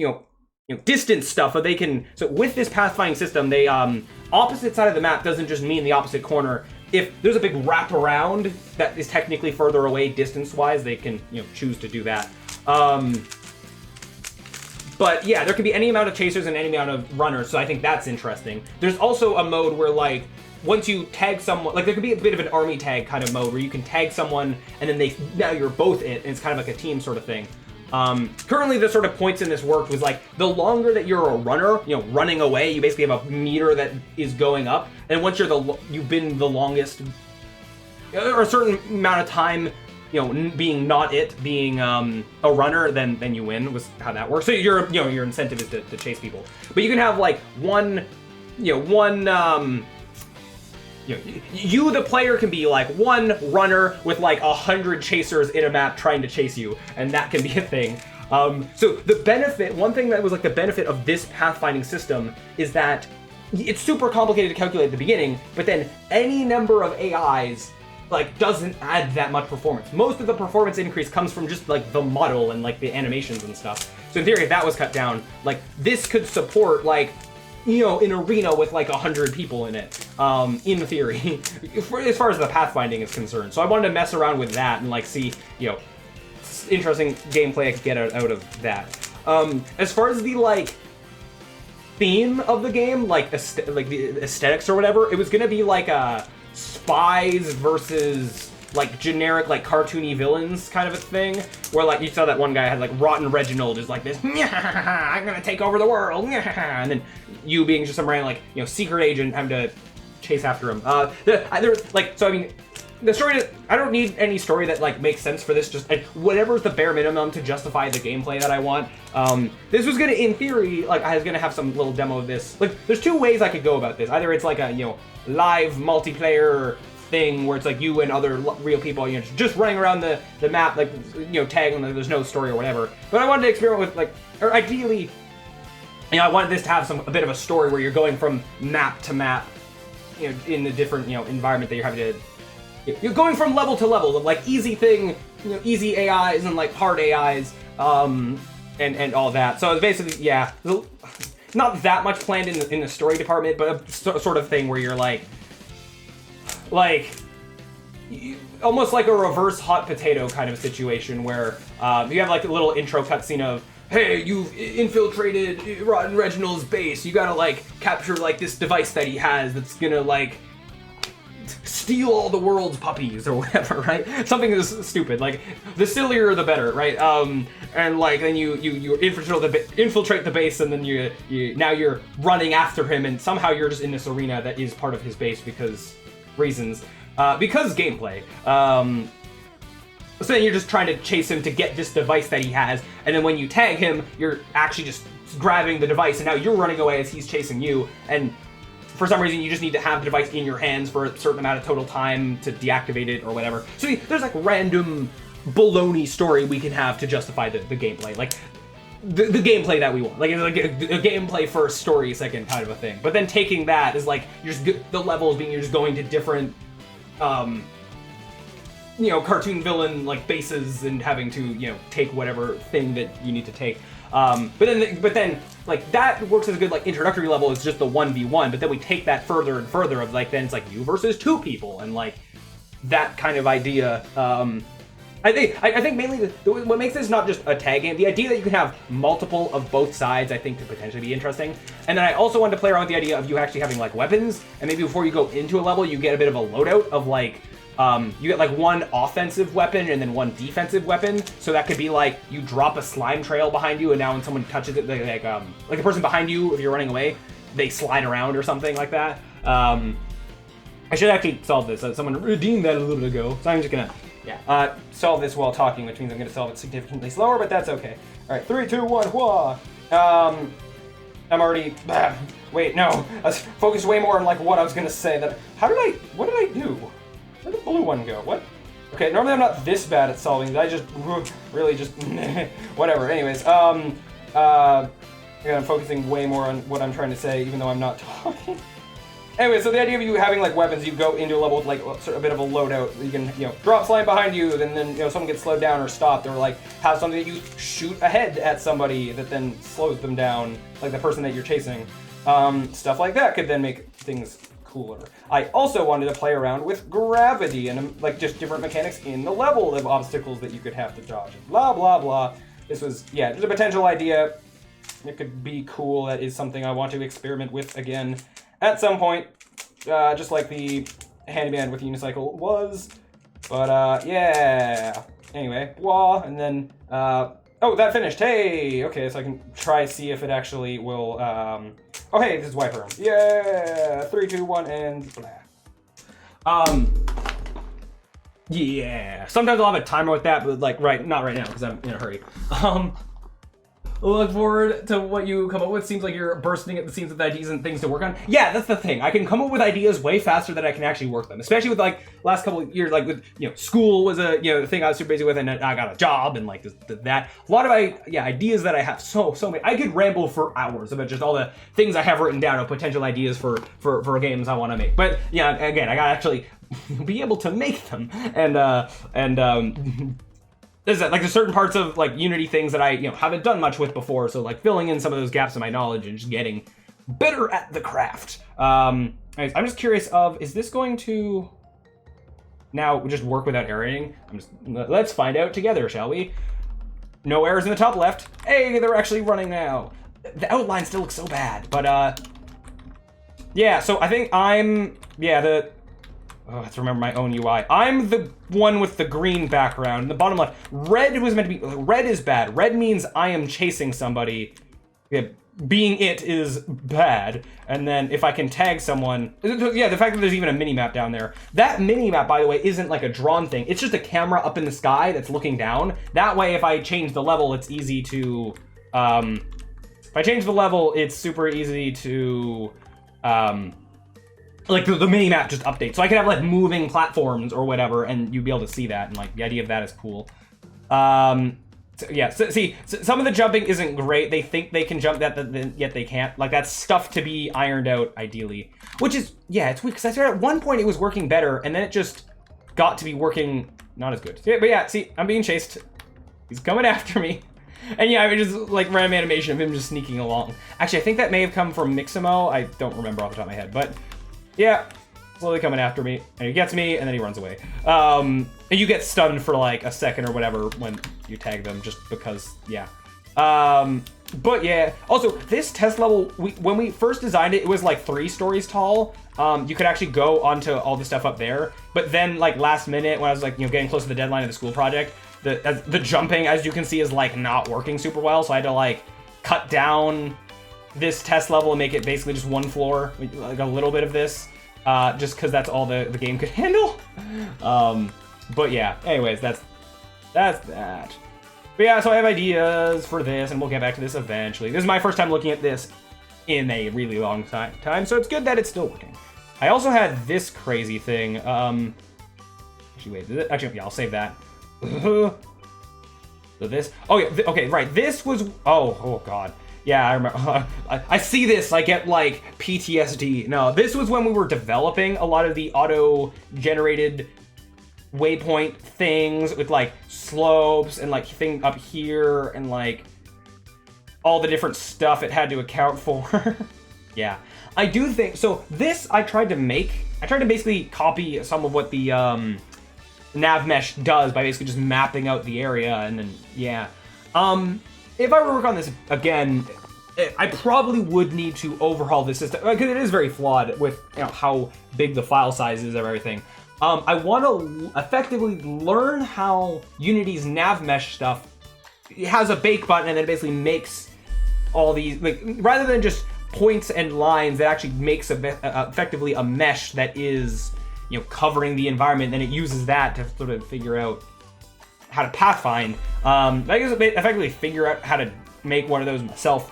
distance stuff, but they can. So with this pathfinding system, they opposite side of the map doesn't just mean the opposite corner. If there's a big wraparound that is technically further away distance-wise, they can choose to do that. But yeah, there could be any amount of chasers and any amount of runners, so I think that's interesting. There's also a mode where like once you tag someone, like there could be a bit of an army tag kind of mode where you can tag someone and then now you're both it, and it's kind of like a team sort of thing. Currently the sort of points in this work was like the longer that you're a runner, running away, you basically have a meter that is going up, and once you've been the longest or a certain amount of time being not it, being a runner, then you win, was how that works. So your incentive is to chase people. But you can have like you the player can be like one runner with like 100 chasers in a map trying to chase you, and that can be a thing. So the benefit, one thing that was like the benefit of this pathfinding system is that it's super complicated to calculate at the beginning, but then any number of AIs like doesn't add that much performance. Most of the performance increase comes from just like the model and like the animations and stuff. So in theory, if that was cut down, like this could support like an arena with like 100 people in it, in theory, as far as the pathfinding is concerned. So I wanted to mess around with that and like see interesting gameplay I could get out of that. As far as the like theme of the game, like the aesthetics or whatever, it was gonna be like a spies versus like generic like cartoony villains kind of a thing, where like you saw that one guy had like Rotten Reginald is like this, I'm gonna take over the world, and then you being just some random like secret agent having to chase after him. There's like, so I mean, the story, I don't need any story that like makes sense for this, just whatever's the bare minimum to justify the gameplay that I want. This was gonna, in theory, like I was gonna have some little demo of this. Like there's 2 ways I could go about this. Either it's like a live multiplayer thing where it's like you and other real people just running around the map, like tagging, like there's no story or whatever. But I wanted to experiment with like, or ideally I wanted this to have a bit of a story where you're going from map to map, in the different environment that you're having to. You're going from level to level of like easy thing, easy AIs and like hard AIs, and all that. So it's basically, yeah, not that much planned in the story department, but a sort of thing where you're like almost like a reverse hot potato kind of situation where you have like a little intro cutscene of, hey, you've infiltrated Rotten Reginald's base. You gotta like capture like this device that he has that's gonna like steal all the world's puppies or whatever, right? Something is stupid. Like the sillier the better, right? And like then you infiltrate the base, and then you now you're running after him, and somehow you're just in this arena that is part of his base because gameplay. So then you're just trying to chase him to get this device that he has, and then when you tag him, you're actually just grabbing the device, and now you're running away as he's chasing you, and for some reason you just need to have the device in your hands for a certain amount of total time to deactivate it or whatever. So there's like random baloney story we can have to justify the gameplay, like the gameplay that we want, like it's like a gameplay first, story second kind of a thing. But then taking that is like the levels being you're just going to different cartoon villain like bases and having to take whatever thing that you need to take. But then like that works as a good like introductory level. It's just the 1v1, but then we take that further and further of like then it's like you versus two people and like that kind of idea. I think mainly what makes this not just a tag game, the idea that you can have multiple of both sides, I think could potentially be interesting. And then I also wanted to play around with the idea of you actually having like weapons, and maybe before you go into a level, you get a bit of a loadout of like. You get like one offensive weapon and then one defensive weapon. So that could be like you drop a slime trail behind you, and now when someone touches it, like the person behind you, if you're running away, they slide around or something like that. I should actually solve this. Someone redeemed that a little bit ago, so I'm just gonna solve this while talking, which means I'm gonna solve it significantly slower, but that's okay. All right, 3, 2, 1, whoa. I'm already. Wait, no. I was focused way more on like what I was gonna say. What did I do? Where'd the blue one go? What? Okay, normally I'm not this bad at solving these. I just really just whatever. Anyways, I'm focusing way more on what I'm trying to say, even though I'm not talking. Anyway, so the idea of you having like weapons, you go into a level with like a bit of a loadout. You can drop slime behind you, then someone gets slowed down or stopped, or like have something that you shoot ahead at somebody that then slows them down, like the person that you're chasing. Stuff like that could then make things cooler. I also wanted to play around with gravity and like just different mechanics in the level of obstacles that you could have to dodge. Blah blah blah. This was just a potential idea. It could be cool. That is something I want to experiment with again at some point, just like the Handyman with Unicycle was. But yeah. Anyway, wah, and then oh, that finished. Hey, okay, so I can try see if it actually will. Oh, hey, this is Wiper Room. Yeah, 3, 2, 1, and blah. Yeah. Sometimes I'll have a timer with that, but like not right now because I'm in a hurry. Look forward to what you come up with. Seems like you're bursting at the seams with ideas and things to work on. Yeah, that's the thing. I can come up with ideas way faster than I can actually work them. Especially with like last couple of years, like with school was a thing I was super busy with, and I got a job and like that. A lot of ideas that I have so many. I could ramble for hours about just all the things I have written down of potential ideas for games I want to make. But yeah, again, I gotta actually be able to make them there's certain parts of like Unity things that I haven't done much with before, so like filling in some of those gaps in my knowledge and just getting better at the craft. I'm just curious is this going to now just work without erroring? Let's find out together, shall we? No errors in the top left. Hey, they're actually running now. The outline still looks so bad, but yeah. So I think I have to remember my own UI. I'm the one with the green background. In the bottom left, red was meant to be. Red is bad. Red means I am chasing somebody. Yeah, being it is bad. And then if I can tag someone, yeah, the fact that there's even a mini map down there. That mini map, by the way, isn't like a drawn thing. It's just a camera up in the sky that's looking down. That way, if I change the level, it's easy to. If I change the level, it's super easy to. Like the mini map just updates, so I could have like moving platforms or whatever, and you'd be able to see that, and like the idea of that is cool. See, some of the jumping isn't great. They think they can jump that, yet they can't. Like that's stuff to be ironed out ideally. Which is it's weird because I started at one point it was working better, and then it just got to be working not as good. But yeah, see, I'm being chased. He's coming after me. And yeah, I mean, just like random animation of him just sneaking along. Actually, I think that may have come from Mixamo. I don't remember off the top of my head, but. Yeah, slowly coming after me, and he gets me, and then he runs away. And you get stunned for like a second or whatever when you tag them, just because, yeah. But yeah, also this test level, when we first designed it, it was like 3 stories tall. You could actually go onto all the stuff up there, but then like last minute when I was like, getting close to the deadline of the school project, the jumping, as you can see, is like not working super well. So I had to like cut down this test level and make it basically just 1 floor, like a little bit of this, just because that's all the game could handle. But yeah, anyways, that's that. But yeah, so I have ideas for this, and we'll get back to this eventually. This is my first time looking at this in a really long time, so it's good that it's still working. I also had this crazy thing. Actually, wait. Actually, yeah, I'll save that. So this. Oh yeah. Okay, right. This was. Oh god. Yeah, I remember. I see this. I get like PTSD. No, this was when we were developing a lot of the auto-generated waypoint things with like slopes and like thing up here and like all the different stuff it had to account for. Yeah, I do think so. This I tried to basically copy some of what the nav mesh does by basically just mapping out the area, and then yeah. If I were to work on this again, I probably would need to overhaul this system because it is very flawed with how big the file size is of everything. I want to effectively learn how Unity's nav mesh stuff has a bake button and then it basically makes all these, like, rather than just points and lines, it actually makes effectively a mesh that is, covering the environment. Then it uses that to sort of figure out how to pathfind. I guess effectively figure out how to make one of those myself,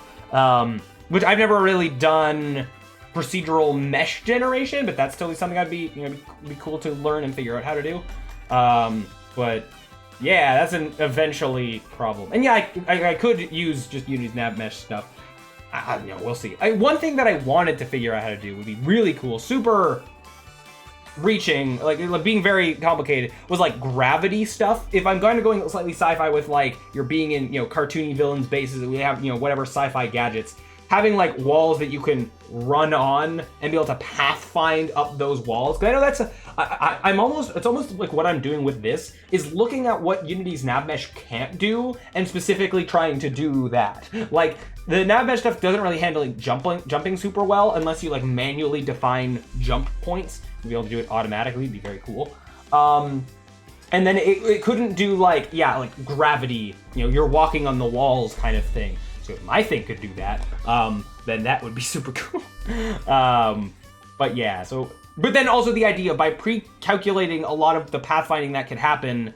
which I've never really done procedural mesh generation, but that's totally something I'd be cool to learn and figure out how to do. But yeah, that's an eventually problem. And yeah, I could use just Unity's nav mesh stuff. We'll see. One thing that I wanted to figure out how to do would be really cool, super reaching, like being very complicated, was like gravity stuff. If I'm going slightly sci-fi with like you're being in cartoony villains' bases, and we have whatever sci-fi gadgets, having like walls that you can run on and be able to pathfind up those walls. Because I know that's it's almost like what I'm doing with this is looking at what Unity's nav mesh can't do and specifically trying to do that. Like the nav mesh stuff doesn't really handle like jumping super well unless you like manually define jump points. To be able to do it automatically would be very cool. And then it couldn't do like gravity, you're walking on the walls kind of thing. So if my thing could do that, then that would be super cool. But yeah, but then also the idea by pre-calculating a lot of the pathfinding that could happen.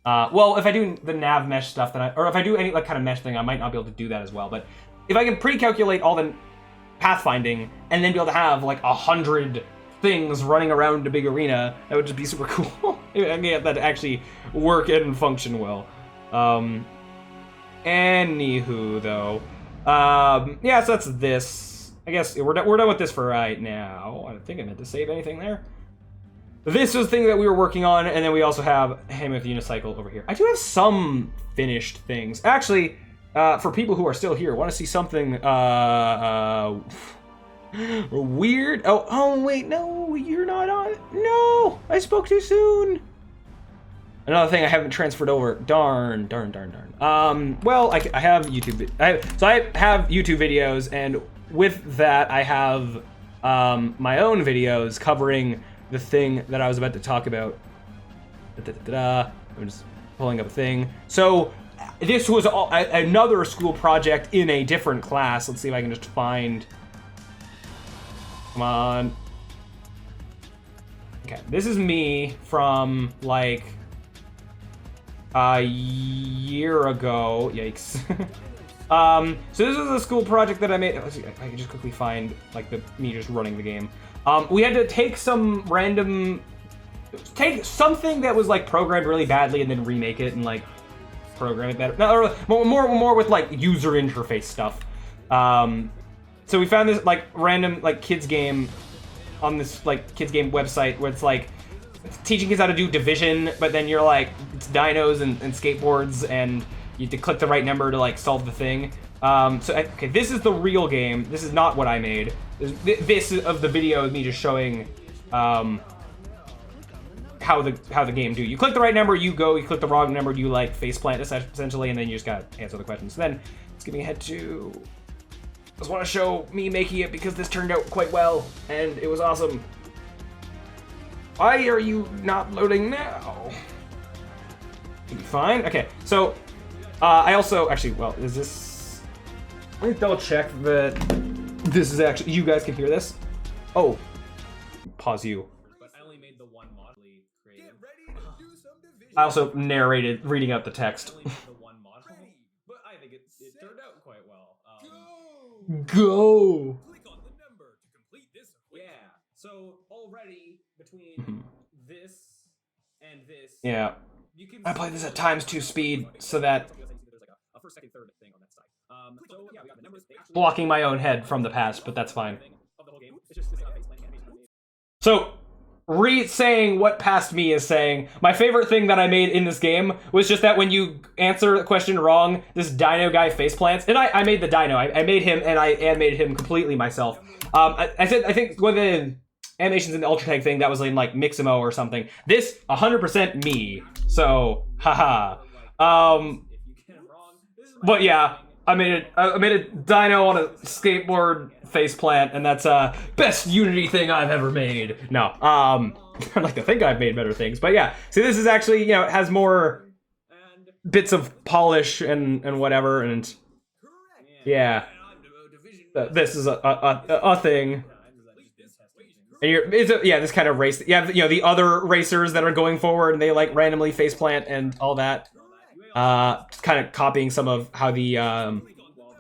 Well, if I do the nav mesh stuff, or if I do any like kind of mesh thing, I might not be able to do that as well. But if I can pre-calculate all the pathfinding and then be able to have like 100 things running around a big arena, that would just be super cool. I mean, that actually work and function well. Anywho, though, yeah, so that's this. I guess we're done with this for right now. I don't think I meant to save anything there. This was the thing that we were working on, and then we also have him with Unicycle over here. I do have some finished things. Actually, for people who are still here, want to see something weird? Oh, wait, no, you're not on. No, I spoke too soon. Another thing I haven't transferred over. Darn. Well, I have YouTube. So I have YouTube videos, and with that, I have my own videos covering the thing that I was about to talk about. I'm just pulling up a thing. So this was another school project in a different class. Let's see if I can just find. Come on. Okay, this is me from like a year ago. Yikes. So this was a school project that I made. Let's see, I can just quickly find like me just running the game. We had to take something that was like programmed really badly and then remake it and like program it better. No, more with like user interface stuff. So we found this like random like kids game on this like kids game website where it's like teaching kids how to do division, but then you're like it's dinos and skateboards, and you have to click the right number to like solve the thing. Okay, this is the real game. This is not what I made. This of the video of me just showing how the game do. You click the right number, you go. You click the wrong number, you like faceplant essentially, and then you just gotta answer the questions. So then skipping ahead to... I just want to show me making it because this turned out quite well, and it was awesome. Why are you not loading now? Should be fine. Okay, so I also... Actually, well, is this... Let me double check that this is actually... You guys can hear this? Oh. Pause you. But I only made the one model creative. I also narrated reading out the text. The one model, but I think it turned out quite well. Go! Click on the number to complete this. Yeah. So already between this and this. Yeah. You can I play this at ×2 speed so that there's like a first, second, third thing on that side. So yeah, we got the numbers. blocking my own head from the past, but that's fine. Of the whole game. It's just this face plant animation. So, re-saying what past me is saying, my favorite thing that I made in this game was just that when you answer a question wrong, this dino guy face plants. And I made the dino. I made him, and I animated him completely myself. I think one of the animations in the Ultra Tag thing that was in like Mixamo or something. This 100% me. So, haha. But yeah, I made a dino on a skateboard faceplant, and that's best Unity thing I've ever made. No, I'd like to think I've made better things, but yeah. See, this is actually, you know, it has more bits of polish and whatever, and yeah, this is a thing. And yeah, this kind of race. Yeah, you know, the other racers that are going forward and they like randomly faceplant and all that. Kind of copying some of how the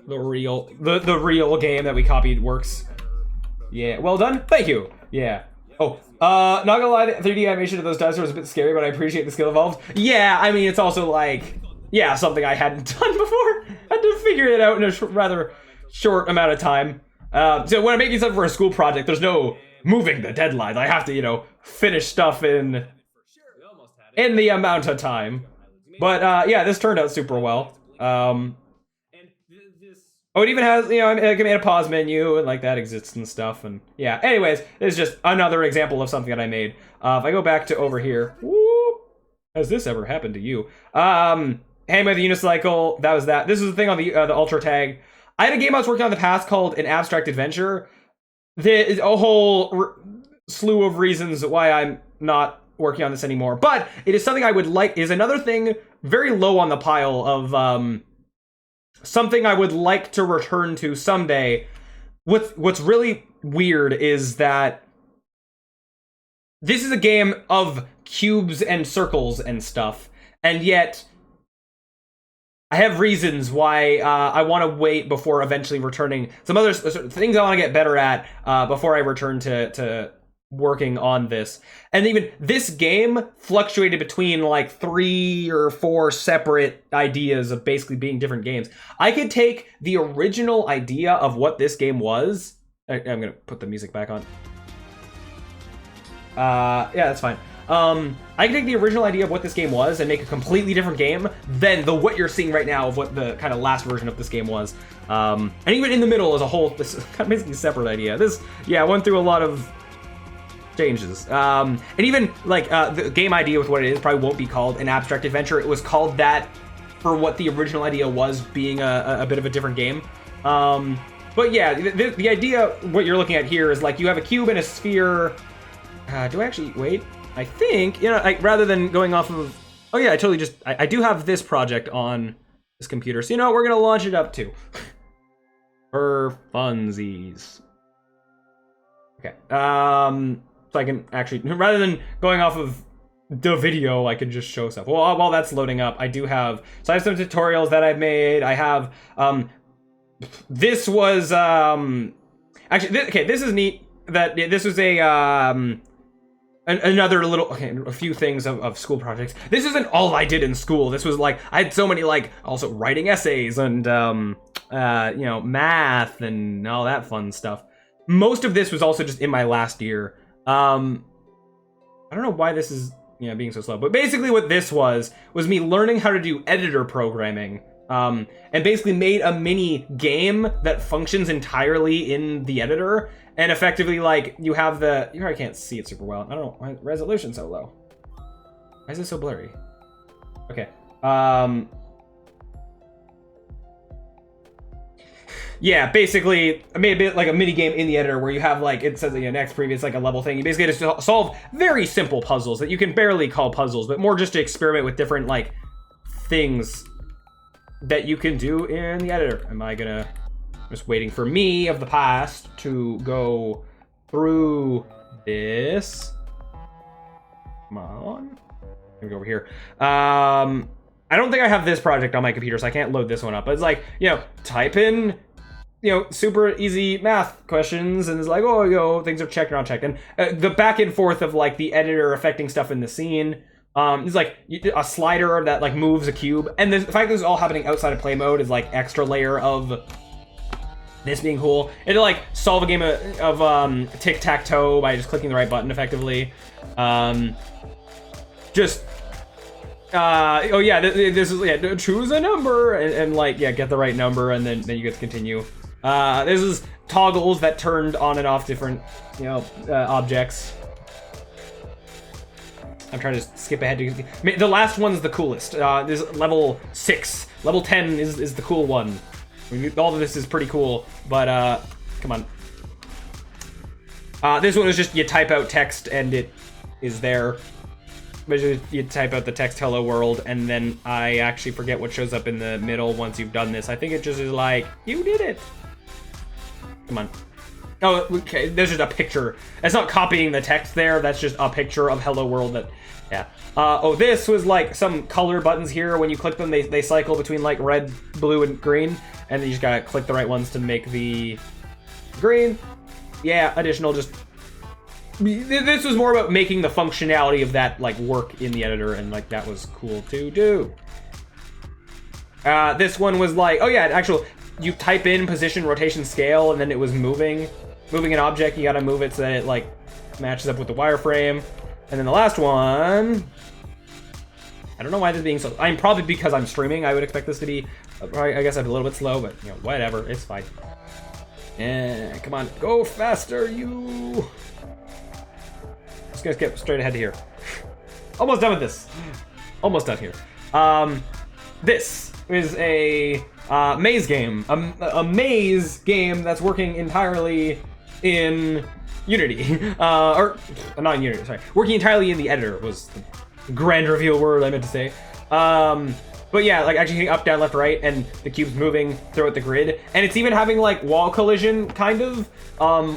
real game that we copied works. Yeah, well done. Thank you. Yeah. Oh, not gonna lie, the 3D animation of those dinosaurs was a bit scary, but I appreciate the skill involved. Yeah, I mean, it's also like, yeah, something I hadn't done before. I had to figure it out in a rather short amount of time. So when I'm making stuff for a school project, there's no moving the deadline. I have to, you know, finish stuff in the amount of time. But yeah, this turned out super well. Oh, it even has, you know, I made a pause menu and like that exists and stuff. And yeah, anyways, it's just another example of something that I made. If I go back to over here, whoop, has this ever happened to you? Hang by the unicycle, that was that. This is the thing on the Ultra Tag. I had a game I was working on in the past called An Abstract Adventure. There's a whole slew of reasons why I'm not working on this anymore, but it is something I would like, is another thing very low on the pile of something I would like to return to someday. What's really weird is that this is a game of cubes and circles and stuff, and yet I have reasons why I want to wait before eventually returning. Some other things I want to get better at before I return to working on this. And even this game fluctuated between like 3 or 4 separate ideas of basically being different games. I could take the original idea of what this game was. I'm gonna put the music back on. Yeah, that's fine. I can take the original idea of what this game was and make a completely different game than what you're seeing right now of what the kind of last version of this game was. And even in the middle as a whole, this is kind of basically a separate idea. This, yeah, went through a lot of changes. And even like the game idea with what it is probably won't be called An Abstract Adventure. It was called that for what the original idea was, being a bit of a different game. But yeah, the idea, what you're looking at here is like you have a cube and a sphere. Do I actually, wait? I think, you know, rather than going off of, oh yeah, I do have this project on this computer. So, you know what, we're going to launch it up too. For funsies. Okay. So I can actually, rather than going off of the video, I can just show stuff. Well, while that's loading up, I do have, so I have some tutorials that I've made. I have, this was, actually, okay, this is neat that this was another little, okay, a few things of school projects. This isn't all I did in school. This was like, I had so many, like, also writing essays and, you know, math and all that fun stuff. Most of this was also just in my last year. I don't know why this is, you know, being so slow, but basically what this was me learning how to do editor programming, and basically made a mini game that functions entirely in the editor. And effectively, like, you have the... Here, I can't see it super well. I don't know why resolution's so low. Why is it so blurry? Okay. yeah, basically I made a bit like a mini game in the editor where you have like, it says next previous like a level thing. You basically just solve very simple puzzles that you can barely call puzzles, but more just to experiment with different like things that you can do in the editor. Just waiting for me of the past to go through this. Come on. Let me go over here. I don't think I have this project on my computer, so I can't load this one up. But it's like, type in, super easy math questions, and it's like, things are checked or not checked. And the back and forth of like the editor affecting stuff in the scene. It's like a slider that like moves a cube, and the fact that this is all happening outside of play mode is like extra layer of this being cool. And to like solve a game of tic-tac-toe by just clicking the right button effectively. This is choose a number and like get the right number, and then you get to continue. This is toggles that turned on and off different objects. I'm trying to skip ahead to the last one's the coolest. This is level 6. Level 10 is the cool one. All of this is pretty cool, but come on. This one is just you type out text and it is there. You type out the text "Hello World," and then I actually forget what shows up in the middle once you've done this. I think it just is like, you did it. Come on. Oh, okay, there's just a picture. It's not copying the text there, that's just a picture of Hello World that, yeah. This was like some color buttons here. When you click them, they cycle between like red, blue, and green, and then you just gotta click the right ones to make the green. Yeah, additional just... This was more about making the functionality of that like work in the editor, and like that was cool to do. This one was like, you type in position, rotation, scale, and then it was moving an object. You gotta move it so that it like matches up with the wireframe. And then the last one, I don't know why this is being so. I'm probably because I'm streaming. I would expect this to be, I guess, a little bit slow, but whatever, it's fine. Yeah, come on, go faster, you. Just gonna skip straight ahead to here. Almost done with this. Almost done here. This is a maze game. A maze game that's working entirely in Unity. Or not in Unity, sorry. Working entirely in the editor was the grand reveal word I meant to say. But yeah, like actually hitting up, down, left, right, and the cube's moving throughout the grid. And it's even having like wall collision, kind of,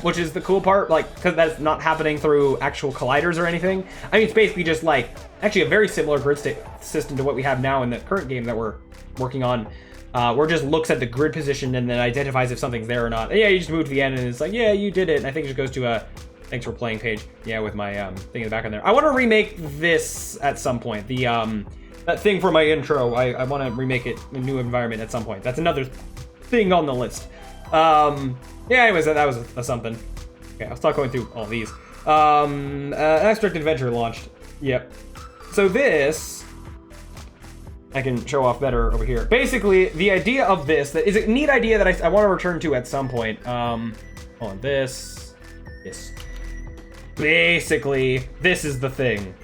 which is the cool part, like, because that's not happening through actual colliders or anything. I mean, it's basically just like, actually a very similar grid state system to what we have now in the current game that we're working on, where it just looks at the grid position and then identifies if something's there or not. And yeah, you just move to the end and it's like, yeah, you did it. And I think it just goes to a thanks for playing page. Yeah, with my thing in the background there. I want to remake this at some point. The that thing for my intro, I want to remake it in a new environment at some point. That's another thing on the list. Anyways, that was something. Okay, I'll start going through all these. Abstract Adventure launched. Yep. So this, I can show off better over here. Basically, the idea of this, that is a neat idea that I want to return to at some point. Hold on, this. Basically, this is the thing.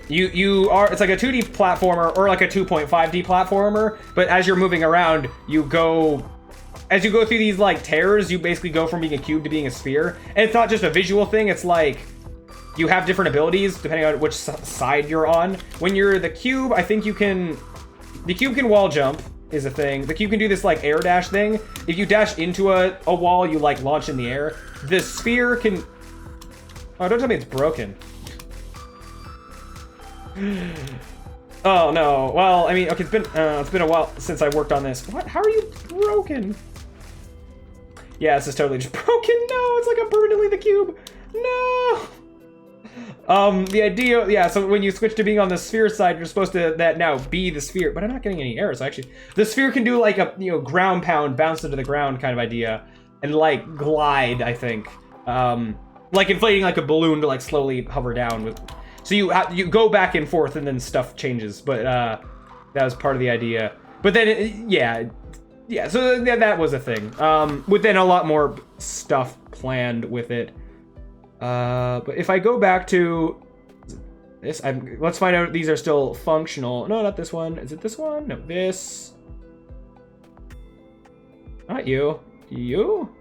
It's like a 2D platformer or like a 2.5D platformer, but as you're moving around, as you go through these like tears, you basically go from being a cube to being a sphere. And it's not just a visual thing, it's like you have different abilities depending on which side you're on. When you're the cube, I think the cube can wall jump is a thing. The cube can do this like air dash thing. If you dash into a wall, you like launch in the air. The sphere can, oh, don't tell me it's broken. Oh no. Well, I mean, okay, it's been a while since I worked on this. What? How are you broken? Yeah, this is totally just broken. No, it's like I'm permanently the cube. No. The idea, yeah, so when you switch to being on the sphere side, you're supposed to now be the sphere, but I'm not getting any errors, actually. The sphere can do like a, ground pound, bounce into the ground kind of idea, and like glide, I think. Like inflating like a balloon to like slowly hover down with. So you go back and forth and then stuff changes, but that was part of the idea. But then, so that was a thing. With then a lot more stuff planned with it. But if I go back to this, let's find out if these are still functional. No, not this one. Is it this one? No, this. Not you. You?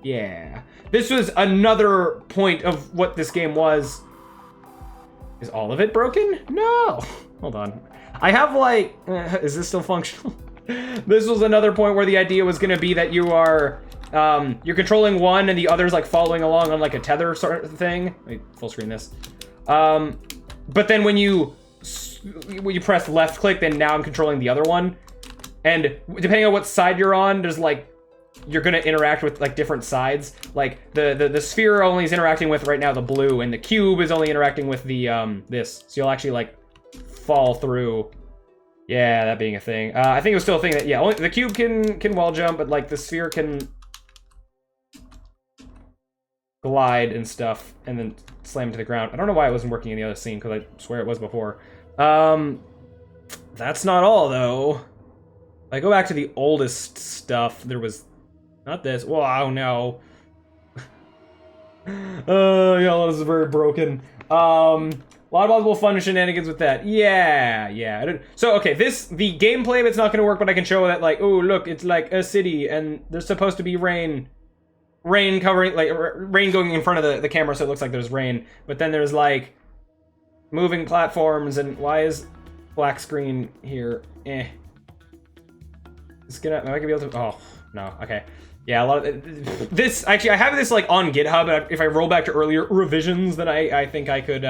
Yeah. This was another point of what this game was. Is all of it broken? No. Hold on. I have like, is this still functional? This was another point where the idea was going to be that you are, you're controlling one and the other's like following along on like a tether sort of thing. Let me full screen this. But then when you press left click, then now I'm controlling the other one. And depending on what side you're on, there's like, you're gonna interact with like different sides. Like the sphere only is interacting with right now the blue, and the cube is only interacting with the this. So you'll actually like fall through. Yeah, that being a thing. I think it was still a thing that, yeah, only the cube can wall jump, but like the sphere can glide and stuff and then slam to the ground. I don't know why it wasn't working in the other scene, because I swear it was before. That's not all though. If I go back to the oldest stuff, there was not this. Well, oh no. Yeah, this is very broken. A lot of possible fun shenanigans with that. Yeah. So, okay, the gameplay of it's not going to work, but I can show that, like, oh, look, it's like a city, and there's supposed to be rain covering, like, rain going in front of the camera, so it looks like there's rain. But then there's, like, moving platforms, and why is black screen here? It's gonna, am I gonna be able to, oh, no, okay. Yeah, a lot of this, actually, I have this, like, on GitHub, and if I roll back to earlier revisions, then I think I could,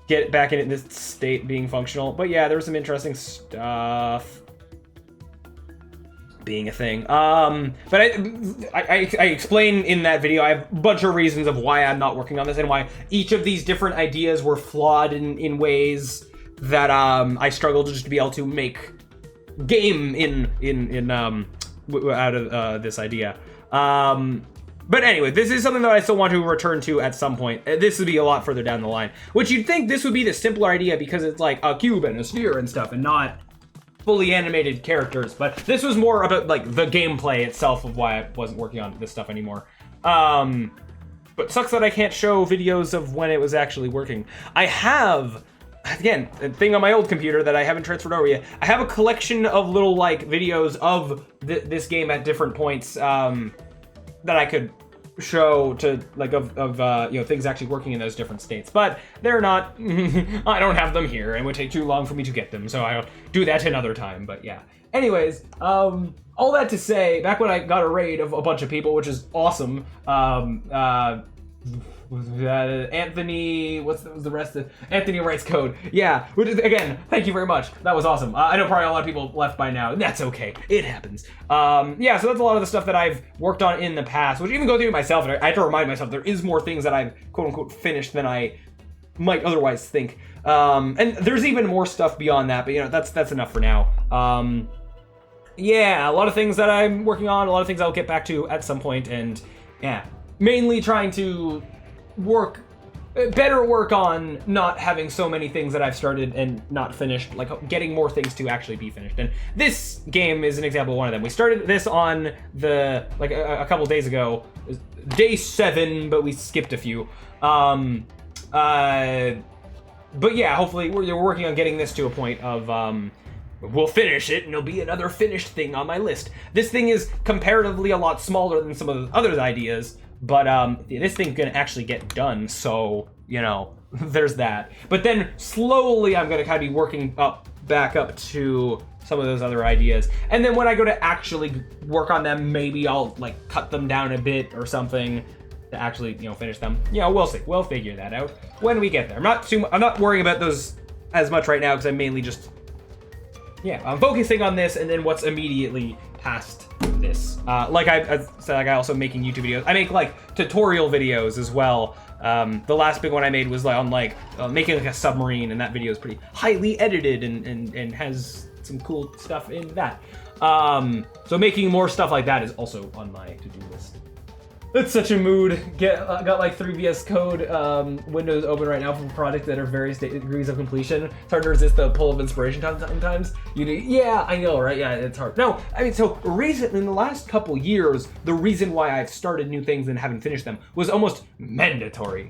get back in this state being functional. But yeah, there was some interesting stuff being a thing. But I explain in that video, I have a bunch of reasons of why I'm not working on this and why each of these different ideas were flawed in ways that I struggled to just be able to make game out of this idea. But anyway, this is something that I still want to return to at some point. This would be a lot further down the line. Which you'd think this would be the simpler idea because it's like a cube and a sphere and stuff and not fully animated characters. But this was more about like the gameplay itself of why I wasn't working on this stuff anymore. But sucks that I can't show videos of when it was actually working. I have, again, a thing on my old computer that I haven't transferred over yet. I have a collection of little like videos of this game at different points that I could show to like of you know, things actually working in those different states, but they're not. I don't have them here, and it would take too long for me to get them, so I'll do that another time. But yeah. Anyways, all that to say, back when I got a raid of a bunch of people, which is awesome. Anthony, what was the rest of Anthony Writes Code? Yeah, which is, again, thank you very much. That was awesome. I know probably a lot of people left by now. That's okay. It happens. Yeah, so that's a lot of the stuff that I've worked on in the past, which even go through myself, and I have to remind myself there is more things that I've quote unquote finished than I might otherwise think. And there's even more stuff beyond that, but you know, that's enough for now. Yeah, a lot of things that I'm working on, a lot of things I'll get back to at some point, and yeah, mainly trying to better work on not having so many things that I've started and not finished, like getting more things to actually be finished. And this game is an example of one of them. We started this on the, like a couple days ago, day 7, but we skipped a few. But yeah, hopefully we're working on getting this to a point of, we'll finish it and it'll be another finished thing on my list. This thing is comparatively a lot smaller than some of the other ideas, but this thing's gonna actually get done, so, you know, there's that. But then slowly I'm gonna kind of be working back up to some of those other ideas. And then when I go to actually work on them, maybe I'll like cut them down a bit or something to actually, you know, finish them. You know, we'll see. We'll figure that out when we get there. I'm not worrying about those as much right now because I'm mainly just, yeah, I'm focusing on this and then what's immediately past this. Like I said, like I also making YouTube videos. I make like tutorial videos as well. The last big one I made was like on like making like a submarine, and that video is pretty highly edited and has some cool stuff in that. So making more stuff like that is also on my to-do list. It's such a mood. Got like 3 VS Code windows open right now for projects that are various degrees of completion. It's hard to resist the pull of inspiration sometimes. Yeah, I know, right? Yeah, it's hard. No, I mean, so recently, in the last couple years, the reason why I've started new things and haven't finished them was almost mandatory.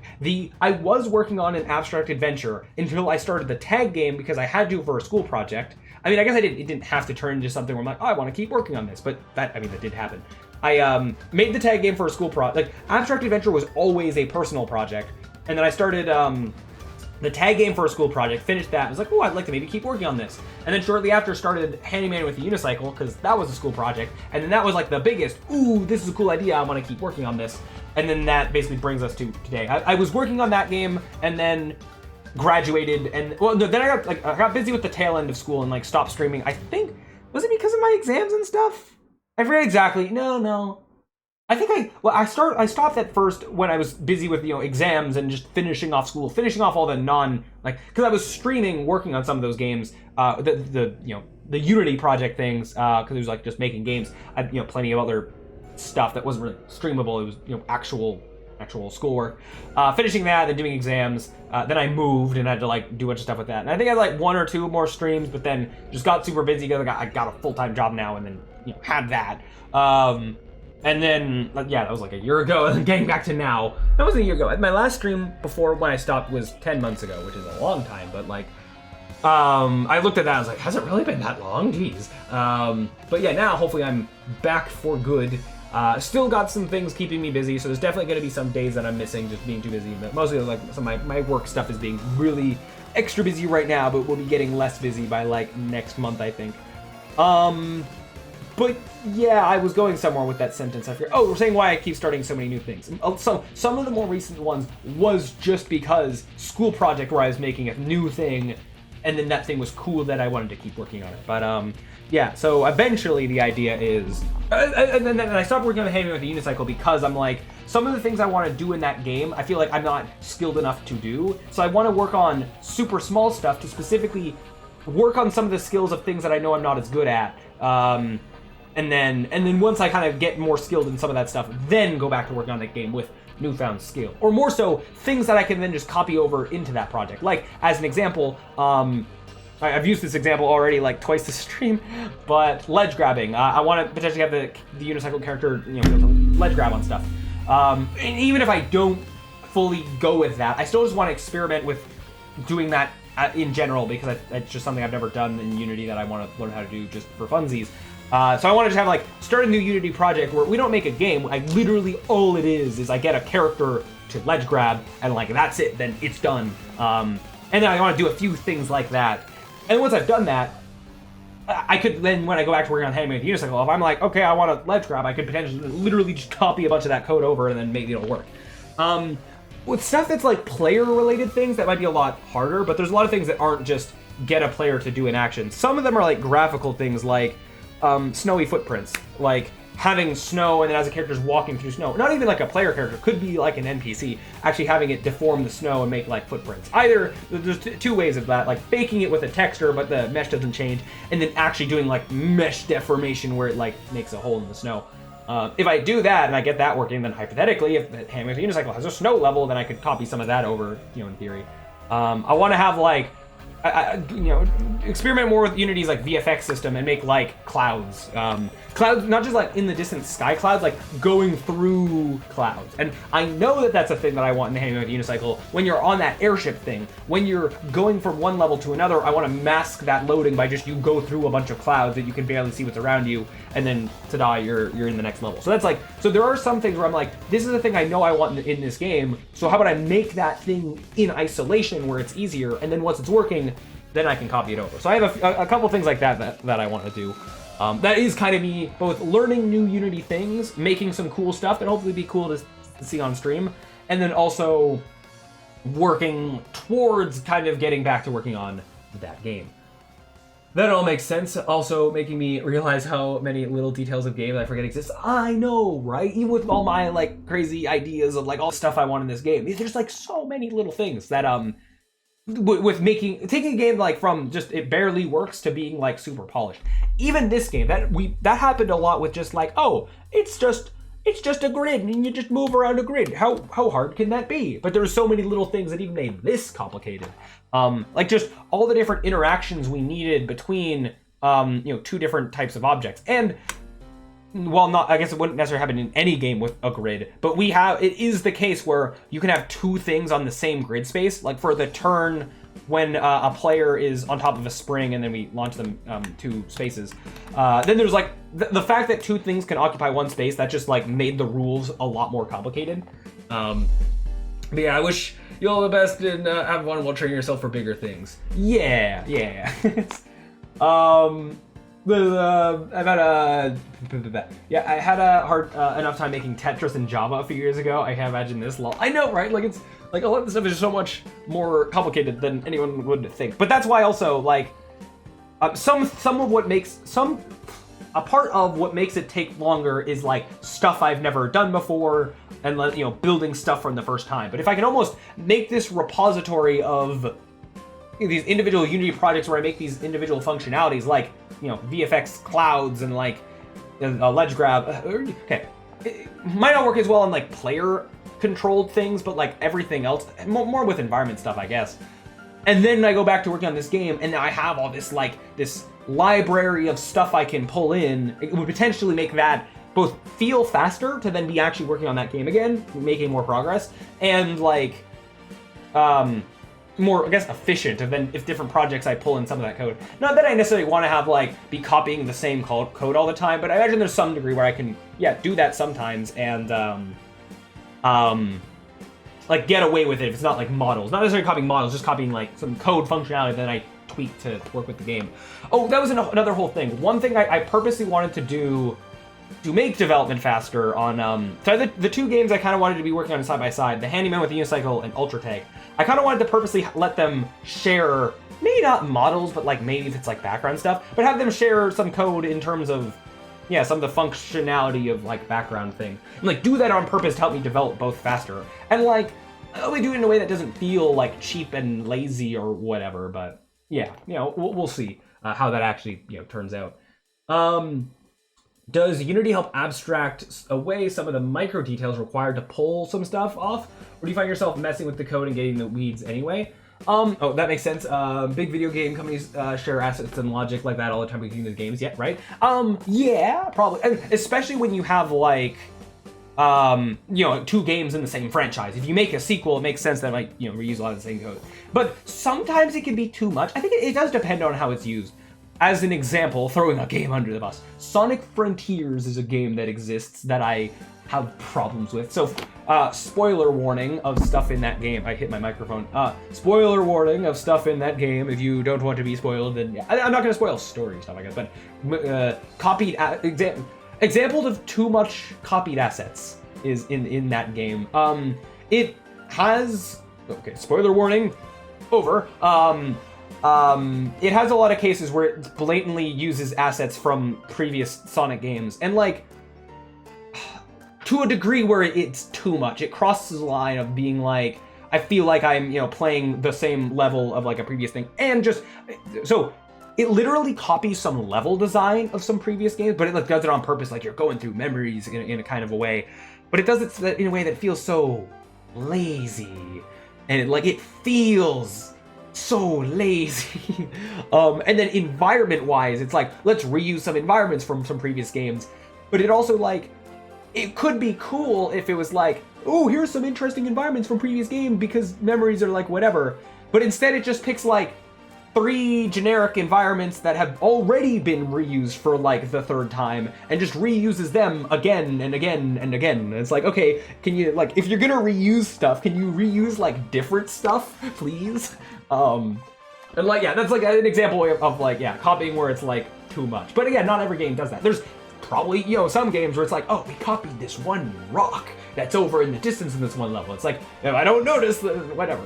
I was working on an abstract adventure until I started the tag game because I had to for a school project. I mean, I guess it didn't have to turn into something where I'm like, oh, I want to keep working on this, but that did happen. I made the tag game for a school project. Like, Abstract Adventure was always a personal project, and then I started the tag game for a school project, finished that, was like, oh, I'd like to maybe keep working on this. And then shortly after started Handyman with the Unicycle, because that was a school project, and then that was like the biggest, ooh, this is a cool idea, I want to keep working on this. And then that basically brings us to today. I was working on that game, and then graduated, and well, no, then I got busy with the tail end of school and like stopped streaming. I think, was it because of my exams and stuff? I forget exactly. No. I think I stopped at first when I was busy with, exams and just finishing off school, finishing off all the because I was streaming, working on some of those games, the Unity project things, because it was like just making games. I had, plenty of other stuff that wasn't really streamable. It was, actual schoolwork. Finishing that, then doing exams. Then I moved and had to like do a bunch of stuff with that. And I think I had like 1 or 2 more streams, but then just got super busy because I got a full-time job now, and then had that. And then, that was like a year ago, and then getting back to now. That wasn't a year ago. My last stream before when I stopped was 10 months ago, which is a long time, but I looked at that, I was like, has it really been that long? Jeez. But yeah, now hopefully I'm back for good. Still got some things keeping me busy, so there's definitely going to be some days that I'm missing just being too busy, but mostly some of my work stuff is being really extra busy right now, but we'll be getting less busy by next month, I think. But yeah, I was going somewhere with that sentence. I forget. Oh, we're saying why I keep starting so many new things. So some of the more recent ones was just because school project where I was making a new thing, and then that thing was cool that I wanted to keep working on it. But yeah. So eventually the idea is, and then I stopped working on the Handyman with the Unicycle because I'm like, some of the things I want to do in that game, I feel like I'm not skilled enough to do. So I want to work on super small stuff to specifically work on some of the skills of things that I know I'm not as good at. And then once I kind of get more skilled in some of that stuff, then go back to working on that game with newfound skill. Or more so, things that I can then just copy over into that project. Like, as an example, I've used this example already twice this stream, but ledge grabbing. I want to potentially have the unicycle character, ledge grab on stuff. And even if I don't fully go with that, I still just want to experiment with doing that in general, because it's just something I've never done in Unity that I want to learn how to do just for funsies. So I want to just have start a new Unity project where we don't make a game. Literally all it is I get a character to ledge grab, and that's it. Then it's done. And then I want to do a few things like that. And once I've done that, I could then, when I go back to working on Handyman with the Unicycle, if I'm like, okay, I want to ledge grab, I could potentially literally just copy a bunch of that code over and then maybe it'll work. With stuff that's player-related things, that might be a lot harder, but there's a lot of things that aren't just get a player to do an action. Some of them are graphical things snowy footprints, having snow and then as a character's walking through snow. Not even a player character, could be an NPC, actually having it deform the snow and make footprints. Either, there's 2 ways of that, faking it with a texture but the mesh doesn't change, and then actually doing mesh deformation where it makes a hole in the snow. If I do that and I get that working, then hypothetically, if the Handyman with the Unicycle has a snow level, then I could copy some of that over, in theory. I want to have experiment more with Unity's VFX system and make clouds. Clouds, not just in the distant sky clouds, going through clouds. And I know that that's a thing that I want in the Handyman with the Unicycle. When you're on that airship thing, when you're going from one level to another, I want to mask that loading by just you go through a bunch of clouds that you can barely see what's around you, and then ta-da, you're in the next level. So that's so there are some things where I'm this is a thing I know I want in this game, so how about I make that thing in isolation where it's easier, and then once it's working, then I can copy it over. So I have a couple things like that I want to do. That is kind of me both learning new Unity things, making some cool stuff that hopefully be cool to see on stream, and then also working towards kind of getting back to working on that game. That all makes sense. Also making me realize how many little details of games I forget exist. I know, right? Even with all my crazy ideas of all the stuff I want in this game, there's so many little things that with taking a game from just it barely works to being super polished. Even this game, that happened a lot with just oh, it's just a grid and you just move around a grid. How hard can that be? But there's so many little things that even made this complicated. Just all the different interactions we needed between 2 different types of objects. And well, not, I guess it wouldn't necessarily happen in any game with a grid, but it is the case where you can have 2 things on the same grid space. For the turn when a player is on top of a spring and then we launch them to spaces. Then there's like the fact that two things can occupy one space, that just like made the rules a lot more complicated. But yeah, I wish you all the best and have fun while training yourself for bigger things. Yeah. I had a hard enough time making Tetris in Java a few years ago. I can't imagine this. I know, right? Like it's like a lot of the stuff is so much more complicated than anyone would think. But that's why also like some of what makes a part of what makes it take longer is like stuff I've never done before and building stuff from the first time. But if I can almost make this repository of these individual Unity projects where I make these individual functionalities like VFX clouds and like a ledge grab. Okay, it might not work as well on like player controlled things, but like everything else, more with environment stuff, I guess. And then I go back to working on this game, and now I have all this like this library of stuff I can pull in. It would potentially make that both feel faster to then be actually working on that game again, making more progress, and like more, I guess, efficient than if different projects I pull in some of that code. Not that I necessarily want to have like be copying the same code all the time, but I imagine there's some degree where I can do that sometimes and like get away with it if it's not like models. Not necessarily copying models, just copying like some code functionality that I tweak to work with the game. Oh, that was another whole thing. One thing I purposely wanted to do to make development faster on so the two games I kind of wanted to be working on side by side, the Handyman with the Unicycle and Ultra Tag. I kind of wanted to purposely let them share, maybe not models, but like maybe if it's like background stuff, but have them share some code in terms of, some of the functionality of like background thing. And like do that on purpose to help me develop both faster. And like, we do it in a way that doesn't feel like cheap and lazy or whatever, but we'll see how that actually, turns out. Does Unity help abstract away some of the micro details required to pull some stuff off? Or do you find yourself messing with the code and getting the weeds anyway? Oh, that makes sense. Big video game companies share assets and logic like that all the time between the games. Yeah, right? Yeah, probably. And especially when you have like, two games in the same franchise. If you make a sequel, it makes sense that might, reuse a lot of the same code. But sometimes it can be too much. I think it does depend on how it's used. As an example, throwing a game under the bus, Sonic Frontiers is a game that exists that I have problems with. So, spoiler warning of stuff in that game. I hit my microphone. Spoiler warning of stuff in that game. If you don't want to be spoiled, then I'm not going to spoil story stuff, I guess. But copied examples of too much copied assets is in that game. It has spoiler warning. Over. It has a lot of cases where it blatantly uses assets from previous Sonic games, and like to a degree where it's too much. It crosses the line of being like, I feel like I'm playing the same level of like a previous thing, and just so it literally copies some level design of some previous games, but it like does it on purpose, like you're going through memories in a kind of a way, but it does it in a way that feels so lazy, and it feels so lazy. And then environment wise, it's like, let's reuse some environments from some previous games, but it also like, it could be cool if it was like, oh, here's some interesting environments from previous game because memories are like whatever, but instead it just picks like 3 generic environments that have already been reused for like the 3rd time and just reuses them again and again and again. And it's like, okay, can you like, if you're gonna reuse stuff, can you reuse like different stuff, please? And like, that's like an example of like, copying where it's like too much. But again, not every game does that. There's probably, some games where it's like, oh, we copied this one rock that's over in the distance in this one level. It's like, if I don't notice, whatever,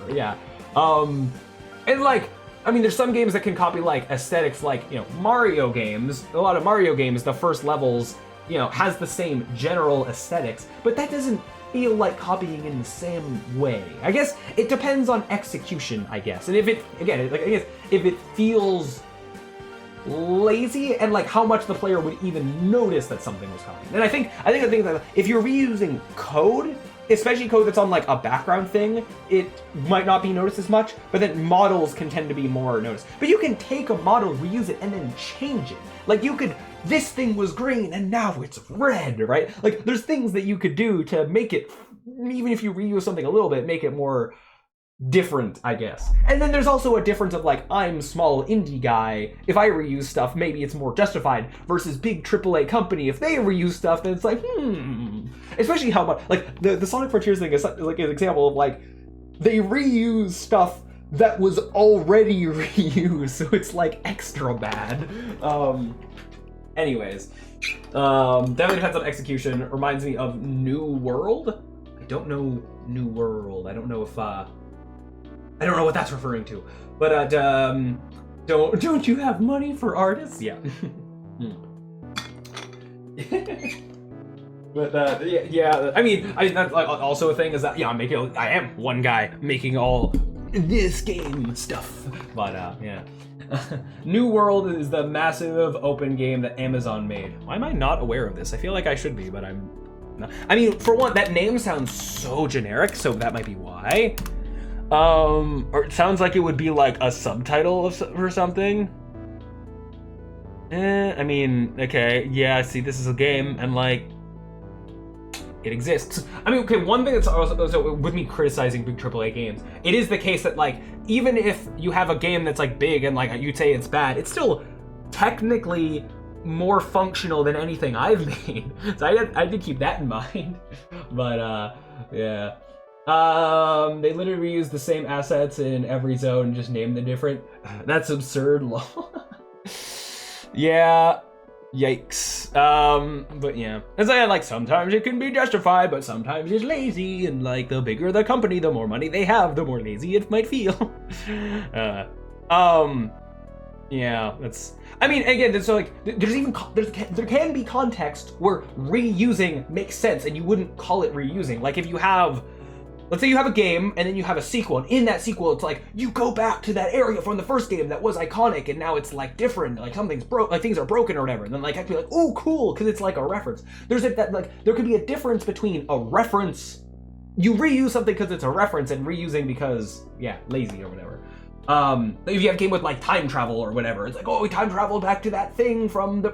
and like, I mean, there's some games that can copy like aesthetics, like, Mario games. A lot of Mario games, the first levels, has the same general aesthetics, but that doesn't feel like copying in the same way. I guess it depends on execution, I guess. And if it, again, like, I guess if it feels lazy and like how much the player would even notice that something was copied. And I think the thing that if you're reusing code, especially code that's on like a background thing, it might not be noticed as much, but then models can tend to be more noticed. But you can take a model, reuse it, and then change it. Like you could, this thing was green and now it's red, right? Like there's things that you could do to make it, even if you reuse something a little bit, make it more different, I guess. And then there's also a difference of like, I'm small indie guy. If I reuse stuff, maybe it's more justified versus big AAA company. If they reuse stuff, then it's like, Especially how much, like the Sonic Frontiers thing is like an example of like, they reuse stuff that was already reused, so it's like extra bad. Anyways, definitely depends on execution. Reminds me of New World. I don't know New World. I don't know if I don't know what that's referring to. But don't you have money for artists? Yeah. But yeah, I mean that's like also a thing is that I am one guy making all this game stuff. But yeah. New World is the massive open game that Amazon made. Why am I not aware of this? I feel like I should be, but I'm not. I mean, for one, that name sounds so generic, so that might be why. Or it sounds like it would be like a subtitle or something. I mean, okay, yeah, see, this is a game, and like, it exists. I mean, okay, one thing that's also with me criticizing big AAA games, it is the case that like, even if you have a game that's like big and like you'd say it's bad, it's still technically more functional than anything I've made. So I did keep that in mind. But yeah. They literally reuse the same assets in every zone and just name them different. That's absurd law. Yeah. Yikes. But yeah. As I like, sometimes it can be justified, but sometimes it's lazy, and like, the bigger the company, the more money they have, the more lazy it might feel. Yeah, that's, I mean, again, so like, there can be context where reusing makes sense, and you wouldn't call it reusing. Like, if you have, let's say you have a game, and then you have a sequel, and in that sequel, it's like, you go back to that area from the first game that was iconic, and now it's, like, different, like, something's broke, like, things are broken or whatever, and then, like, I could be like, oh, cool, because it's, like, a reference. there could be a difference between a reference, you reuse something because it's a reference, and reusing because, yeah, lazy or whatever. If you have a game with, like, time travel or whatever, it's like, oh, we time traveled back to that thing from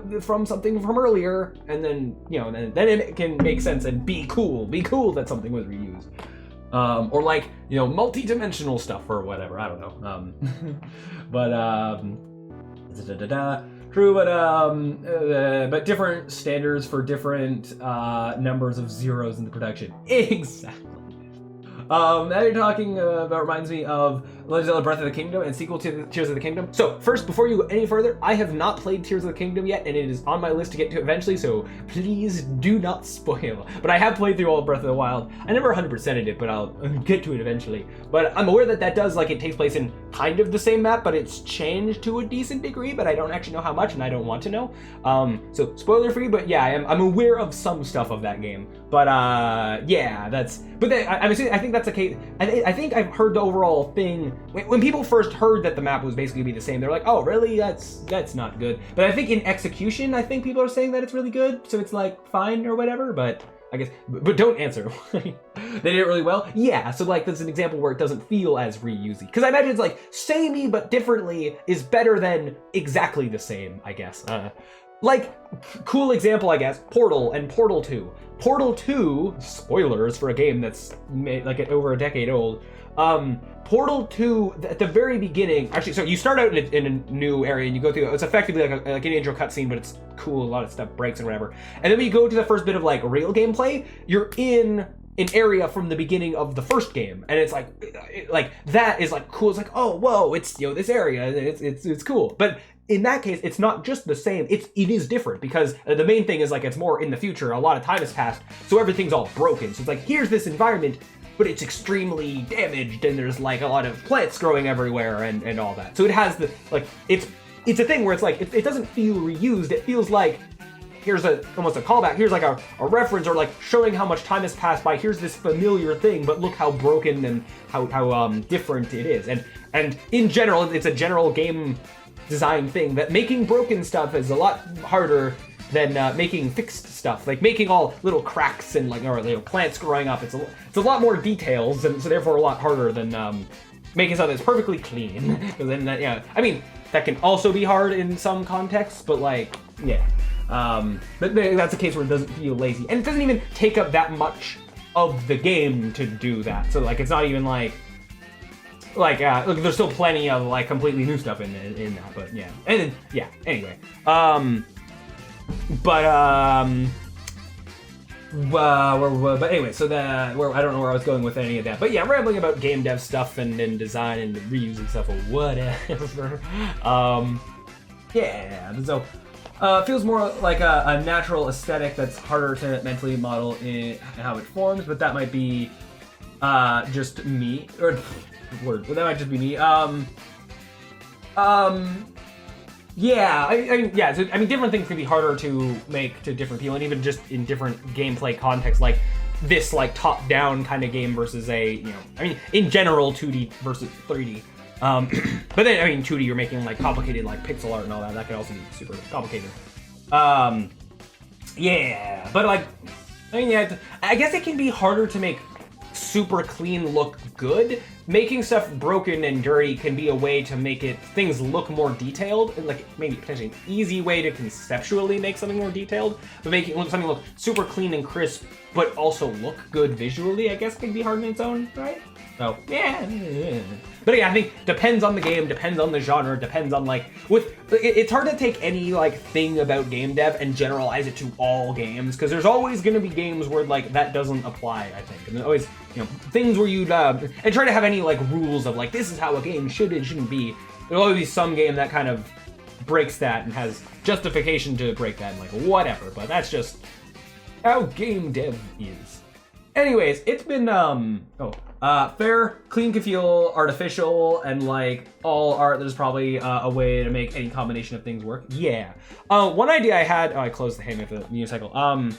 something from earlier, and then, you know, then it can make sense and be cool that something was reused. Or like, you know, multi-dimensional stuff or whatever, I don't know. But true, but different standards for different numbers of zeros in the production. Exactly. Now you're talking about, reminds me of Legend of Zelda Breath of the Kingdom and sequel to Tears of the Kingdom. So first, before you go any further, I have not played Tears of the Kingdom yet, and it is on my list to get to eventually, so please do not spoil. But I have played through all of Breath of the Wild. I never 100%ed it, but I'll get to it eventually. But I'm aware that does, like, it takes place in kind of the same map, but it's changed to a decent degree, but I don't actually know how much, and I don't want to know. So spoiler free, but yeah, I'm aware of some stuff of that game. But yeah, that's, but then, I think that's a case. I think I've heard the overall thing when people first heard that the map was basically be the same. They're like, "Oh, really? That's not good." But I think in execution, I think people are saying that it's really good, so it's like fine or whatever. But I guess, but don't answer. They did it really well. Yeah. So like, that's an example where it doesn't feel as reusy. Because I imagine it's like samey but differently is better than exactly the same. I guess. Like, cool example, I guess, Portal and Portal 2. Portal 2, spoilers for a game that's made, like, over a decade old. Portal 2, at the very beginning, actually, so you start out in a new area and you go through, it's effectively like an intro cutscene, but it's cool, a lot of stuff breaks and whatever. And then when you go to the first bit of, like, real gameplay, you're in an area from the beginning of the first game, and it's like that is like cool. It's like, oh, whoa, it's, you know, this area, it's cool. But in that case, it's not just the same, it is different, because the main thing is like, it's more in the future, a lot of time has passed, so everything's all broken. So it's like, here's this environment, but it's extremely damaged, and there's like a lot of plants growing everywhere and all that. So it has the, like, it's a thing where it's like, it doesn't feel reused, it feels like, here's almost a callback, here's like a reference, or like showing how much time has passed by, here's this familiar thing, but look how broken and how different it is. And in general, it's a general game design thing that making broken stuff is a lot harder than making fixed stuff. Like making all little cracks and like, or little plants growing up, it's a lot more details, and so therefore a lot harder than making something that's perfectly clean. Because then that, yeah, I mean, that can also be hard in some contexts, but like, yeah. But that's a case where it doesn't feel lazy, and it doesn't even take up that much of the game to do that. So like, it's not even like, look, there's still plenty of like completely new stuff in that, but yeah, and then, yeah. Anyway, but anyway, so I don't know where I was going with any of that, but yeah, rambling about game dev stuff and design and reusing stuff or whatever. Yeah, so feels more like a natural aesthetic that's harder to mentally model in how it forms, but that might be just me, or that might just be me. Yeah, I mean, different things can be harder to make to different people, and even just in different gameplay contexts, like this, like top-down kind of game versus I mean, in general, 2D versus 3D. But then, I mean, 2D, you're making like complicated like pixel art and all that. That can also be super complicated. Yeah, but like, I mean, yeah, I guess it can be harder to make super clean look good. Making stuff broken and dirty can be a way to make things look more detailed, and like maybe potentially an easy way to conceptually make something more detailed, but making something look super clean and crisp, but also look good visually, I guess can be hard on its own, right? So yeah. But yeah, I think depends on the game, depends on the genre, depends on like it's hard to take any like thing about game dev and generalize it to all games, because there's always going to be games where like that doesn't apply, I think, and there's always things where you'd and try to have any like rules of like this is how a game should and shouldn't be. There'll always be some game that kind of breaks that and has justification to break that and like whatever, but that's just how game dev is. Anyways, it's been fair, clean can feel artificial, and like all art, there's probably a way to make any combination of things work. Yeah. One idea I had, I closed the hand of the unicycle.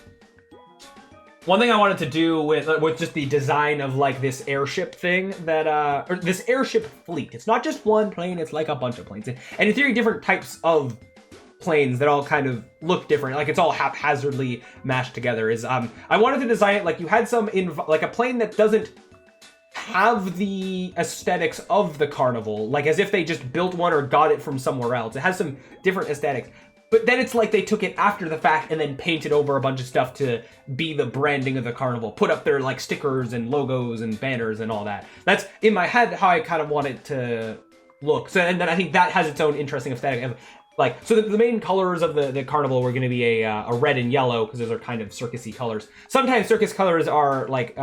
One thing I wanted to do with just the design of like this airship thing that or this airship fleet. It's not just one plane, it's like a bunch of planes. And in theory, different types of planes that all kind of look different, like it's all haphazardly mashed together. Is I wanted to design it like you had like a plane that doesn't have the aesthetics of the Carnival, like as if they just built one or got it from somewhere else. It has some different aesthetics, but then it's like they took it after the fact and then painted over a bunch of stuff to be the branding of the Carnival, put up their like stickers and logos and banners and all that. That's in my head how I kind of want it to look. So, and then I think that has its own interesting aesthetic of like, so the main colors of the Carnival were going to be a red and yellow, because those are kind of circusy colors. Sometimes circus colors are like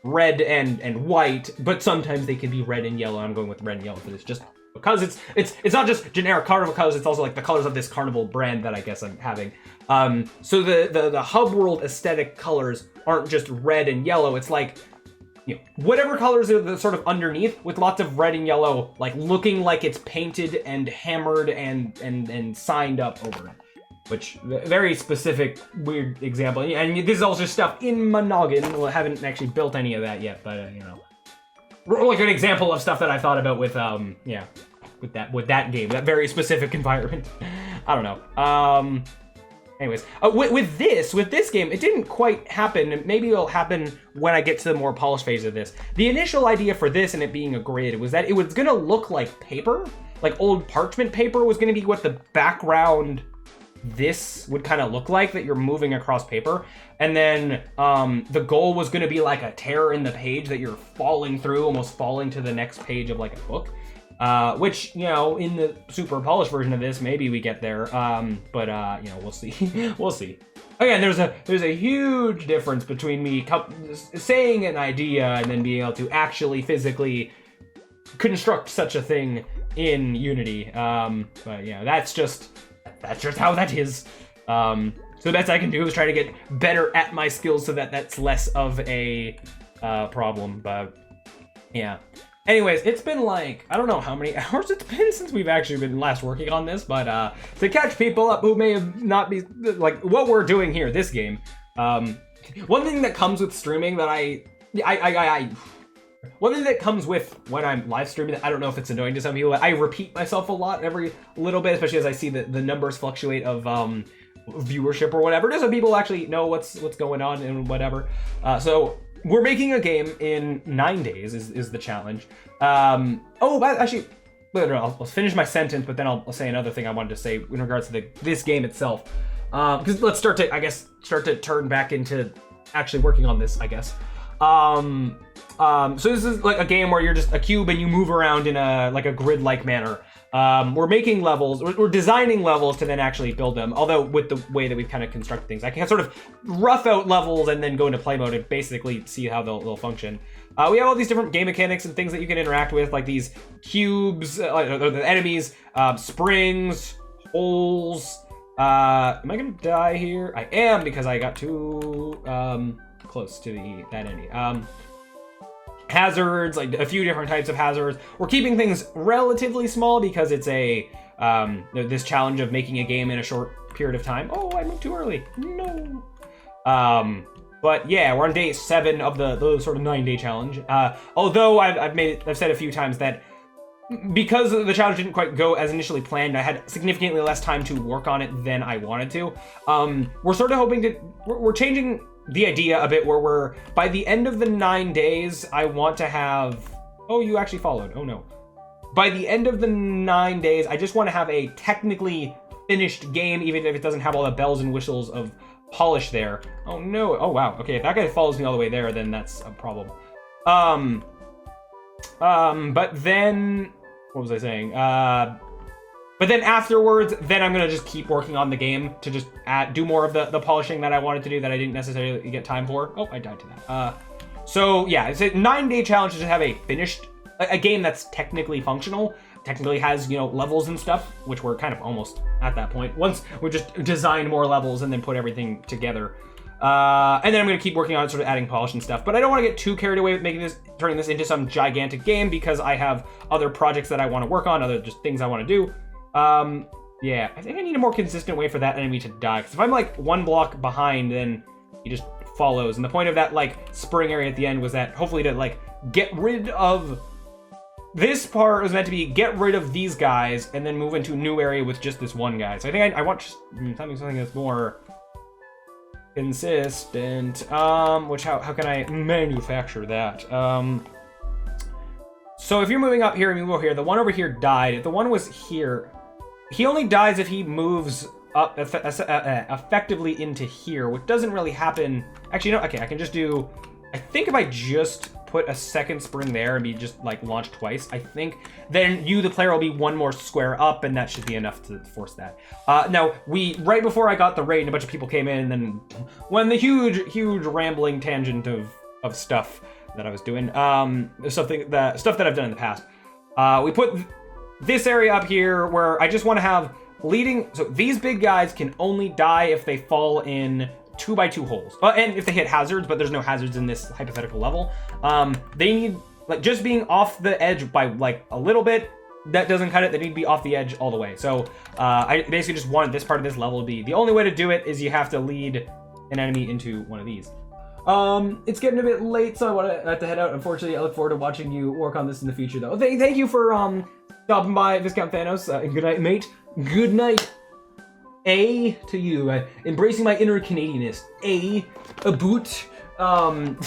red and white, but sometimes they can be red and yellow. I'm going with red and yellow for this, just because it's not just generic Carnival colors, it's also like the colors of this Carnival brand that I guess I'm having. So the hub world aesthetic colors aren't just red and yellow, it's like whatever colors are the sort of underneath, with lots of red and yellow, like looking like it's painted and hammered and signed up over it. Which, very specific, weird example. And this is also stuff in my noggin. Well, I haven't actually built any of that yet, but like an example of stuff that I thought about with with that game, that very specific environment. I don't know. Anyways, with this game, it didn't quite happen. Maybe it'll happen when I get to the more polished phase of this. The initial idea for this and it being a grid was that it was gonna look like paper, like old parchment paper was gonna be what the background this would kind of look like, that you're moving across paper. And then the goal was going to be like a tear in the page that you're falling through, almost falling to the next page of like a book. Which, in the super polished version of this, maybe we get there. But we'll see. We'll see. Again, there's a huge difference between me saying an idea and then being able to actually physically construct such a thing in Unity. But that's just how that is. So the best I can do is try to get better at my skills so that that's less of a problem. But yeah. Anyways, it's been like, I don't know how many hours it's been since we've actually been last working on this, but to catch people up who may have not be like what we're doing here, this game. One thing that comes with streaming that one thing that comes with when I'm live streaming that I don't know if it's annoying to some people, I repeat myself a lot every little bit, especially as I see the numbers fluctuate of viewership or whatever, just so people actually know what's going on and whatever. So we're making a game in 9 days is the challenge. Actually, I'll finish my sentence, but then I'll say another thing I wanted to say in regards to this game itself. Because let's start to turn back into actually working on this, I guess. So this is like a game where you're just a cube and you move around in a grid-like manner. We're making levels, we're designing levels to then actually build them, although with the way that we've kind of constructed things. I can sort of rough out levels and then go into play mode and basically see how they'll function. We have all these different game mechanics and things that you can interact with, like these cubes, the enemies, springs, holes. Am I gonna die here? I am, because I got too close to that enemy. Hazards, like a few different types of hazards. We're keeping things relatively small because it's this challenge of making a game in a short period of time. Oh, I moved too early. No. But yeah, we're on day 7 of the sort of 9-day challenge. Although I've said a few times that because the challenge didn't quite go as initially planned, I had significantly less time to work on it than I wanted to. We're sort of hoping we're changing the idea a bit, where by the end of the 9 days, I want to have, oh, you actually followed, oh no. By the end of the 9 days, I just want to have a technically finished game, even if it doesn't have all the bells and whistles of polish there. Oh no, oh wow, okay, if that guy follows me all the way there, then that's a problem. But then, what was I saying? But then afterwards, then I'm gonna just keep working on the game to just do more of the polishing that I wanted to do that I didn't necessarily get time for. Oh, I died to that. So yeah, it's a 9-day challenge to just have a finished, a game that's technically functional, technically has, levels and stuff, which we're kind of almost at that point. Once we just design more levels and then put everything together. And then I'm gonna keep working on sort of adding polish and stuff, but I don't want to get too carried away with turning this into some gigantic game, because I have other projects that I want to work on, other just things I want to do. Yeah, I think I need a more consistent way for that enemy to die, because if I'm like 1 block behind, then he just follows. And the point of that spring area at the end was that hopefully to get rid of this part. Was meant to be get rid of these guys and then move into a new area with just this one guy. So I think I want something that's more consistent. Which how can I manufacture that? So if you're moving up here and you move over here, the one over here died. If the one was here, he only dies if he moves up effectively into here, which doesn't really happen. Actually, no. Okay, I can just do. I think if I just put a second spring there and be just launched twice, I think then the player, will be 1 more square up, and that should be enough to force that. Now right before I got the raid, and a bunch of people came in, and then when the huge rambling tangent of stuff that I was doing, stuff that I've done in the past. We put this area up here where I just want to have leading. So these big guys can only die if they fall in 2x2 holes, and if they hit hazards, but there's no hazards in this hypothetical level. They need just being off the edge by a little bit. That doesn't cut it. They need to be off the edge all the way. So I basically just wanted this part of this level to be the only way to do it is you have to lead an enemy into one of these. It's getting a bit late, so I have to head out. Unfortunately, I look forward to watching you work on this in the future, though. Thank you for stopping by, Viscount Thanos. Good night, mate. Good night. A to you. Embracing my inner Canadianness. A boot. No.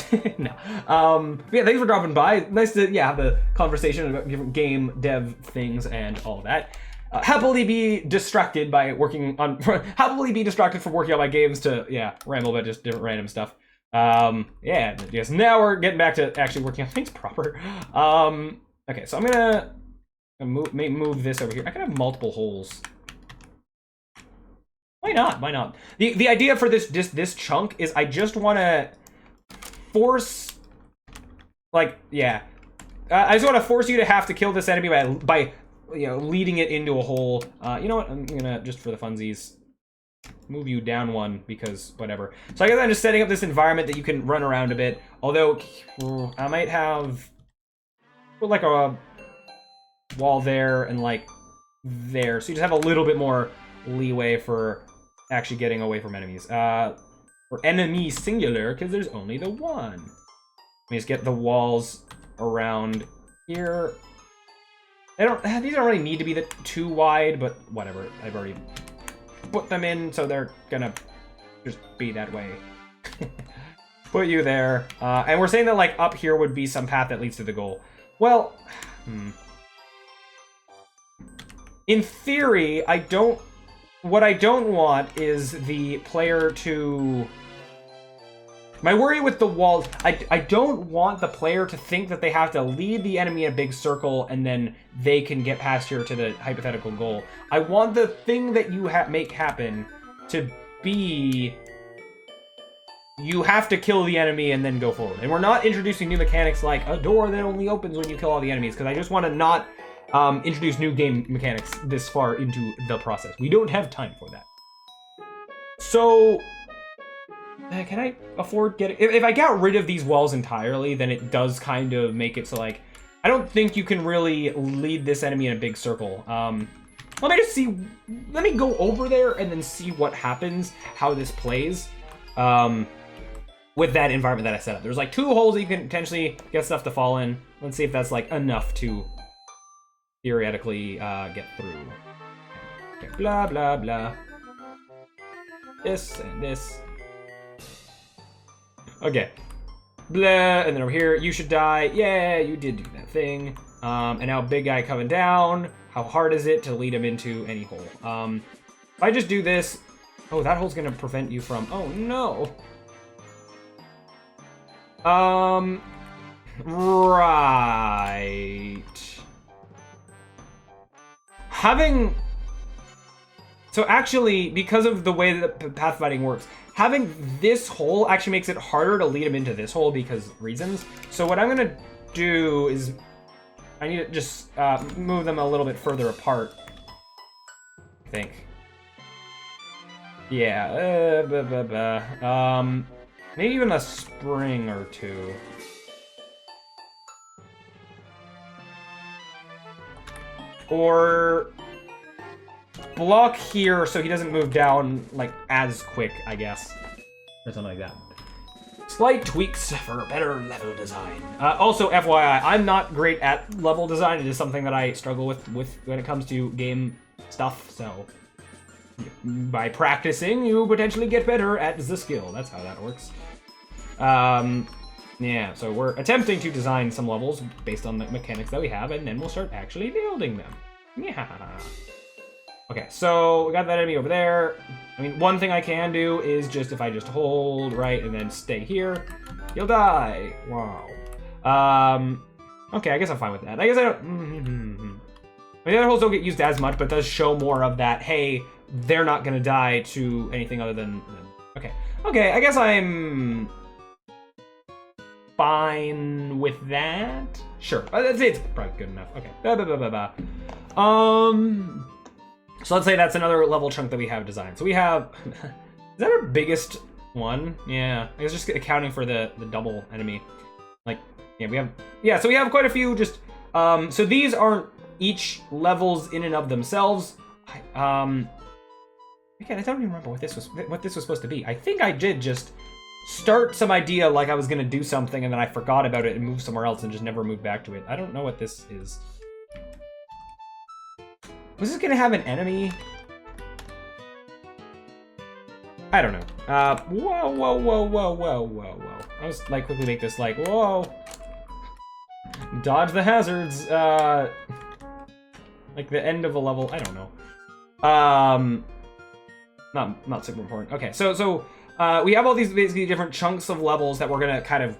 Yeah, thanks for dropping by. Nice to have the conversation about different game dev things and all of that. Happily be distracted from working on my games to ramble about just different random stuff. Yes, now we're getting back to actually working on things proper. Okay, so I'm gonna move this over here. I can have multiple holes. Why not? The idea for this chunk is I just want to force, I just want to force you to have to kill this enemy by leading it into a hole. You know what? I'm gonna, just for the funsies, move you down 1 because whatever. So I guess I'm just setting up this environment that you can run around a bit. Although I might have put a wall there and there, so you just have a little bit more leeway for actually getting away from enemies. Or enemy singular, because there's only the one. Let me just get the walls around here. These don't really need to be too wide, but whatever. I've already put them in, so they're gonna just be that way. Put you there. And we're saying that up here would be some path that leads to the goal. Well, in theory, what I don't want is the player to My worry with the walls, I don't want the player to think that they have to lead the enemy in a big circle and then they can get past here to the hypothetical goal. I want the thing that you make happen to be you have to kill the enemy and then go forward. And we're not introducing new mechanics like a door that only opens when you kill all the enemies, because I just want to not introduce new game mechanics this far into the process. We don't have time for that. So, can I afford getting... If I got rid of these walls entirely, then it does kind of make it so, like, I don't think you can really lead this enemy in a big circle. Let me just see... Let me go over there and then see what happens, how this plays. With that environment that I set up. There's like 2 holes that you can potentially get stuff to fall in. Let's see if that's like enough to theoretically get through. Okay, blah, blah, blah. This and this. Okay. Blah, and then over here, you should die. Yeah, you did do that thing. And now big guy coming down. How hard is it to lead him into any hole? If I just do this... Oh, that hole's gonna prevent you from... Oh, no. Right. Having... So actually, because of the way that pathfinding works, having this hole actually makes it harder to lead him into this hole because reasons. So what I'm gonna do is... I need to just move them a little bit further apart, I think. Yeah, maybe even a spring or 2. Or block here so he doesn't move down like as quick, I guess. Or something like that. Slight tweaks for better level design. Also, FYI, I'm not great at level design. It is something that I struggle with when it comes to game stuff, so... By practicing, you potentially get better at the skill. That's how that works. Yeah, so we're attempting to design some levels based on the mechanics that we have, and then we'll start actually building them. Yeah. Okay, so we got that enemy over there. I mean, one thing I can do is just if I just hold right and then stay here, you'll die. Wow. Okay, I guess I'm fine with that. I guess I don't... I mean, the other holes don't get used as much, but does show more of that, hey, they're not gonna die to anything other than... Okay. Okay, I guess I'm... fine with that? Sure. I'd say it's probably good enough. Okay. So let's say that's another level chunk that we have designed. So we have... Is that our biggest one? Yeah. I was just accounting for the double enemy. Like, yeah, we have... Yeah, so we have quite a few just... So these aren't each levels in and of themselves. Again, I don't even remember what this was supposed to be. I think I did just start some idea like I was gonna do something and then I forgot about it and moved somewhere else and just never moved back to it. I don't know what this is. Was this gonna have an enemy? I don't know. Whoa. I was like quickly make this like, whoa. Dodge the hazards. Like the end of a level. I don't know. Not super important. Okay, so we have all these basically different chunks of levels that we're gonna kind of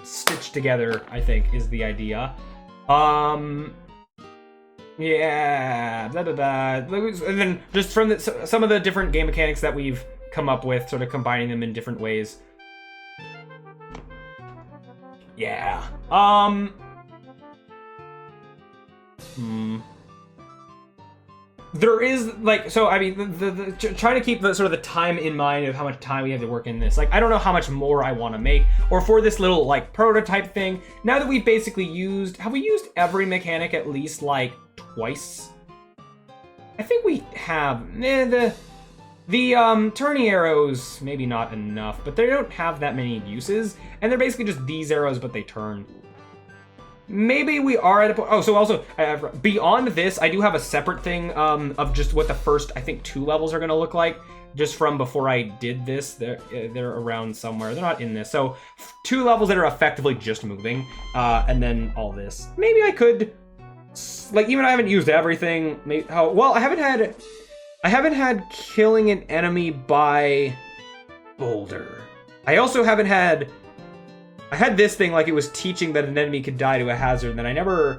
stitch together, I think, is the idea. Yeah, blah, blah, blah. And then just from some of the different game mechanics that we've come up with, sort of combining them in different ways. Yeah. There is, like, so, I mean, the trying to keep the sort of the time in mind of how much time we have to work in this. Like, I don't know how much more I want to make, or for this little, like, prototype thing. Now that we've basically used, have we used every mechanic at least, like, twice? I think we have. The turning arrows, maybe not enough, but they don't have that many uses, and they're basically just these arrows, but they turn. Maybe we are at a point. Oh, so also, beyond this, I do have a separate thing of just what the first, I think, 2 levels are going to look like. Just from before I did this. They're around somewhere. They're not in this. So 2 levels that are effectively just moving. And then all this. Maybe I could, like, even I haven't used everything. Maybe, well, I haven't had killing an enemy by boulder. I also haven't had... I had this thing like it was teaching that an enemy could die to a hazard, and then I never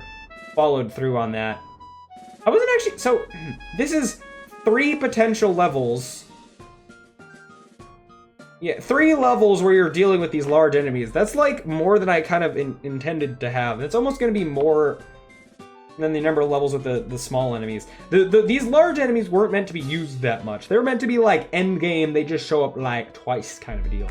followed through on that. I wasn't actually... So, this is 3 potential levels. Yeah, 3 levels where you're dealing with these large enemies. That's like more than I kind of intended to have. It's almost going to be more than the number of levels with the small enemies. These large enemies weren't meant to be used that much. They were meant to be like end game. They just show up like twice kind of a deal.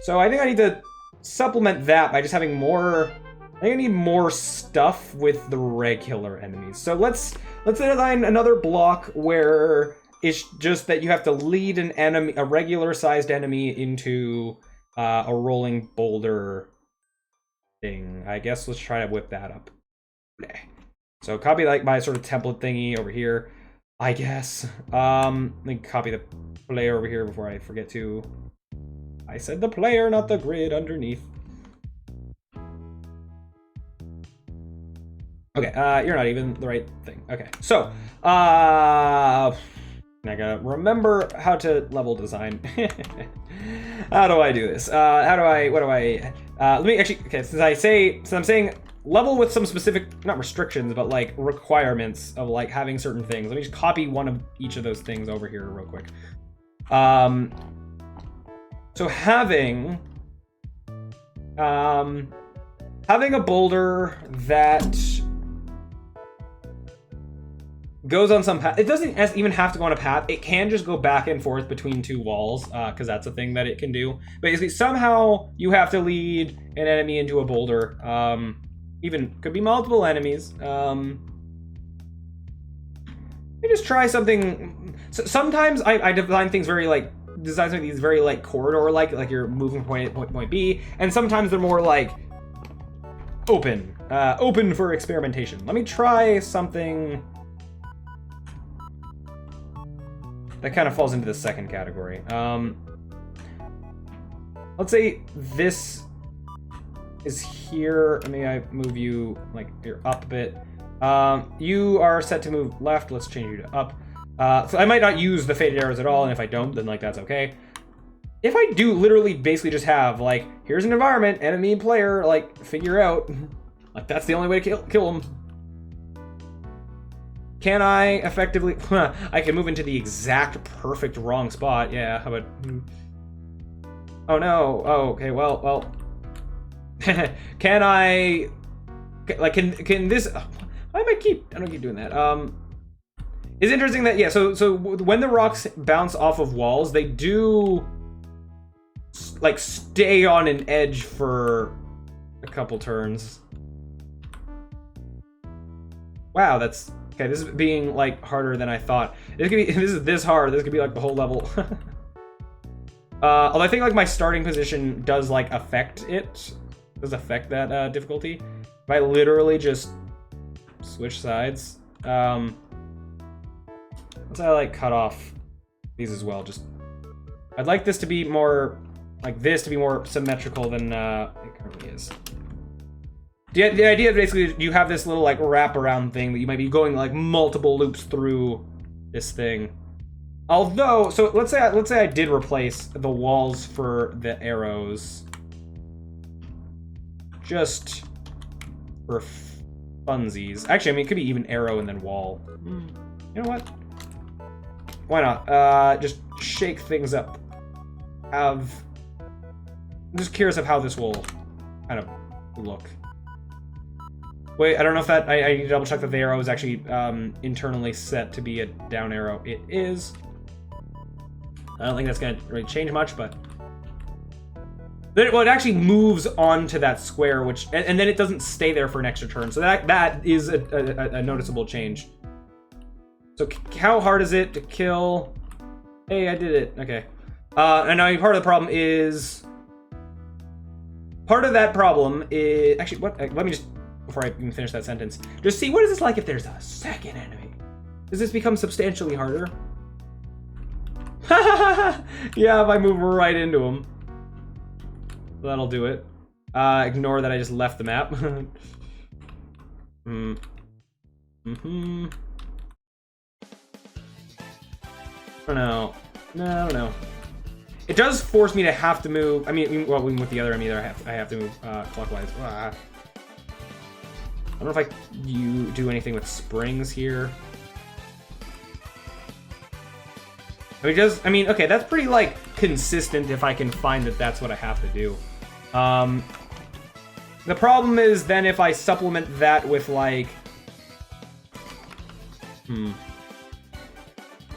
So I think I need to supplement that by just having more... I think I need more stuff with the regular enemies. So let's design another block where it's just that you have to lead an enemy, a regular-sized enemy, into a rolling boulder thing. I guess let's try to whip that up. So copy like my sort of template thingy over here, I guess. Let me copy the player over here before I forget to. I said the player, not the grid underneath. Okay, you're not even the right thing. Okay, so, I gotta remember how to level design. How do I do this? Let me actually, okay, since I'm saying level with some specific, not restrictions, but like requirements of like having certain things. Let me just copy one of each of those things over here real quick. So having a boulder that goes on some path. It doesn't even have to go on a path. It can just go back and forth between 2 walls, because that's a thing that it can do. Basically, somehow you have to lead an enemy into a boulder. Even could be multiple enemies. Let me just try something. So sometimes I design things very like some of these very like corridor like you're moving from point A to point B, and sometimes they're more like open for experimentation. Let me try something that kind of falls into the second category. Let's say this is here. Maybe I move you like you're up a bit. You are set to move left. Let's change you to up. So I might not use the faded arrows at all, and if I don't, then like that's okay. If I do literally basically just have like, here's an environment, enemy and player, like figure out, like that's the only way to kill them. Can I effectively, I can move into the exact perfect wrong spot. Yeah, how about, oh no, oh, okay, well, can I, like, can this, I don't keep doing that. It's interesting that, yeah, so when the rocks bounce off of walls, they do, like, stay on an edge for a couple turns. Wow, that's, okay, this is being, like, harder than I thought. This is this hard, this could be, like, the whole level. Although I think, like, my starting position does, like, affect that difficulty. If I literally just switch sides, let's like cut off these as well. Just, I'd like this to be more, like this to be more symmetrical than it currently is. The idea is basically you have this little like wraparound thing that you might be going like multiple loops through this thing. Although, so let's say I did replace the walls for the arrows, just for funsies. Actually, I mean it could be even arrow and then wall. You know what? Why not? Just shake things up. I'm just curious of how this will kind of look. Wait, I don't know if that, I need to double check that the arrow is actually internally set to be a down arrow. It is. I don't think that's gonna really change much, but well, it actually moves onto that square, which, and then it doesn't stay there for an extra turn. So that is a noticeable change. So how hard is it to kill? Hey, I did it. Okay. And now part of the problem is, actually, what? Let me just, before I even finish that sentence, just see what is this like if there's a second enemy. Does this become substantially harder? Yeah, if I move right into him, that'll do it. Ignore that I just left the map. I don't know. It does force me to have to move. I mean, well, with the other enemy there, I have to move clockwise. I don't know if you do anything with springs here. Okay, that's pretty, like, consistent if I can find that that's what I have to do. The problem is then if I supplement that with, like...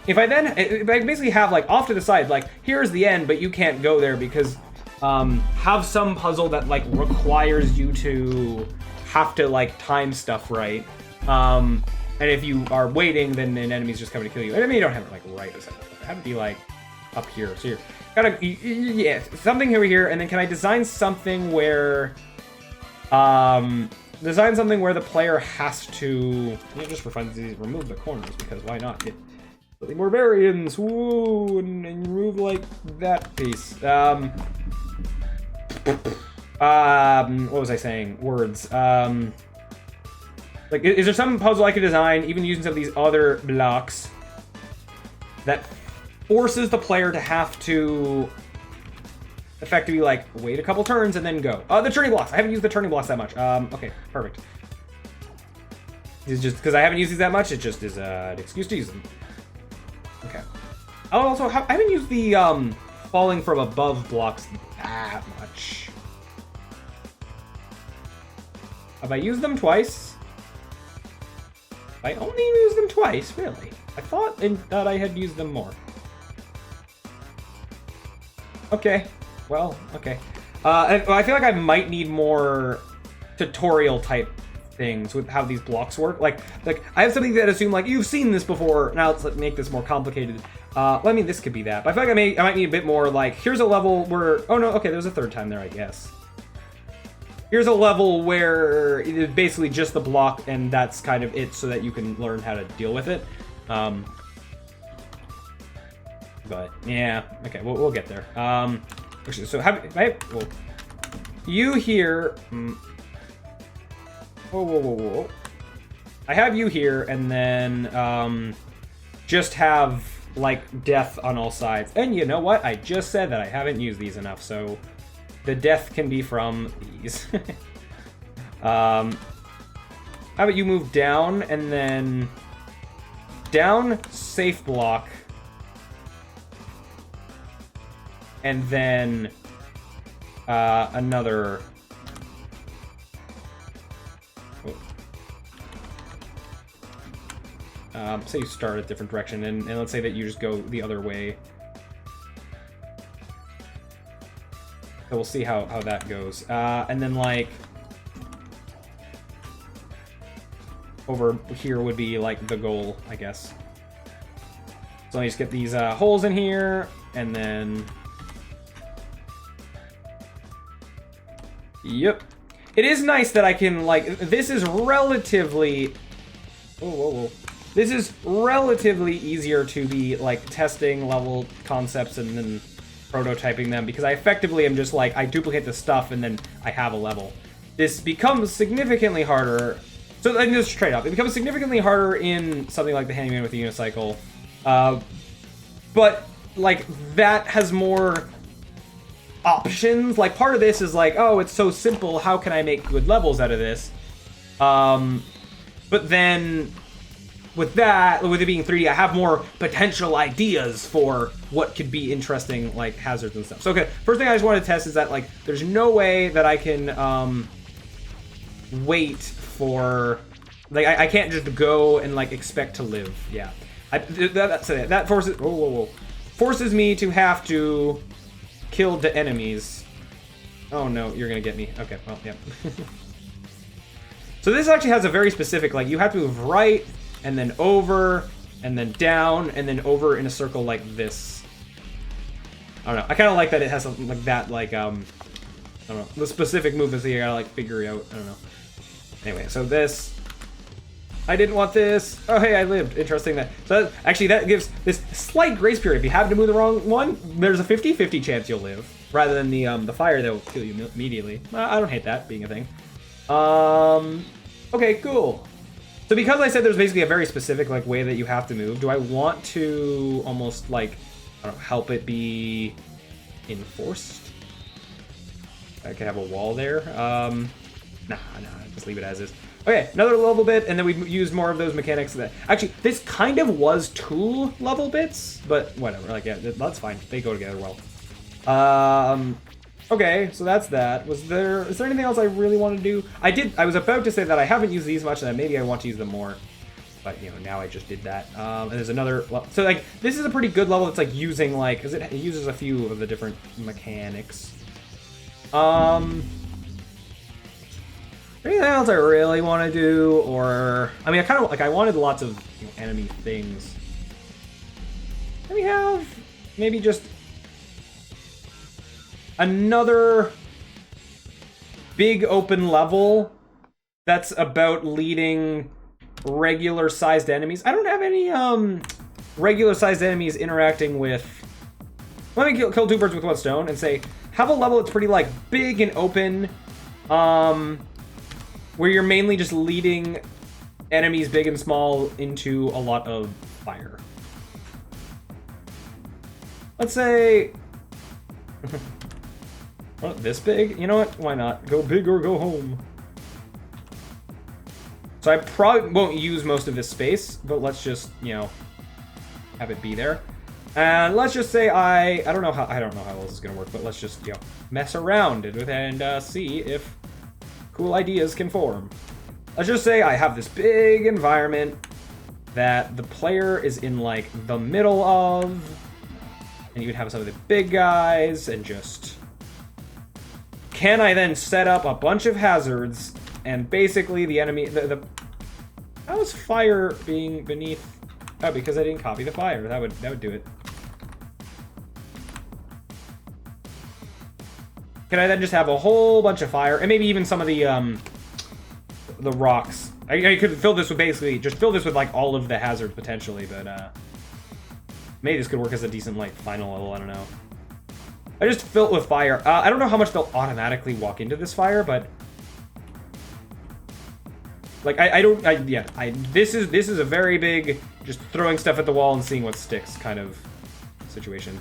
If I basically have, like, off to the side, like, here's the end, but you can't go there because, have some puzzle that, like, requires you to have to, like, time stuff right. And if you are waiting, then an enemy's just coming to kill you. And I mean, you don't have it, like, right beside it. It had to be, like, up here. So you're gotta, yeah, something over here. And then can I design something where, the player has to, just for fun, remove the corners, because why not? Get more variants, woo, and remove, like, that piece. What was I saying? Words. Like, is there some puzzle I could design, even using some of these other blocks, that forces the player to have to effectively, like, wait a couple turns and then go? The turning blocks. I haven't used the turning blocks that much. Okay, perfect. It's just because I haven't used these that much, it just is an excuse to use them. Okay. Oh, also, I haven't used the falling from above blocks that much. Have I used them twice? I only used them twice, really. I thought that I had used them more. Okay. Well, okay. I feel like I might need more tutorial type things with how these blocks work. Like I have something that assume, like, you've seen this before. Now let's make this more complicated. Well, I mean, this could be that. But I feel like I might need a bit more, like, here's a level where... Oh, no, okay, there's a third time there, I guess. Here's a level where it is basically just the block, and that's kind of it, so that you can learn how to deal with it. But, yeah, okay, we'll get there. Actually, so well, you here... Whoa. I have you here, and then, just have, like, death on all sides. And you know what? I just said that I haven't used these enough, so the death can be from these. How about you move down, and then down, safe block, and then, another... say you start a different direction, and let's say that you just go the other way. So we'll see how that goes. And then, like, over here would be, like, the goal, I guess. So let me just get these holes in here, and then... Yep. It is nice that I can, like, this is relatively... Whoa. This is relatively easier to be, like, testing level concepts and then prototyping them, because I effectively am just, like, I duplicate the stuff and then I have a level. This becomes significantly harder. So, I can just trade up. It becomes significantly harder in something like the Handyman with the Unicycle. But, like, that has more options. Like, part of this is like, oh, it's so simple, how can I make good levels out of this? But then... with it being 3D, I have more potential ideas for what could be interesting, like, hazards and stuff. So, okay, first thing I just want to test is that, like, there's no way that I can, wait for... Like, I can't just go and, like, expect to live. Yeah. That forces... Whoa. Forces me to have to kill the enemies. Oh, no, you're gonna get me. Okay, well, yeah. So this actually has a very specific, like, you have to move right... and then over, and then down, and then over in a circle like this. I don't know. I kind of like that it has something like that, like, I don't know. The specific movements that you gotta, like, figure out. I don't know. Anyway, so this. I didn't want this. Oh, hey, I lived. Interesting. So actually, that gives this slight grace period. If you happen to move the wrong one, there's a 50-50 chance you'll live, rather than the fire that will kill you immediately. I don't hate that being a thing. Okay, cool. So because I said there's basically a very specific, like, way that you have to move, do I want to almost, like, I don't know, help it be enforced. I could have a wall there. Nah, just leave it as is. Okay, another level bit, and then we used more of those mechanics. That actually, this kind of was 2 level bits, but whatever. Like, yeah, that's fine. They go together well. Okay, so that's that. Is there anything else I really want to do? I was about to say that I haven't used these much, and that maybe I want to use them more. But, you know, now I just did that. And there's another... So, like, this is a pretty good level that's, like, using, like... Because it uses a few of the different mechanics. Anything else I really want to do? Or... I mean, I kind of... Like, I wanted lots of, you know, enemy things. Can we have... Maybe just... another... big open level that's about leading... regular-sized enemies. I don't have any regular-sized enemies interacting with... Let me kill 2 birds with 1 stone and say, have a level that's pretty, like, big and open, where you're mainly just leading enemies big and small into a lot of fire. Let's say... well, this big? You know what? Why not? Go big or go home. So I probably won't use most of this space, but let's just, you know, have it be there. And let's just say I don't know how well this is gonna work, but let's just, you know, mess around with it and see if cool ideas can form. Let's just say I have this big environment that the player is in, like, the middle of, and you would have some of the big guys, and just... Can I then set up a bunch of hazards? And basically, the enemy... How is fire being beneath... Oh, because I didn't copy the fire. That would do it. Can I then just have a whole bunch of fire? And maybe even some of the rocks. I could fill this with basically... Just fill this with, like, all of the hazards, potentially. But, maybe this could work as a decent, like, final level. I don't know. I just fill it with fire. I don't know how much they'll automatically walk into this fire, but... Like, this is a very big, just throwing stuff at the wall and seeing what sticks kind of situation.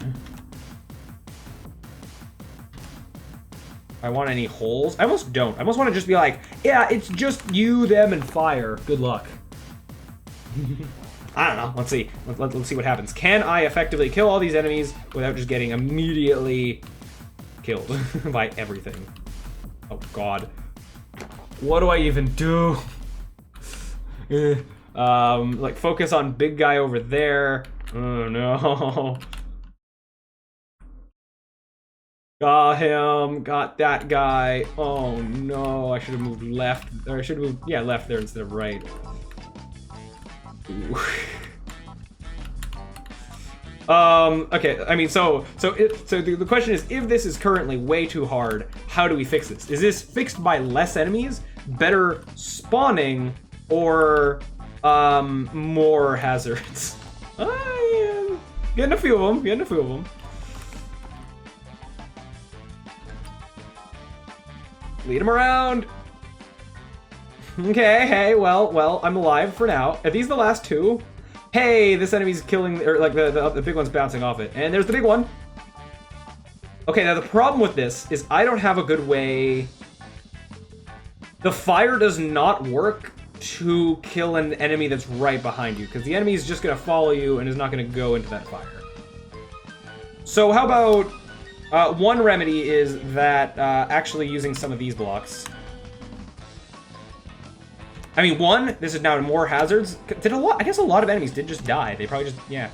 I want any holes? I almost don't. I almost want to just be like, yeah, it's just you, them, and fire. Good luck. I don't know. Let's see. Let's see what happens. Can I effectively kill all these enemies without just getting immediately killed by everything? Oh, God. What do I even do? Like, focus on big guy over there. Oh, no. Got him. Got that guy. Oh, no. I should have moved left. Or I should have moved, yeah, left there instead of right. Ooh. Okay, I mean, so the question is, if this is currently way too hard, how do we fix this? Is this fixed by less enemies, better spawning, or more hazards? I am getting a few of them, Lead them around. Okay, hey, well, I'm alive for now. Are these the last 2? Hey, this enemy's killing, or like the big one's bouncing off it. And there's the big one. Okay, now the problem with this is I don't have a good way. The fire does not work to kill an enemy that's right behind you, because the enemy is just going to follow you and is not going to go into that fire. So how about one remedy is that actually using some of these blocks. I mean, one, this is now more hazards. I guess a lot of enemies did just die. They probably just, yeah.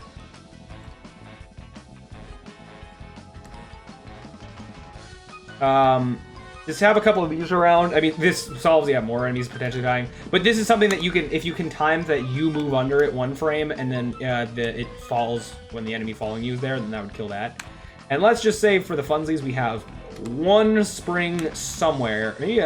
Just have a couple of these around. I mean, this solves, yeah, more enemies potentially dying. But this is something that you can, if you can time that you move under it 1 frame, and then it falls when the enemy following you is there, then that would kill that. And let's just say, for the funsies, we have 1 spring somewhere. Maybe,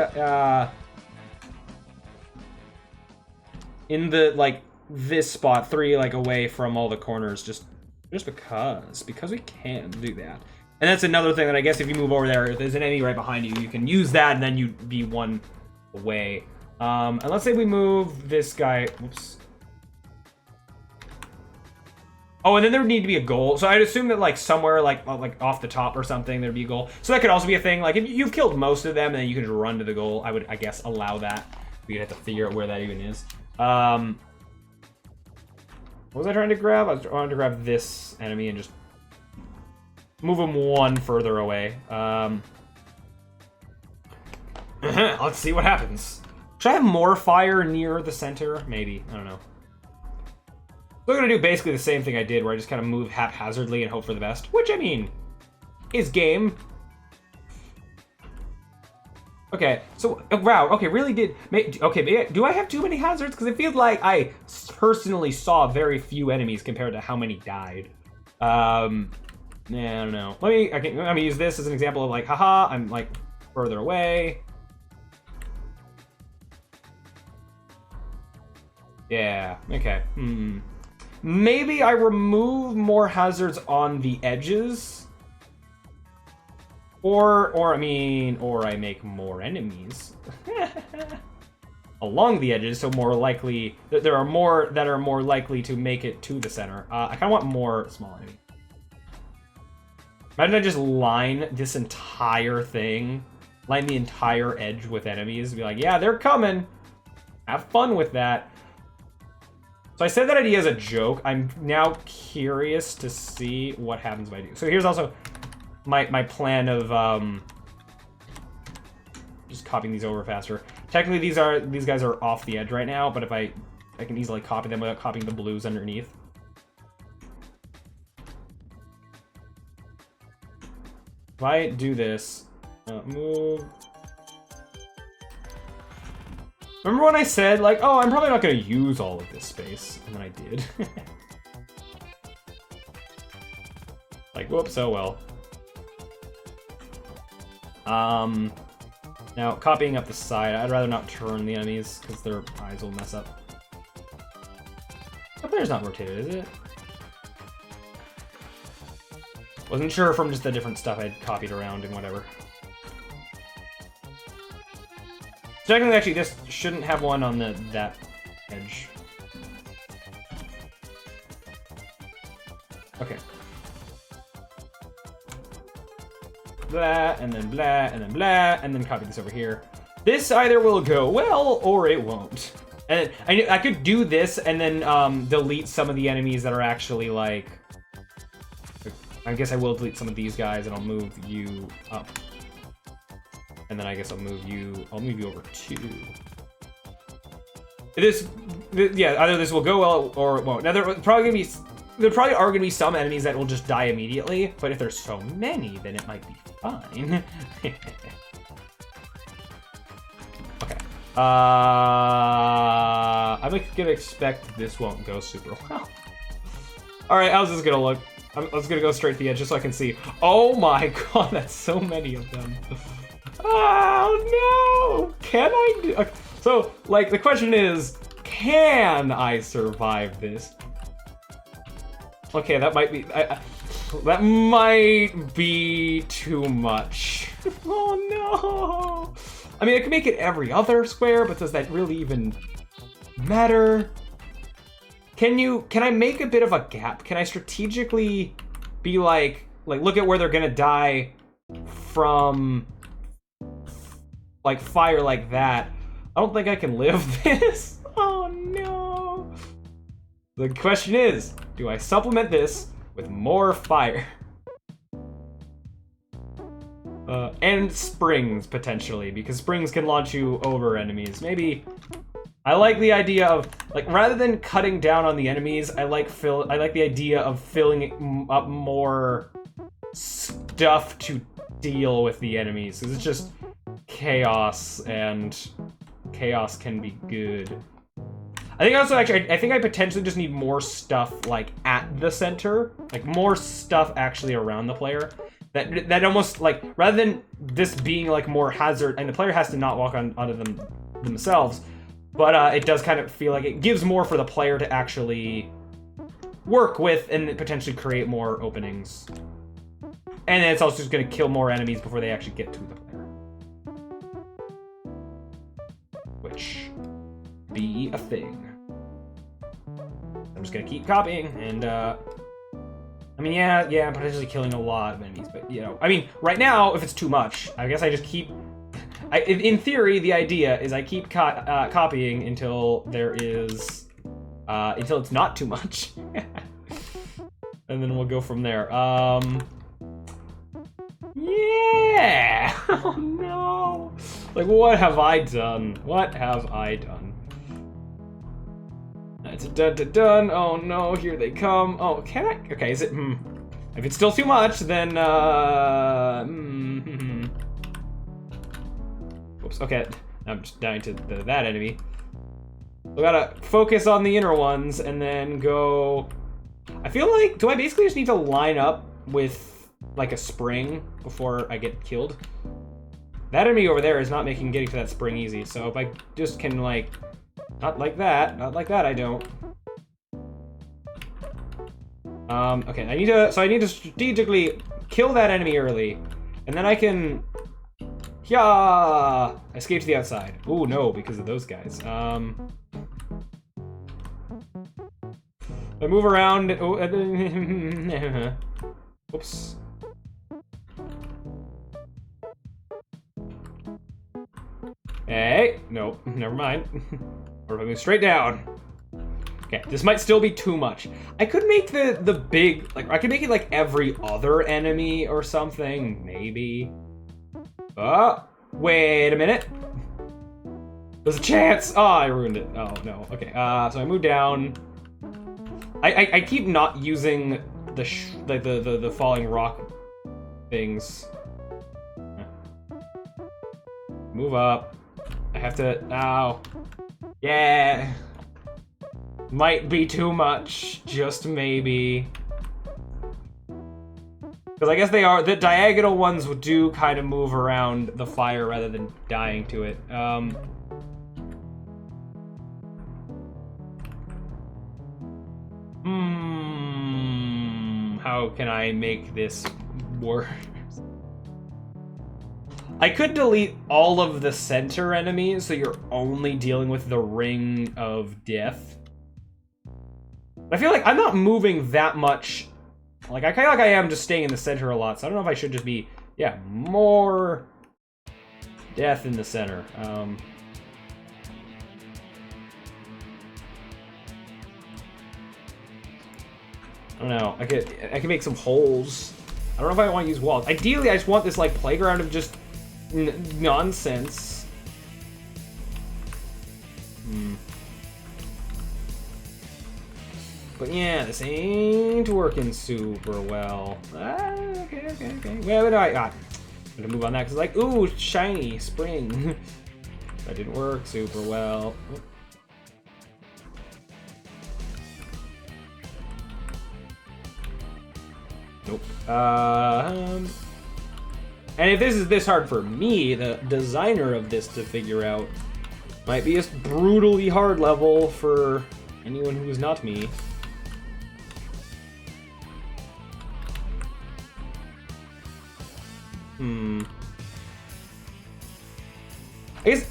in the, like, this spot, 3, like, away from all the corners, just because we can do that. And that's another thing that I guess if you move over there, if there's an enemy right behind you, you can use that, and then you'd be 1 away. And let's say we move this guy, whoops. Oh, and then there would need to be a goal. So I'd assume that like somewhere like off the top or something there'd be a goal. So that could also be a thing. Like if you've killed most of them and then you can just run to the goal, I would, I guess, allow that. We'd have to figure out where that even is. What was I trying to grab? I was trying to grab this enemy and just move him one further away. Let's see what happens. Should I have more fire near the center? Maybe. I don't know. We're gonna do basically the same thing I did, where I just kind of move haphazardly and hope for the best. Which, I mean, is game. Okay, so, wow, okay, really did... Okay, do I have too many hazards? Because it feels like I personally saw very few enemies compared to how many died. Yeah, I don't know. I'm gonna use this as an example of like, haha, I'm like further away. Yeah, okay. Maybe I remove more hazards on the edges. Or I make more enemies. Along the edges, so more likely, there are more that are more likely to make it to the center. I kind of want more small enemies. Imagine I just line this entire thing, line the entire edge with enemies, and be like, yeah, they're coming. Have fun with that. So I said that idea as a joke. I'm now curious to see what happens if I do. So here's also my plan of just copying these over faster. Technically, these guys are off the edge right now, but if I can easily copy them without copying the blues underneath. If I do this, move. Remember when I said, like, oh, I'm probably not going to use all of this space? And then I did. Like, whoops, oh well. Now, copying up the side, I'd rather not turn the enemies, because their eyes will mess up. The player's not rotated, is it? Wasn't sure from just the different stuff I'd copied around and whatever. Technically, actually, this shouldn't have one on that edge. Okay. Blah, and then blah, and then blah, and then copy this over here. This either will go well, or it won't. And I could do this and then delete some of the enemies that are actually, like... I guess I will delete some of these guys, and I'll move you up. And then I guess I'll move you over 2. Yeah, either this will go well or it won't. Now there probably are gonna be some enemies that will just die immediately, but if there's so many, then it might be fine. Okay. I'm gonna expect this won't go super well. All right, how's this gonna look? I'm just gonna go straight to the edge just so I can see. Oh my god, that's so many of them. Oh no! Can I do... Okay. So, like, the question is, can I survive this? Okay, that might be... that might be too much. Oh no! I mean, I could make it every other square, but does that really even matter? Can I make a bit of a gap? Can I strategically be like look at where they're gonna die from... like fire like that? I don't think I can live this. Oh no. The question is, do I supplement this with more fire? And springs, potentially, because springs can launch you over enemies. Maybe I like the idea of, like, rather than cutting down on the enemies, I like the idea of filling up more stuff to deal with the enemies, because it's just chaos, and chaos can be good. I think also, actually, I think I potentially just need more stuff, like, at the center. Like, more stuff actually around the player. That almost, like, rather than this being, like, more hazard, and the player has to not walk onto them themselves, but it does kind of feel like it gives more for the player to actually work with and potentially create more openings. And then it's also just going to kill more enemies before they actually get to the player. Which be a thing. I'm just going to keep copying, and I mean, yeah, I'm potentially killing a lot of enemies, but, you know. I mean, right now, if it's too much, I guess I just keep... in theory, the idea is I keep copying until there is... until it's not too much. And then we'll go from there. Yeah! Oh, no! Like, what have I done? What have I done? It's a dun-dun-dun. Oh, no, here they come. Oh, can I? Okay, is it... If it's still too much, then, Oops, okay. I'm just dying to that enemy. We gotta focus on the inner ones, and then go... I feel like... Do I basically just need to line up with, like, a spring before I get killed? That enemy over there is not making getting to that spring easy, so if I just can, like... Not like that I don't. Okay, I need to strategically kill that enemy early, and then I can, escape to the outside. Ooh, no, because of those guys. I move around, oops. Hey, nope, never mind. Or if I move straight down. Okay, this might still be too much. I could make the big, like, I could make it like every other enemy or something, maybe. Oh, wait a minute. There's a chance. Oh, I ruined it. Oh, no. Okay, so I move down. I keep not using the falling rock things. Move up. I have to, ow. Yeah. Might be too much, just maybe. Because I guess they are, the diagonal ones do kind of move around the fire rather than dying to it. How can I make this work? I could delete all of the center enemies, so you're only dealing with the Ring of Death. I feel like I'm not moving that much. Like, I kind of like I am just staying in the center a lot, so I don't know if I should just be, yeah, more death in the center. I don't know. I could make some holes. I don't know if I want to use walls. Ideally, I just want this, like, playground of just nonsense. But yeah, this ain't working super well. Okay. Well, I'm gonna move on that because, like, ooh, shiny spring. That didn't work super well. Nope. And if this is this hard for me, the designer of this to figure out, might be a brutally hard level for anyone who is not me. I guess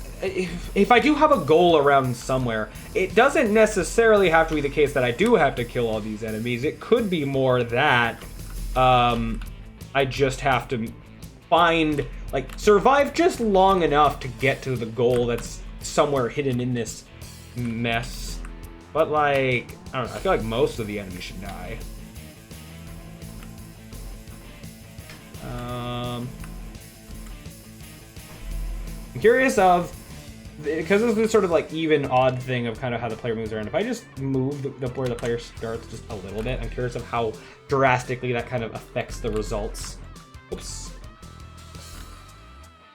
if I do have a goal around somewhere, it doesn't necessarily have to be the case that I do have to kill all these enemies. It could be more that I just have to find, like, survive just long enough to get to the goal that's somewhere hidden in this mess. But, like, I don't know, I feel like most of the enemies should die. I'm curious of, because this is sort of like even odd thing of kind of how the player moves around. If I just move where the player starts just a little bit, I'm curious of how drastically that kind of affects the results. Oops.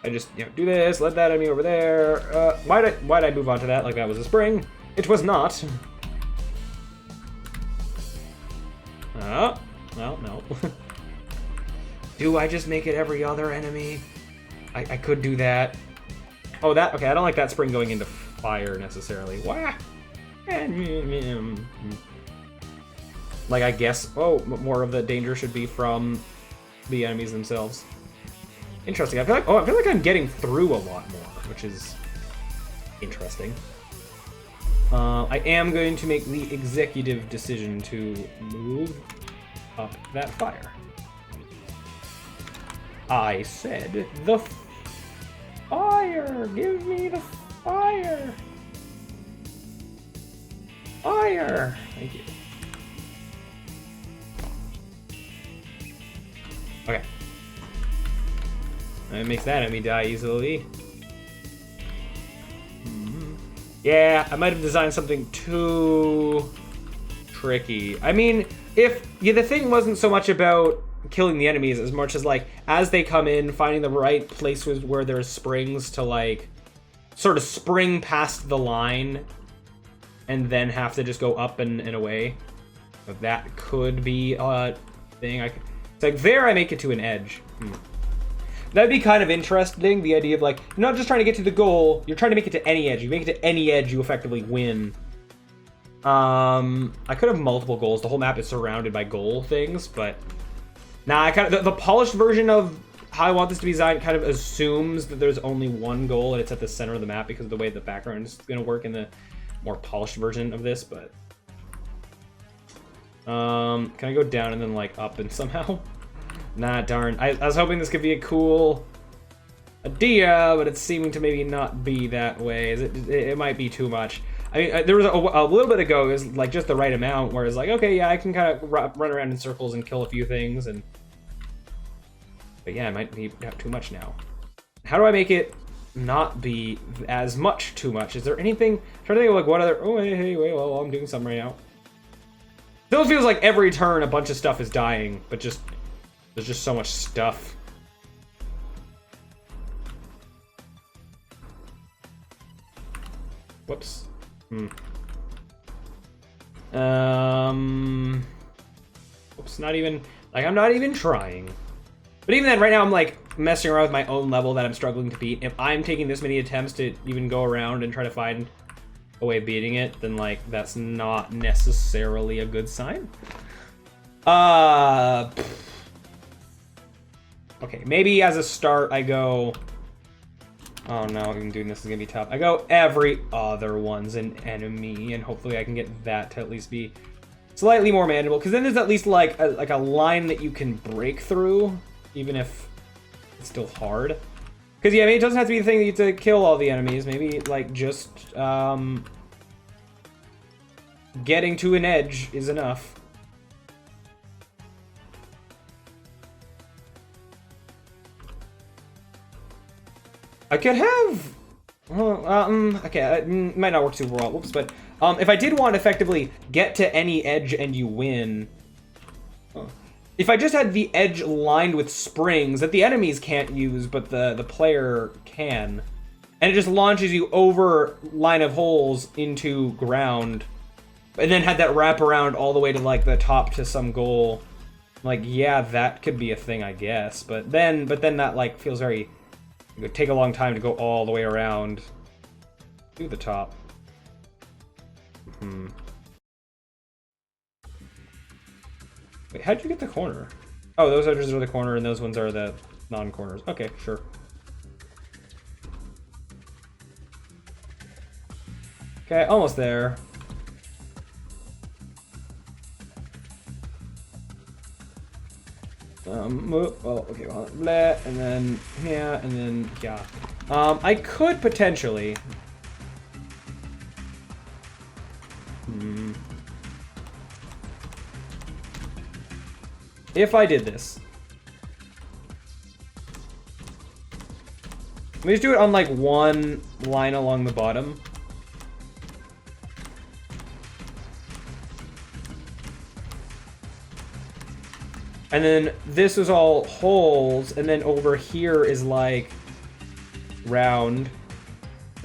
I just, do this, let that enemy over there. Why'd I move on to that like that was a spring? It was not. Oh, well, no. Do I just make it every other enemy? I could do that. Oh, that, okay, I don't like that spring going into fire necessarily. Wah! Like, I guess, more of the danger should be from the enemies themselves. Interesting. I feel like I'm getting through a lot more, which is interesting. I am going to make the executive decision to move up that fire. I said the fire! Give me the fire! Fire! Thank you. Okay. It makes that enemy die easily. Yeah, I might have designed something too tricky. I mean, if the thing wasn't so much about killing the enemies as much as like as they come in, finding the right places where there's springs to like sort of spring past the line and then have to just go up and away. But that could be a thing. It's like there I make it to an edge. That'd be kind of interesting, the idea of like, you're not just trying to get to the goal, you're trying to make it to any edge. You make it to any edge, you effectively win. I could have multiple goals. The whole map is surrounded by goal things, but nah, I kind of the polished version of how I want this to be designed kind of assumes that there's only one goal and it's at the center of the map because of the way the background is going to work in the more polished version of this, but can I go down and then like up and somehow? Nah, darn. I was hoping this could be a cool idea, but it's seeming to maybe not be that way. It might be too much. I mean, there was a little bit ago, it was like just the right amount, where it's like, okay, yeah, I can kind of run around in circles and kill a few things, and but yeah, it might be too much now. How do I make it not be as much too much? Is there anything? I'm trying to think of like what other? Oh, hey, wait, well, I'm doing something right now. Still feels like every turn a bunch of stuff is dying, but just there's just so much stuff. Whoops. Oops, not even, like, I'm not even trying. But even then, right now, I'm, like, messing around with my own level that I'm struggling to beat. If I'm taking this many attempts to even go around and try to find a way of beating it, then, like, that's not necessarily a good sign. Okay, maybe as a start, I go... Oh no, even doing this is gonna be tough. I go every other one's an enemy, and hopefully I can get that to at least be slightly more manageable. Because then there's at least like a line that you can break through, even if it's still hard. Because yeah, I mean, it doesn't have to be the thing that you have to kill all the enemies. Maybe like just getting to an edge is enough. I could have... okay, it might not work super well. Whoops, but if I did want to effectively get to any edge and you win... If I just had the edge lined with springs that the enemies can't use, but the player can, and it just launches you over line of holes into ground, and then had that wrap around all the way to like the top to some goal, like, yeah, that could be a thing, I guess. But then that like feels very... It would take a long time to go all the way around to the top. Wait, how'd you get the corner? Oh, those edges are the corner and those ones are the non-corners. Okay, sure. Okay, almost there. Well, okay, well, blah, and then, yeah, and then, yeah. I could potentially... If I did this. Let me just do it on, like, one line along the bottom. And then this is all holes, and then over here is like round.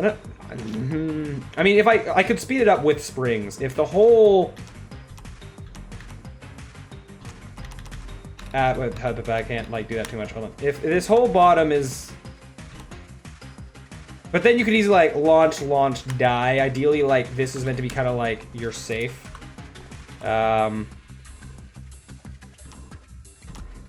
I mean, if I could speed it up with springs. If the whole... but I can't like do that too much. Hold on. If this whole bottom is... But then you could easily like launch, die. Ideally, like this is meant to be kind of like you're safe.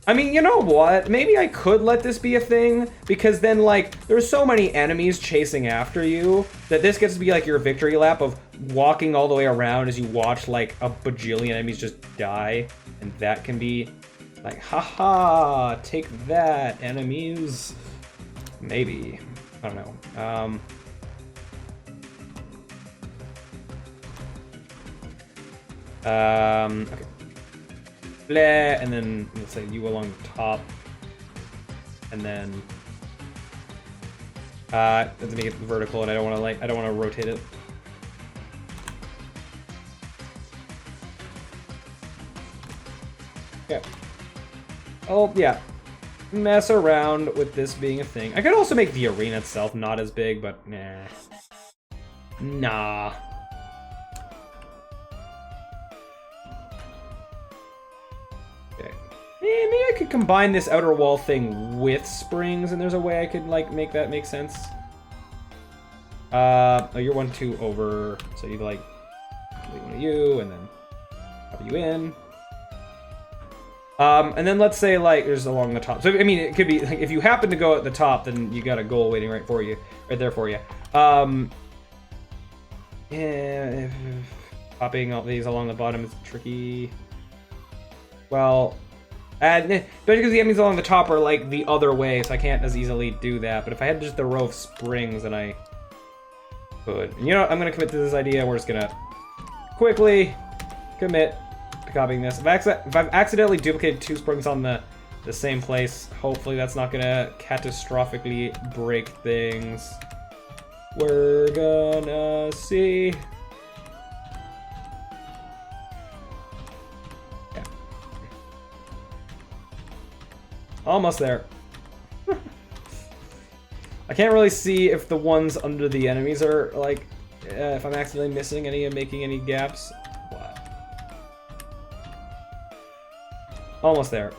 I mean, you know what? Maybe I could let this be a thing, because then, like, there's so many enemies chasing after you that this gets to be, like, your victory lap of walking all the way around as you watch like a bajillion enemies just die, and that can be like, haha, take that, enemies. Maybe. I don't know. Okay. Blah, and then let's say you along the top, and then let's make it vertical, and I don't want to rotate it. Okay. Oh yeah, mess around with this being a thing. I could also make the arena itself not as big, but nah. Okay. Maybe I could combine this outer wall thing with springs, and there's a way I could like make that make sense. Oh, you're 1-2 over, so you like delete one of you, and then copy you in. And then let's say like there's along the top. So I mean, it could be like if you happen to go at the top, then you got a goal waiting right there for you. Yeah, popping all these along the bottom is tricky. Well, but because the enemies along the top are like the other way, so I can't as easily do that. But if I had just the row of springs, then I could. And you know what? I'm gonna commit to this idea. We're just gonna quickly commit to copying this. If I've accidentally duplicated 2 springs on the same place, hopefully that's not gonna catastrophically break things. We're gonna see. Yeah. Almost there. I can't really see if the ones under the enemies are like, if I'm accidentally missing any and making any gaps. Wow. Almost there.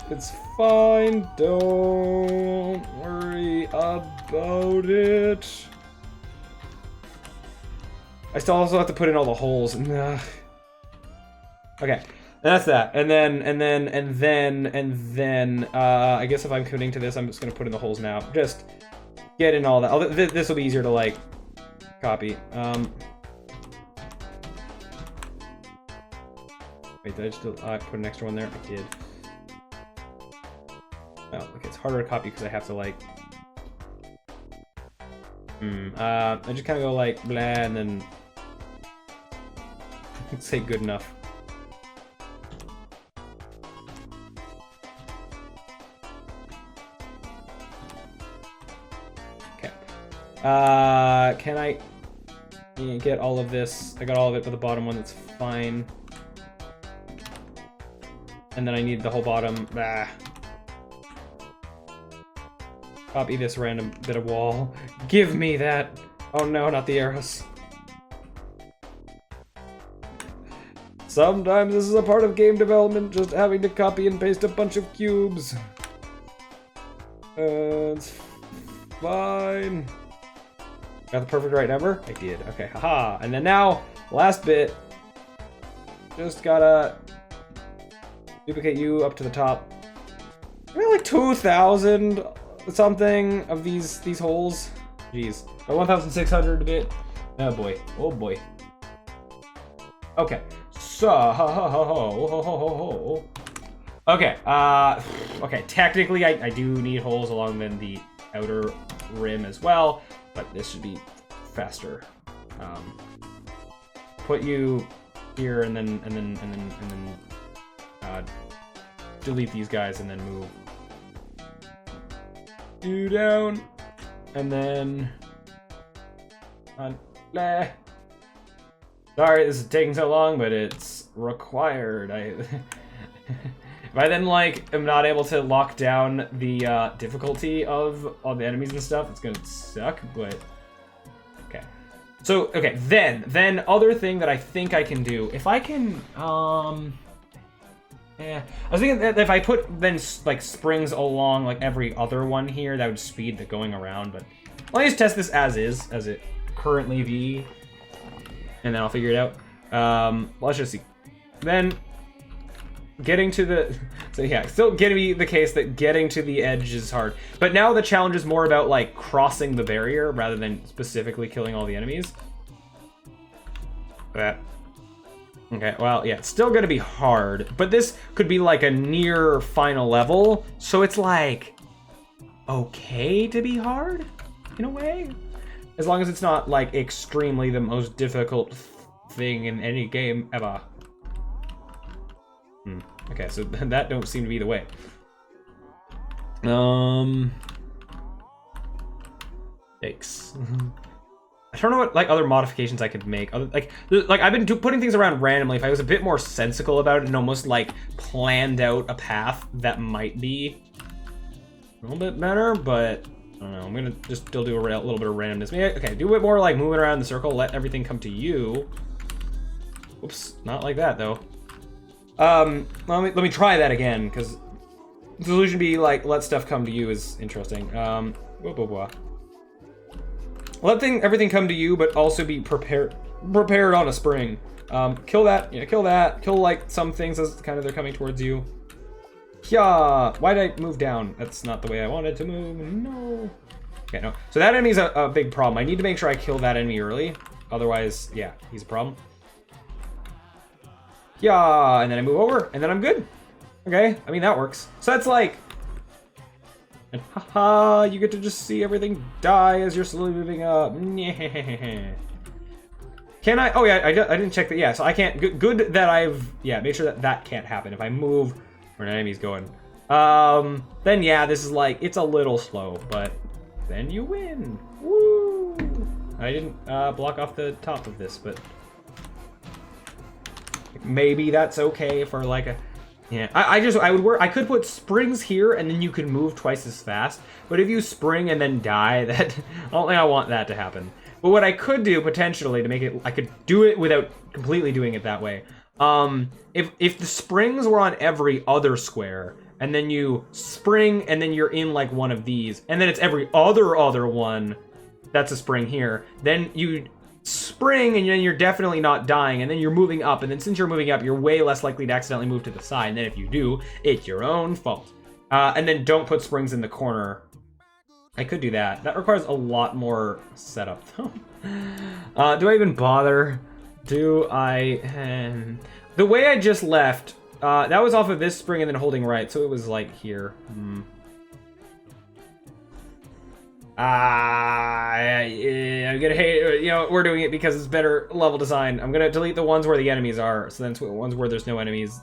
It's fine, don't worry about it. I still also have to put in all the holes. Okay, that's that. And then, I guess if I'm committing to this, I'm just gonna put in the holes now. Just get in all that. This will be easier to like copy. Wait, did I just put an extra one there? I did. Oh, okay, it's harder to copy because I have to like. I just kind of go like blah, and then say good enough. Okay. Can I get all of this? I got all of it, but the bottom one, that's fine. And then I need the whole bottom. Bah. Copy this random bit of wall. Give me that. Oh no, not the arrows. Sometimes this is a part of game development, just having to copy and paste a bunch of cubes. It's fine. Got the perfect right number? I did. Okay, haha. And then now, last bit. Just gotta duplicate you up to the top. I mean, like 2,000 something of these holes. Jeez. 1,600 a bit. Oh boy. Oh boy. Okay. So, okay. Okay. Technically, I do need holes along the outer rim as well, but this should be faster. Put you here, and then delete these guys, and then move you down, and then blah. Sorry, this is taking so long, but it's required. If I then like am not able to lock down the difficulty of all the enemies and stuff, it's gonna suck. But okay. So okay, then other thing that I think I can do, if I can yeah, I was thinking that if I put then like springs along like every other one here, that would speed the going around. But let me just test this as it currently be, and then I'll figure it out. Let's just see. Then getting to the... So yeah, still going to be the case that getting to the edge is hard. But now the challenge is more about, like, crossing the barrier rather than specifically killing all the enemies. That. Okay, well, yeah, it's still going to be hard. But this could be, like, a near final level. So it's, like, okay to be hard, in a way. As long as it's not, like, extremely the most difficult thing in any game ever. Okay, so that don't seem to be the way. Yikes. I don't know what like other modifications I could make. Like I've been putting things around randomly. If I was a bit more sensical about it and almost like planned out a path, that might be a little bit better. But I don't know. I'm gonna just still do a little bit of randomness. Maybe, okay, do it more like moving around the circle. Let everything come to you. Whoops, not like that though. Let me try that again, because the solution be like let stuff come to you is interesting. Blah, blah, blah. Let everything come to you, but also be prepared on a spring. Kill that, yeah, kill that. Kill like some things as kind of they're coming towards you. Yeah, why did I move down? That's not the way I wanted to move. No. Okay, no. So that enemy's a big problem. I need to make sure I kill that enemy early. Otherwise, yeah, he's a problem. Yeah, and then I move over, and then I'm good. Okay, I mean, that works. So that's like... And haha, you get to just see everything die as you're slowly moving up. Can I? Oh yeah, I didn't check that. Yeah, so I can't. Good that I've made sure that that can't happen. If I move where an enemy's going, then yeah, this is like it's a little slow, but then you win. Woo! I didn't block off the top of this, but maybe that's okay for like a. Yeah, I could put springs here and then you could move twice as fast. But if you spring and then die, that I don't think I want that to happen. But what I could do potentially to make it, I could do it without completely doing it that way. If the springs were on every other square and then you spring and then you're in like one of these and then it's every other one that's a spring here, then you spring and then you're definitely not dying and then you're moving up, and then since you're moving up you're way less likely to accidentally move to the side, and then if you do, it's your own fault. And then don't put springs in the corner. I could do that. That requires a lot more setup though. Do I even bother? Do I? The way I just left, that was off of this spring and then holding right, so it was like here. I'm gonna hate, you know, we're doing it because it's better level design. I'm gonna delete the ones where the enemies are, so then the ones where there's no enemies,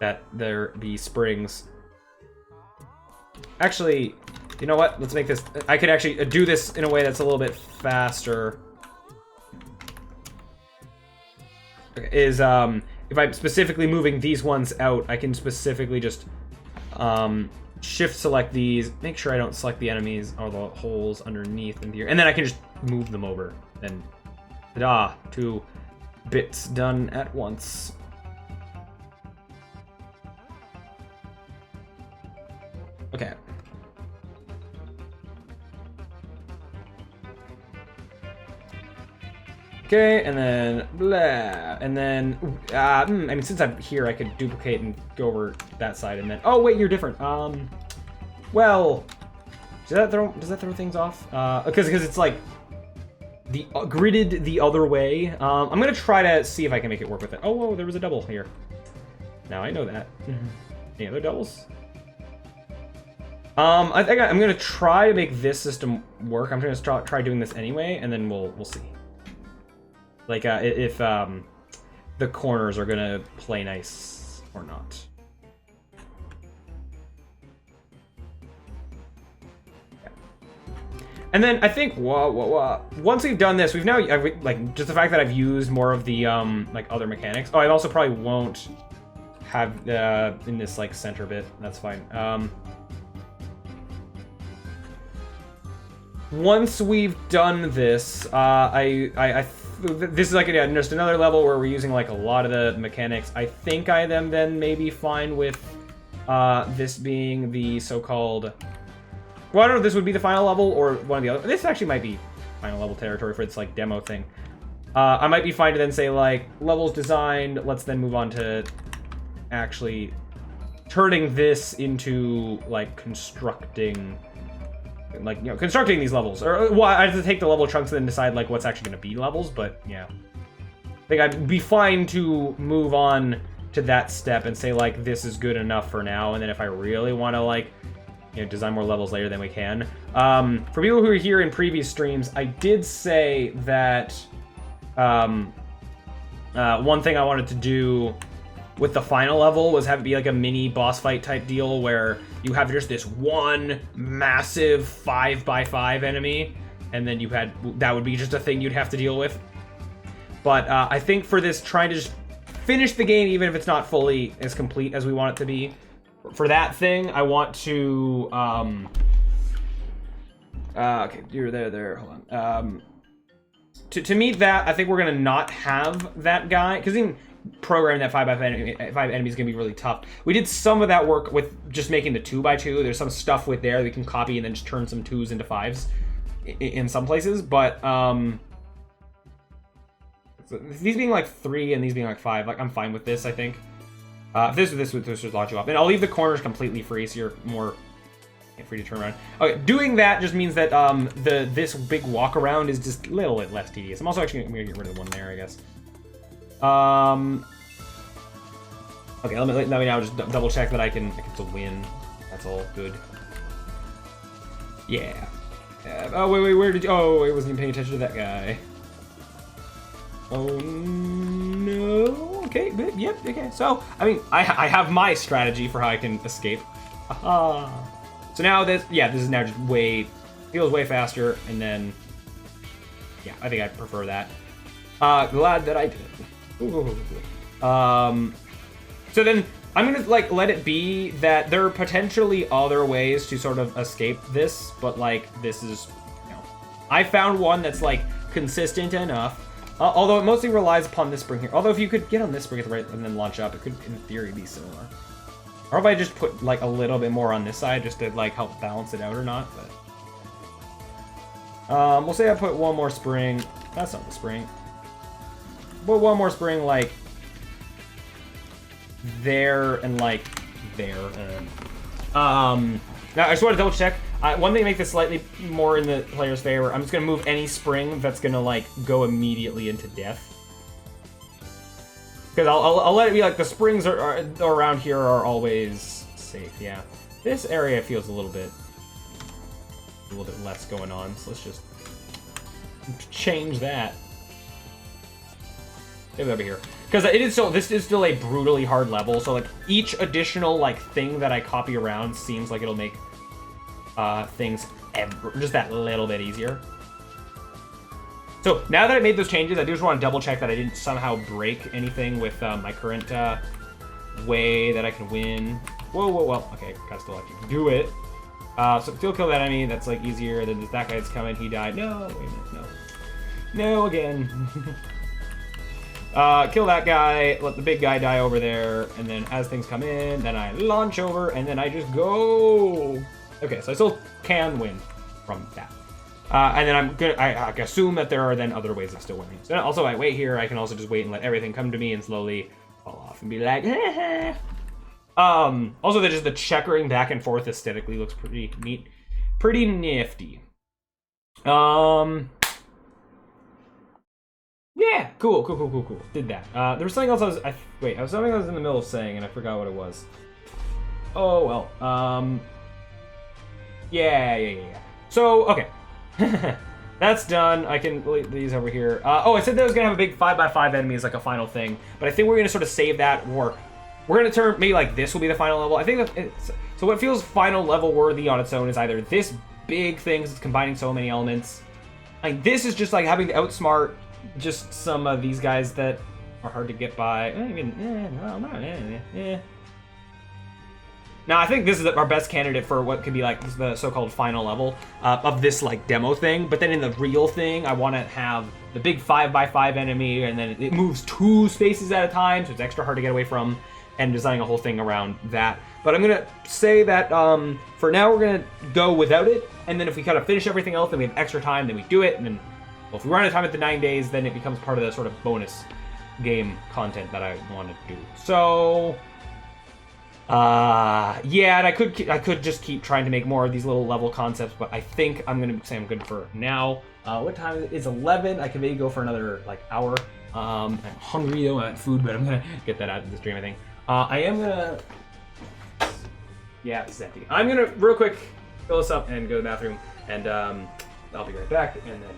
that there be springs. Actually, you know what? Let's make this, I could actually do this in a way that's a little bit faster. Is, if I'm specifically moving these ones out, I can specifically just, shift select these, make sure I don't select the enemies or the holes underneath in here, and then I can just move them over. And ta-da, 2 bits done at once. Okay. Okay, and then blah, and then I mean, since I'm here, I could duplicate and go over that side, and then oh wait, you're different. Well, does that throw things off? Because it's like the gridded the other way. I'm gonna try to see if I can make it work with it. Oh, whoa, there was a double here. Now I know that. Any other doubles? I think I'm gonna try to make this system work. I'm gonna try doing this anyway, and then we'll see. Like, if the corners are gonna play nice or not. Yeah. And then I think, once we've done this, we've now, like, just the fact that I've used more of the, like, other mechanics. Oh, I also probably won't have, in this, like, center bit. That's fine. Once we've done this, this is like just another level where we're using like a lot of the mechanics. I think I am then maybe fine with this being the so-called, well, I don't know if this would be the final level or one of the other. This actually might be final level territory for its like demo thing. I might be fine to then say like levels designed, let's then move on to actually turning this into like constructing these levels. Or well, I have to take the level chunks and then decide like what's actually going to be levels, but yeah. I think I'd be fine to move on to that step and say like this is good enough for now, and then if I really want to like design more levels later, then we can. For people who are here in previous streams, I did say that one thing I wanted to do with the final level was have it be like a mini boss fight type deal where you have just this one massive 5x5 enemy, and then that would be just a thing you'd have to deal with. But I think for this, trying to just finish the game, even if it's not fully as complete as we want it to be, for that thing, I want to okay, you're there. Hold on. To meet that, I think we're gonna not have that guy, because even programming that 5x5 enemy is gonna be really tough. We did some of that work with just making the 2x2. There's some stuff with there that we can copy and then just turn some 2s into 5s in some places, but these being like 3 and these being like 5, like I'm fine with this, I think. This would launch you off, and I'll leave the corners completely free, so you're more free to turn around. Okay, doing that just means that this big walk around is just a little bit less tedious. I'm also actually gonna get rid of the one there, I guess. Okay, let me now just double check that I can still win. That's all good. Yeah. Oh wait, where did you? Oh, I wasn't even paying attention to that guy. Oh no. Okay, good. Yep. Okay. So I mean, I have my strategy for how I can escape. Aha. So now this is now just feels way faster, and then yeah, I think I prefer that. Glad that I did it. Ooh. So then I'm gonna like let it be that there are potentially other ways to sort of escape this, but like this is, I found one that's like consistent enough. Although it mostly relies upon this spring here. Although if you could get on this spring at the right and then launch up, it could in theory be similar. Or if I just put like a little bit more on this side just to like help balance it out or not, but we'll say I put one more spring. That's not the spring. But one more spring like there and like there. Now I just want to double check. One thing to make this slightly more in the player's favor, I'm just gonna move any spring that's gonna like go immediately into death. Because I'll let it be like the springs are around here are always safe. Yeah, this area feels a little bit less going on. So let's just change that. Maybe over here, because this is still a brutally hard level. So like each additional like thing that I copy around seems like it'll make things just that little bit easier. So now that I made those changes, I do just want to double check that I didn't somehow break anything with my current way that I can win. Whoa. Okay, gotta still have to do it. So still kill that enemy. That's like easier than that guy's coming. He died. No, wait a minute. No again. Kill that guy. Let the big guy die over there. And then as things come in, then I launch over and then I just go. Okay, so I still can win from that. And then I assume that there are then other ways of still winning. So also I wait here, I can also just wait and let everything come to me and slowly fall off and be like, also the checkering back and forth aesthetically looks pretty neat. Pretty nifty. Yeah, cool. Did that. There was something else I was something I was in the middle of saying and I forgot what it was. Oh well. Yeah. So, okay. That's done. I can leave these over here. I said that I was gonna have a big 5x5 enemy as like a final thing, but I think we're gonna sort of save that, or we're gonna turn maybe like this will be the final level. I think that so what feels final level worthy on its own is either this big thing that's combining so many elements. Like this is just like having to outsmart just some of these guys that are hard to get by. Now, I think this is our best candidate for what could be like the so-called final level of this like demo thing. But then in the real thing, I want to have the big 5x5 enemy, and then it moves 2 spaces at a time, so it's extra hard to get away from, and designing a whole thing around that. But I'm gonna say that for now we're gonna go without it, and then if we kind of finish everything else, then we have extra time, then we do it, and then well, if we run out of time at the 9 days, then it becomes part of the sort of bonus game content that I want to do. So Yeah, and I could just keep trying to make more of these little level concepts, but I think I'm gonna say I'm good for now. What time is it? It's 11. I can maybe go for another like hour. I'm hungry though, I want food, but I'm gonna get that out of the stream, I think. I am gonna. Yeah, this is empty. I'm gonna real quick fill this up and go to the bathroom, and I'll be right back, and then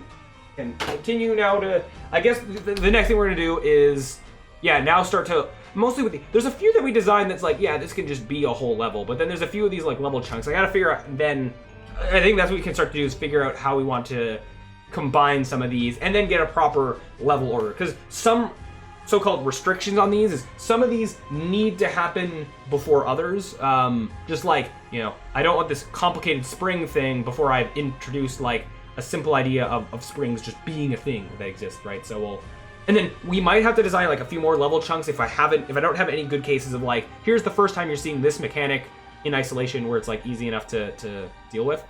can continue now to. I guess the next thing we're gonna do is, yeah, now start to mostly with there's a few that we designed that's like, yeah, this can just be a whole level, but then there's a few of these like level chunks. I gotta figure out. Then I think that's what we can start to do is figure out how we want to combine some of these, and then get a proper level order, because some so-called restrictions on these is some of these need to happen before others. Just like, you know, I don't want this complicated spring thing before I've introduced like a simple idea of springs just being a thing that exists, right? So we'll, and then we might have to design like a few more level chunks if I don't have any good cases of like, here's the first time you're seeing this mechanic in isolation where it's like easy enough to deal with.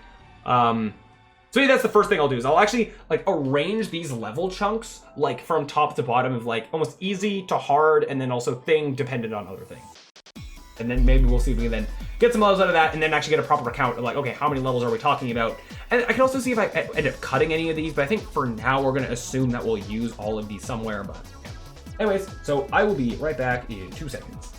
So maybe that's the first thing I'll do is I'll actually like arrange these level chunks like from top to bottom of like almost easy to hard, and then also thing dependent on other things. And then maybe we'll see if we can then get some levels out of that, and then actually get a proper count of like, okay, how many levels are we talking about? And I can also see if I end up cutting any of these, but I think for now we're gonna assume that we'll use all of these somewhere. But yeah. Anyways, so I will be right back in 2 seconds.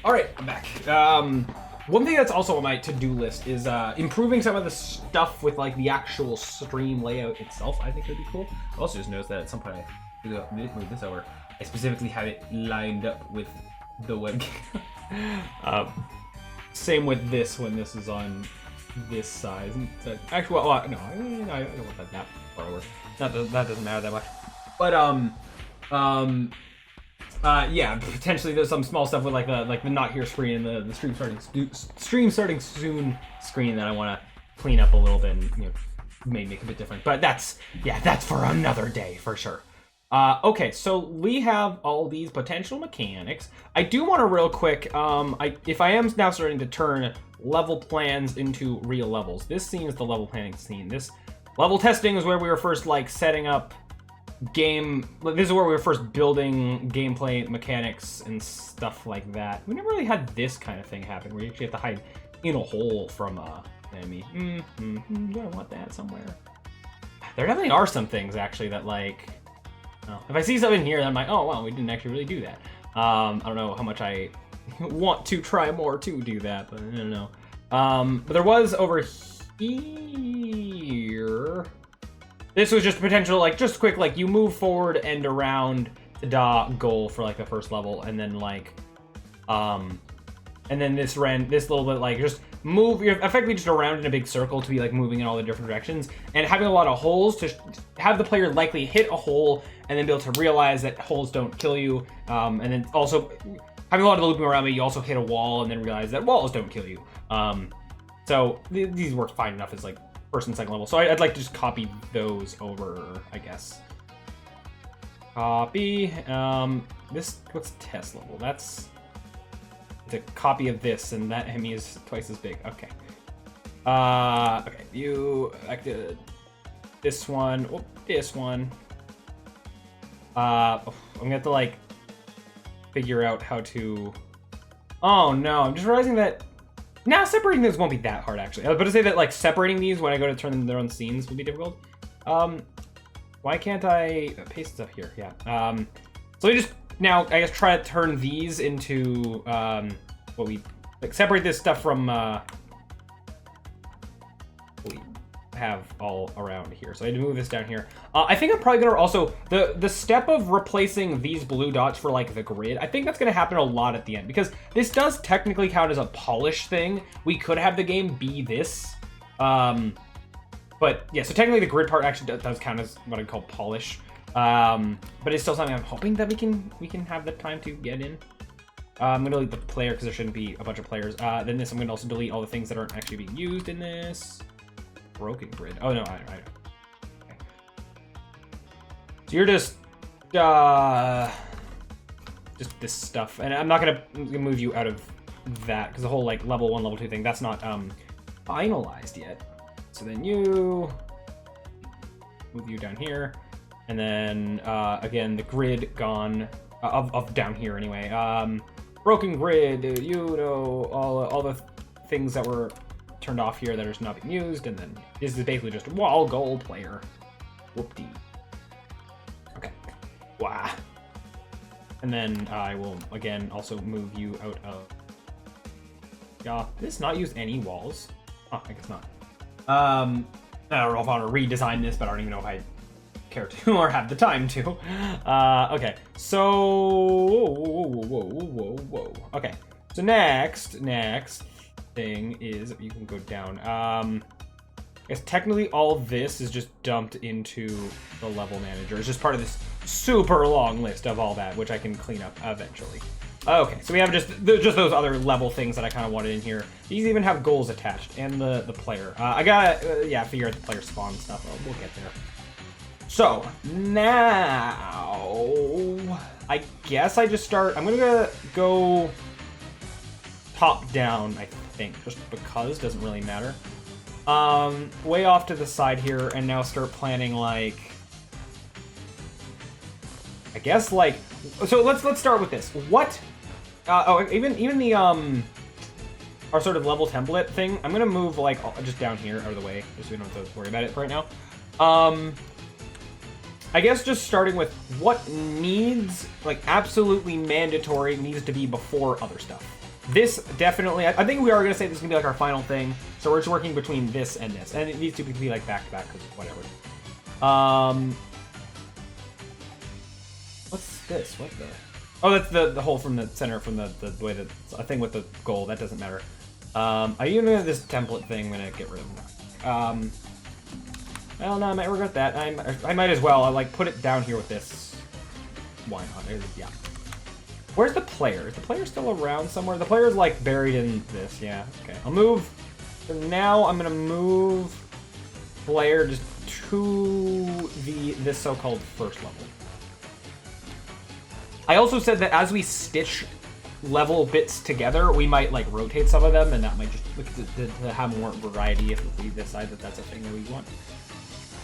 All right, I'm back. One thing that's also on my to-do list is improving some of the stuff with like the actual stream layout itself. I think would be cool. I also just noticed that at some point I move this over. I specifically have it lined up with the webcam. Same with this when this is on this size. So, actually, well, no, I don't want that far over. That doesn't matter that much. But yeah, potentially there's some small stuff with like the not here screen and the stream starting soon screen that I want to clean up a little bit and may make a bit different. But that's for another day for sure. Okay, so we have all these potential mechanics. I do want to real quick, if I am now starting to turn level plans into real levels. This scene is the level planning scene. This level testing is where we were first like setting up this is where we were first building gameplay mechanics and stuff like that. We never really had this kind of thing happen where you actually have to hide in a hole from enemy. Do I want that somewhere? There definitely are some things actually that like, if I see something here, then I'm like, oh wow, we didn't actually really do that. I don't know how much I want to try more to do that, but I don't know. But there was over here. This was just potential, like, just quick, like, you move forward and around the goal for, like, the first level, and then, like, and then this little bit, like, just move, you're effectively just around in a big circle to be, like, moving in all the different directions, and having a lot of holes to have the player likely hit a hole, and then be able to realize that holes don't kill you, and then also, having a lot of the looping around me, you also hit a wall, and then realize that walls don't kill you. So, these work fine enough as, like, first and second level. So I'd like to just copy those over, I guess. Copy. What's test level? It's a copy of this, and that enemy is twice as big. Okay. Okay. You acted this one. Oh, this one. I'm gonna have to like figure out how to. Oh no! I'm just realizing that. Now, separating these won't be that hard, actually. I was about to say that, like, separating these when I go to turn them into their own scenes would be difficult. Why can't I paste stuff here? Yeah. So we just, now, I guess, try to turn these into, what we, like, separate this stuff from, what we have all around here. So I had to move this down here. I think I'm probably gonna also, the step of replacing these blue dots for like the grid, I think that's gonna happen a lot at the end because this does technically count as a polish thing. We could have the game be this, but yeah, so technically the grid part actually does count as what I call polish, but it's still something I'm hoping that we can have the time to get in. I'm gonna delete the player because there shouldn't be a bunch of players. Then this, I'm gonna also delete all the things that aren't actually being used in this. Broken grid. Oh no, I okay. So you're just this stuff, and I'm not gonna move you out of that because the whole like level 1, level 2 thing, that's not finalized yet. So then you move you down here, and then again the grid gone of down here anyway. Broken grid, all the things that were turned off here that are not being used, and then this is basically just wall goal player. Whoop-dee. Okay. Wow. And then I will again also move you out of. Yeah, did this not use any walls? Oh, I guess not. I don't know if I want to redesign this, but I don't even know if I care to or have the time to. Okay, so whoa. Okay, so next thing is you can go down. I guess technically all this is just dumped into the level manager. It's just part of this super long list of all that, which I can clean up eventually. Okay, so we have just those other level things that I kind of wanted in here. These even have goals attached and the player. I gotta figure out the player spawn stuff. We'll get there. So now I guess I just start. I'm gonna go top down. I think just because doesn't really matter. Way off to the side here, and now start planning like. I guess like. So let's start with this. What? Even the our sort of level template thing. I'm gonna move like just down here out of the way, just so we don't have to worry about it for right now. I guess just starting with what needs, like absolutely mandatory, needs to be before other stuff. This definitely, I think we are going to say this is going to be like our final thing. So we're just working between this and this. And these two can be like back to back because whatever. What's this? What the? Oh, that's the hole from the center, from the way that, a thing with the goal. That doesn't matter. I even know this template thing, I'm going to get rid of that. Well, no, I might regret that. I might as well. I'll like put it down here with this. Why not? Yeah. Where's the player? Is the player still around somewhere? The player's like buried in this. Yeah. Okay. I'll move. For now, I'm gonna move player just to this so-called first level. I also said that as we stitch level bits together, we might like rotate some of them, and that might just to have more variety if we decide that that's a thing that we want.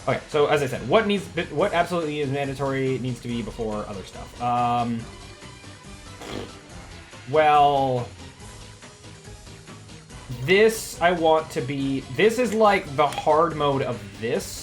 Okay, so as I said, what absolutely is mandatory needs to be before other stuff. Well, this I want to be. This is like the hard mode of this.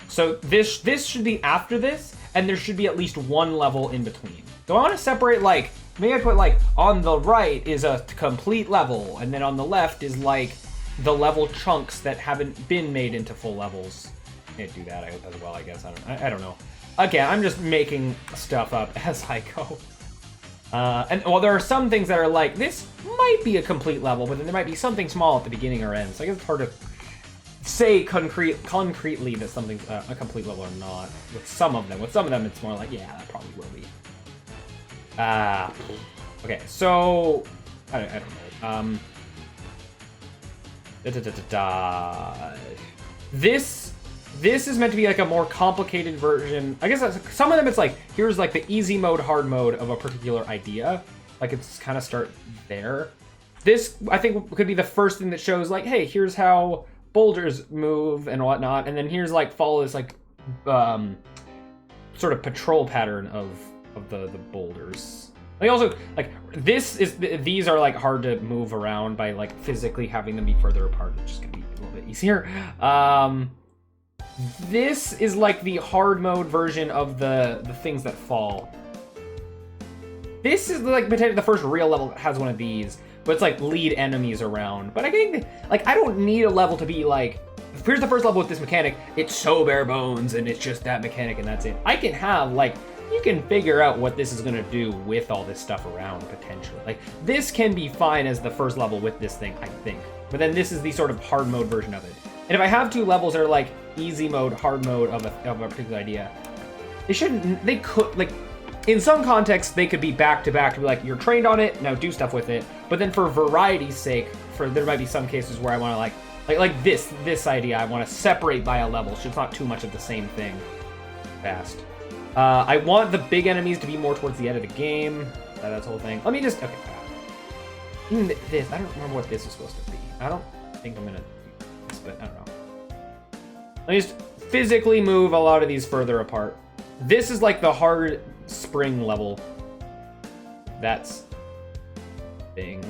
So this should be after this, and there should be at least one level in between. So I want to separate like maybe I put like on the right is a complete level, and then on the left is like the level chunks that haven't been made into full levels. Can't do that as well, I guess. I don't know. Again, I'm just making stuff up as I go. And well, there are some things that are like, this might be a complete level, but then there might be something small at the beginning or end. So I guess it's hard to say concretely that something's a complete level or not. With some of them. With some of them, it's more like, yeah, that probably will be. Okay, so I don't know. This is meant to be like a more complicated version. I guess some of them it's like, here's like the easy mode, hard mode of a particular idea. Like it's kind of start there. This, I think, could be the first thing that shows like, hey, here's how boulders move and whatnot. And then here's like, follow this like sort of patrol pattern of the boulders. Like also, like these are like hard to move around by like physically having them be further apart. It's just gonna be a little bit easier. This is like the hard mode version of the things that fall. This is like potentially the first real level that has one of these, but it's like lead enemies around. But I think like I don't need a level to be like, here's the first level with this mechanic. It's so bare bones and it's just that mechanic and that's it. I can have like, you can figure out what this is going to do with all this stuff around, potentially. Like, this can be fine as the first level with this thing, I think. But then this is the sort of hard mode version of it. And if I have two levels that are like easy mode, hard mode of a particular idea, they could, like, in some contexts, they could be back to back to be like, you're trained on it, now do stuff with it. But then for variety's sake, there might be some cases where I want to like this idea, I want to separate by a level, so it's not too much of the same thing fast. I want the big enemies to be more towards the end of the game. That's the whole thing. Let me just, okay. Even this, I don't remember what this is supposed to be. I don't think I'm gonna do this, but I don't know. Let me just physically move a lot of these further apart. This is like the hard spring level. That's thing.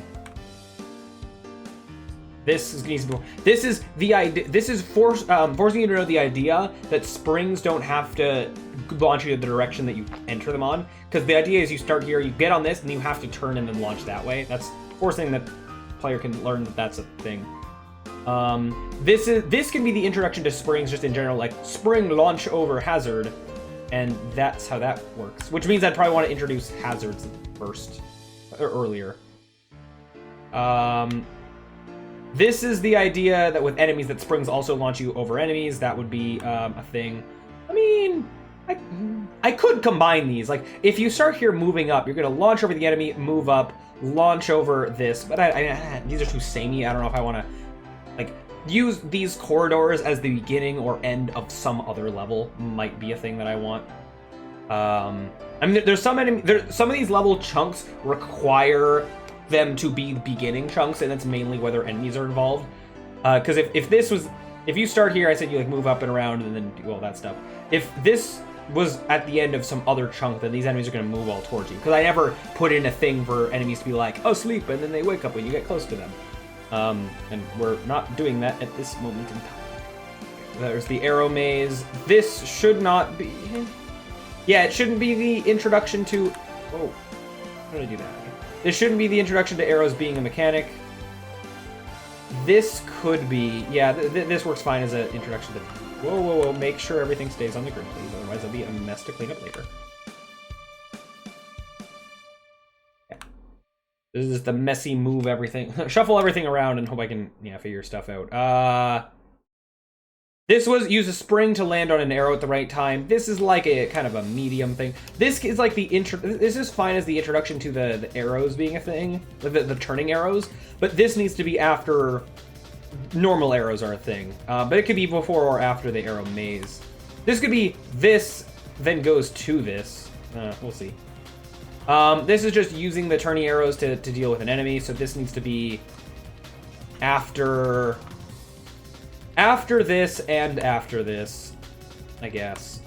This is the idea. This is forcing you to know the idea that springs don't have to launch you in the direction that you enter them on. Because the idea is you start here, you get on this, and you have to turn and then launch that way. That's forcing that player can learn that that's a thing. This can be the introduction to springs just in general, like spring launch over hazard, and that's how that works. Which means I'd probably want to introduce hazards first or earlier. This is the idea that with enemies that springs also launch you over enemies. That would be a thing. I mean, I could combine these. Like, if you start here moving up, you're going to launch over the enemy, move up, launch over this. But these are too samey. I don't know if I want to, like, use these corridors as the beginning or end of some other level. Might be a thing that I want. I mean, there's some of these level chunks require them to be beginning chunks, and that's mainly whether enemies are involved. Because if you start here, I said you like move up and around and then do all that stuff. If this was at the end of some other chunk, then these enemies are going to move all towards you. Because I never put in a thing for enemies to be like, oh, sleep, and then they wake up when you get close to them. And we're not doing that at this moment in time. There's the arrow maze. This should not be... Yeah, it shouldn't be the introduction to... Oh, I'm gonna do that. This shouldn't be the introduction to arrows being a mechanic. This could be, yeah, this works fine as an introduction to, whoa, make sure everything stays on the grid, please, otherwise it'll be a mess to clean up later. Yeah. This is just the messy move everything, shuffle everything around and hope I can, yeah, figure stuff out. This was use a spring to land on an arrow at the right time. This is like a kind of a medium thing. This is like the this is fine as the introduction to the arrows being a thing, the turning arrows. But this needs to be after normal arrows are a thing. But it could be before or after the arrow maze. This could be this, then goes to this. We'll see. This is just using the turning arrows to deal with an enemy. So this needs to be after this and after this, I guess.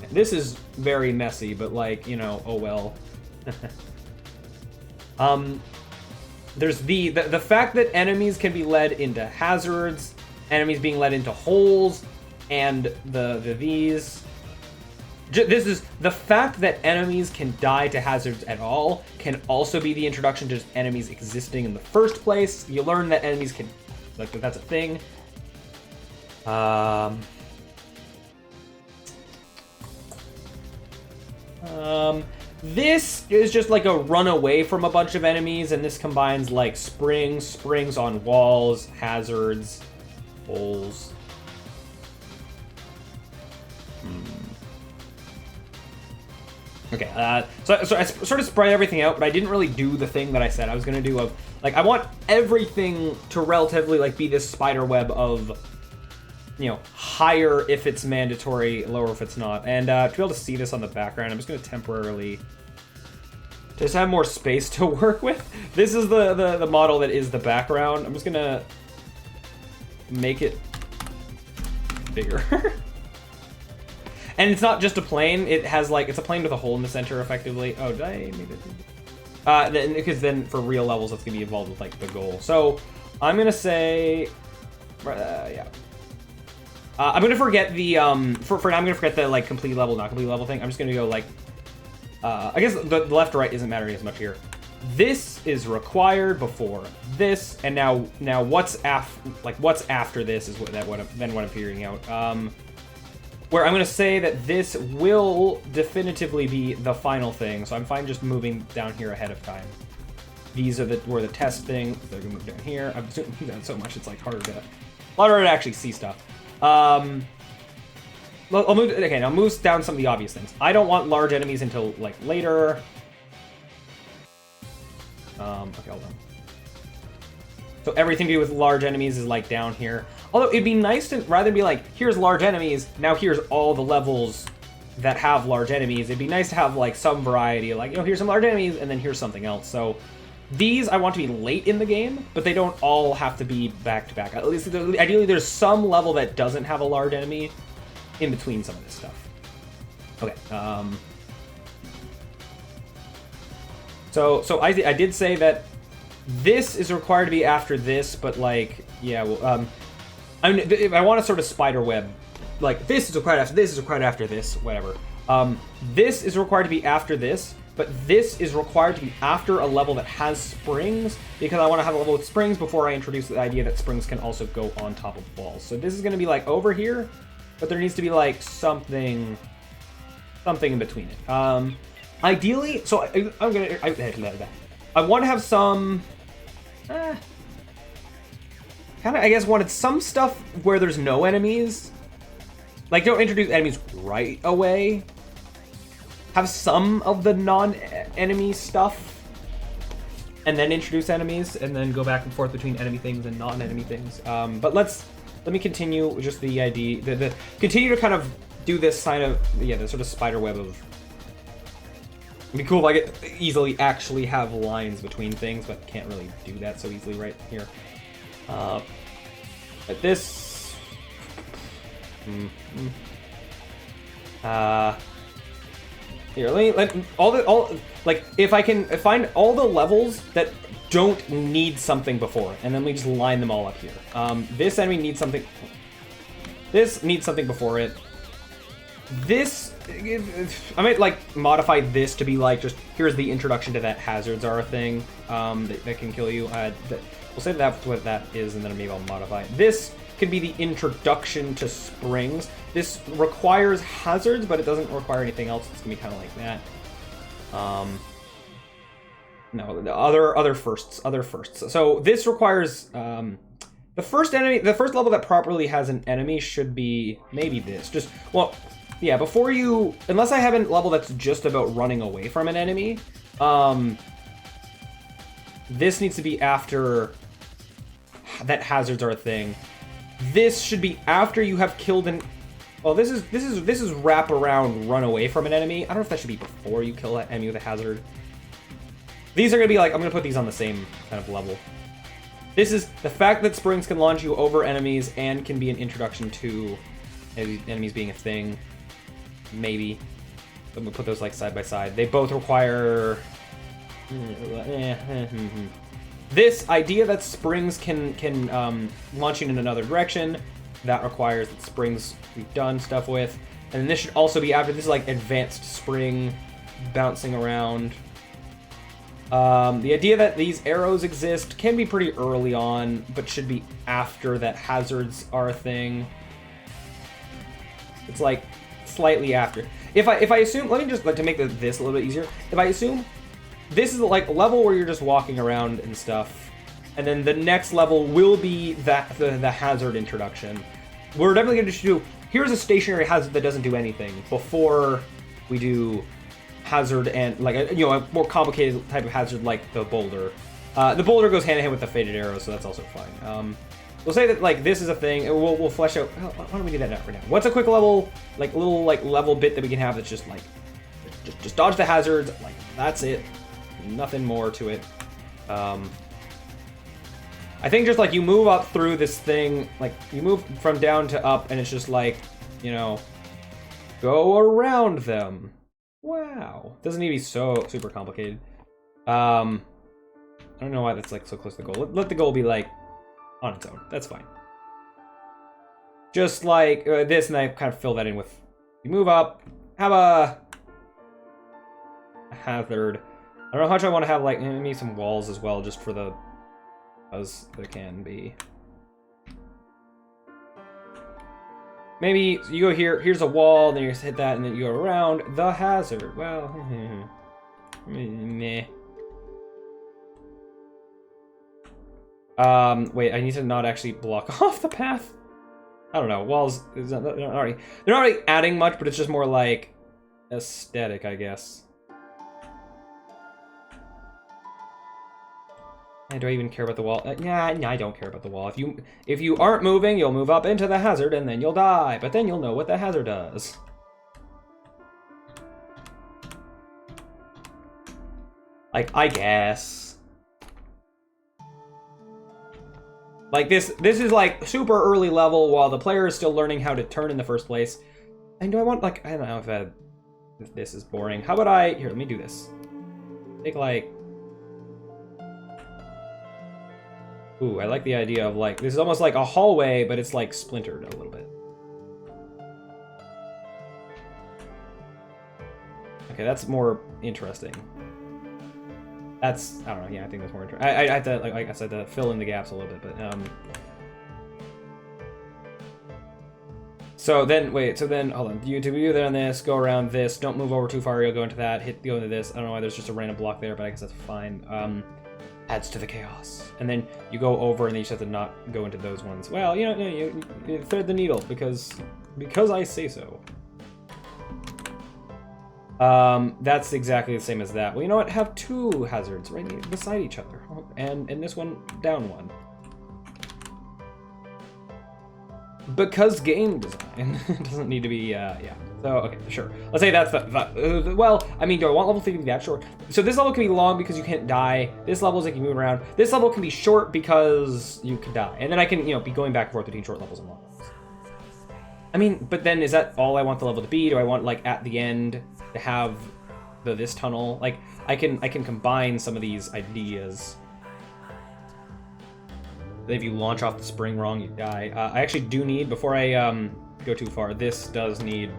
This is very messy, but like, you know, oh well. There's the fact that enemies can be led into hazards, enemies being led into holes, and these. This is the fact that enemies can die to hazards at all can also be the introduction to just enemies existing in the first place. You learn that enemies can, like, that's a thing. This is just like a run away from a bunch of enemies, and this combines like springs on walls, hazards, holes. Okay, so I sort of spread everything out, but I didn't really do the thing that I said I was gonna do of, like, I want everything to relatively, like, be this spider web of, you know, higher if it's mandatory, lower if it's not. And to be able to see this on the background, I'm just gonna temporarily just have more space to work with. This is the model that is the background. I'm just gonna make it bigger. And it's not just a plane, it has like, it's a plane with a hole in the center effectively. Oh, did I make it? Because then for real levels, that's gonna be involved with like the goal. So I'm gonna say, yeah. I'm gonna forget the, for now I'm gonna forget the like complete level, not complete level thing. I'm just gonna go like, I guess the left or right isn't mattering as much here. This is required before this, and now what's after this is what I'm figuring out. Where I'm going to say that this will definitively be the final thing, so I'm fine just moving down here ahead of time. These are where the test thing, they're going to move down here. I'm zooming down so much it's like harder to actually see stuff. I'll move, okay, now move down some of the obvious things. I don't want large enemies until like later. Okay, hold on. So everything to do with large enemies is like down here. Although it'd be nice to, rather than be like, here's large enemies, now here's all the levels that have large enemies. It'd be nice to have like some variety, like, you know, here's some large enemies, and then here's something else. So these I want to be late in the game, but they don't all have to be back to back. At least, ideally, there's some level that doesn't have a large enemy in between some of this stuff. Okay. So I did say that this is required to be after this, but like, yeah, well, I mean, if I want to sort of spider web, like this is required after this, is required after this, whatever. This is required to be after this, but this is required to be after a level that has springs, because I want to have a level with springs before I introduce the idea that springs can also go on top of walls. So this is going to be like over here, but there needs to be like something in between it. Ideally, so I want to have some, kind of, I guess, wanted some stuff where there's no enemies. Like, don't introduce enemies right away. Have some of the non-enemy stuff. And then introduce enemies, and then go back and forth between enemy things and non-enemy things. But let me continue with just the idea, continue to kind of do this sign of, yeah, the sort of spider web of, it'd be cool if I could easily actually have lines between things, but can't really do that so easily right here. But this, here, let like, if I can find all the levels that don't need something before it, and then we just line them all up here. This enemy needs something. This needs something before it. This I might like modify this to be like just here's the introduction to that hazards are a thing that can kill you. We'll say that's what that is, and then maybe I'll modify it. This could be the introduction to springs. This requires hazards, but it doesn't require anything else. It's gonna be kind of like that. No, other firsts. So this requires the first level that properly has an enemy should be maybe this. Just well, yeah. Before you, unless I have a level that's just about running away from an enemy, this needs to be after that hazards are a thing. This should be after you have killed an. Well, this is wrap around run away from an enemy. I don't know if that should be before you kill that enemy with a hazard. These are gonna be like, I'm gonna put these on the same kind of level. This is the fact that springs can launch you over enemies and can be an introduction to enemies being a thing. Maybe. I'm gonna put those like side by side. They both require. This idea that springs can launch you in another direction, that requires that springs we've done stuff with. And this should also be after, this is like advanced spring bouncing around. The idea that these arrows exist can be pretty early on, but should be after that hazards are a thing. It's like slightly after. If I assume, let me just like to make this a little bit easier. If I assume this is like a level where you're just walking around and stuff, and then the next level will be that the hazard introduction. We're definitely going to do, here's a stationary hazard that doesn't do anything before we do hazard and like a more complicated type of hazard like the boulder. The boulder goes hand in hand with the faded arrow, so that's also fine. We'll say that like this is a thing, and we'll flesh out. Why don't we do that now for now? What's a quick level, like little like level bit that we can have that's just like just dodge the hazards, like that's it. Nothing more to it. I think just like you move up through this thing, like you move from down to up, and it's just like, go around them. Wow. Doesn't need to be so super complicated. I don't know why that's like so close to the goal. Let the goal be like on its own. That's fine. Just like this, and I kind of fill that in with, you move up, have a hazard. I don't know how much I want to have, like, maybe some walls as well, just for the, as there can be. Maybe you go here, here's a wall, then you just hit that, and then you go around the hazard. Well, meh. Wait, I need to not actually block off the path. I don't know, walls, they're not really adding much, but it's just more like aesthetic, I guess. Do I even care about the wall? Yeah, I don't care about the wall. If you aren't moving, you'll move up into the hazard and then you'll die. But then you'll know what the hazard does. Like, I guess. Like this is like super early level while the player is still learning how to turn in the first place. And do I want, like, I don't know if this is boring. How about here, let me do this. Take like, ooh, I like the idea of like, this is almost like a hallway, but it's like splintered a little bit. Okay, that's more interesting. That's, I don't know, yeah, I think that's more interesting. I have to, like I said, to fill in the gaps a little bit, but, So then, wait, hold on. You do that on this, go around this, don't move over too far, you'll go into that, go into this. I don't know why there's just a random block there, but I guess that's fine. Adds to the chaos. And then you go over and then you just have to not go into those ones. Well, you thread the needle because I say so. That's exactly the same as that. Well, you know what? Have two hazards right beside each other. And this one down one. Because game design doesn't need to be, yeah. So, okay, sure. Let's say that's well, I mean, do I want level 3 to be that short? So this level can be long because you can't die. This level is like you move around. This level can be short because you can die. And then I can, be going back and forth between short levels and long levels. I mean, but then is that all I want the level to be? Do I want, like, at the end to have this tunnel? Like, I can combine some of these ideas. If you launch off the spring wrong, you die. I actually do need, before I go too far, this does need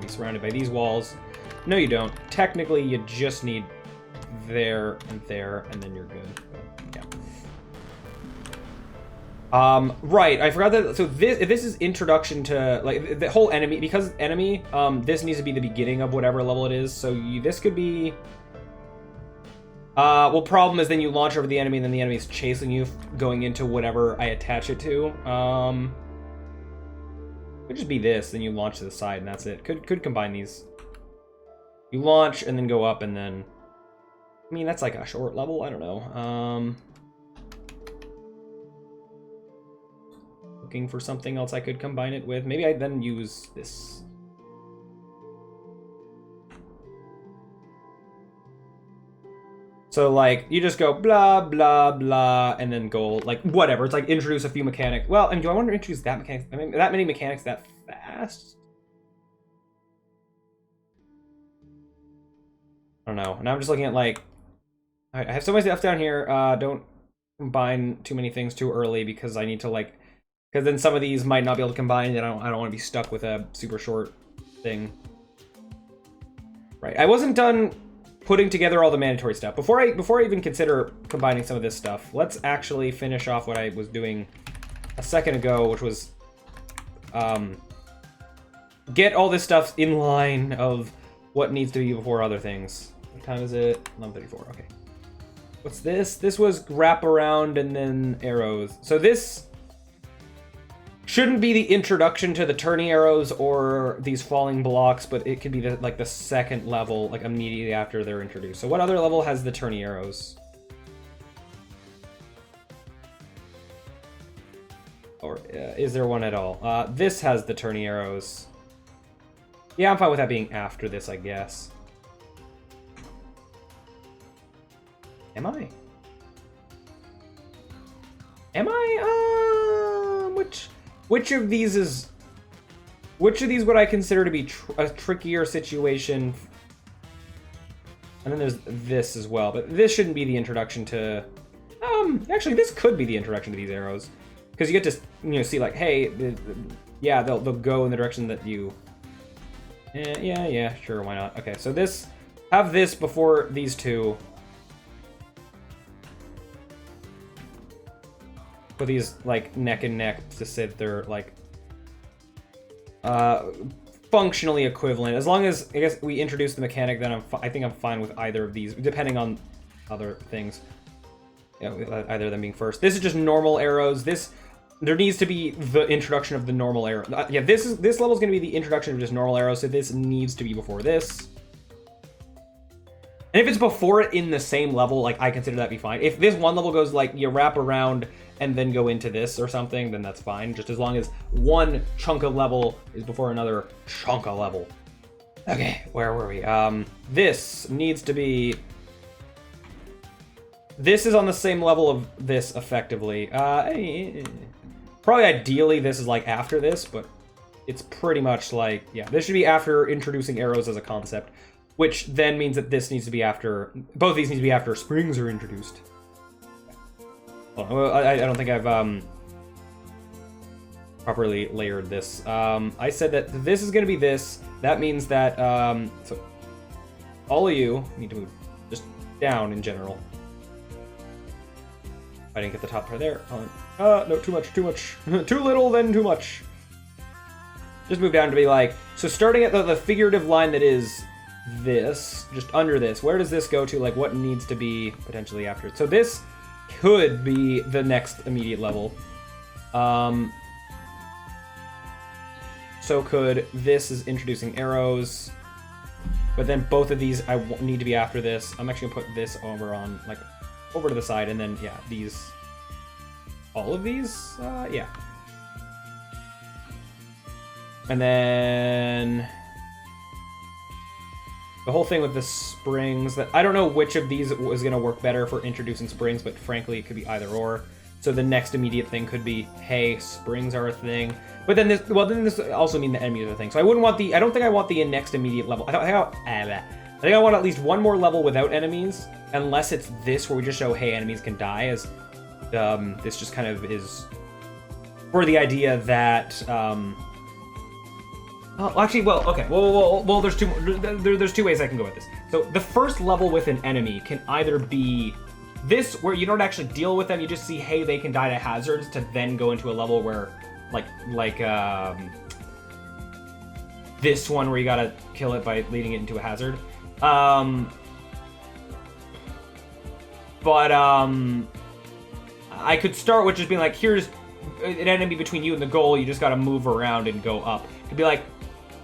Be surrounded by these walls. No, you don't. Technically, you just need there, and then you're good. But, yeah. Right, I forgot that. So this is introduction to, like, the whole enemy, because enemy, this needs to be the beginning of whatever level it is. So this could be, well, problem is then you launch over the enemy and then the enemy's chasing you going into whatever I attach it to. Could just be this, then you launch to the side and that's it. Could combine these. You launch and then go up and then, I mean, that's like a short level, I don't know. Looking for something else I could combine it with. Maybe I then use this. So, like, you just go blah, blah, blah, and then go, like, whatever. It's like introduce a few mechanics. Well, and do I want to introduce that mechanic? I mean, that many mechanics that fast? I don't know. And I'm just looking at, like, I have so much stuff down here. Don't combine too many things too early because I need to, like, because then some of these might not be able to combine, and I don't want to be stuck with a super short thing. Right. I wasn't done putting together all the mandatory stuff. Before I even consider combining some of this stuff, let's actually finish off what I was doing a second ago, which was get all this stuff in line of what needs to be before other things. What time is it? 11:34. Okay. What's this? This was wrap around and then arrows. So this shouldn't be the introduction to the turning arrows or these falling blocks, but it could be the second level, like immediately after they're introduced. So what other level has the turning arrows? Or is there one at all? This has the turning arrows. Yeah, I'm fine with that being after this, I guess. Am I? Which of these would I consider to be a trickier situation? And then there's this as well, but this shouldn't be the introduction to. Actually, this could be the introduction to these arrows, because you get to see like, hey, yeah, they'll go in the direction that you. Yeah, sure, why not? Okay, so have this before these two. Put these like neck and neck to say that they're like functionally equivalent. As long as I guess we introduce the mechanic, then I think I'm fine with either of these, depending on other things. Yeah, either of them being first. This is just normal arrows. There needs to be the introduction of the normal arrow. Yeah, this level is going to be the introduction of just normal arrows, so this needs to be before this. And if it's before it in the same level, like, I consider that be fine. If this one level goes, like, you wrap around and then go into this or something, then that's fine. Just as long as one chunk of level is before another chunk of level. Okay, where were we? This needs to be... This is on the same level of this, effectively. Probably ideally this is, like, after this, but it's pretty much like... Yeah, this should be after introducing arrows as a concept. Which then means that this needs to be after... Both of these need to be after springs are introduced. Well, I don't think I've properly layered this. I said that this is going to be this. That means that so all of you need to move just down in general. I didn't get the top part there. No, too much. Too little, then too much. Just move down to be like... So starting at the figurative line that is... this, just under this, where does this go to? Like, what needs to be potentially after it? So this could be the next immediate level. So could this is introducing arrows, but then both of these I need to be after this. I'm actually gonna put this over on, like, over to the side, and then, yeah, these, all of these, yeah. And then... the whole thing with the springs, that I don't know which of these was going to work better for introducing springs, but frankly, it could be either or. So the next immediate thing could be, hey, springs are a thing. But then this, well, then this also mean the enemies are a thing. So I wouldn't want I don't think I want the next immediate level. I think I want at least one more level without enemies, unless it's this where we just show, hey, enemies can die, as this just kind of is for the idea that, Oh, actually, well, okay. Well, there's there's two ways I can go with this. So the first level with an enemy can either be this, where you don't actually deal with them, you just see, hey, they can die to hazards, to then go into a level where, like this one where you gotta kill it by leading it into a hazard. But I could start with just being like, here's an enemy between you and the goal, you just gotta move around and go up. Could be like,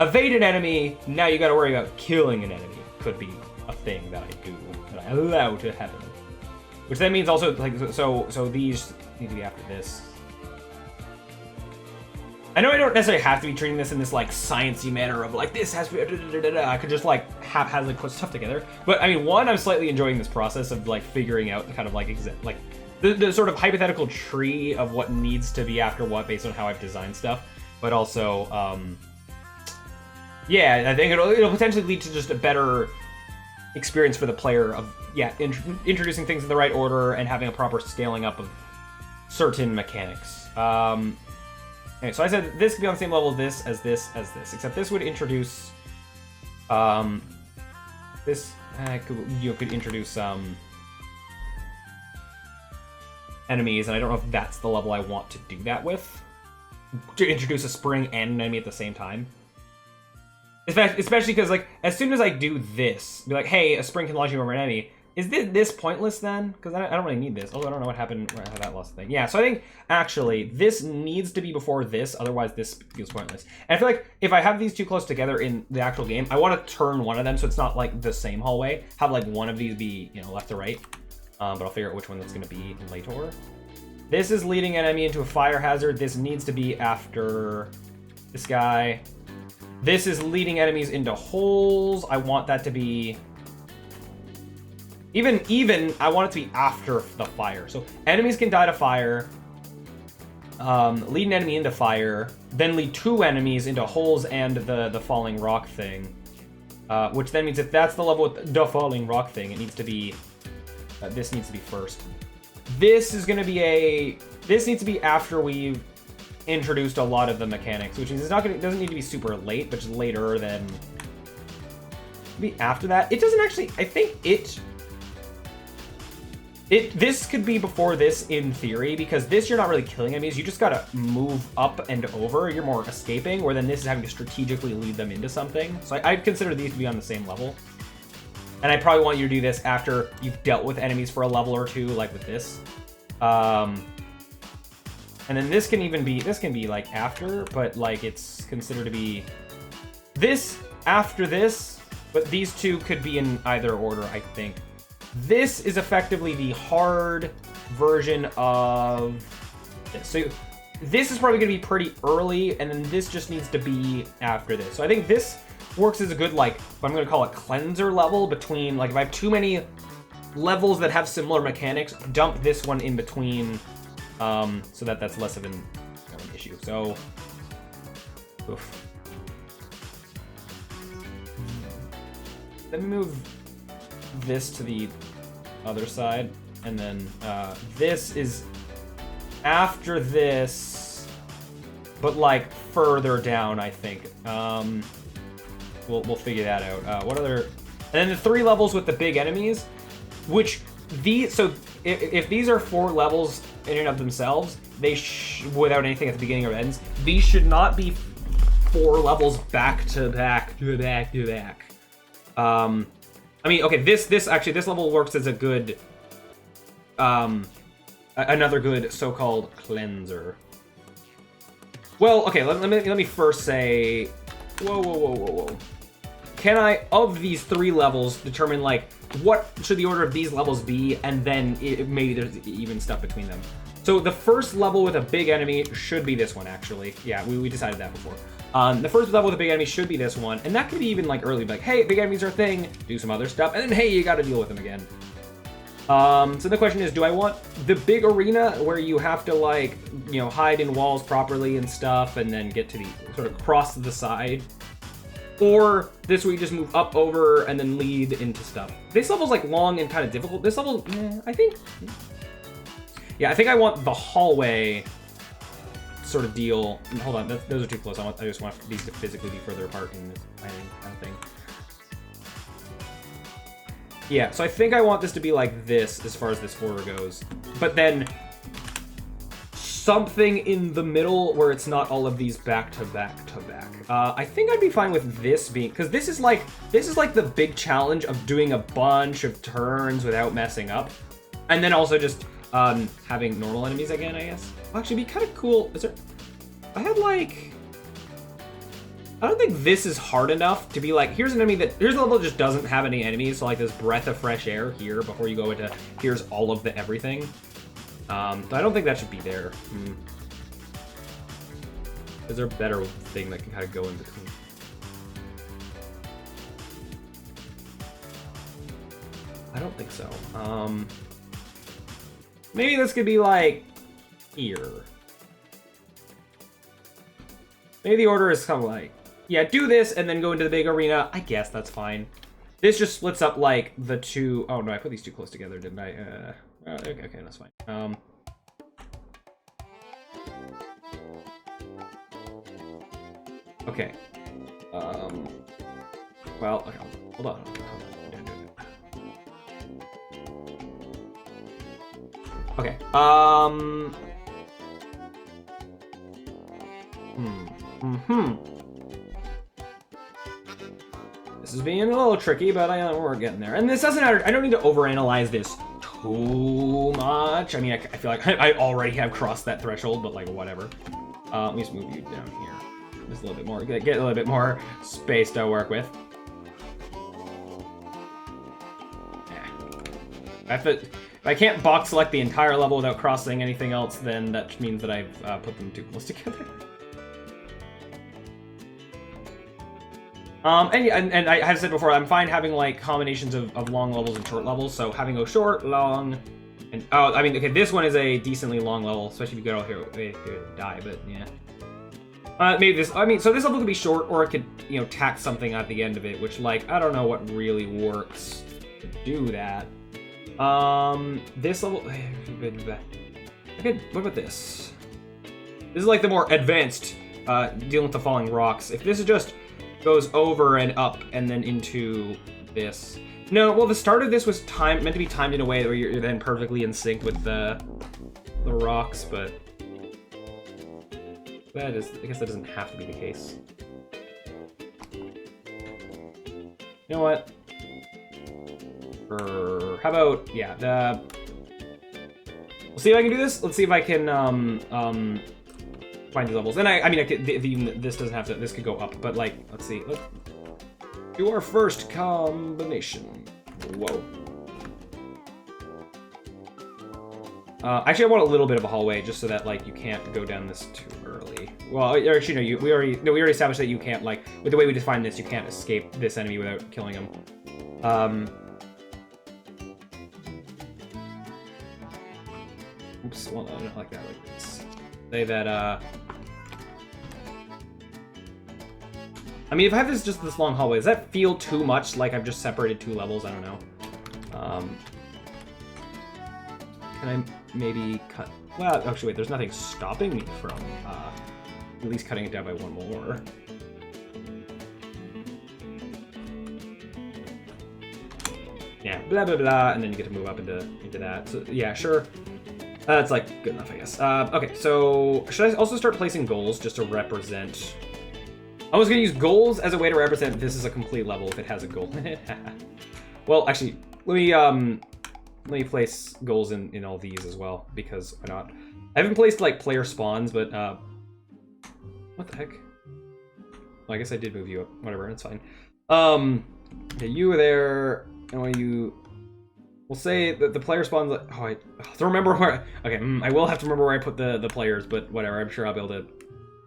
evade an enemy, now you gotta worry about killing an enemy. Could be a thing that I do, that I allow to happen. Which then means also, like, so these need to be after this. I know I don't necessarily have to be treating this in this, like, sciencey manner of, like, this has to be, I could just, like, haphazardly put stuff together. But, I mean, one, I'm slightly enjoying this process of, like, figuring out the kind of, like, the sort of hypothetical tree of what needs to be after what based on how I've designed stuff. But also, yeah, I think it'll potentially lead to just a better experience for the player of, yeah, introducing things in the right order and having a proper scaling up of certain mechanics. Okay, so I said this could be on the same level as this, except this would introduce, this, you could introduce, enemies, and I don't know if that's the level I want to do that with. To introduce a spring and an enemy at the same time. Especially because, like, as soon as I do this, be like, hey, a spring can launch you over an enemy, is this pointless then? Because I don't really need this. Oh, I don't know what happened when I had that lost thing. Yeah, so I think, actually, this needs to be before this, otherwise this feels pointless. And I feel like if I have these two close together in the actual game, I want to turn one of them so it's not, like, the same hallway. Have, like, one of these be, you know, left to right. But I'll figure out which one that's going to be later. This is leading an enemy into a fire hazard. This needs to be after this guy. This is leading enemies into holes. I want that to be... Even, I want it to be after the fire. So enemies can die to fire, lead an enemy into fire, then lead two enemies into holes and the falling rock thing. Which then means if that's the level with the falling rock thing, it needs to be... this needs to be first. This is going to be this needs to be after we've introduced a lot of the mechanics, which means it doesn't need to be super late, but just later than be after that. It doesn't actually, I think this could be before this in theory, because this you're not really killing enemies, you just gotta move up and over, you're more escaping, where then this is having to strategically lead them into something. So I'd consider these to be on the same level. And I probably want you to do this after you've dealt with enemies for a level or two, like with this. And then this can be like after, but like it's considered to be this after this, but these two could be in either order, I think. This is effectively the hard version of this. So this is probably going to be pretty early, and then this just needs to be after this. So I think this works as a good, like, I'm going to call it cleanser level between, like, if I have too many levels that have similar mechanics, dump this one in between, so that's less of an issue. So, oof. Let me move this to the other side, and then this is after this, but like further down, I think. We'll figure that out. What other? And then the 3 levels with the big enemies, which so if these are 4 levels in and of themselves, they without anything at the beginning or ends, these should not be 4 levels back to back to back to back. I mean, okay, this level works as a good, another good so-called cleanser. Well, okay, let me first say, whoa. Can I, of these 3 levels, determine, like, what should the order of these levels be, and then maybe there's even stuff between them. So the first level with a big enemy should be this one, actually. Yeah, we decided that before. The first level with a big enemy should be this one, and that could be even, like, early, like, hey, big enemies are a thing, do some other stuff, and then, hey, you gotta deal with them again. So the question is, do I want the big arena where you have to, like, you know, hide in walls properly and stuff, and then get to the, sort of cross to the side? Or this where you just move up, over, and then lead into stuff. This level's, like, long and kind of difficult. This level, I think... Yeah, I think I want the hallway sort of deal. Hold on, those are too close. I just want these to physically be further apart in this kind of thing. Yeah, so I think I want this to be like this as far as this order goes, but then something in the middle where it's not all of these back to back to back. I think I'd be fine with this being, because this is like the big challenge of doing a bunch of turns without messing up, and then also just having normal enemies again, I guess. Actually, it'd be kind of cool. Is there? I had like. I don't think this is hard enough to be like, here's an enemy here's a level that just doesn't have any enemies, so like this breath of fresh air here before you go into, here's all of the everything. So I don't think that should be there. Is there a better thing that can kind of go in between? I don't think so. Maybe this could be like here. Maybe the order is kind of like, yeah, do this and then go into the big arena. I guess that's fine. This just splits up like the two. Oh no, I put these too close together, didn't I? Okay, that's fine. Okay. Well, okay, hold on. Okay. This is being a little tricky, but we're getting there. And this doesn't matter. I don't need to overanalyze this too much. I mean, I feel like I already have crossed that threshold, but like whatever. Let me just move you down here. Just a little bit more. Get a little bit more space to work with. If I can't box select the entire level without crossing anything else, then that means that I've put them too close together. And I have said before, I'm fine having like combinations of long levels and short levels. So having go short, long, and I mean, okay, this one is a decently long level, especially if you go here and die. But yeah, maybe this. I mean, so this level could be short, or it could, you know, tack something at the end of it, which like I don't know what really works to do that. This level. Okay, what about this? This is like the more advanced dealing with the falling rocks. If this is just goes over and up and then into this. No, well, the start of this was meant to be timed in a way where you're then perfectly in sync with the rocks, but I guess that doesn't have to be the case. You know what? How about, yeah, we'll see if I can do this. Let's see if I can find these levels. And I mean, this doesn't have to. This could go up, but like, let's see. Let's do our first combination. Whoa. Actually, I want a little bit of a hallway just so that like you can't go down this too early. Well, actually, no. We already established that you can't, like, with the way we define this, you can't escape this enemy without killing him. Oops. Well, no, not like that. Like this. Say that. I mean, if I have this long hallway, does that feel too much like I've just separated two levels? I don't know. Can I maybe cut? Well, actually, wait. There's nothing stopping me from at least cutting it down by one more. Yeah, blah blah blah, and then you get to move up into that. So yeah, sure. That's like good enough, I guess. Okay, so should I also start placing goals just to represent? I was gonna use goals as a way to represent this is a complete level if it has a goal in it. Well, actually, let me place goals in all these as well, because why not? I haven't placed like player spawns, but what the heck? Well, I guess I did move you up. Whatever, it's fine. Okay, you were there, and when you. We'll say that the player spawns. Oh, I have to remember where. Okay, I will have to remember where I put the players, but whatever. I'm sure I'll be able to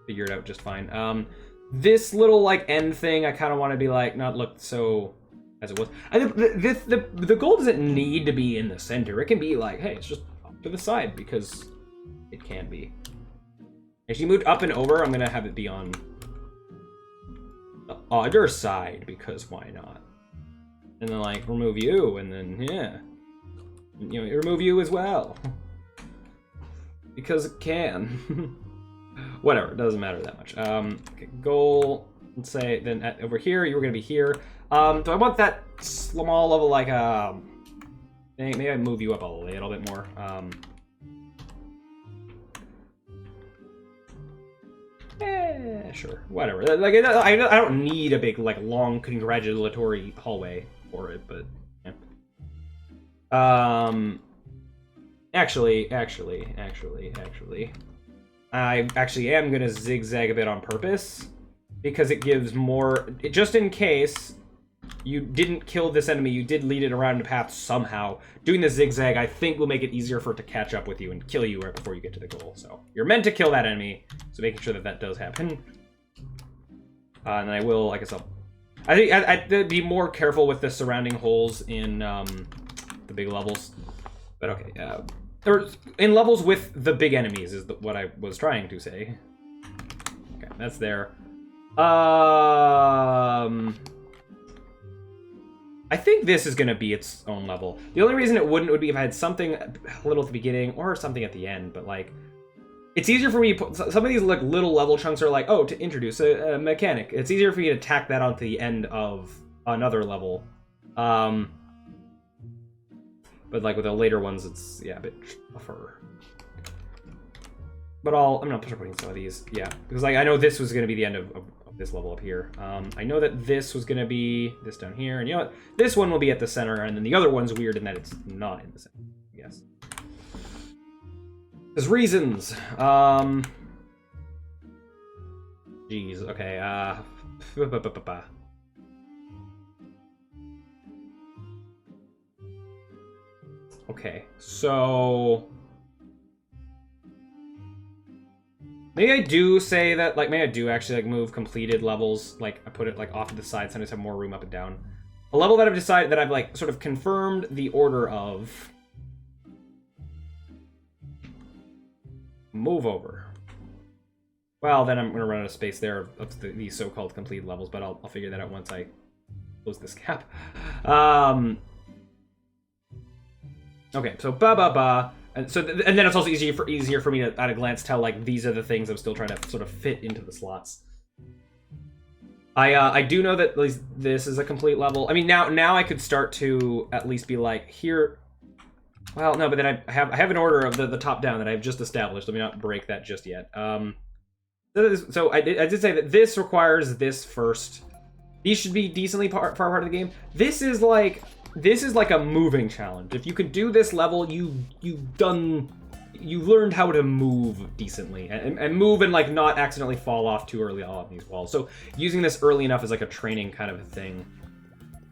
figure it out just fine. This little like end thing, I kind of want to be like not look so as it was. I think the goal doesn't need to be in the center. It can be like, hey, it's just up to the side because it can be. If you moved up and over, I'm gonna have it be on the other side because why not? And then like remove you, and then yeah. You know, remove you as well. Because it can. Whatever, it doesn't matter that much. Okay, goal, let's say, then over here, you were gonna be here. Do I want that small level, like, maybe I move you up a little bit more. Sure, whatever. Like, I don't need a big, like, long congratulatory hallway for it, but yeah. Actually, I actually am gonna zigzag a bit on purpose because it gives more. Just in case you didn't kill this enemy, you did lead it around the path somehow. Doing the zigzag, I think, will make it easier for it to catch up with you and kill you right before you get to the goal. So you're meant to kill that enemy, so making sure that that does happen. And then I will, I guess I think I'd be more careful with the surrounding holes in the big levels. But okay, or in levels with the big enemies is what I was trying to say. Okay, that's there. I think this is going to be its own level. The only reason it wouldn't would be if I had something a little at the beginning or something at the end, but like, it's easier for me to put, some of these like little level chunks are like, oh, to introduce a mechanic. It's easier for me to tack that onto the end of another level. But like with the later ones, it's, yeah, a bit tougher. But I'm not putting some of these, yeah, because like I know this was going to be the end of this level up here. I know that this was going to be this down here, and you know what? This one will be at the center, and then the other one's weird in that it's not in the center, I guess. There's reasons. Jeez, okay, okay, so maybe I do say that, like, maybe I do actually, like, move completed levels, like, I put it, like, off to the side so I just have more room up and down. A level that I've decided that I've, like, sort of confirmed the order of. Move over. Well, then I'm going to run out of space there of these so-called complete levels, but I'll figure that out once I close this gap. Okay, so and so, and then it's also easier for me to, at a glance, tell like these are the things I'm still trying to sort of fit into the slots. I do know that at least this is a complete level. I mean, now I could start to at least be like here. Well, no, but then I have an order of the top down that I've just established. Let me not break that just yet. So I did say that this requires this first. These should be decently far part of the game. This is like a moving challenge. If you can do this level, you've learned how to move decently and move and like not accidentally fall off too early on these walls. So using this early enough is like a training kind of a thing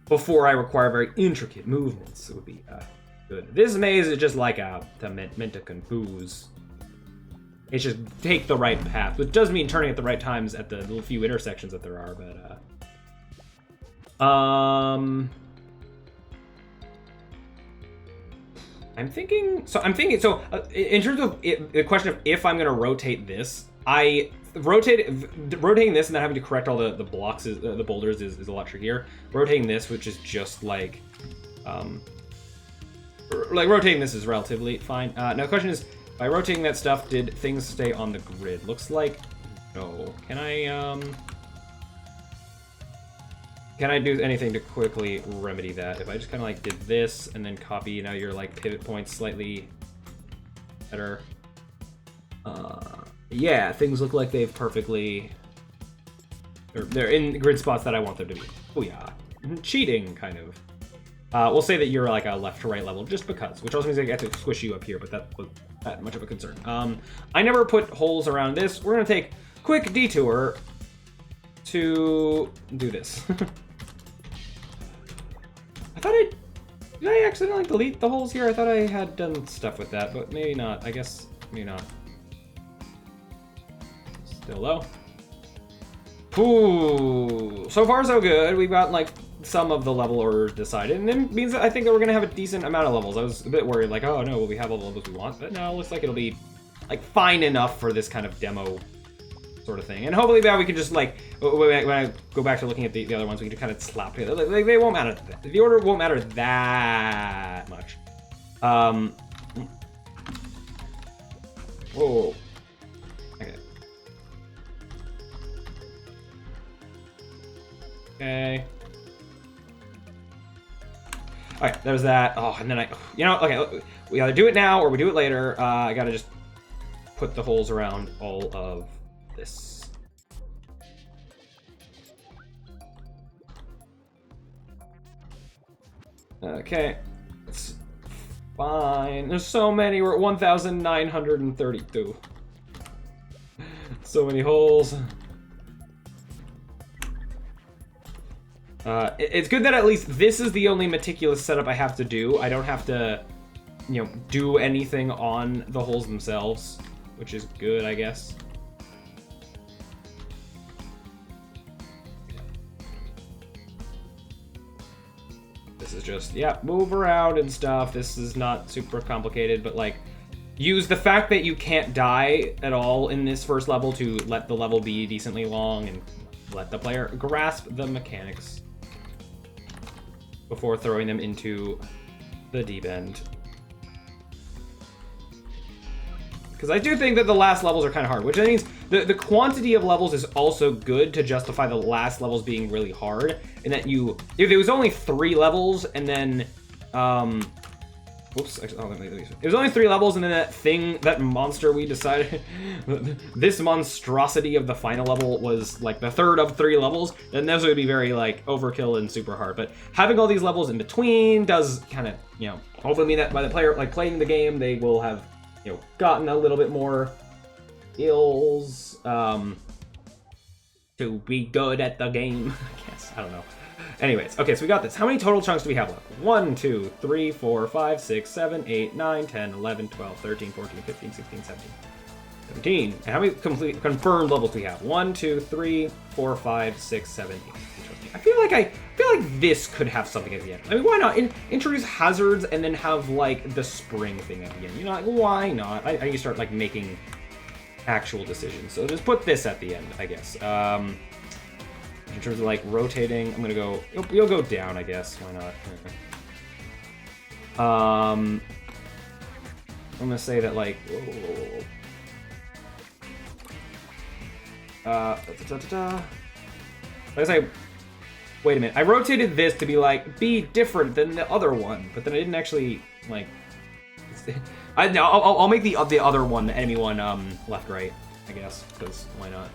before I require very intricate movements. It would be good. This maze is just like meant to confuse. It's just take the right path, which does mean turning at the right times at the little few intersections that there are, but I'm thinking, in terms of the question of if I'm going to rotate this, rotating this and then having to correct all the blocks, the boulders is a lot trickier. Rotating this, which is just like rotating this is relatively fine. Now the question is, by rotating that stuff, did things stay on the grid? Looks like no. Can I do anything to quickly remedy that? If I just kind of like did this and then copy, now your like pivot points slightly better. Yeah, things look like they've perfectly. They're in grid spots that I want them to be. Oh yeah, cheating kind of. We'll say that you're like a left to right level just because, which also means I get to squish you up here, but that was that much of a concern. I never put holes around this. We're gonna take a quick detour to do this. Did I accidentally delete the holes here? I thought I had done stuff with that, but maybe not. I guess maybe not. Still low. Ooh, so far so good. We've got like some of the level orders decided, and it means that I think that we're gonna have a decent amount of levels. I was a bit worried, like, oh no, will we have all the levels we want? But no, it looks like it'll be like fine enough for this kind of demo sort of thing. And hopefully now we can just like, when I go back to looking at the other ones, we can just kind of slap together. Like, they won't matter. The order won't matter that much. Whoa. Okay. Okay. All right, there's that. Oh, and then okay, we either do it now or we do it later. I gotta just put the holes around all of this. Okay, it's fine. There's so many. We're at 1,932. So many holes. It's good that at least this is the only meticulous setup I have to do. I don't have to, do anything on the holes themselves, which is good, I guess. This is just, move around and stuff. This is not super complicated, but like, use the fact that you can't die at all in this first level to let the level be decently long and let the player grasp the mechanics before throwing them into the deep end. Because I do think that the last levels are kind of hard, which means the quantity of levels is also good to justify the last levels being really hard. And that if there was only 3 levels and then, whoops, it was only 3 levels and then that monster we decided, this monstrosity of the final level was like the 3rd of 3 levels, then this would be very like overkill and super hard. But having all these levels in between does kind of, hopefully mean that by the player like playing the game, they will have, gotten a little bit more skills, to be good at the game, I guess, I don't know. Anyways, okay, so we got this. How many total chunks do we have left? 1, 2, 3, 4, 5, 6, 7, 8, 9, 10, 11, 12, 13, 14, 15, 16, 17, 17. And how many confirmed levels do we have? 1, 2, 3, 4, 5, 6, 7, 8. I feel like this could have something at the end. I mean, why not? Introduce hazards and then have like the spring thing at the end. Like, why not? I need to start like making actual decisions. So just put this at the end, I guess. In terms of like rotating, I'm gonna go. You'll go down, I guess. Why not? I'm gonna say that like. I say. Wait a minute. I rotated this to be different than the other one, but then I didn't actually like. I'll make the other one, the enemy one, left right, I guess, because why not?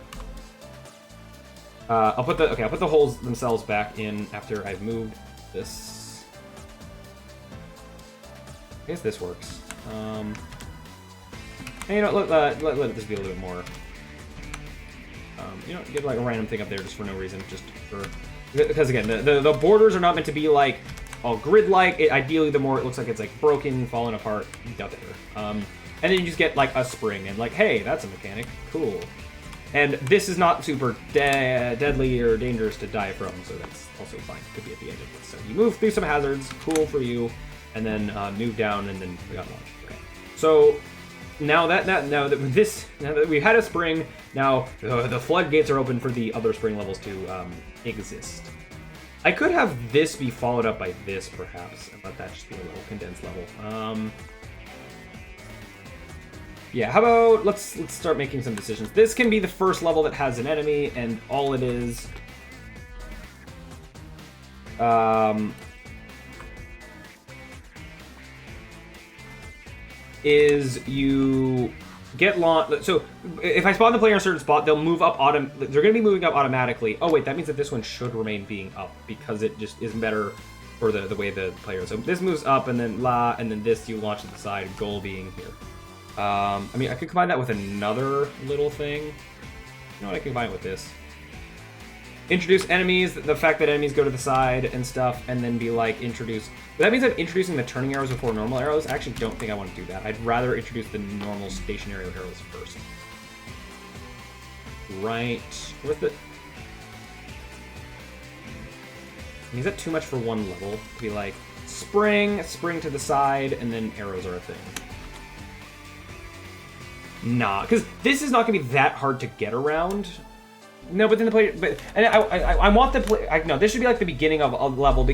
I'll put the holes themselves back in after I've moved this. I guess this works. And let this be a little bit more. Get like a random thing up there just for no reason, just for. Because again, the borders are not meant to be like all grid-like. Ideally, the more it looks like it's like broken, falling apart, out there. And then you just get like a spring and like, hey, that's a mechanic, cool. And this is not super deadly or dangerous to die from, so that's also fine. Could be at the end of this. So you move through some hazards, cool for you, and then move down, and then we got launched. Okay. So now that we've had a spring, now the floodgates are open for the other spring levels to exist. I could have this be followed up by this, perhaps, and let that just be a little condensed level. Yeah, how about let's start making some decisions. This can be the first level that has an enemy, and all it is you get launched. So if I spawn the player in a certain spot, they'll move up they're going to be moving up automatically. Oh wait, that means that this one should remain being up because it just is better for the way the player. So this moves up, and then this you launch to the side. Goal being here. I mean, I could combine that with another little thing. You know what? I can combine it with this. Introduce enemies, the fact that enemies go to the side and stuff, and then be like introduce. But that means I'm introducing the turning arrows before normal arrows. I actually don't think I want to do that. I'd rather introduce the normal stationary arrows first. Right. Where's the. I mean, is that too much for one level? To be like spring to the side, and then arrows are a thing. Nah, because this is not going to be that hard to get around. No, but then the player, I want the player. No, this should be like the beginning of a level,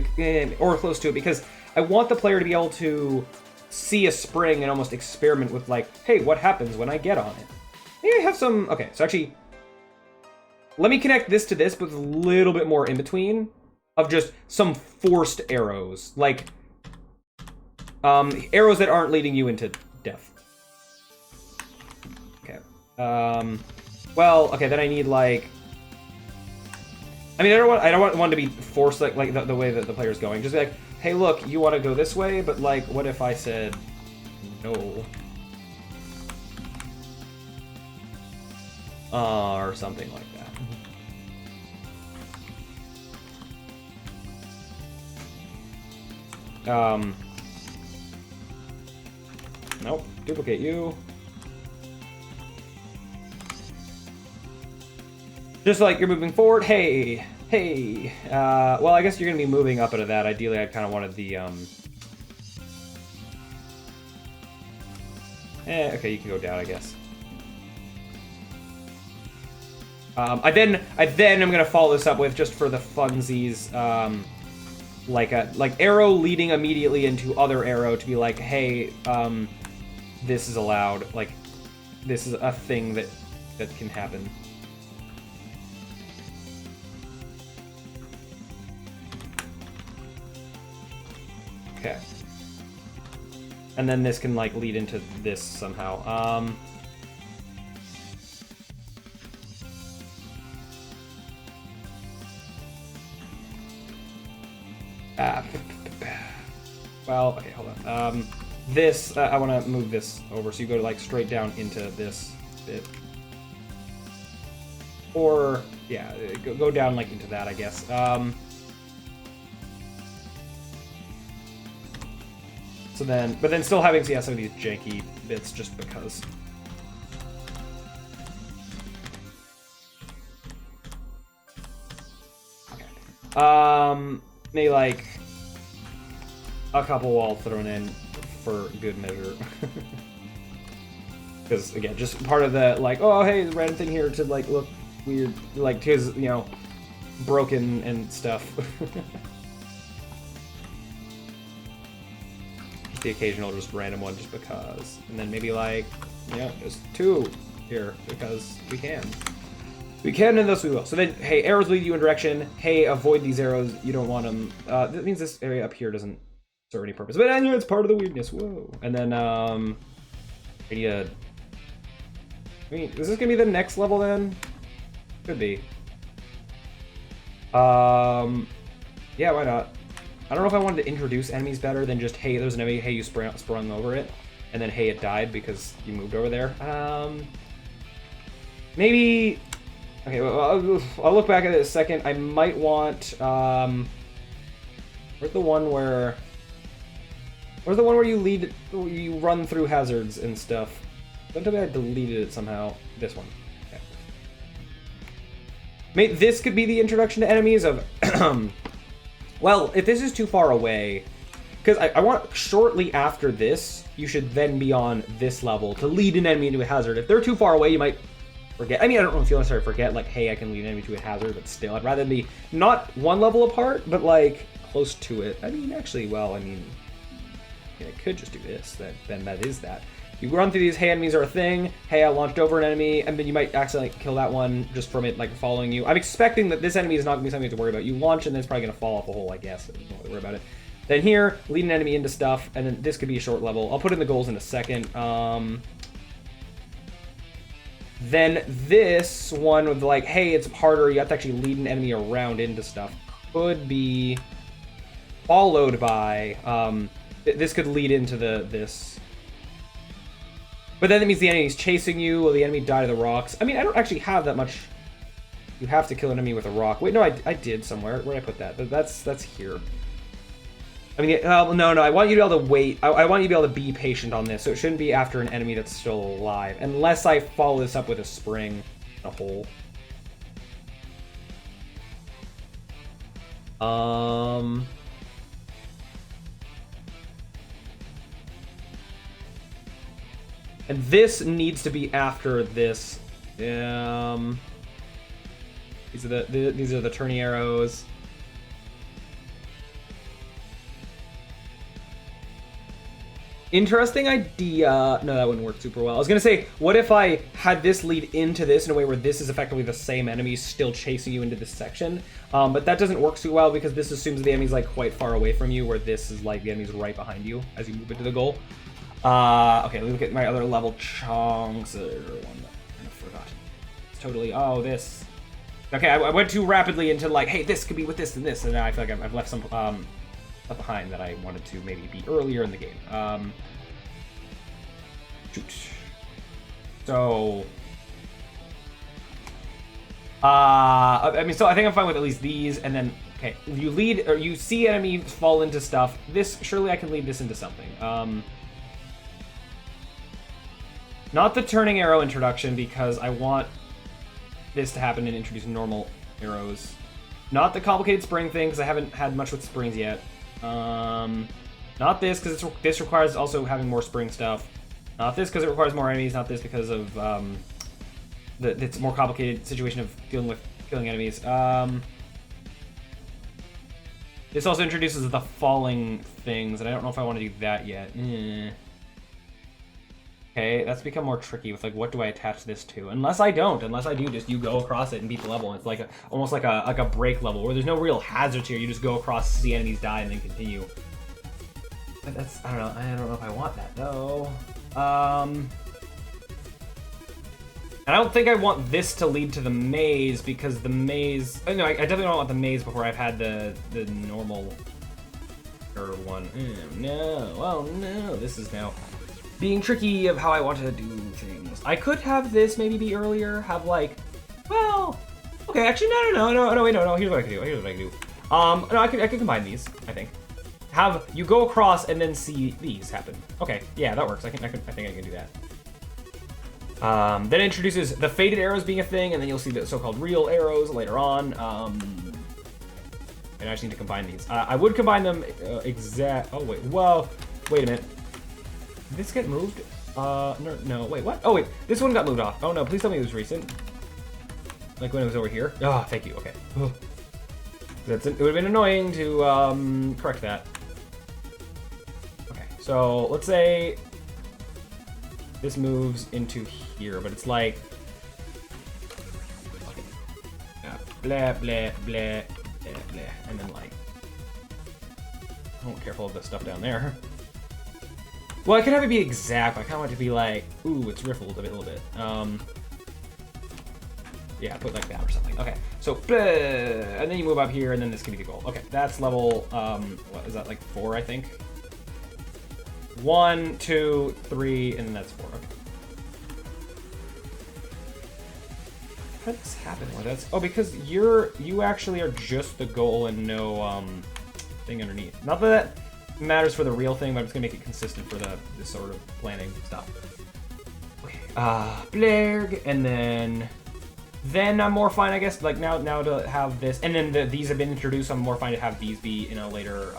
or close to it, because I want the player to be able to see a spring and almost experiment with like, hey, what happens when I get on it? Maybe I have some. Okay, so actually, let me connect this to this, but with a little bit more in between of just some forced arrows, like arrows that aren't leading you into death. Okay. Well, okay, then I need like. I mean, I don't want one to be forced like the way that the player's going. Just be like, hey, look, you want to go this way, but like, what if I said no? Or something like that. Nope. Duplicate you. Just like you're moving forward. Hey. Well, I guess you're gonna be moving up out of that. Ideally, I kind of wanted the okay, you can go down, I guess. I then am gonna follow this up with, just for the funsies, like arrow leading immediately into other arrow to be like, hey, this is allowed. Like, this is a thing that can happen. Okay. And then this can like lead into this somehow. Well, okay, hold on. This, I want to move this over, so you go like straight down into this bit. Or, yeah, go down like into that, I guess. So then, but then still having, yeah, some of these janky bits just because. Okay. Maybe like a couple walls thrown in for good measure. Because again, just part of the like, oh hey, the random thing here to like look weird, like his, you know, broken and stuff. The occasional just random one just because, and then maybe like, yeah, just 2 here because we can. We can, and thus we will. So then, hey, arrows lead you in direction. Hey, avoid these arrows. You don't want them. That means this area up here doesn't serve any purpose. But I know it's part of the weirdness. Whoa. And then, I need a... I mean, is this gonna be the next level then? Could be. Yeah, why not? I don't know if I wanted to introduce enemies better than just, hey, there's an enemy, hey, you sprung over it, and then, hey, it died because you moved over there. Maybe... Okay, well, I'll look back at it in a second. I might want, where's the one where you run through hazards and stuff? Don't tell me I deleted it somehow. This one. Okay. This could be the introduction to enemies of, well, if this is too far away, because I want shortly after this, you should then be on this level to lead an enemy into a hazard. If they're too far away, you might forget. I mean, I don't know if you'll necessarily forget, like, hey, I can lead an enemy to a hazard, but still, I'd rather be not one level apart, but, like, close to it. I mean, actually, well, I mean, yeah, I could just do this, then that is that. You run through these, hey, enemies are a thing, hey, I launched over an enemy, and then you might accidentally kill that one just from it, like, following you. I'm expecting that this enemy is not going to be something you have to worry about. You launch, and then it's probably going to fall off a hole, I guess. So you don't have to worry about it. Then here, lead an enemy into stuff, and then this could be a short level. I'll put in the goals in a second. Then this one with like, hey, it's harder, you have to actually lead an enemy around into stuff, could be followed by, this could lead into this. But then that means the enemy's chasing you, will the enemy die to the rocks? I mean, I don't actually have that much. You have to kill an enemy with a rock. Wait, no, I did somewhere. Where did I put that? That's here. I mean, no, I want you to be able to wait. I want you to be able to be patient on this, so it shouldn't be after an enemy that's still alive, unless I follow this up with a spring in a hole. And this needs to be after this. These are the turning arrows. Interesting idea. No, that wouldn't work super well. I was gonna say, what if I had this lead into this in a way where this is effectively the same enemy still chasing you into this section? But that doesn't work so well because this assumes the enemy's like quite far away from you, where this is like the enemy's right behind you as you move into the goal. Okay, let me look at my other level chunks. One I forgot. It's totally. Oh, this. Okay, I went too rapidly into like, hey, this could be with this and this, and now I feel like I've left some stuff behind that I wanted to maybe be earlier in the game. Shoot. So, I mean, so I think I'm fine with at least these, and then okay, you lead or you see enemies fall into stuff. This surely I can lead this into something. Not the turning arrow introduction because I want this to happen and introduce normal arrows. Not the complicated spring thing because I haven't had much with springs yet. Not this because this requires also having more spring stuff. Not this because it requires more enemies. Not this because of it's a more complicated situation of dealing with killing enemies. This also introduces the falling things, and I don't know if I want to do that yet. Okay, that's become more tricky with like what do I attach this to? Unless I do, just you go across it and beat the level. It's like almost like a break level where there's no real hazards here. You just go across, see enemies die, and then continue. But that's I don't know if I want that though. And I don't think I want this to lead to the maze because the maze. No, I definitely don't want the maze before I've had the normal one. No, well no, this is now being tricky of how I want to do things. I could have this maybe be earlier, have like, well, okay, actually, no, wait, no, here's what I can do, no, I can combine these, I think. Have you go across and then see these happen. Okay, yeah, that works, I think I can do that. Then it introduces the faded arrows being a thing, and then you'll see the so-called real arrows later on. And I just need to combine these. I would combine them oh, wait, well, wait a minute. Did this get moved? No, wait, what? Oh, wait, this one got moved off. Oh, no, please tell me it was recent. Like when it was over here. Oh, thank you, okay. It would have been annoying to correct that. Okay, so let's say this moves into here, but it's like, okay. Blah, blah, blah, blah, blah, and then like, oh, careful of the stuff down there. Well, I could have it be exact, but I kind of want it to be like, ooh, it's riffled a little bit. Yeah, put like that or something. Okay, so, and then you move up here, and then this can be the goal. Okay, that's level, what is that, like 4, I think? 1, 2, 3, and then that's 4. Okay. How did this happen? Well, that's, oh, because you actually are just the goal and no, thing underneath. Not that matters for the real thing, but I'm just gonna make it consistent for this sort of planning stuff. Okay, Blerg, and then I'm more fine, I guess. Like now to have this, and then these have been introduced. I'm more fine to have these be in a later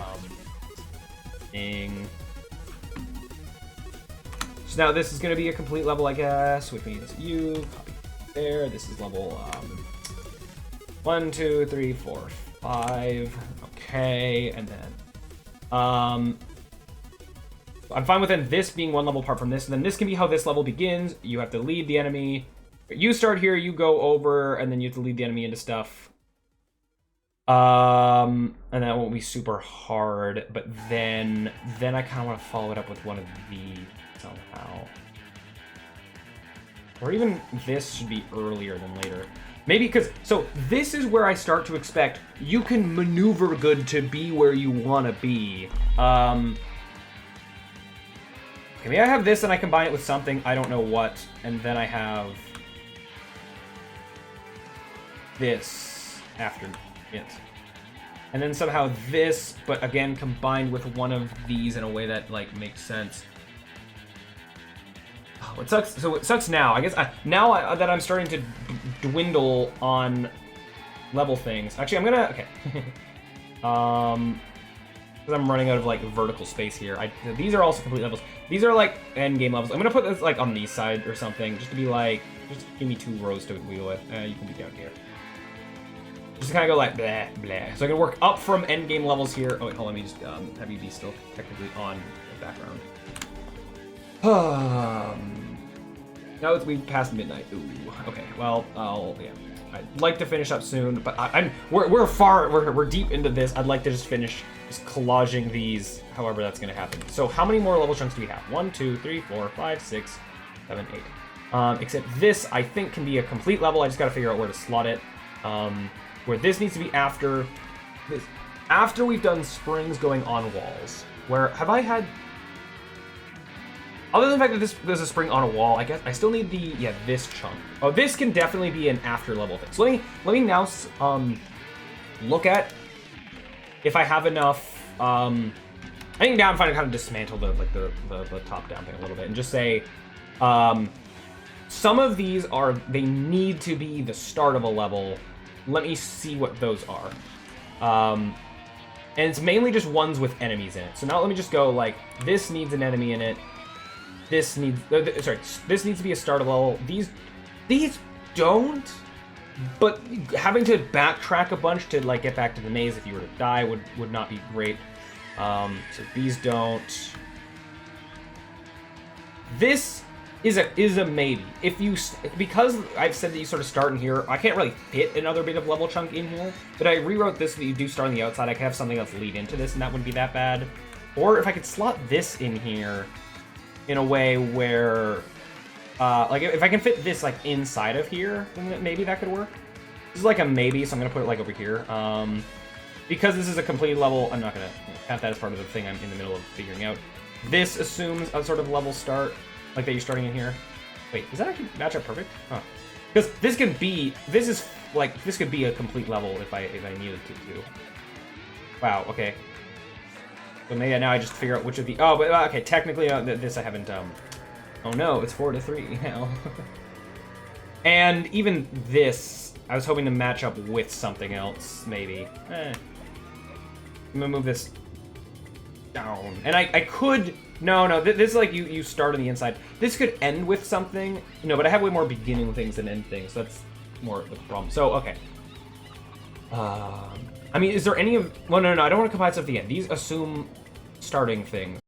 thing. So now this is gonna be a complete level, I guess, which means you copy there. This is level 1, 2, 3, 4, 5. Okay, and then. I'm fine with then this being one level apart from this, and then this can be how this level begins. You have to lead the enemy. You start here, you go over, and then you have to lead the enemy into stuff. And that won't be super hard, but then I kind of want to follow it up with one of these somehow. Or even this should be earlier than later. Maybe because, so this is where I start to expect you can maneuver good to be where you want to be. Okay, maybe I have this and I combine it with something, I don't know what, and then I have this after it. And then somehow this, but again combined with one of these in a way that like makes sense. What sucks? So it sucks now. I guess now that I'm starting to dwindle on level things. Actually, I'm gonna okay. Because I'm running out of like vertical space here. These are also complete levels. These are like end game levels. I'm gonna put this like on these side or something, just to be like, just give me 2 rows to wheel with. You can be down here. Just kind of go like blah blah. So I can work up from end game levels here. Oh wait, hold on. Let me just have you be still technically on the background. Now that we passed midnight. Ooh. Okay. Well, yeah. I'd like to finish up soon, but we're deep into this. I'd like to just finish just collaging these, however that's gonna happen. So how many more level chunks do we have? 1, 2, 3, 4, 5, 6, 7, 8. Except this, I think, can be a complete level. I just gotta figure out where to slot it. Where this needs to be after this, after we've done springs going on walls. Where have I had? Other than the fact that there's a spring on a wall, I guess I still need this chunk. Oh, this can definitely be an after level thing. So let me now look at if I have enough. I think now I'm trying to kind of dismantle the top down thing a little bit and just say, some of these they need to be the start of a level. Let me see what those are. And it's mainly just ones with enemies in it. So now let me just go like this needs an enemy in it. This needs, this needs to be a start of level. These don't, but having to backtrack a bunch to like get back to the maze if you were to die would not be great. So these don't. This is a maybe. Because I've said that you sort of start in here, I can't really fit another bit of level chunk in here. But I rewrote this so that you do start on the outside. I could have something else lead into this, and that wouldn't be that bad. Or if I could slot this in here in a way where, like, if I can fit this, like, inside of here, then maybe that could work. This is, like, a maybe, so I'm gonna put it, like, over here. Because this is a complete level, I'm not gonna count that as part of the thing I'm in the middle of figuring out. This assumes a sort of level start, like that you're starting in here. Wait, does that actually match up perfect? Huh. Because this could be a complete level if I needed to. Wow, okay. So maybe now I just figure out which of the... Oh, but okay, technically this I haven't... Oh no, it's 4-3 now. And even this, I was hoping to match up with something else, maybe. I'm gonna move this down. And I could... No, this is like you start on the inside. This could end with something. No, but I have way more beginning things than end things. So that's more of the problem. So, okay. I mean, is there any of... Well, no, I don't want to combine stuff at the end. These assume starting things.